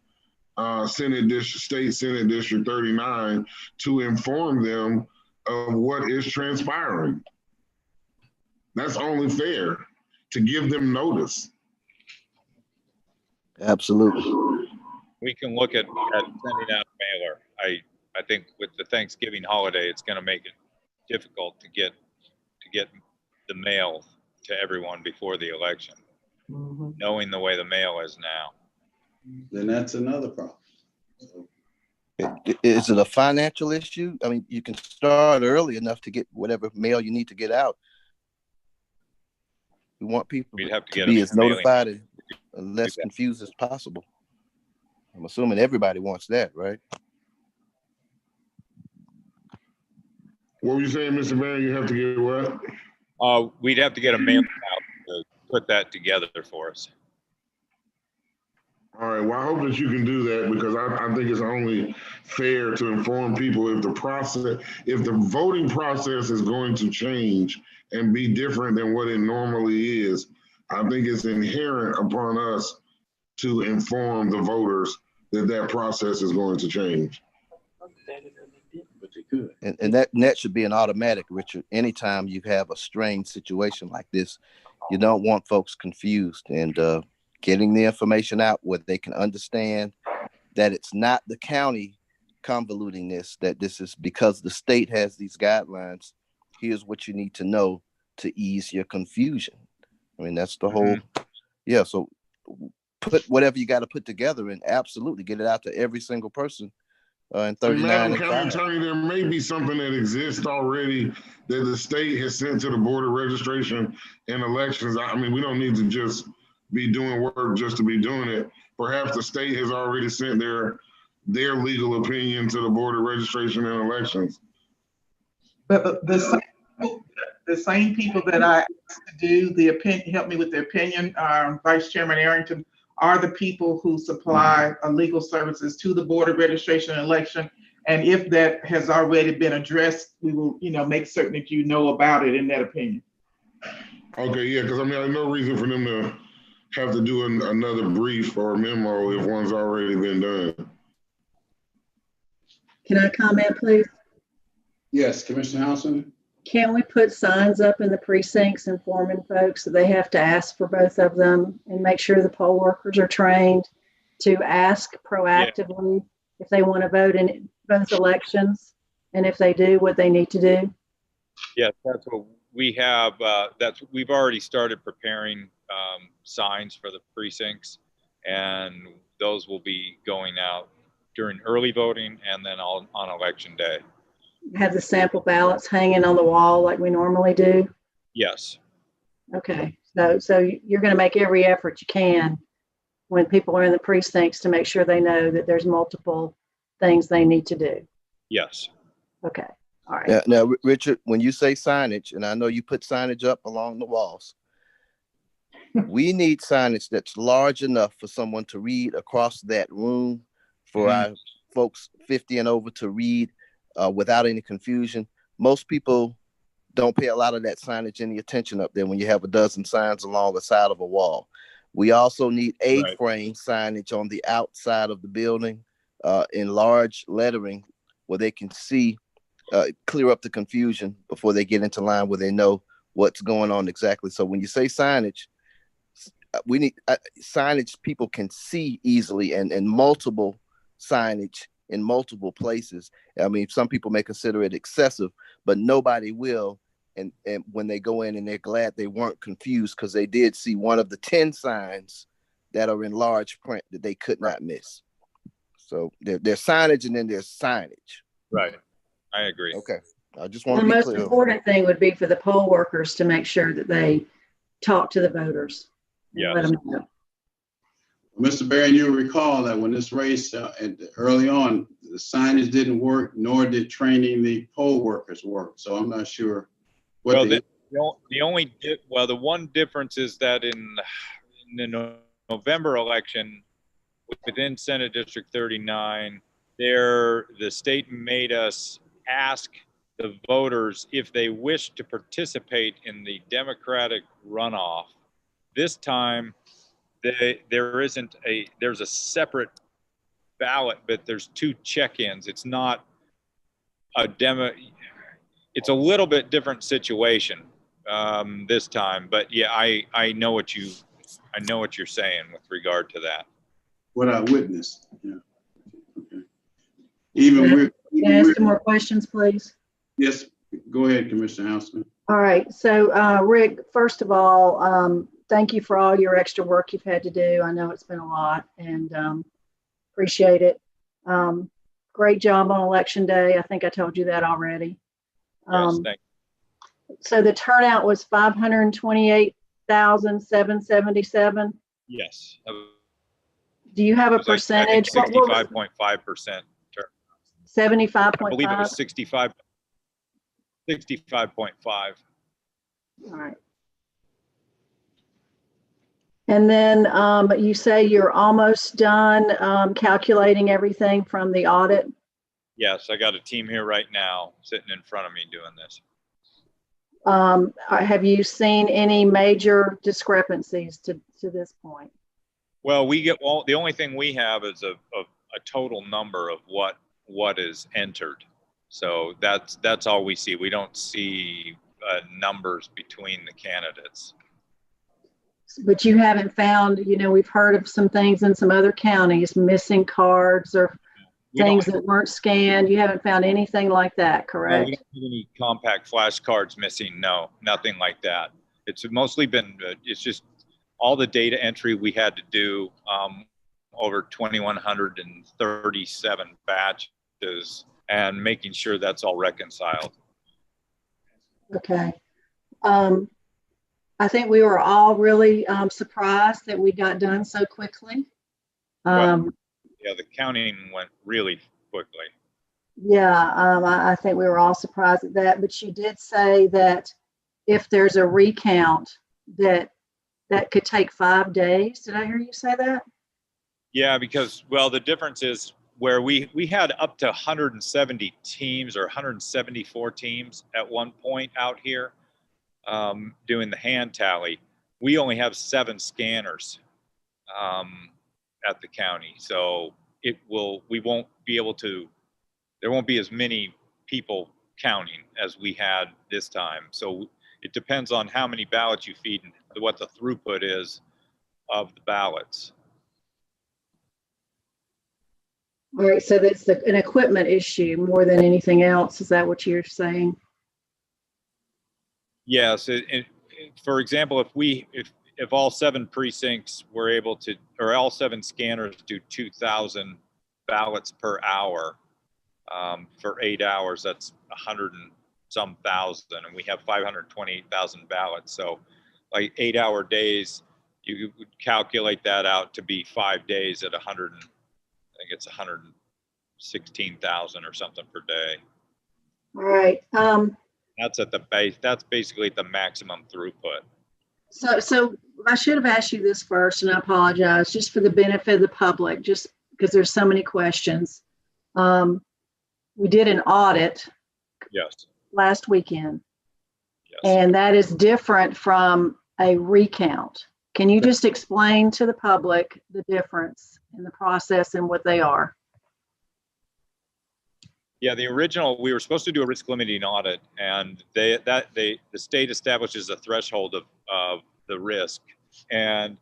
State Senate District 39 to inform them of what is transpiring. That's only fair, to give them notice. Absolutely. We can look at sending out a mailer. I think with the Thanksgiving holiday, it's going to make it difficult to get the mail to everyone before the election, knowing the way the mail is now. Then that's another problem. So. Is it a financial issue? I mean, you can start early enough to get whatever mail you need to get out. We want people to be as notified and less confused as possible. I'm assuming everybody wants that, right? What were you saying, Mr. Barron? You have to get what? We'd have to get a mailing out to put that together for us. All right, well, I hope that you can do that, because I think it's only fair to inform people if the voting process is going to change and be different than what it normally is. I think it's inherent upon us to inform the voters that that process is going to change. And that should be an automatic, Richard. Anytime you have a strange situation like this, you don't want folks confused, and getting the information out where they can understand that it's not the county convoluting this, that this is because the state has these guidelines. Here's what you need to know to ease your confusion. I mean, that's the whole, yeah. So put whatever you got to put together and absolutely get it out to every single person in 39 Madam and County 5. Attorney, there may be something that exists already that the state has sent to the Board of Registration and Elections. I mean, we don't need to just be doing work just to be doing it. Perhaps the state has already sent their legal opinion to the Board of Registration and Elections. But the same people that I asked to do the opinion, help me with the opinion, Vice Chairman Arrington, are the people who supply legal services to the Board of Registration and Election And if that has already been addressed, we will, make certain that you know about it in that opinion. Okay, yeah, because I mean, there's no reason for them to have to do another brief or memo if one's already been done. Can I comment, please? Yes, Commissioner Housman. Can we put signs up in the precincts informing folks that they have to ask for both of them and make sure the poll workers are trained to ask proactively if they want to vote in both elections, and if they do, what they need to do? Yes, that's what we have. We've already started preparing signs for the precincts, and those will be going out during early voting and then on election day. Have the sample ballots hanging on the wall like we normally do? Yes. Okay, so you're going to make every effort you can when people are in the precincts to make sure they know that there's multiple things they need to do. Yes. Okay. All right. Now, Richard, when you say signage, and I know you put signage up along the walls, we need signage that's large enough for someone to read across that room, for our folks 50 and over to read without any confusion. Most people don't pay a lot of that signage any attention up there when you have a dozen signs along the side of a wall. We also need A-frame signage on the outside of the building in large lettering where they can see, clear up the confusion before they get into line, where they know what's going on exactly. So when you say signage, we need signage people can see easily, and multiple signage in multiple places. I mean, some people may consider it excessive, but nobody will. And when they go in, and they're glad they weren't confused, because they did see one of the 10 signs that are in large print that they could not miss. So there's signage, and then there's signage. Right. I agree. Okay. I just want The to be most clear. important thing would be for the poll workers to make sure that they talk to the voters. Yeah. Let them know. Mr. Barron, you'll recall that when this race early on, the signage didn't work, nor did training the poll workers work. So I'm not sure what the one difference is that in the November election within Senate District 39, the state made us ask the voters if they wish to participate in the Democratic runoff. This time, there's a separate ballot, but there's 2 check-ins. It's not a it's a little bit different situation this time, but yeah, I know what you're saying with regard to that. What I witnessed. Yeah. Okay. Can I ask some more questions, please? Yes, go ahead, Commissioner Housman. All right. So, Rick, first of all, thank you for all your extra work you've had to do. I know it's been a lot, and appreciate it. Great job on Election Day. I think I told you that already. Yes, thank you. So the turnout was 528,777. Yes. Do you have a percentage? 65.5%. 75.5? I believe it was 65.5. All right. And then you say you're almost done calculating everything from the audit? Yes, I got a team here right now sitting in front of me doing this. Have you seen any major discrepancies to this point? Well, the only thing we have is a total number of what is entered. So that's all we see. We don't see numbers between the candidates. But you haven't found, we've heard of some things in some other counties, missing cards or things that weren't scanned. You haven't found anything like that, correct? No, we don't have any compact flashcards missing. No, nothing like that. It's mostly been, it's just all the data entry we had to do, over 2,137 batches, and making sure that's all reconciled. Okay. I think we were all really surprised that we got done so quickly. Yeah, the counting went really quickly. Yeah, I think we were all surprised at that. But you did say that if there's a recount, that could take 5 days. Did I hear you say that? Yeah, because, well, the difference is where we had up to 170 teams or 174 teams at one point out here doing the hand tally. We only have 7 scanners at the county, so we won't be able to. There won't be as many people counting as we had this time. So it depends on how many ballots you feed and what the throughput is of the ballots. All right, so that's an equipment issue more than anything else. Is that what you're saying? Yes. For example, if all 7 precincts were able to, or all 7 scanners do 2,000 ballots per hour for 8 hours, that's 100 and some thousand, and we have 528,000 ballots. So like 8-hour days, you would calculate that out to be 5 days at 100. I think it's 116,000 or something per day. All right. That's at the base. That's basically the maximum throughput. So I should have asked you this first, and I apologize, just for the benefit of the public, just because there's so many questions. We did an audit Yes. last weekend, yes. And that is different from a recount. Can you just explain to the public the difference in the process and what they are? Yeah, the original, we were supposed to do a risk limiting audit, and the state establishes a threshold of the risk. And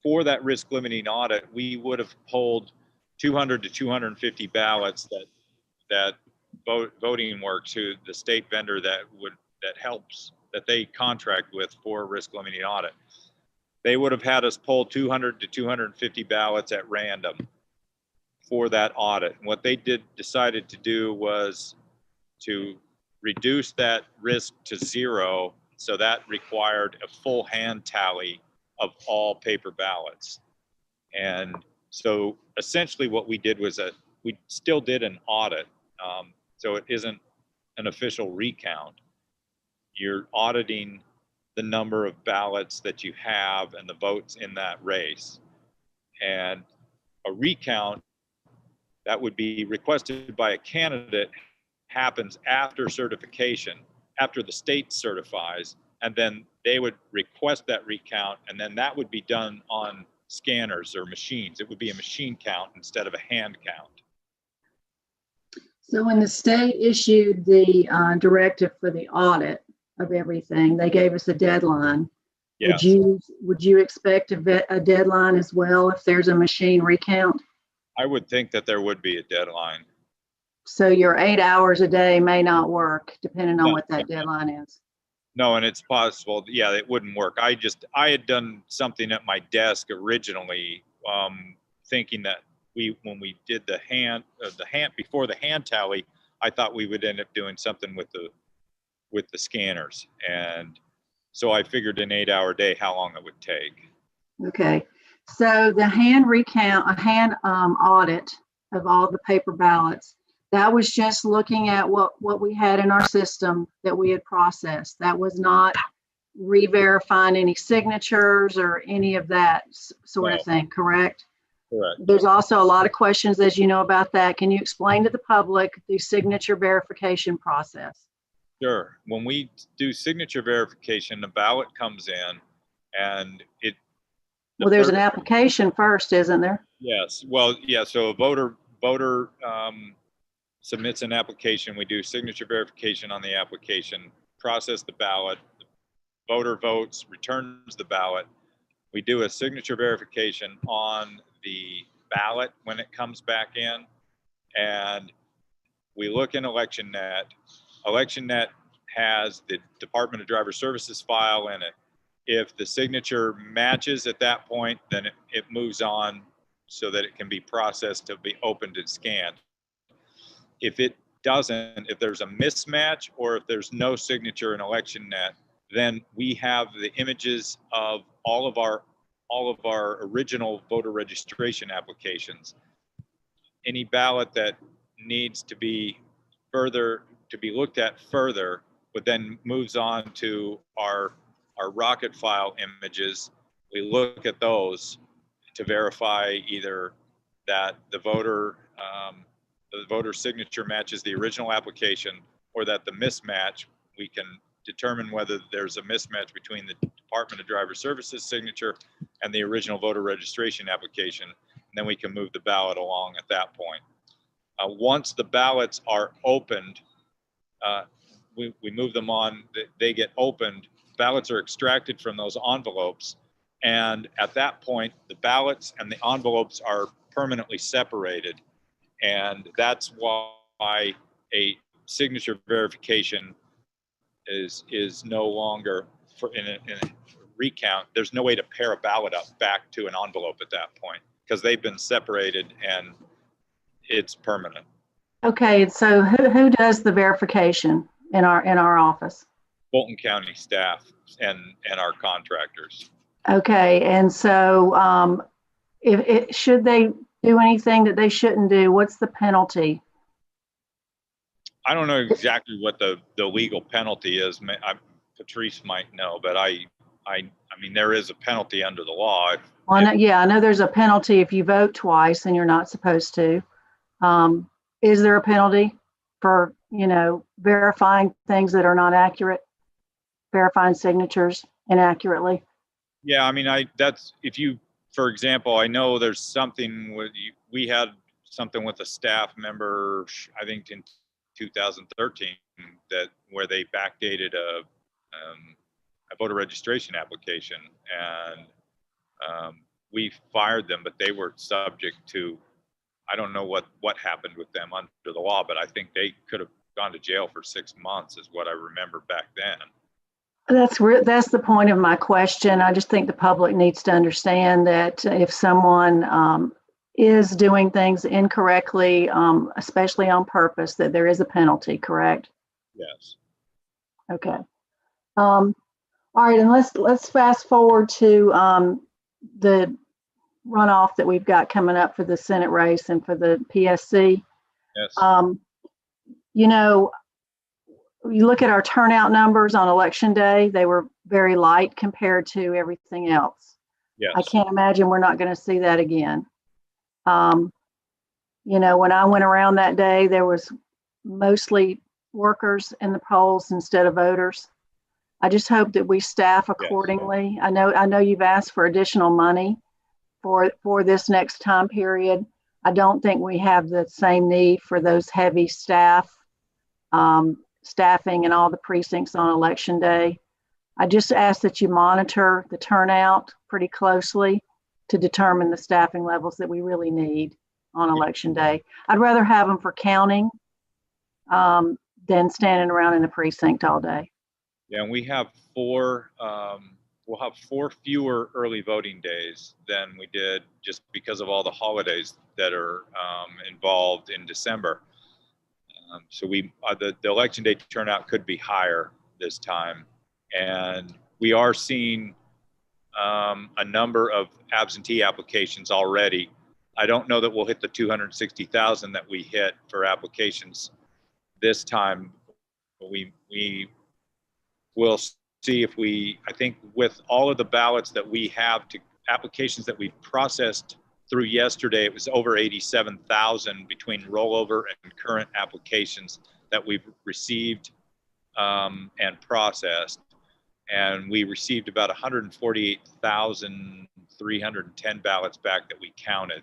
for that risk limiting audit, we would have pulled 200 to 250 ballots that voting works, who the state vendor that helps, that they contract with for risk limiting audit. They would have had us pull 200 to 250 ballots at random for that audit. And what they decided to do was to reduce that risk to 0. So that required a full hand tally of all paper ballots. And so essentially what we did was we still did an audit. So it isn't an official recount. You're auditing the number of ballots that you have and the votes in that race. And a recount that would be requested by a candidate happens after certification, after the state certifies, and then they would request that recount, and then that would be done on scanners or machines. It would be a machine count instead of a hand count. So when the state issued the directive for the audit of everything, they gave us a deadline. Yes. Would you expect a deadline as well if there's a machine recount? I would think that there would be a deadline. So your 8 hours a day may not work depending on what that deadline is. No, and it's possible. Yeah, it wouldn't work. I had done something at my desk originally, thinking that when we did the hand before the hand tally, I thought we would end up doing something with the scanners, and so I figured an 8-hour day how long it would take. Okay, so the hand recount, a hand audit of all the paper ballots, that was just looking at what we had in our system that we had processed. That was not re-verifying any signatures or any of that sort of thing, correct? Correct. There's also a lot of questions, as you know, about that. Can you explain to the public the signature verification process? Sure. When we do signature verification, the ballot comes in, and Well, there's an application first, isn't there? Yes. Well, yeah. So a voter submits an application. We do signature verification on the application, process the ballot. The voter votes, returns the ballot. We do a signature verification on the ballot when it comes back in, and we look in ElectionNet. ElectionNet has the Department of Driver Services file in it. If the signature matches at that point, then it moves on so that it can be processed to be opened and scanned. If it doesn't, if there's a mismatch or if there's no signature in ElectionNet, then we have the images of all of our original voter registration applications. Any ballot that needs to be looked at further, but then moves on to our rocket file images. We look at those to verify either that the voter signature matches the original application, or that the mismatch, we can determine whether there's a mismatch between the Department of Driver Services signature and the original voter registration application. And then we can move the ballot along at that point. Once the ballots are opened, we move them on, they get opened, ballots are extracted from those envelopes. And at that point, the ballots and the envelopes are permanently separated. And that's why a signature verification is no longer, in a recount, there's no way to pair a ballot up back to an envelope at that point, because they've been separated and it's permanent. Okay, so who does the verification in our office? Fulton County staff and our contractors. Okay, and so should they do anything that they shouldn't do? What's the penalty? I don't know exactly what the legal penalty is. Patrice might know, but I mean, there is a penalty under the law. Yeah, I know there's a penalty if you vote twice and you're not supposed to. Is there a penalty for, verifying things that are not accurate, verifying signatures inaccurately? Yeah, I mean, for example, I know there's something we had something with a staff member, I think in 2013, where they backdated a voter registration application, and we fired them, but they were subject to, I don't know what happened with them under the law, but I think they could have gone to jail for 6 months is what I remember back then. That's the point of my question. I just think the public needs to understand that if someone is doing things incorrectly, especially on purpose, that there is a penalty, correct? Yes. Okay. All right, and let's fast forward to the runoff that we've got coming up for the Senate race and for the PSC. Yes. You look at our turnout numbers on election day, they were very light compared to everything else. Yes. I can't imagine we're not going to see that again. When I went around that day, there was mostly workers in the polls instead of voters. I just hope that we staff accordingly. Yes. I know you've asked for additional money for this next time period. I don't think we have the same need for those heavy staffing in all the precincts on election day. I just ask that you monitor the turnout pretty closely to determine the staffing levels that we really need on election day. I'd rather have them for counting than standing around in the precinct all day. Yeah, and we have we'll have 4 fewer early voting days than we did just because of all the holidays that are involved in December. So the election day turnout could be higher this time. And we are seeing a number of absentee applications already. I don't know that we'll hit the 260,000 that we hit for applications this time. We will see if I think with all of the ballots that we have applications that we processed through yesterday, it was over 87,000 between rollover and current applications that we've received and processed. And we received about 148,310 ballots back that we counted.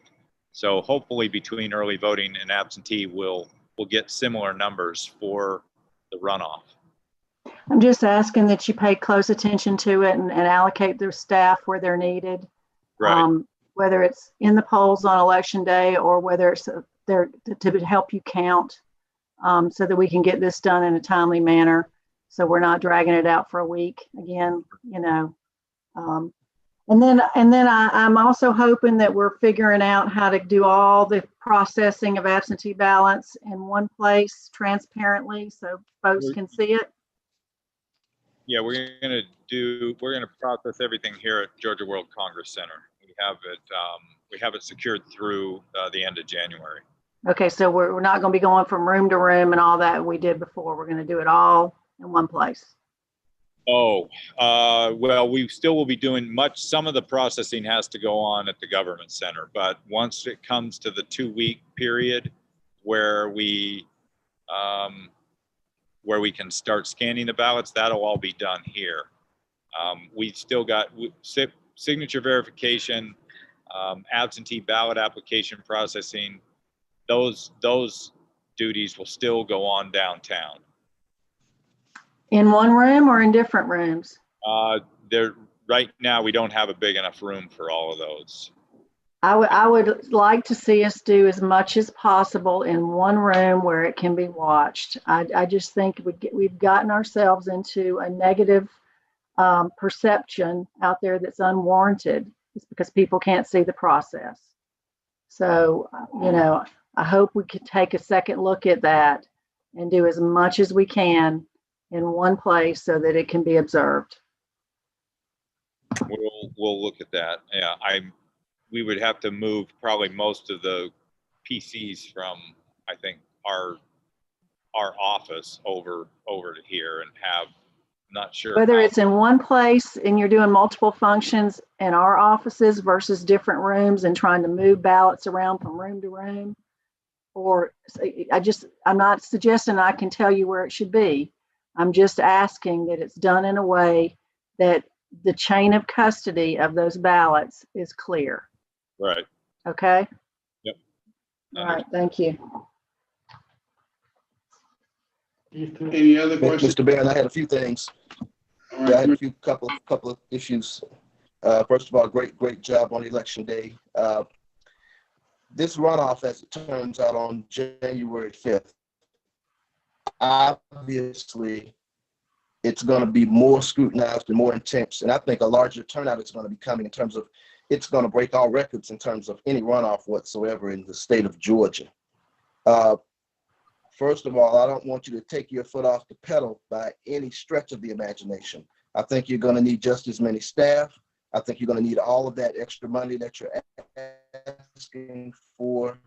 So hopefully between early voting and absentee, we'll get similar numbers for the runoff. I'm just asking that you pay close attention to it and allocate their staff where they're needed. Right. Whether it's in the polls on election day or whether it's there to help you count, so that we can get this done in a timely manner, so we're not dragging it out for a week again, And then I'm also hoping that we're figuring out how to do all the processing of absentee ballots in one place transparently so folks can see it. Yeah, we're going to process everything here at Georgia World Congress Center. We have it secured through the end of January. Okay, so we're not going to be going from room to room and all that we did before. We're going to do it all in one place. Well, we still will be doing some of the processing has to go on at the government center, but once it comes to the 2-week period where we can start scanning the ballots, that'll all be done here. We've still got signature verification, absentee ballot application processing. Those duties will still go on downtown. In one room or in different rooms? Right now, we don't have a big enough room for all of those. I would like to see us do as much as possible in one room where it can be watched. I just think we've gotten ourselves into a negative perception out there that's unwarranted. It's because people can't see the process. So, I hope we could take a second look at that and do as much as we can in one place so that it can be observed. We'll look at that. Yeah, we would have to move probably most of the PCs from, I think, our office over to here and have, not sure. Whether it's in one place and you're doing multiple functions in our offices versus different rooms and trying to move ballots around from room to room, or I'm not suggesting I can tell you where it should be. I'm just asking that it's done in a way that the chain of custody of those ballots is clear. Right. Okay? Yep. All right, thank you. Any other questions? Mr. Barron, I had a few things. All right. I had a few couple of issues. First of all, great job on election day. This runoff, as it turns out, on January 5th, obviously, it's going to be more scrutinized and more intense. And I think a larger turnout is going to be coming in terms of it's going to break all records in terms of any runoff whatsoever in the state of Georgia. First of all, I don't want you to take your foot off the pedal by any stretch of the imagination. I think you're going to need just as many staff. I think you're going to need all of that extra money that you're asking for.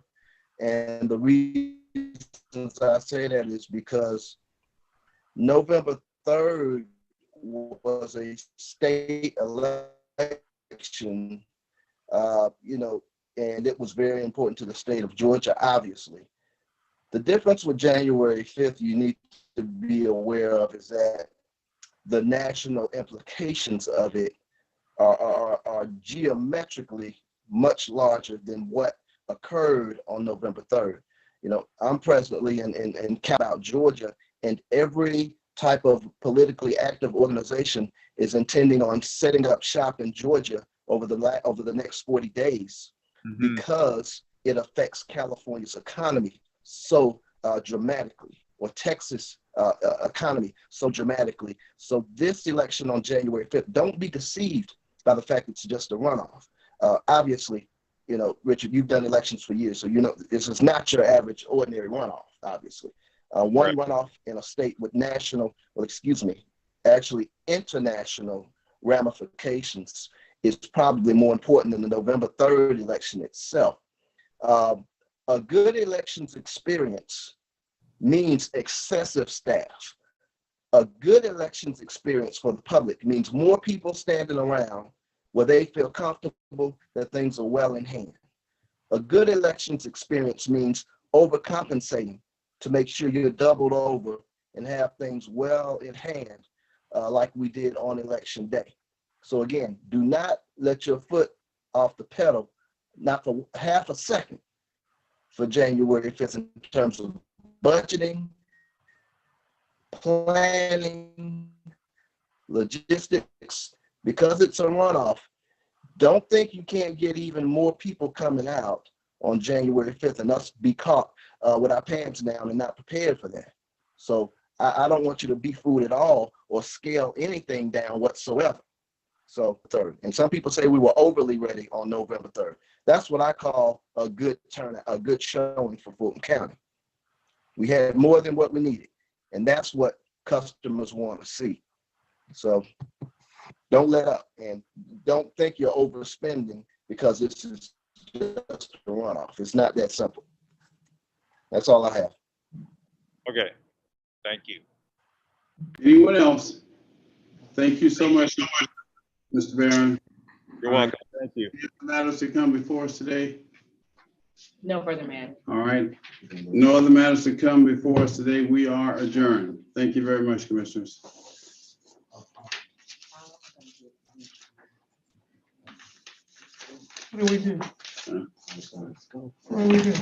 And the reasons I say that is because November 3rd was a state election, and it was very important to the state of Georgia, obviously. The difference with January 5th you need to be aware of is that the national implications of it are geometrically much larger than what occurred on November 3rd. I'm presently in Cal, Georgia, and every type of politically active organization is intending on setting up shop in Georgia over the next 40 days because it affects California's economy so dramatically, or Texas economy so dramatically. So this election on January 5th, don't be deceived by the fact it's just a runoff. Obviously, Richard, you've done elections for years, so this is not your average ordinary runoff, obviously. One runoff in a state with actually international ramifications is probably more important than the November 3rd election itself. A good elections experience means excessive staff. A good elections experience for the public means more people standing around where they feel comfortable that things are well in hand. A good elections experience means overcompensating to make sure you're doubled over and have things well in hand, like we did on election day. So again, do not let your foot off the pedal, not for half a second, for January 5th in terms of budgeting, planning, logistics. Because it's a runoff, don't think you can't get even more people coming out on January 5th and us be caught with our pants down and not prepared for that. So I don't want you to be fooled at all or scale anything down whatsoever. So 3rd, and some people say we were overly ready on November 3rd. That's what I call a good turnout, a good showing for Fulton County. We had more than what we needed, and that's what customers want to see. So don't let up, and don't think you're overspending because this is just a runoff. It's not that simple. That's all I have. Okay, thank you. Anyone else? Thank you so much, Mr. Barron. You're welcome. Thank you. Any other matters to come before us today? No further, man. All right. No other matters to come before us today. We are adjourned. Thank you very much, Commissioners. What do we do? What do we do?